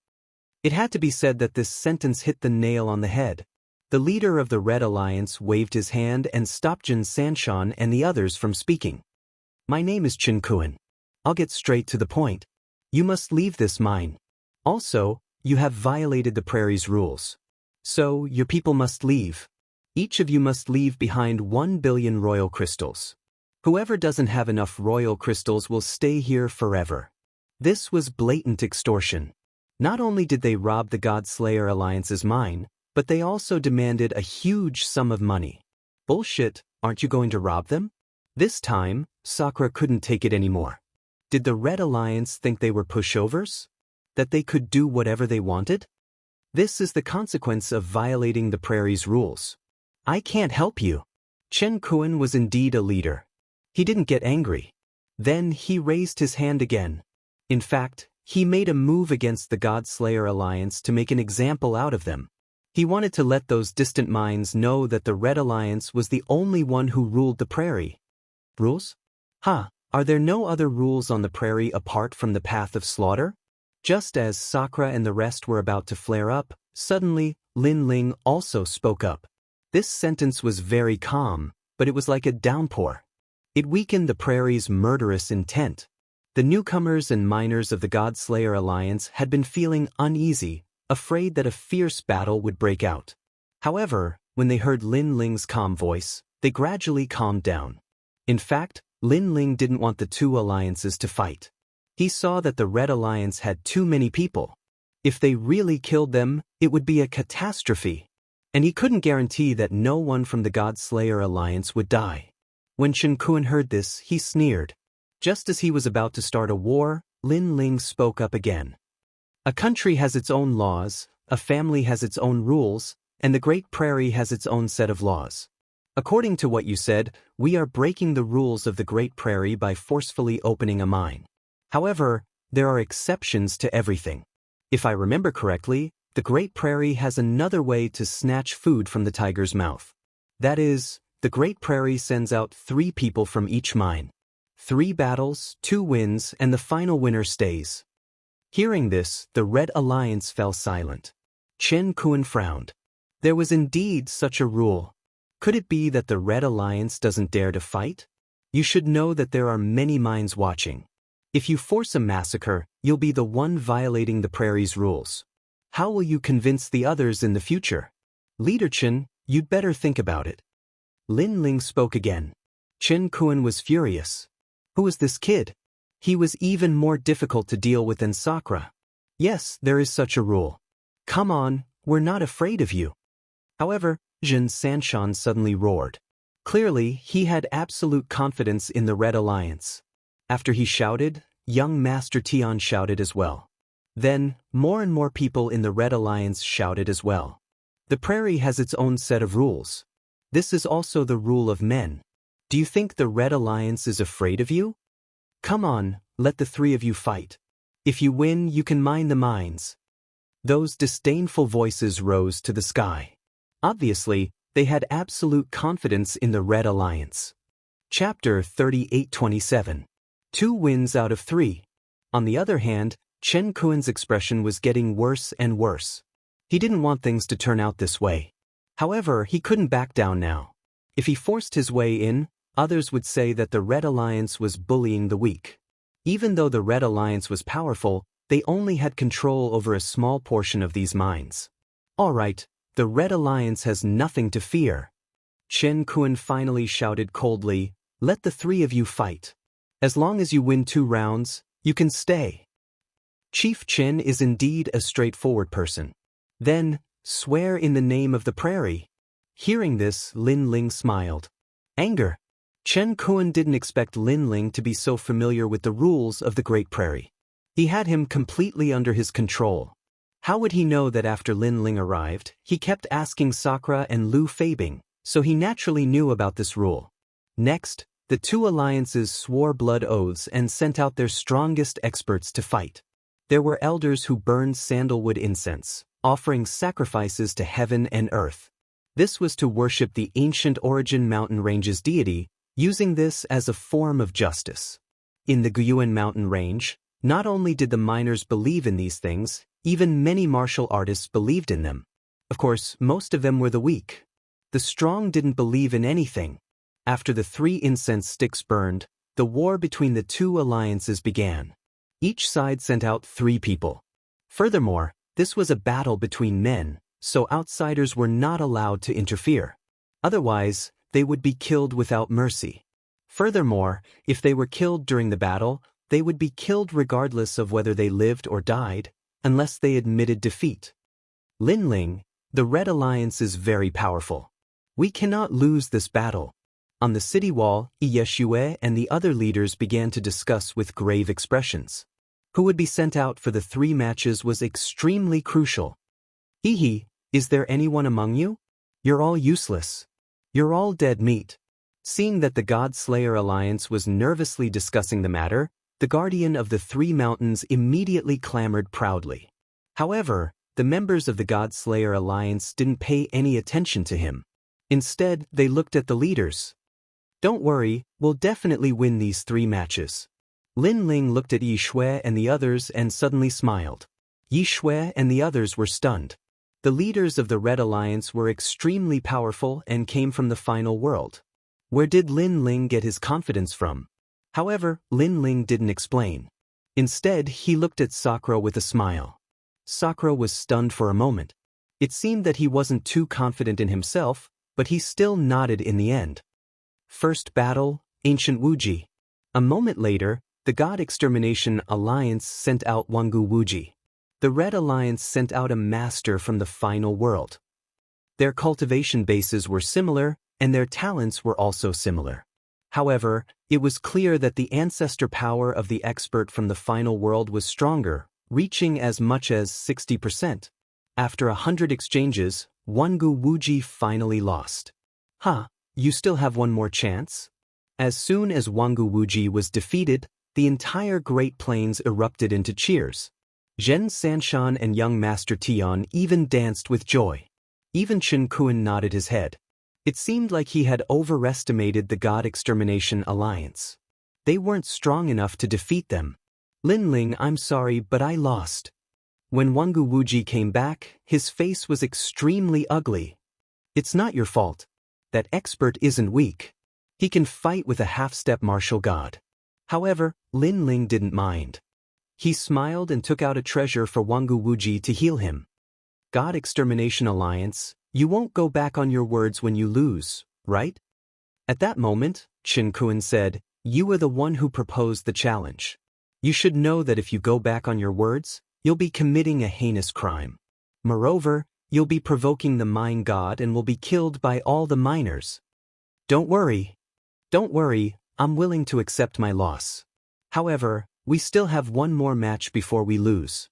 It had to be said that this sentence hit the nail on the head. The leader of the Red Alliance waved his hand and stopped Jin Sanshan and the others from speaking. "My name is Chen Kuan. I'll get straight to the point. You must leave this mine. Also, you have violated the prairie's rules. So, your people must leave. Each of you must leave behind 1 billion royal crystals. Whoever doesn't have enough royal crystals will stay here forever." This was blatant extortion. Not only did they rob the Godslayer Alliance's mine, but they also demanded a huge sum of money. "Bullshit, aren't you going to rob them?" This time, Sakura couldn't take it anymore. Did the Red Alliance think they were pushovers? That they could do whatever they wanted? This is the consequence of violating the prairie's rules. "I can't help you." Chen Kuan was indeed a leader. He didn't get angry. Then he raised his hand again. In fact, he made a move against the Godslayer Alliance to make an example out of them. He wanted to let those distant minds know that the Red Alliance was the only one who ruled the prairie. Rules? Are there no other rules on the prairie apart from the path of slaughter? Just as Sakura and the rest were about to flare up, suddenly, Lin Ling also spoke up. This sentence was very calm, but it was like a downpour. It weakened the prairie's murderous intent. The newcomers and miners of the Godslayer Alliance had been feeling uneasy, afraid that a fierce battle would break out. However, when they heard Lin Ling's calm voice, they gradually calmed down. In fact, Lin Ling didn't want the two alliances to fight. He saw that the Red Alliance had too many people. If they really killed them, it would be a catastrophe. And he couldn't guarantee that no one from the Godslayer Alliance would die. When Chen Kuan heard this, he sneered. Just as he was about to start a war, Lin Ling spoke up again. "A country has its own laws, a family has its own rules, and the Great Prairie has its own set of laws. According to what you said, we are breaking the rules of the Great Prairie by forcefully opening a mine. However, there are exceptions to everything. If I remember correctly, the Great Prairie has another way to snatch food from the tiger's mouth. That is, the Great Prairie sends out 3 people from each mine. 3 battles, 2 wins, and the final winner stays." Hearing this, the Red Alliance fell silent. Chen Kuan frowned. There was indeed such a rule. Could it be that the Red Alliance doesn't dare to fight? You should know that there are many minds watching. If you force a massacre, you'll be the one violating the prairie's rules. How will you convince the others in the future? Leader Chen, you'd better think about it. Lin Ling spoke again. Chen Kuan was furious. Who is this kid? He was even more difficult to deal with than Sakura. Yes, there is such a rule. Come on, we're not afraid of you. However, Jin Sanshan suddenly roared. Clearly, he had absolute confidence in the Red Alliance. After he shouted, young Master Tian shouted as well. Then, more and more people in the Red Alliance shouted as well. The prairie has its own set of rules. This is also the rule of men. Do you think the Red Alliance is afraid of you? Come on, let the three of you fight. If you win, you can mine the mines. Those disdainful voices rose to the sky. Obviously, they had absolute confidence in the Red Alliance. Chapter 38:27. 2 wins out of 3. On the other hand, Chen Kuan's expression was getting worse and worse. He didn't want things to turn out this way. However, he couldn't back down now. If he forced his way in, others would say that the Red Alliance was bullying the weak. Even though the Red Alliance was powerful, they only had control over a small portion of these mines. All right, the Red Alliance has nothing to fear. Chen Kuan finally shouted coldly, let the three of you fight. As long as you win 2 rounds, you can stay. Chief Chen is indeed a straightforward person. Then, swear in the name of the prairie. Hearing this, Lin Ling smiled. Anger. Chen Kuan didn't expect Lin Ling to be so familiar with the rules of the Great Prairie. He had him completely under his control. How would he know that after Lin Ling arrived, he kept asking Sakura and Lu Feibing, so he naturally knew about this rule. Next, the 2 alliances swore blood oaths and sent out their strongest experts to fight. There were elders who burned sandalwood incense, offering sacrifices to heaven and earth. This was to worship the ancient Origin Mountain Range's deity, using this as a form of justice. In the Guyuan Mountain Range, not only did the miners believe in these things, even many martial artists believed in them. Of course, most of them were the weak. The strong didn't believe in anything. After the 3 incense sticks burned, the war between the 2 alliances began. Each side sent out 3 people. Furthermore, this was a battle between men, so outsiders were not allowed to interfere. Otherwise, they would be killed without mercy. Furthermore, if they were killed during the battle, they would be killed regardless of whether they lived or died, unless they admitted defeat. Lin Ling, the Red Alliance is very powerful. We cannot lose this battle. On the city wall, Yeshue and the other leaders began to discuss with grave expressions. Who would be sent out for the 3 matches was extremely crucial. Hehe, is there anyone among you? You're all useless. You're all dead meat. Seeing that the God Slayer Alliance was nervously discussing the matter, the guardian of the 3 mountains immediately clamored proudly. However, the members of the God Slayer Alliance didn't pay any attention to him. Instead, they looked at the leaders. Don't worry, we'll definitely win these 3 matches. Lin Ling looked at Yi Shui and the others and suddenly smiled. Yi Shui and the others were stunned. The leaders of the Red Alliance were extremely powerful and came from the final world. Where did Lin Ling get his confidence from? However, Lin Ling didn't explain. Instead, he looked at Sakura with a smile. Sakura was stunned for a moment. It seemed that he wasn't too confident in himself, but he still nodded in the end. First battle, Ancient Wuji. A moment later, the God Extermination Alliance sent out Wangu Wuji. The Red Alliance sent out a master from the final world. Their cultivation bases were similar, and their talents were also similar. However, it was clear that the ancestor power of the expert from the final world was stronger, reaching as much as 60%. After 100 exchanges, Wangu Wuji finally lost. You still have one more chance? As soon as Wangu Wuji was defeated, the entire Great Plains erupted into cheers. Zhen Sanshan and young Master Tian even danced with joy. Even Chen Kuan nodded his head. It seemed like he had overestimated the God Extermination Alliance. They weren't strong enough to defeat them. Lin Ling, I'm sorry, but I lost. When Wangu Wuji came back, his face was extremely ugly. It's not your fault. That expert isn't weak. He can fight with a half-step martial god. However, Lin Ling didn't mind. He smiled and took out a treasure for Wangu Wuji to heal him. God Extermination Alliance, you won't go back on your words when you lose, right? At that moment, Chen Kuan said, you were the one who proposed the challenge. You should know that if you go back on your words, you'll be committing a heinous crime. Moreover, you'll be provoking the mine god and will be killed by all the miners. Don't worry, I'm willing to accept my loss. However, we still have one more match before we lose.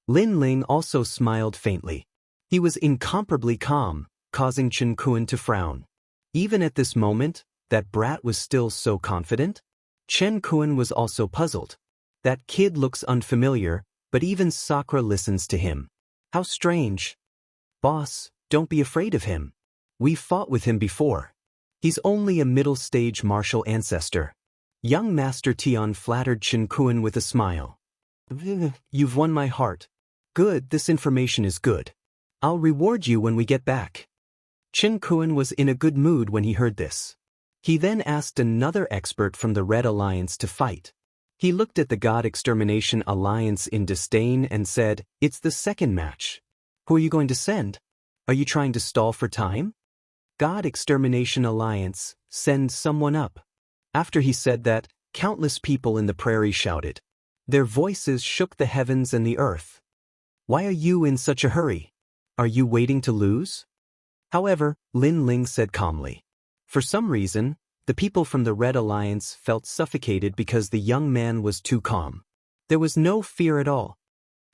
Lin Ling also smiled faintly. He was incomparably calm, causing Chen Kuan to frown. Even at this moment, that brat was still so confident? Chen Kuan was also puzzled. That kid looks unfamiliar, but even Sakura listens to him. How strange. Boss, don't be afraid of him. We fought with him before. He's only a middle-stage martial ancestor. Young Master Tian flattered Chen Kuan with a smile. You've won my heart. Good, this information is good. I'll reward you when we get back. Chen Kuan was in a good mood when he heard this. He then asked another expert from the Red Alliance to fight. He looked at the God Extermination Alliance in disdain and said, it's the second match. Who are you going to send? Are you trying to stall for time? God Extermination Alliance, send someone up. After he said that, countless people in the prairie shouted. Their voices shook the heavens and the earth. Why are you in such a hurry? Are you waiting to lose? However, Lin Ling said calmly. For some reason, the people from the Red Alliance felt suffocated because the young man was too calm. There was no fear at all.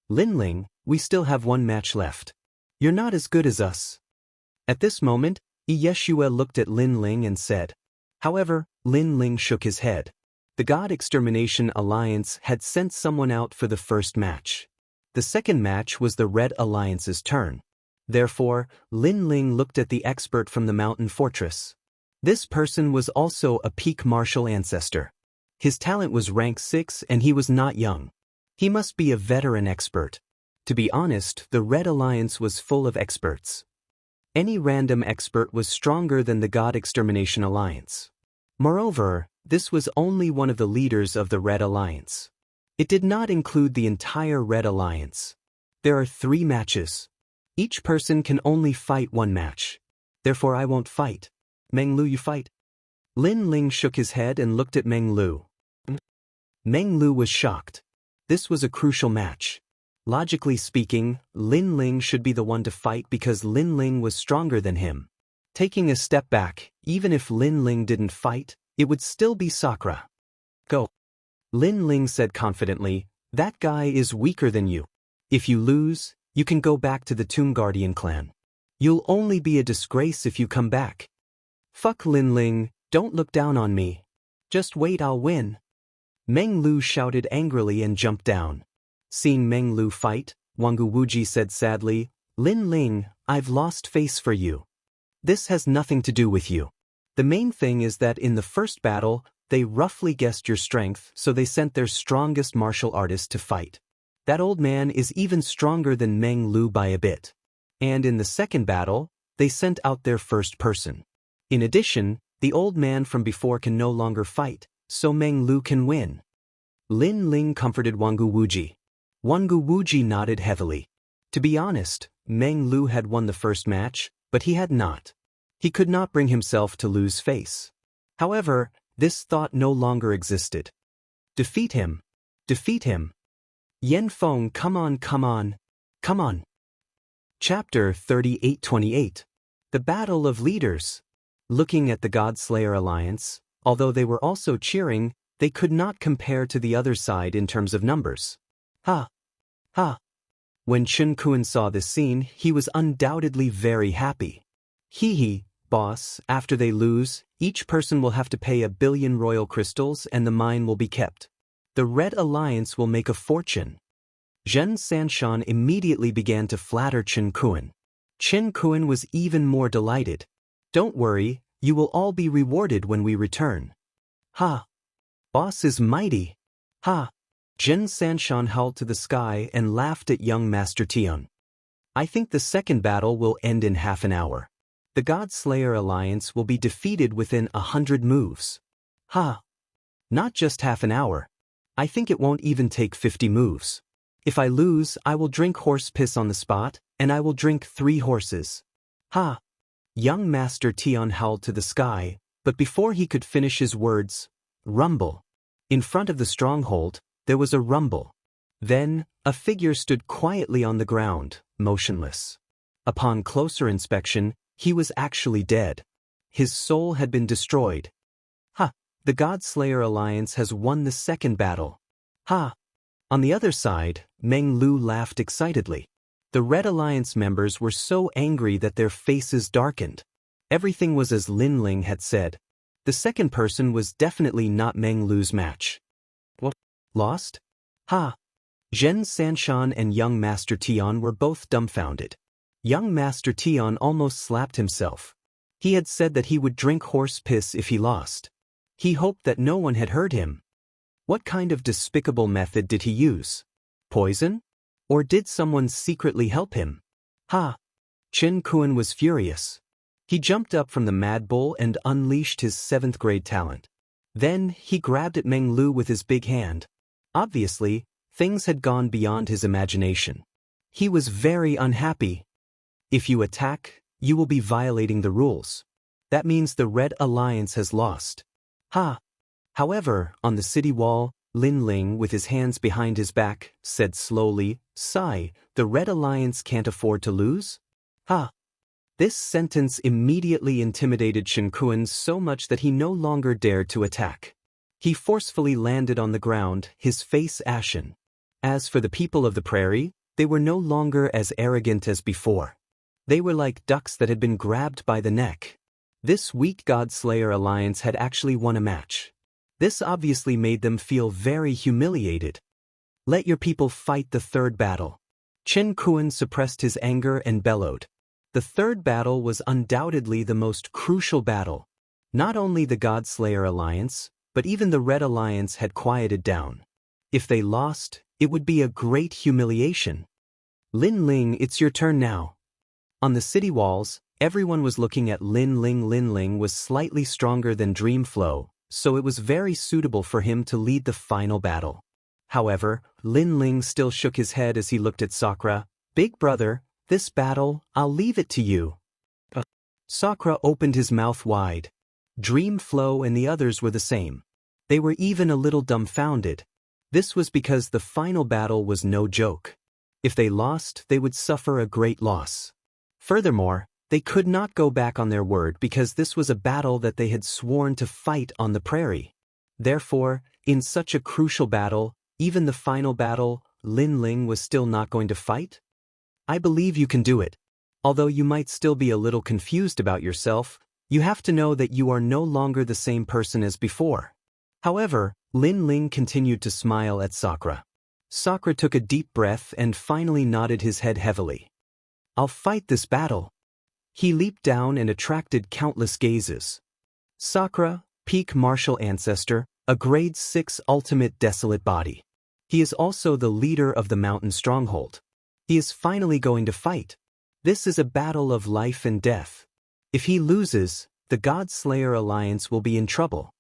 Lin Ling, we still have one match left. You're not as good as us. At this moment, Yeshua looked at Lin Ling and said. However, Lin Ling shook his head. The God Extermination Alliance had sent someone out for the first match. The second match was the Red Alliance's turn. Therefore, Lin Ling looked at the expert from the mountain fortress. This person was also a peak martial ancestor. His talent was rank 6 and he was not young. He must be a veteran expert. To be honest, the Red Alliance was full of experts. Any random expert was stronger than the God Extermination Alliance. Moreover, this was only one of the leaders of the Red Alliance. It did not include the entire Red Alliance. There are 3 matches. Each person can only fight one match. Therefore I won't fight. Meng Lu, you fight. Lin Ling shook his head and looked at Meng Lu. Meng Lu was shocked. This was a crucial match. Logically speaking, Lin Ling should be the one to fight because Lin Ling was stronger than him. Taking a step back, even if Lin Ling didn't fight, it would still be Sakura. Go. Lin Ling said confidently, that guy is weaker than you. If you lose, you can go back to the Tomb Guardian clan. You'll only be a disgrace if you come back. Fuck Lin Ling, don't look down on me. Just wait, I'll win. Meng Lu shouted angrily and jumped down. Seeing Meng Lu fight, Wangu Wuji said sadly, Lin Ling, I've lost face for you. This has nothing to do with you. The main thing is that in the first battle, they roughly guessed your strength, so they sent their strongest martial artist to fight. That old man is even stronger than Meng Lu by a bit. And in the second battle, they sent out their first person. In addition, the old man from before can no longer fight, so Meng Lu can win. Lin Ling comforted Wangu Wuji. Wangu Wuji nodded heavily. To be honest, Meng Lu had won the first match, but he had not. He could not bring himself to lose face. However, this thought no longer existed. Defeat him. Defeat him. Yen Feng, come on, come on. Come on. Chapter 38-28. The Battle of Leaders. Looking at the Godslayer Alliance, although they were also cheering, they could not compare to the other side in terms of numbers. Ha! Ha! When Chen Kuan saw this scene, he was undoubtedly very happy. Hee, boss, after they lose, each person will have to pay 1 billion royal crystals and the mine will be kept. The Red Alliance will make a fortune. Zhen Sanshan immediately began to flatter Chen Kuan. Chen Kuan was even more delighted. Don't worry, you will all be rewarded when we return. Ha! Boss is mighty. Ha! Zhen Sanshan howled to the sky and laughed at young Master Tian. I think the second battle will end in half an hour. The God-Slayer Alliance will be defeated within 100 moves. Ha! Not just half an hour. I think it won't even take 50 moves. If I lose, I will drink horse piss on the spot, and I will drink 3 horses. Ha! Young Master Tion howled to the sky, but before he could finish his words, rumble. In front of the stronghold, there was a rumble. Then, a figure stood quietly on the ground, motionless. Upon closer inspection, he was actually dead. His soul had been destroyed. Ha! The God-Slayer Alliance has won the second battle. Ha! On the other side, Meng Lu laughed excitedly. The Red Alliance members were so angry that their faces darkened. Everything was as Lin Ling had said. The second person was definitely not Meng Lu's match. What? Lost? Ha! Zhen Sanshan and young Master Tion were both dumbfounded. Young Master Tion almost slapped himself. He had said that he would drink horse piss if he lost. He hoped that no one had heard him. What kind of despicable method did he use? Poison? Or did someone secretly help him? Ha! Chen Kuan was furious. He jumped up from the Mad Bull and unleashed his 7th grade talent. Then, he grabbed at Meng Lu with his big hand. Obviously, things had gone beyond his imagination. He was very unhappy. If you attack, you will be violating the rules. That means the Red Alliance has lost. Ha! However, on the city wall, Lin Ling, with his hands behind his back, said slowly, "Sigh, the Red Alliance can't afford to lose?" Ha! This sentence immediately intimidated Chen Kuan so much that he no longer dared to attack. He forcefully landed on the ground, his face ashen. As for the people of the prairie, they were no longer as arrogant as before. They were like ducks that had been grabbed by the neck. This weak God-Slayer Alliance had actually won a match. This obviously made them feel very humiliated. Let your people fight the third battle. Chen Kuan suppressed his anger and bellowed. The third battle was undoubtedly the most crucial battle. Not only the God-Slayer Alliance, but even the Red Alliance had quieted down. If they lost, it would be a great humiliation. Lin Ling, it's your turn now. On the city walls, everyone was looking at Lin Ling. Lin Ling was slightly stronger than Dreamflow, so it was very suitable for him to lead the final battle. However, Lin Ling still shook his head as he looked at Sakura. "Big brother, this battle, I'll leave it to you." Sakura opened his mouth wide. Dreamflow and the others were the same. They were even a little dumbfounded. This was because the final battle was no joke. If they lost, they would suffer a great loss. Furthermore, they could not go back on their word because this was a battle that they had sworn to fight on the prairie. Therefore, in such a crucial battle, even the final battle, Lin Ling was still not going to fight? I believe you can do it. Although you might still be a little confused about yourself, you have to know that you are no longer the same person as before. However, Lin Ling continued to smile at Sakura. Sakura took a deep breath and finally nodded his head heavily. I'll fight this battle. He leaped down and attracted countless gazes. Sakura, peak martial ancestor, a grade 6 ultimate desolate body. He is also the leader of the mountain stronghold. He is finally going to fight. This is a battle of life and death. If he loses, the God-Slayer Alliance will be in trouble.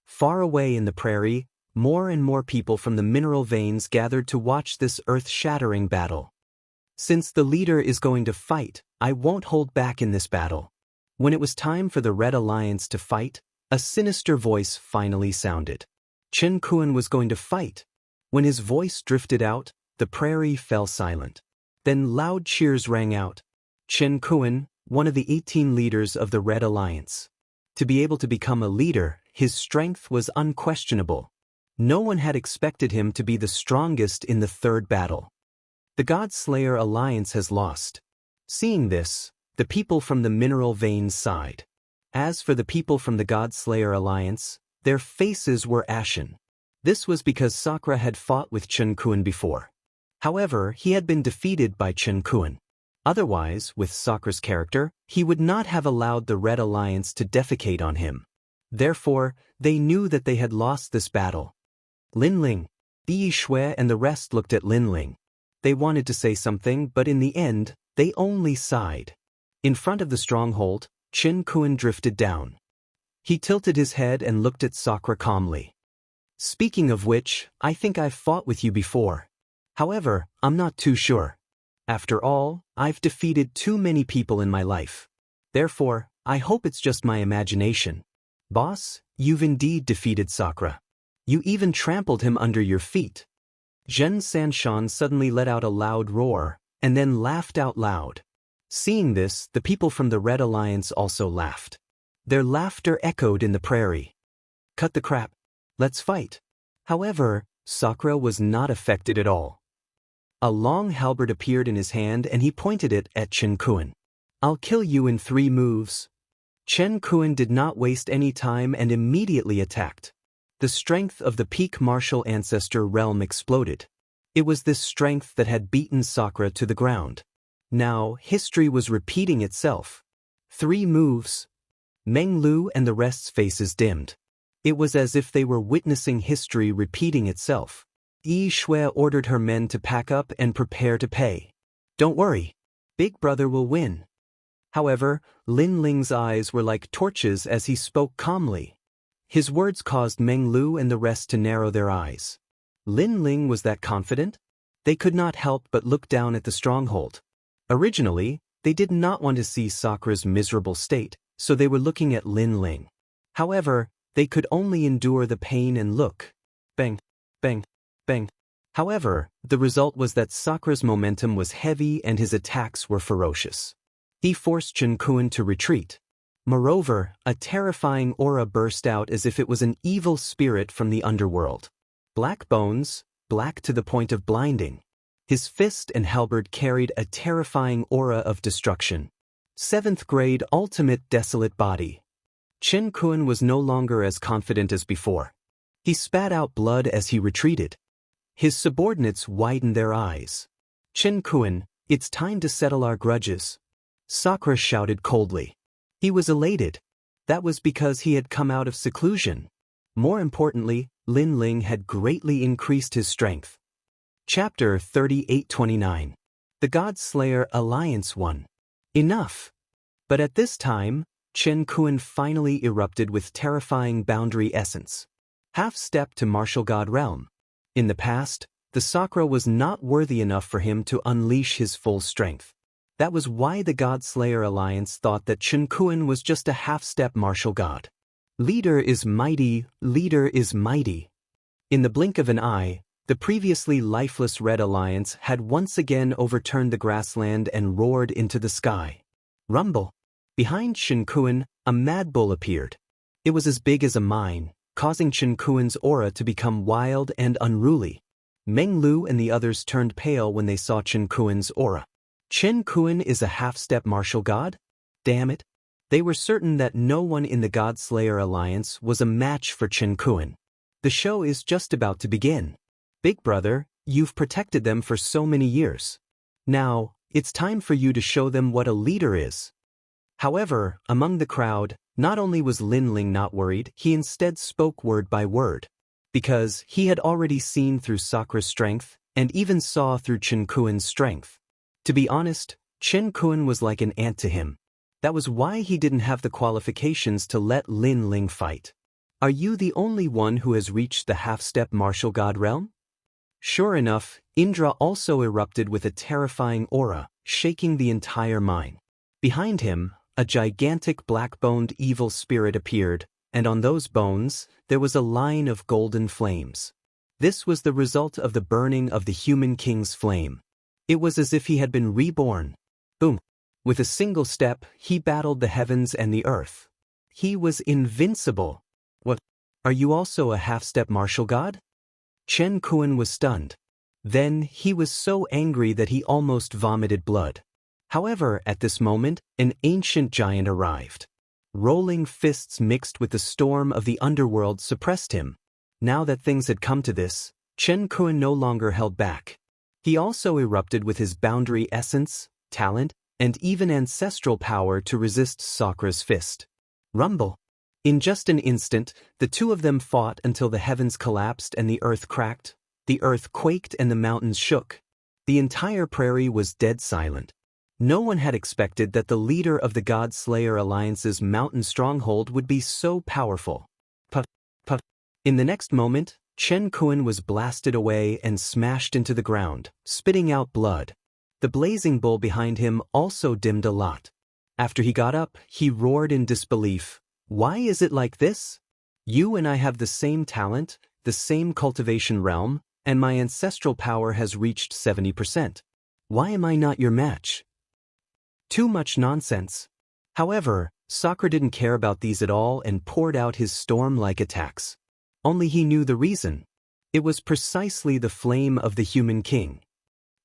Far away in the prairie, more and more people from the mineral veins gathered to watch this earth-shattering battle. Since the leader is going to fight, I won't hold back in this battle. When it was time for the Red Alliance to fight, a sinister voice finally sounded. Chen Kuan was going to fight. When his voice drifted out, the prairie fell silent. Then loud cheers rang out. Chen Kuan, one of the 18 leaders of the Red Alliance. To be able to become a leader, his strength was unquestionable. No one had expected him to be the strongest in the third battle. The God-Slayer Alliance has lost. Seeing this, the people from the mineral veins sighed. As for the people from the God-Slayer Alliance, their faces were ashen. This was because Sakura had fought with Chen Kuan before. However, he had been defeated by Chen Kuan. Otherwise, with Sakura's character, he would not have allowed the Red Alliance to defecate on him. Therefore, they knew that they had lost this battle. Lin Ling, Yi Shui and the rest looked at Lin Ling. They wanted to say something, but in the end, they only sighed. In front of the stronghold, Chen Kun drifted down. He tilted his head and looked at Sakura calmly. Speaking of which, I think I've fought with you before. However, I'm not too sure. After all, I've defeated too many people in my life. Therefore, I hope it's just my imagination. Boss, you've indeed defeated Sakura. You even trampled him under your feet. Zhen Sanshan suddenly let out a loud roar, and then laughed out loud. Seeing this, the people from the Red Alliance also laughed. Their laughter echoed in the prairie. Cut the crap. Let's fight. However, Sakura was not affected at all. A long halberd appeared in his hand and he pointed it at Chen Kun. I'll kill you in 3 moves. Chen Kun did not waste any time and immediately attacked. The strength of the peak martial ancestor realm exploded. It was this strength that had beaten Sakura to the ground. Now, history was repeating itself. 3 moves. Meng Lu and the rest's faces dimmed. It was as if they were witnessing history repeating itself. Yi Shui ordered her men to pack up and prepare to pay. Don't worry. Big Brother will win. However, Lin Ling's eyes were like torches as he spoke calmly. His words caused Meng Lu and the rest to narrow their eyes. Lin Ling was that confident? They could not help but look down at the stronghold. Originally, they did not want to see Sakura's miserable state, so they were looking at Lin Ling. However, they could only endure the pain and look. Bang, bang, bang. However, the result was that Sakura's momentum was heavy and his attacks were ferocious. He forced Chen Kun to retreat. Moreover, a terrifying aura burst out as if it was an evil spirit from the underworld. Black bones, black to the point of blinding. His fist and halberd carried a terrifying aura of destruction. 7th grade ultimate desolate body. Chen Kun was no longer as confident as before. He spat out blood as he retreated. His subordinates widened their eyes. Chen Kun, it's time to settle our grudges. Sakura shouted coldly. He was elated. That was because he had come out of seclusion. More importantly, Lin Ling had greatly increased his strength. Chapter 38-29. The God Slayer Alliance won. Enough. But at this time, Chen Kun finally erupted with terrifying boundary essence. Half-step to martial god realm. In the past, the Sakura was not worthy enough for him to unleash his full strength. That was why the God Slayer Alliance thought that Chen Kun was just a half-step martial god. Leader is mighty, leader is mighty. In the blink of an eye, the previously lifeless Red Alliance had once again overturned the grassland and roared into the sky. Rumble. Behind Chen Kun, a mad bull appeared. It was as big as a mine, causing Chen Kun's aura to become wild and unruly. Meng Lu and the others turned pale when they saw Chen Kun's aura. Chen Kun is a half-step martial god? Damn it. They were certain that no one in the God Slayer Alliance was a match for Chen Kun. The show is just about to begin. Big Brother, you've protected them for so many years. Now, it's time for you to show them what a leader is. However, among the crowd, not only was Lin Ling not worried, he instead spoke word by word. Because he had already seen through Sakura's strength, and even saw through Chen Kun's strength. To be honest, Chen Kun was like an ant to him. That was why he didn't have the qualifications to let Lin Ling fight. Are you the only one who has reached the half-step martial god realm? Sure enough, Indra also erupted with a terrifying aura, shaking the entire mine. Behind him, a gigantic black-boned evil spirit appeared, and on those bones, there was a line of golden flames. This was the result of the burning of the human king's flame. It was as if he had been reborn. Boom. With a single step, he battled the heavens and the earth. He was invincible. What? Are you also a half-step martial god? Chen Kun was stunned. Then, he was so angry that he almost vomited blood. However, at this moment, an ancient giant arrived. Rolling fists mixed with the storm of the underworld suppressed him. Now that things had come to this, Chen Kun no longer held back. He also erupted with his boundary essence, talent, and even ancestral power to resist Sakura's fist. Rumble. In just an instant, the two of them fought until the heavens collapsed and the earth cracked, the earth quaked and the mountains shook. The entire prairie was dead silent. No one had expected that the leader of the God Slayer Alliance's mountain stronghold would be so powerful. Puff, puff. In the next moment, Chen Kun was blasted away and smashed into the ground, spitting out blood. The blazing bull behind him also dimmed a lot. After he got up, he roared in disbelief. Why is it like this? You and I have the same talent, the same cultivation realm, and my ancestral power has reached 70%. Why am I not your match? Too much nonsense. However, Sakura didn't care about these at all and poured out his storm-like attacks. Only he knew the reason. It was precisely the flame of the human king.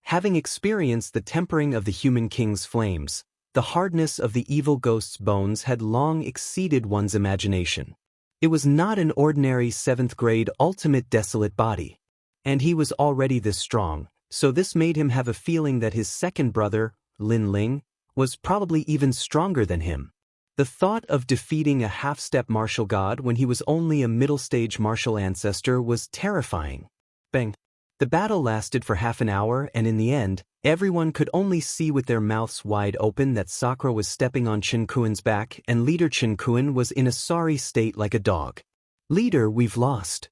Having experienced the tempering of the human king's flames, the hardness of the evil ghost's bones had long exceeded one's imagination. It was not an ordinary 7th-grade ultimate desolate body. And he was already this strong, so this made him have a feeling that his second brother, Lin Ling, was probably even stronger than him. The thought of defeating a half-step martial god when he was only a middle-stage martial ancestor was terrifying. Bang! The battle lasted for half an hour, and in the end, everyone could only see with their mouths wide open that Sakura was stepping on Chen Kuen's back and Leader Chen Kuen was in a sorry state like a dog. Leader, we've lost.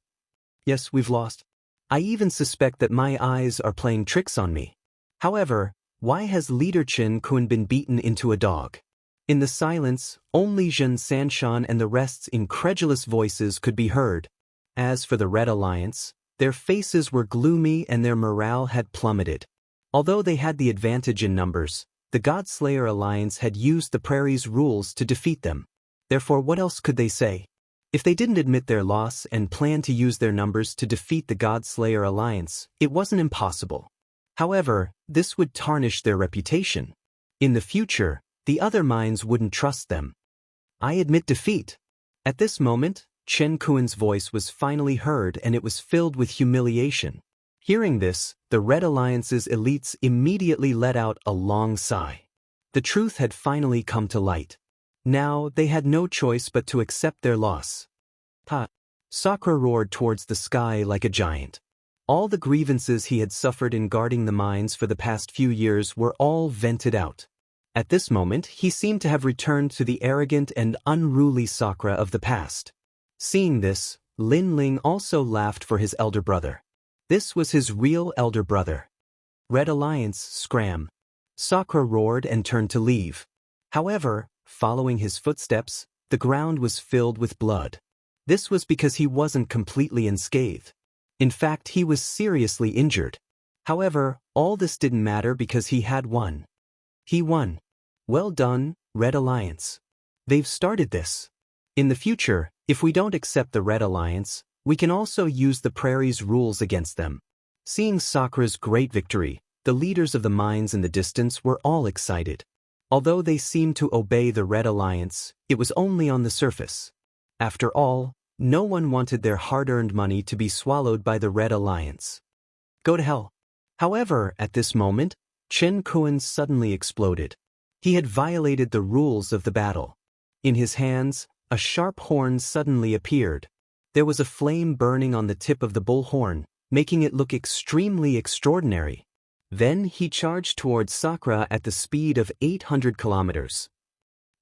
Yes, we've lost. I even suspect that my eyes are playing tricks on me. However, why has Leader Chen Kuen been beaten into a dog? In the silence, only Zhen Sanshan and the rest's incredulous voices could be heard. As for the Red Alliance, their faces were gloomy and their morale had plummeted. Although they had the advantage in numbers, the God-Slayer Alliance had used the Prairie's rules to defeat them. Therefore, what else could they say? If they didn't admit their loss and planned to use their numbers to defeat the God-Slayer Alliance, it wasn't impossible. However, this would tarnish their reputation. In the future, the other minds wouldn't trust them. I admit defeat. At this moment, Chen Kuen's voice was finally heard and it was filled with humiliation. Hearing this, the Red Alliance's elites immediately let out a long sigh. The truth had finally come to light. Now, they had no choice but to accept their loss. Ha! Sakura roared towards the sky like a giant. All the grievances he had suffered in guarding the mines for the past few years were all vented out. At this moment, he seemed to have returned to the arrogant and unruly Sakura of the past. Seeing this, Lin Ling also laughed for his elder brother. This was his real elder brother. Red Alliance, scram. Sakura roared and turned to leave. However, following his footsteps, the ground was filled with blood. This was because he wasn't completely unscathed. In fact, he was seriously injured. However, all this didn't matter because he had won. He won. Well done, Red Alliance. They've started this. In the future, if we don't accept the Red Alliance, we can also use the Prairie's rules against them. Seeing Sakura's great victory, the leaders of the mines in the distance were all excited. Although they seemed to obey the Red Alliance, it was only on the surface. After all, no one wanted their hard-earned money to be swallowed by the Red Alliance. Go to hell. However, at this moment, Chen Kuen suddenly exploded. He had violated the rules of the battle. In his hands, a sharp horn suddenly appeared. There was a flame burning on the tip of the bull horn, making it look extremely extraordinary. Then he charged towards Sakura at the speed of 800 kilometers.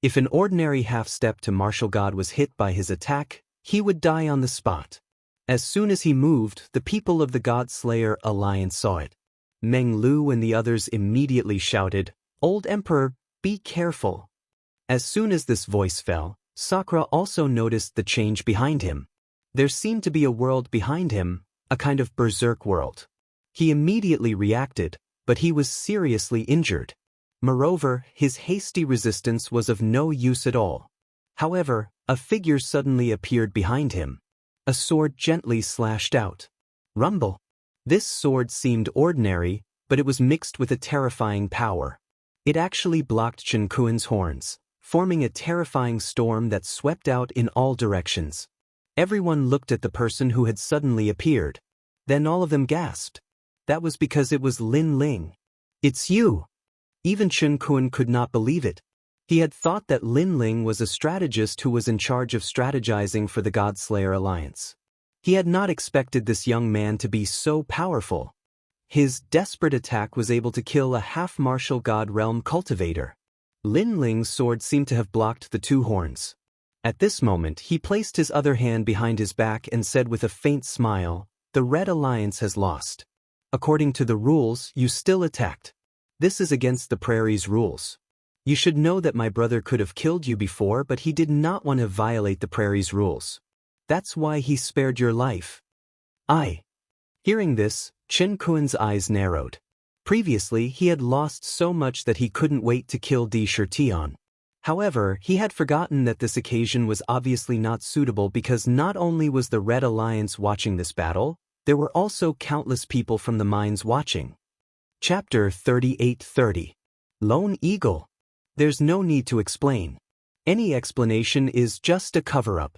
If an ordinary half-step to martial god was hit by his attack, he would die on the spot. As soon as he moved, the people of the God-Slayer Alliance saw it. Meng Lu and the others immediately shouted, "Old Emperor, be careful." As soon as this voice fell, Sakura also noticed the change behind him. There seemed to be a world behind him, a kind of berserk world. He immediately reacted, but he was seriously injured. Moreover, his hasty resistance was of no use at all. However, a figure suddenly appeared behind him. A sword gently slashed out. Rumble. This sword seemed ordinary, but it was mixed with a terrifying power. It actually blocked Chen Kuen's horns, forming a terrifying storm that swept out in all directions. Everyone looked at the person who had suddenly appeared. Then all of them gasped. That was because it was Lin Ling. "It's you!" Even Chen Kuen could not believe it. He had thought that Lin Ling was a strategist who was in charge of strategizing for the God-Slayer Alliance. He had not expected this young man to be so powerful. His desperate attack was able to kill a half-martial god realm cultivator. Lin Ling's sword seemed to have blocked the two horns. At this moment, he placed his other hand behind his back and said with a faint smile, "The Red Alliance has lost. According to the rules, you still attacked. This is against the Prairie's rules. You should know that my brother could have killed you before, but he did not want to violate the Prairie's rules. That's why he spared your life." Hearing this, Chen Kuan's eyes narrowed. Previously, he had lost so much that he couldn't wait to kill Di Shirtian. However, he had forgotten that this occasion was obviously not suitable because not only was the Red Alliance watching this battle, there were also countless people from the mines watching. Chapter 38:30. Lone Eagle. There's no need to explain. Any explanation is just a cover-up.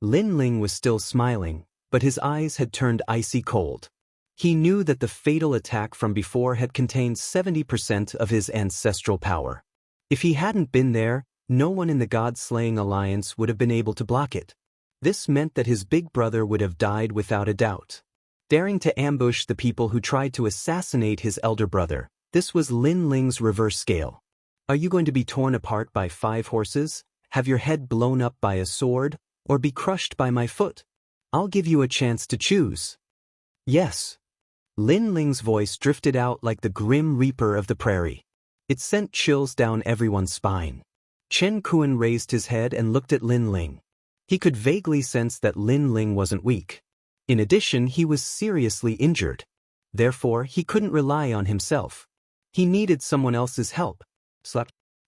Lin Ling was still smiling, but his eyes had turned icy cold. He knew that the fatal attack from before had contained 70% of his ancestral power. If he hadn't been there, no one in the God-slaying alliance would have been able to block it. This meant that his big brother would have died without a doubt. Daring to ambush the people who tried to assassinate his elder brother, this was Lin Ling's reverse scale. Are you going to be torn apart by 5 horses, have your head blown up by a sword, or be crushed by my foot? I'll give you a chance to choose. Yes. Lin Ling's voice drifted out like the grim reaper of the prairie. It sent chills down everyone's spine. Chen Kuan raised his head and looked at Lin Ling. He could vaguely sense that Lin Ling wasn't weak. In addition, he was seriously injured. Therefore, he couldn't rely on himself. He needed someone else's help.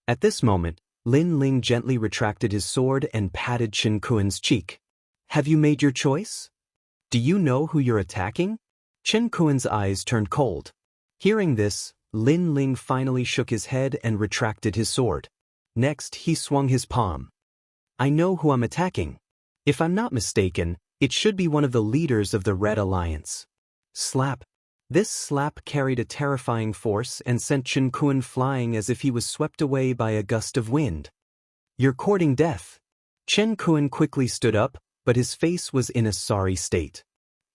At this moment, Lin Ling gently retracted his sword and patted Chen Kuan's cheek. Have you made your choice? Do you know who you're attacking? Chen Kuan's eyes turned cold. Hearing this, Lin Ling finally shook his head and retracted his sword. Next, he swung his palm. I know who I'm attacking. If I'm not mistaken, it should be one of the leaders of the Red Alliance. Slap. This slap carried a terrifying force and sent Chen Kuan flying as if he was swept away by a gust of wind. You're courting death. Chen Kuan quickly stood up, but his face was in a sorry state.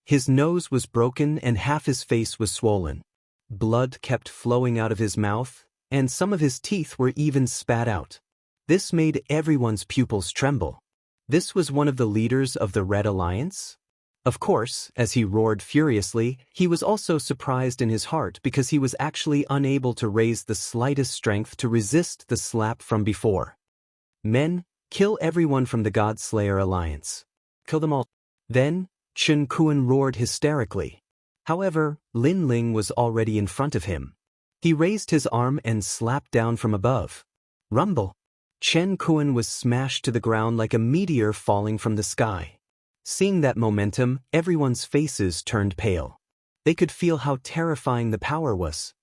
His nose was broken and half his face was swollen. Blood kept flowing out of his mouth, and some of his teeth were even spat out. This made everyone's pupils tremble. This was one of the leaders of the Red Alliance? Of course, as he roared furiously, he was also surprised in his heart because he was actually unable to raise the slightest strength to resist the slap from before. Men, kill everyone from the God-Slayer Alliance. Kill them all. Then, Chen Kuan roared hysterically. However, Lin Ling was already in front of him. He raised his arm and slapped down from above. Rumble. Chen Kuan was smashed to the ground like a meteor falling from the sky. Seeing that momentum, everyone's faces turned pale. They could feel how terrifying the power was.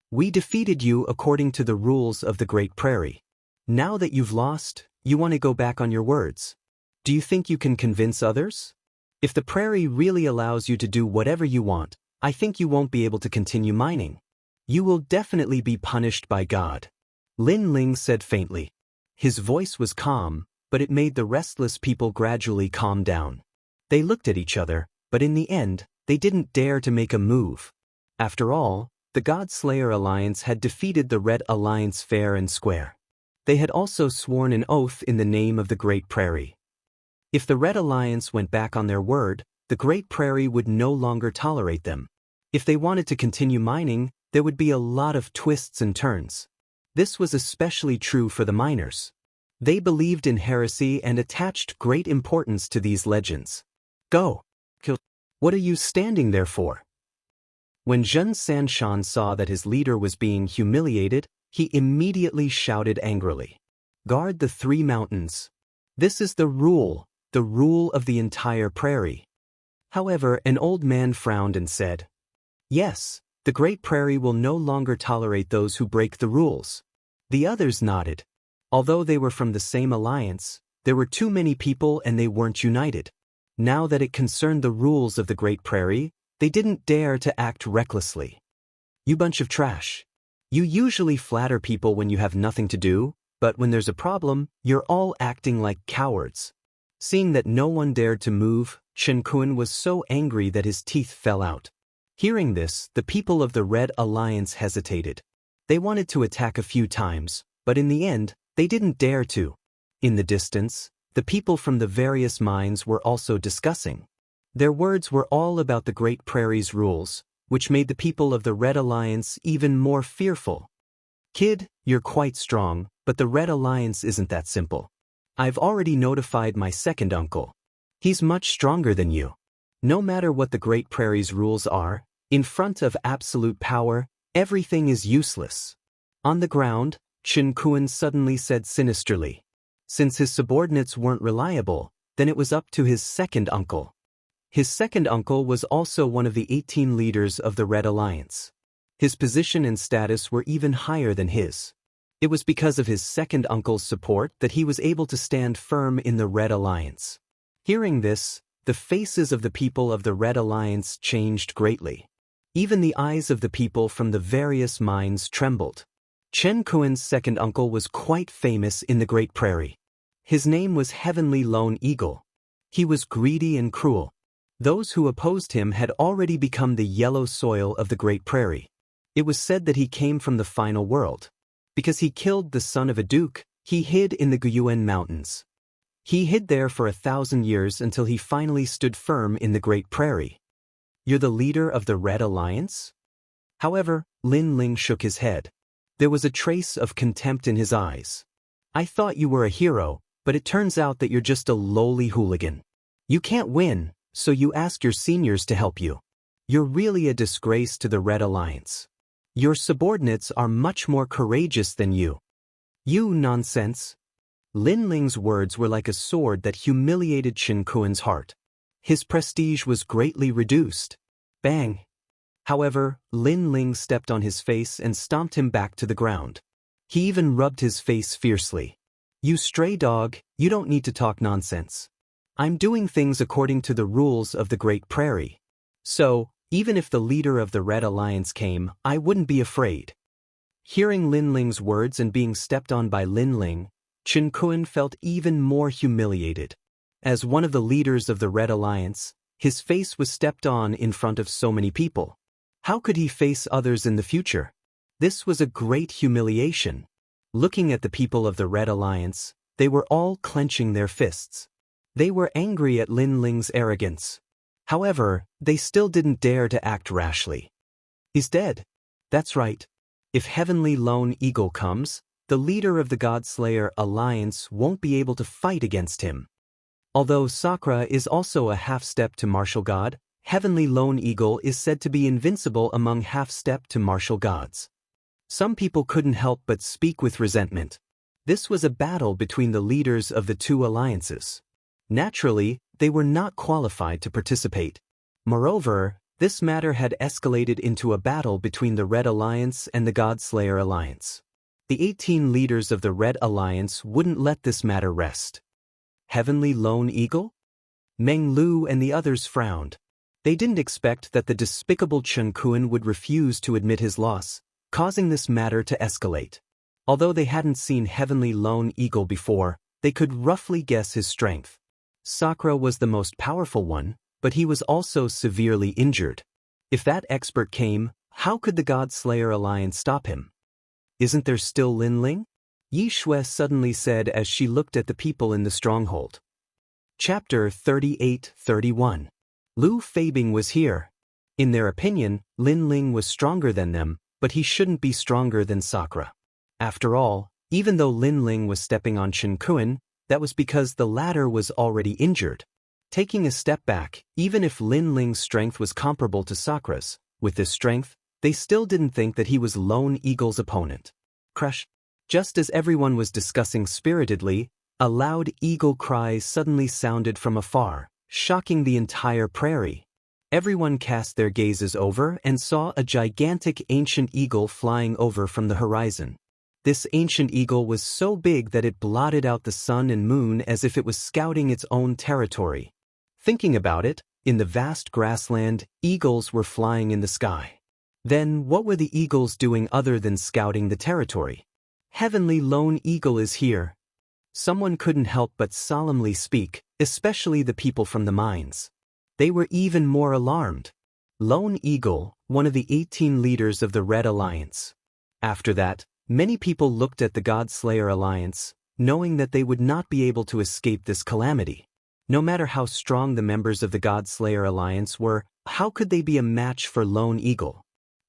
We defeated you according to the rules of the Great Prairie. Now that you've lost, you want to go back on your words. Do you think you can convince others? If the prairie really allows you to do whatever you want, I think you won't be able to continue mining. You will definitely be punished by God. Lin Ling said faintly. His voice was calm, but it made the restless people gradually calm down. They looked at each other, but in the end, they didn't dare to make a move. After all, the God-Slayer Alliance had defeated the Red Alliance fair and square. They had also sworn an oath in the name of the Great Prairie. If the Red Alliance went back on their word, the Great Prairie would no longer tolerate them. If they wanted to continue mining, there would be a lot of twists and turns. This was especially true for the miners. They believed in heresy and attached great importance to these legends. Go! Kill! What are you standing there for? When Zhen Sanshan saw that his leader was being humiliated, he immediately shouted angrily. Guard the 3 mountains. This is the rule of the entire prairie. However, an old man frowned and said, Yes, the Great Prairie will no longer tolerate those who break the rules. The others nodded. Although they were from the same alliance, there were too many people and they weren't united. Now that it concerned the rules of the Great Prairie, they didn't dare to act recklessly. You bunch of trash. You usually flatter people when you have nothing to do, but when there's a problem, you're all acting like cowards. Seeing that no one dared to move, Chen Kuan was so angry that his teeth fell out. Hearing this, the people of the Red Alliance hesitated. They wanted to attack a few times, but in the end, they didn't dare to. In the distance, the people from the various mines were also discussing. Their words were all about the Great Prairie's rules, which made the people of the Red Alliance even more fearful. Kid, you're quite strong, but the Red Alliance isn't that simple. I've already notified my second uncle. He's much stronger than you. No matter what the Great Prairie's rules are, in front of absolute power, everything is useless. On the ground, Chen Kuan suddenly said sinisterly. Since his subordinates weren't reliable, then it was up to his second uncle. His second uncle was also one of the 18 leaders of the Red Alliance. His position and status were even higher than his. It was because of his second uncle's support that he was able to stand firm in the Red Alliance. Hearing this, the faces of the people of the Red Alliance changed greatly. Even the eyes of the people from the various mines trembled. Chen Kuan's second uncle was quite famous in the Great Prairie. His name was Heavenly Lone Eagle. He was greedy and cruel. Those who opposed him had already become the yellow soil of the Great Prairie. It was said that he came from the final world. Because he killed the son of a duke, he hid in the Guyuan Mountains. He hid there for 1,000 years until he finally stood firm in the Great Prairie. You're the leader of the Red Alliance? However, Lin Ling shook his head. There was a trace of contempt in his eyes. I thought you were a hero, but it turns out that you're just a lowly hooligan. You can't win, so you ask your seniors to help you. You're really a disgrace to the Red Alliance. Your subordinates are much more courageous than you. You nonsense. Lin Ling's words were like a sword that humiliated Chen Kuan's heart. His prestige was greatly reduced. Bang! However, Lin Ling stepped on his face and stomped him back to the ground. He even rubbed his face fiercely. You stray dog, you don't need to talk nonsense. I'm doing things according to the rules of the Great Prairie. So, even if the leader of the Red Alliance came, I wouldn't be afraid. Hearing Lin Ling's words and being stepped on by Lin Ling, Chen Kuan felt even more humiliated. As one of the leaders of the Red Alliance, his face was stepped on in front of so many people. How could he face others in the future? This was a great humiliation. Looking at the people of the Red Alliance, they were all clenching their fists. They were angry at Lin Ling's arrogance. However, they still didn't dare to act rashly. He's dead. That's right. If Heavenly Lone Eagle comes, the leader of the Godslayer Alliance won't be able to fight against him. Although Sakura is also a half-step to martial god, Heavenly Lone Eagle is said to be invincible among half-step to martial gods. Some people couldn't help but speak with resentment. This was a battle between the leaders of the two alliances. Naturally, they were not qualified to participate. Moreover, this matter had escalated into a battle between the Red Alliance and the Godslayer Alliance. The 18 leaders of the Red Alliance wouldn't let this matter rest. Heavenly Lone Eagle? Meng Lu and the others frowned. They didn't expect that the despicable Chen Kuan would refuse to admit his loss, causing this matter to escalate. Although they hadn't seen Heavenly Lone Eagle before, they could roughly guess his strength. Sakura was the most powerful one, but he was also severely injured. If that expert came, how could the Godslayer Alliance stop him? Isn't there still Lin Ling? Yi Shui suddenly said as she looked at the people in the stronghold. Chapter 38-31. Lu Feibing was here. In their opinion, Lin Ling was stronger than them, but he shouldn't be stronger than Sakura. After all, even though Lin Ling was stepping on Chen Kuan, that was because the latter was already injured. Taking a step back, even if Lin Ling's strength was comparable to Sakura's, with this strength, they still didn't think that he was Lone Eagle's opponent. Crush. Just as everyone was discussing spiritedly, a loud eagle cry suddenly sounded from afar, shocking the entire prairie. Everyone cast their gazes over and saw a gigantic ancient eagle flying over from the horizon. This ancient eagle was so big that it blotted out the sun and moon as if it was scouting its own territory. Thinking about it, in the vast grassland, eagles were flying in the sky. Then what were the eagles doing other than scouting the territory? Heavenly Lone Eagle is here. Someone couldn't help but solemnly speak, especially the people from the mines. They were even more alarmed. Lone Eagle, one of the 18 leaders of the Red Alliance. After that, many people looked at the God-Slayer Alliance, knowing that they would not be able to escape this calamity. No matter how strong the members of the God-Slayer Alliance were, how could they be a match for Lone Eagle?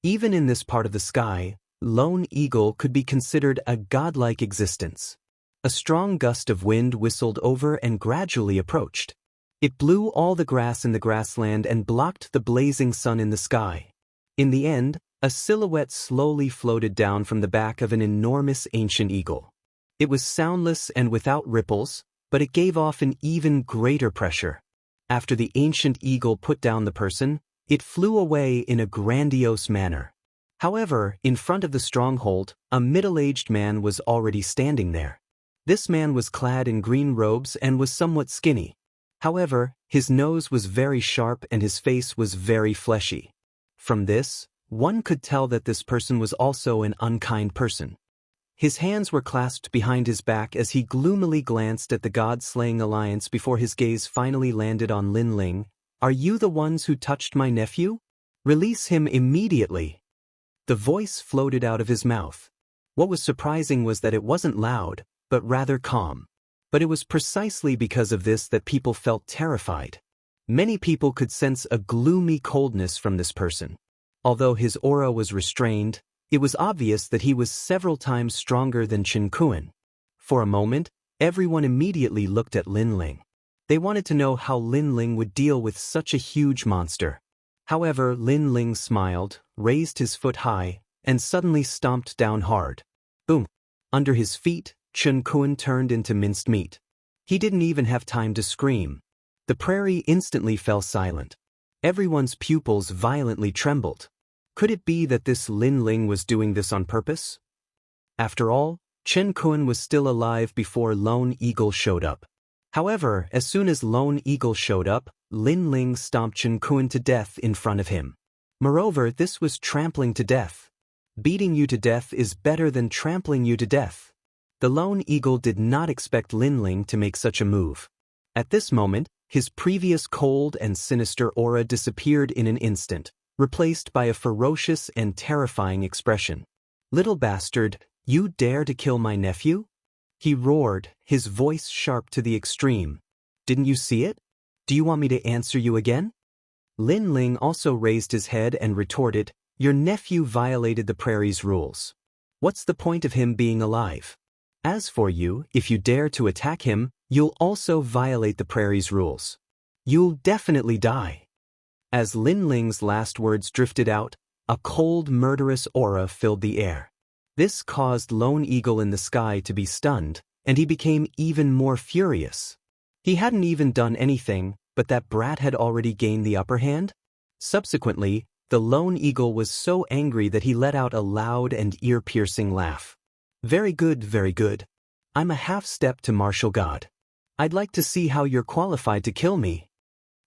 Even in this part of the sky, Lone Eagle could be considered a godlike existence. A strong gust of wind whistled over and gradually approached. It blew all the grass in the grassland and blocked the blazing sun in the sky. In the end, a silhouette slowly floated down from the back of an enormous ancient eagle. It was soundless and without ripples, but it gave off an even greater pressure. After the ancient eagle put down the person, it flew away in a grandiose manner. However, in front of the stronghold, a middle-aged man was already standing there. This man was clad in green robes and was somewhat skinny. However, his nose was very sharp and his face was very fleshy. From this, one could tell that this person was also an unkind person. His hands were clasped behind his back as he gloomily glanced at the God-Slaying Alliance before his gaze finally landed on Lin Ling. "Are you the ones who touched my nephew? Release him immediately." The voice floated out of his mouth. What was surprising was that it wasn't loud, but rather calm. But it was precisely because of this that people felt terrified. Many people could sense a gloomy coldness from this person. Although his aura was restrained, it was obvious that he was several times stronger than Chen Kuan. For a moment, everyone immediately looked at Lin Ling. They wanted to know how Lin Ling would deal with such a huge monster. However, Lin Ling smiled, raised his foot high, and suddenly stomped down hard. Boom! Under his feet, Chen Kuan turned into minced meat. He didn't even have time to scream. The prairie instantly fell silent. Everyone's pupils violently trembled. Could it be that this Lin Ling was doing this on purpose? After all, Chen Kuan was still alive before Lone Eagle showed up. However, as soon as Lone Eagle showed up, Lin Ling stomped Chen Kuan to death in front of him. Moreover, this was trampling to death. Beating you to death is better than trampling you to death. The Lone Eagle did not expect Lin Ling to make such a move. At this moment, his previous cold and sinister aura disappeared in an instant, replaced by a ferocious and terrifying expression. "Little bastard, you dare to kill my nephew?" He roared, his voice sharp to the extreme. "Didn't you see it? Do you want me to answer you again?" Lin Ling also raised his head and retorted, "Your nephew violated the prairie's rules. What's the point of him being alive? As for you, if you dare to attack him, you'll also violate the prairie's rules. You'll definitely die." As Lin Ling's last words drifted out, a cold, murderous aura filled the air. This caused Lone Eagle in the sky to be stunned, and he became even more furious. He hadn't even done anything, but that brat had already gained the upper hand? Subsequently, the Lone Eagle was so angry that he let out a loud and ear-piercing laugh. "Very good, very good. I'm a half-step to martial god. I'd like to see how you're qualified to kill me."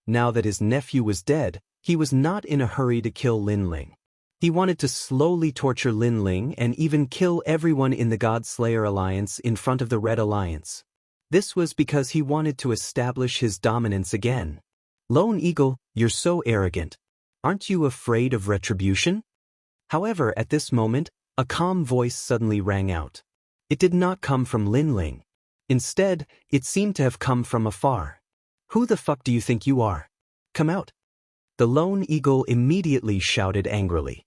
Now that his nephew was dead, he was not in a hurry to kill Lin Ling. He wanted to slowly torture Lin Ling and even kill everyone in the God-Slayer Alliance in front of the Red Alliance. This was because he wanted to establish his dominance again. "Lone Eagle, you're so arrogant. Aren't you afraid of retribution?" However, at this moment, a calm voice suddenly rang out. It did not come from Lin Ling. Instead, it seemed to have come from afar. "Who the fuck do you think you are? Come out." The Lone Eagle immediately shouted angrily.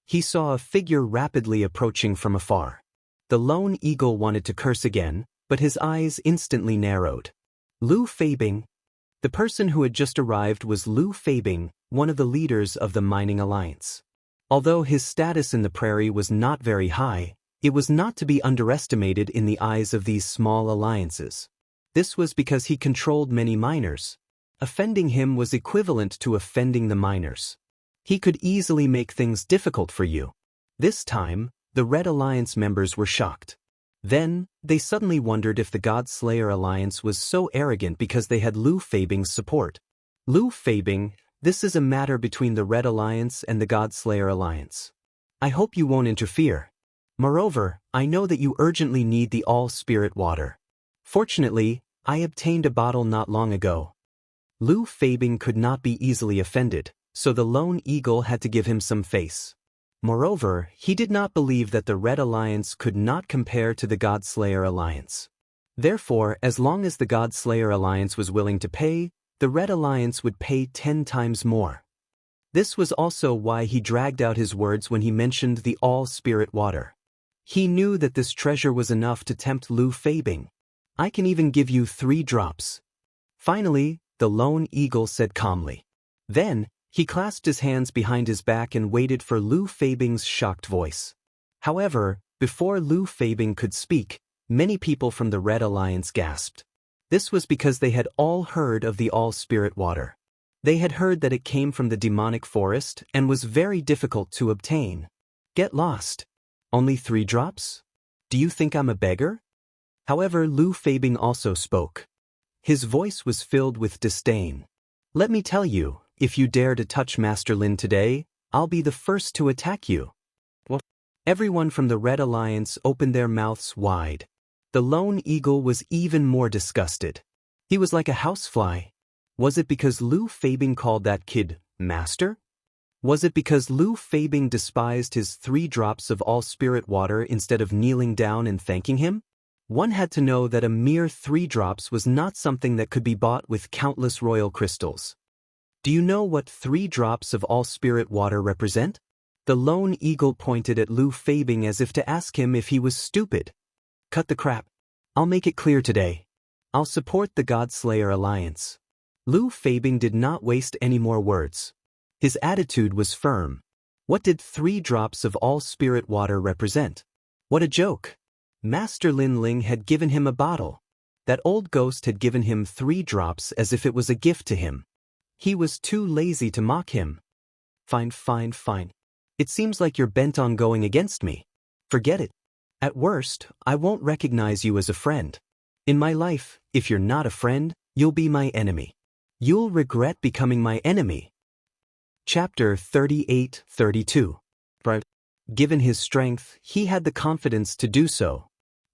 He saw a figure rapidly approaching from afar. The Lone Eagle wanted to curse again, but his eyes instantly narrowed. Lu Feibing. The person who had just arrived was Lu Feibing, one of the leaders of the Mining Alliance. Although his status in the prairie was not very high, it was not to be underestimated in the eyes of these small alliances. This was because he controlled many miners. Offending him was equivalent to offending the miners. He could easily make things difficult for you. This time, the Red Alliance members were shocked. Then, they suddenly wondered if the God-Slayer Alliance was so arrogant because they had Lu Feibing's support. "Lu Feibing, this is a matter between the Red Alliance and the God-Slayer Alliance. I hope you won't interfere. Moreover, I know that you urgently need the all-spirit water. Fortunately, I obtained a bottle not long ago." Lu Feibing could not be easily offended, so the lone eagle had to give him some face. Moreover, he did not believe that the Red Alliance could not compare to the Godslayer Alliance. Therefore, as long as the Godslayer Alliance was willing to pay, the Red Alliance would pay 10 times more. This was also why he dragged out his words when he mentioned the all-spirit water. He knew that this treasure was enough to tempt Lu Feibing. I can even give you 3 drops. Finally, the lone eagle said calmly. Then, he clasped his hands behind his back and waited for Lu Feibing's shocked voice. However, before Lu Feibing could speak, many people from the Red Alliance gasped. This was because they had all heard of the all-spirit water. They had heard that it came from the demonic forest and was very difficult to obtain. Get lost. Only 3 drops? Do you think I'm a beggar? However, Lu Feibing also spoke. His voice was filled with disdain. Let me tell you, if you dare to touch Master Lin today, I'll be the first to attack you. What? Everyone from the Red Alliance opened their mouths wide. The lone eagle was even more disgusted. He was like a housefly. Was it because Lu Feibing called that kid Master? Was it because Lu Feibing despised his 3 drops of all-spirit water instead of kneeling down and thanking him? One had to know that a mere 3 drops was not something that could be bought with countless royal crystals. Do you know what 3 drops of all-spirit water represent? The lone eagle pointed at Lu Feibing as if to ask him if he was stupid. Cut the crap. I'll make it clear today. I'll support the Godslayer Alliance. Lu Feibing did not waste any more words. His attitude was firm. What did 3 drops of all-spirit water represent? What a joke. Master Lin Ling had given him a bottle. That old ghost had given him 3 drops as if it was a gift to him. He was too lazy to mock him. Fine. It seems like you're bent on going against me. Forget it. At worst, I won't recognize you as a friend. In my life, if you're not a friend, you'll be my enemy. You'll regret becoming my enemy. Chapter 38-32. Given his strength, he had the confidence to do so.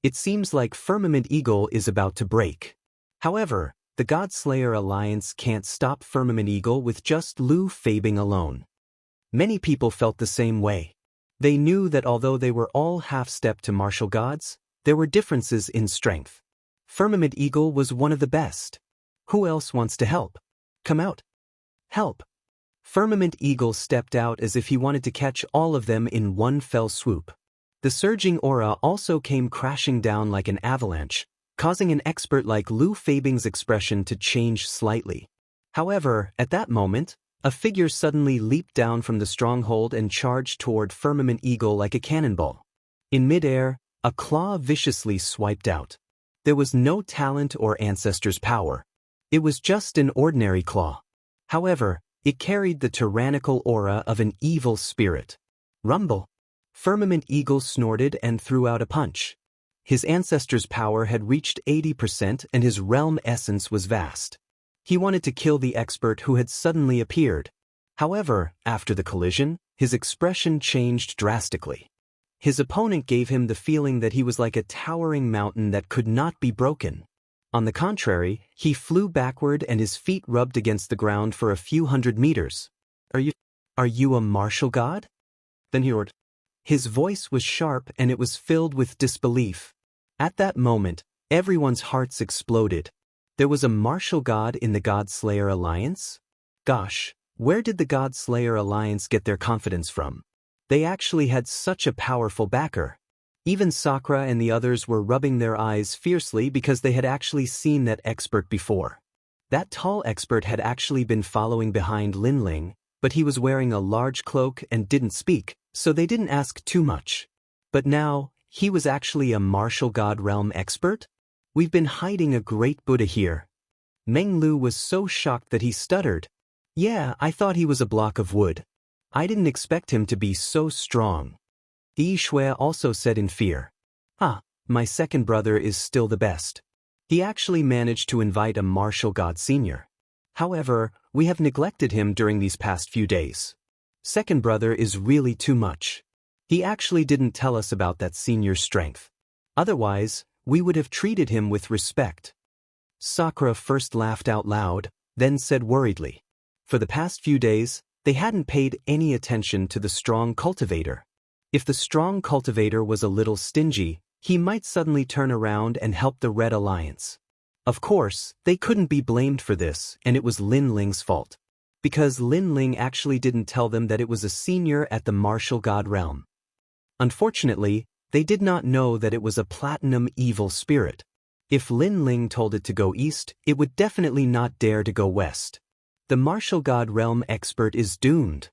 It seems like Firmament Eagle is about to break. However, the Godslayer Alliance can't stop Firmament Eagle with just Lu Feibing alone. Many people felt the same way. They knew that although they were all half-step to martial gods, there were differences in strength. Firmament Eagle was one of the best. Who else wants to help? Come out. Help. Firmament Eagle stepped out as if he wanted to catch all of them in one fell swoop. The surging aura also came crashing down like an avalanche, causing an expert like Lu Feibing's expression to change slightly. However, at that moment, a figure suddenly leaped down from the stronghold and charged toward Firmament Eagle like a cannonball. In midair, a claw viciously swiped out. There was no talent or ancestor's power. It was just an ordinary claw. However, it carried the tyrannical aura of an evil spirit. Rumble. Firmament Eagle snorted and threw out a punch. His ancestor's power had reached 80% and his realm essence was vast. He wanted to kill the expert who had suddenly appeared. However, after the collision, his expression changed drastically. His opponent gave him the feeling that he was like a towering mountain that could not be broken. On the contrary, he flew backward and his feet rubbed against the ground for a few hundred meters. Are you a martial god? Then he roared. His voice was sharp and it was filled with disbelief. At that moment, everyone's hearts exploded. There was a martial god in the Godslayer Alliance? Gosh, where did the Godslayer Alliance get their confidence from? They actually had such a powerful backer. Even Sakura and the others were rubbing their eyes fiercely because they had actually seen that expert before. That tall expert had actually been following behind Lin Ling, but he was wearing a large cloak and didn't speak, so they didn't ask too much. But now, he was actually a martial god realm expert? We've been hiding a great Buddha here. Meng Lu was so shocked that he stuttered. Yeah, I thought he was a block of wood. I didn't expect him to be so strong. Yi Shui also said in fear. My second brother is still the best. He actually managed to invite a martial god senior. However, we have neglected him during these past few days. Second brother is really too much. He actually didn't tell us about that senior's strength. Otherwise, we would have treated him with respect. Sakura first laughed out loud, then said worriedly. For the past few days, They hadn't paid any attention to the strong cultivator. If the strong cultivator was a little stingy, he might suddenly turn around and help the Red Alliance. Of course, they couldn't be blamed for this, and it was Lin Ling's fault. Because Lin Ling actually didn't tell them that it was a senior at the martial god realm. Unfortunately, they did not know that it was a platinum evil spirit. If Lin Ling told it to go east, it would definitely not dare to go west. The martial god realm expert is doomed.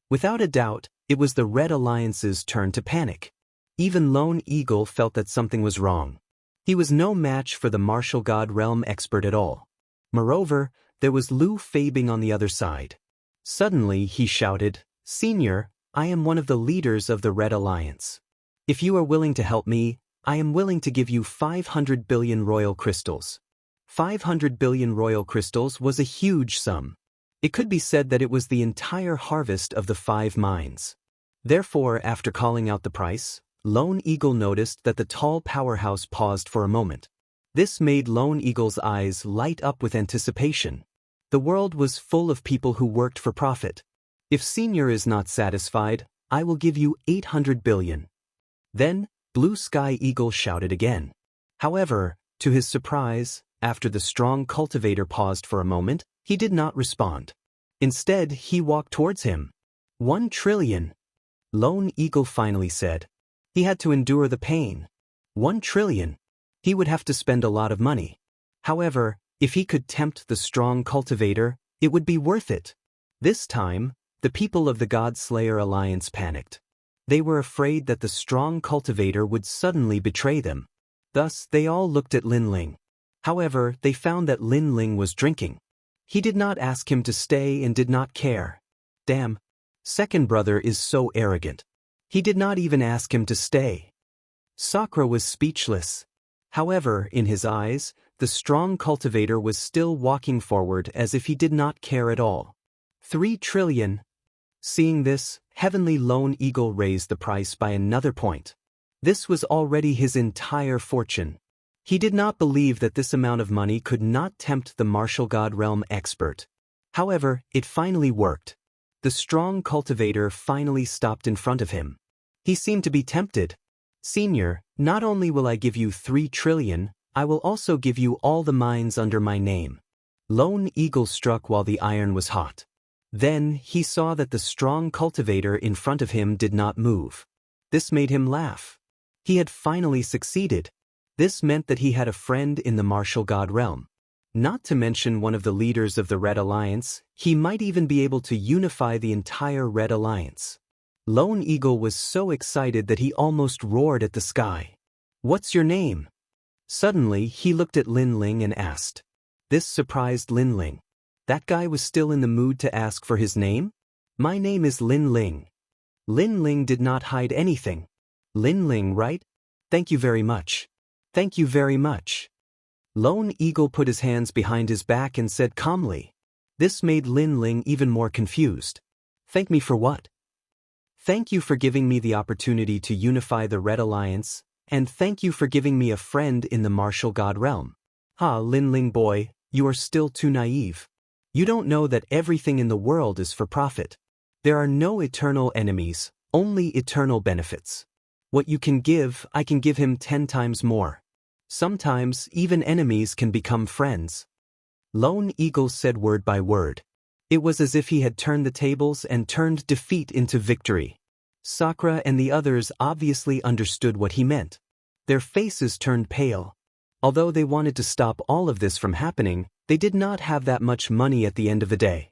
Without a doubt, it was the Red Alliance's turn to panic. Even Lone Eagle felt that something was wrong. He was no match for the martial god realm expert at all. Moreover, there was Lu Fabing on the other side. Suddenly he shouted, "Senior, I am one of the leaders of the Red Alliance. If you are willing to help me, I am willing to give you 500 billion royal crystals." 500 billion royal crystals was a huge sum. It could be said that it was the entire harvest of the 5 mines. Therefore, after calling out the price, Lone Eagle noticed that the tall powerhouse paused for a moment. This made Lone Eagle's eyes light up with anticipation. The world was full of people who worked for profit. If Senior is not satisfied, I will give you 800 billion. Then, Blue Sky Eagle shouted again. However, to his surprise, after the strong cultivator paused for a moment, he did not respond. Instead, he walked towards him. 1 trillion. Lone Eagle finally said. He had to endure the pain. 1 trillion. He would have to spend a lot of money. However, if he could tempt the strong cultivator, it would be worth it. This time, the people of the God-Slayer Alliance panicked. They were afraid that the strong cultivator would suddenly betray them. Thus, they all looked at Lin Ling. However, they found that Lin Ling was drinking. He did not ask him to stay and did not care. Damn. Second brother is so arrogant. He did not even ask him to stay. Sakura was speechless. However, in his eyes, the strong cultivator was still walking forward as if he did not care at all. 3 trillion. Seeing this, Heavenly Lone Eagle raised the price by another point. This was already his entire fortune. He did not believe that this amount of money could not tempt the martial god realm expert. However, it finally worked. The strong cultivator finally stopped in front of him. He seemed to be tempted. Senior, not only will I give you 3 trillion, I will also give you all the mines under my name. Lone Eagle struck while the iron was hot. Then he saw that the strong cultivator in front of him did not move. This made him laugh. He had finally succeeded. This meant that he had a friend in the martial god realm. Not to mention one of the leaders of the Red Alliance, he might even be able to unify the entire Red Alliance. Lone Eagle was so excited that he almost roared at the sky. "What's your name?" Suddenly, he looked at Lin Ling and asked. This surprised Lin Ling. That guy was still in the mood to ask for his name? "My name is Lin Ling." Lin Ling did not hide anything. "Lin Ling, right? Thank you very much. Thank you very much." Lone Eagle put his hands behind his back and said calmly. This made Lin Ling even more confused. "Thank me for what?" "Thank you for giving me the opportunity to unify the Red Alliance, and thank you for giving me a friend in the martial god realm." "Ah, Lin Ling boy, you are still too naive. You don't know that everything in the world is for profit. There are no eternal enemies, only eternal benefits. What you can give, I can give him 10 times more. Sometimes, even enemies can become friends." Lone Eagle said word by word. It was as if he had turned the tables and turned defeat into victory. Sakura and the others obviously understood what he meant. Their faces turned pale. Although they wanted to stop all of this from happening, they did not have that much money at the end of the day.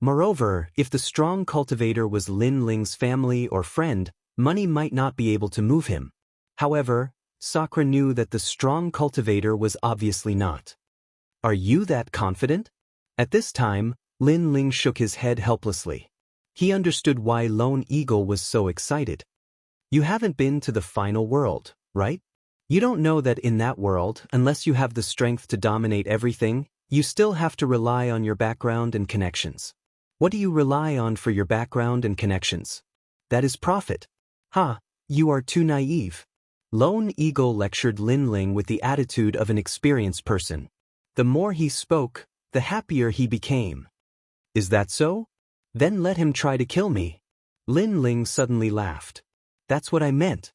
Moreover, if the strong cultivator was Lin Ling's family or friend, money might not be able to move him. However, Sakura knew that the strong cultivator was obviously not. "Are you that confident?" At this time, Lin Ling shook his head helplessly. He understood why Lone Eagle was so excited. "You haven't been to the final world, right? You don't know that in that world, unless you have the strength to dominate everything, you still have to rely on your background and connections. What do you rely on for your background and connections? That is profit." "Ha, you are too naive." Lone Eagle lectured Lin Ling with the attitude of an experienced person. The more he spoke, the happier he became. "Is that so? Then let him try to kill me. Lin Ling suddenly laughed. That's what I meant.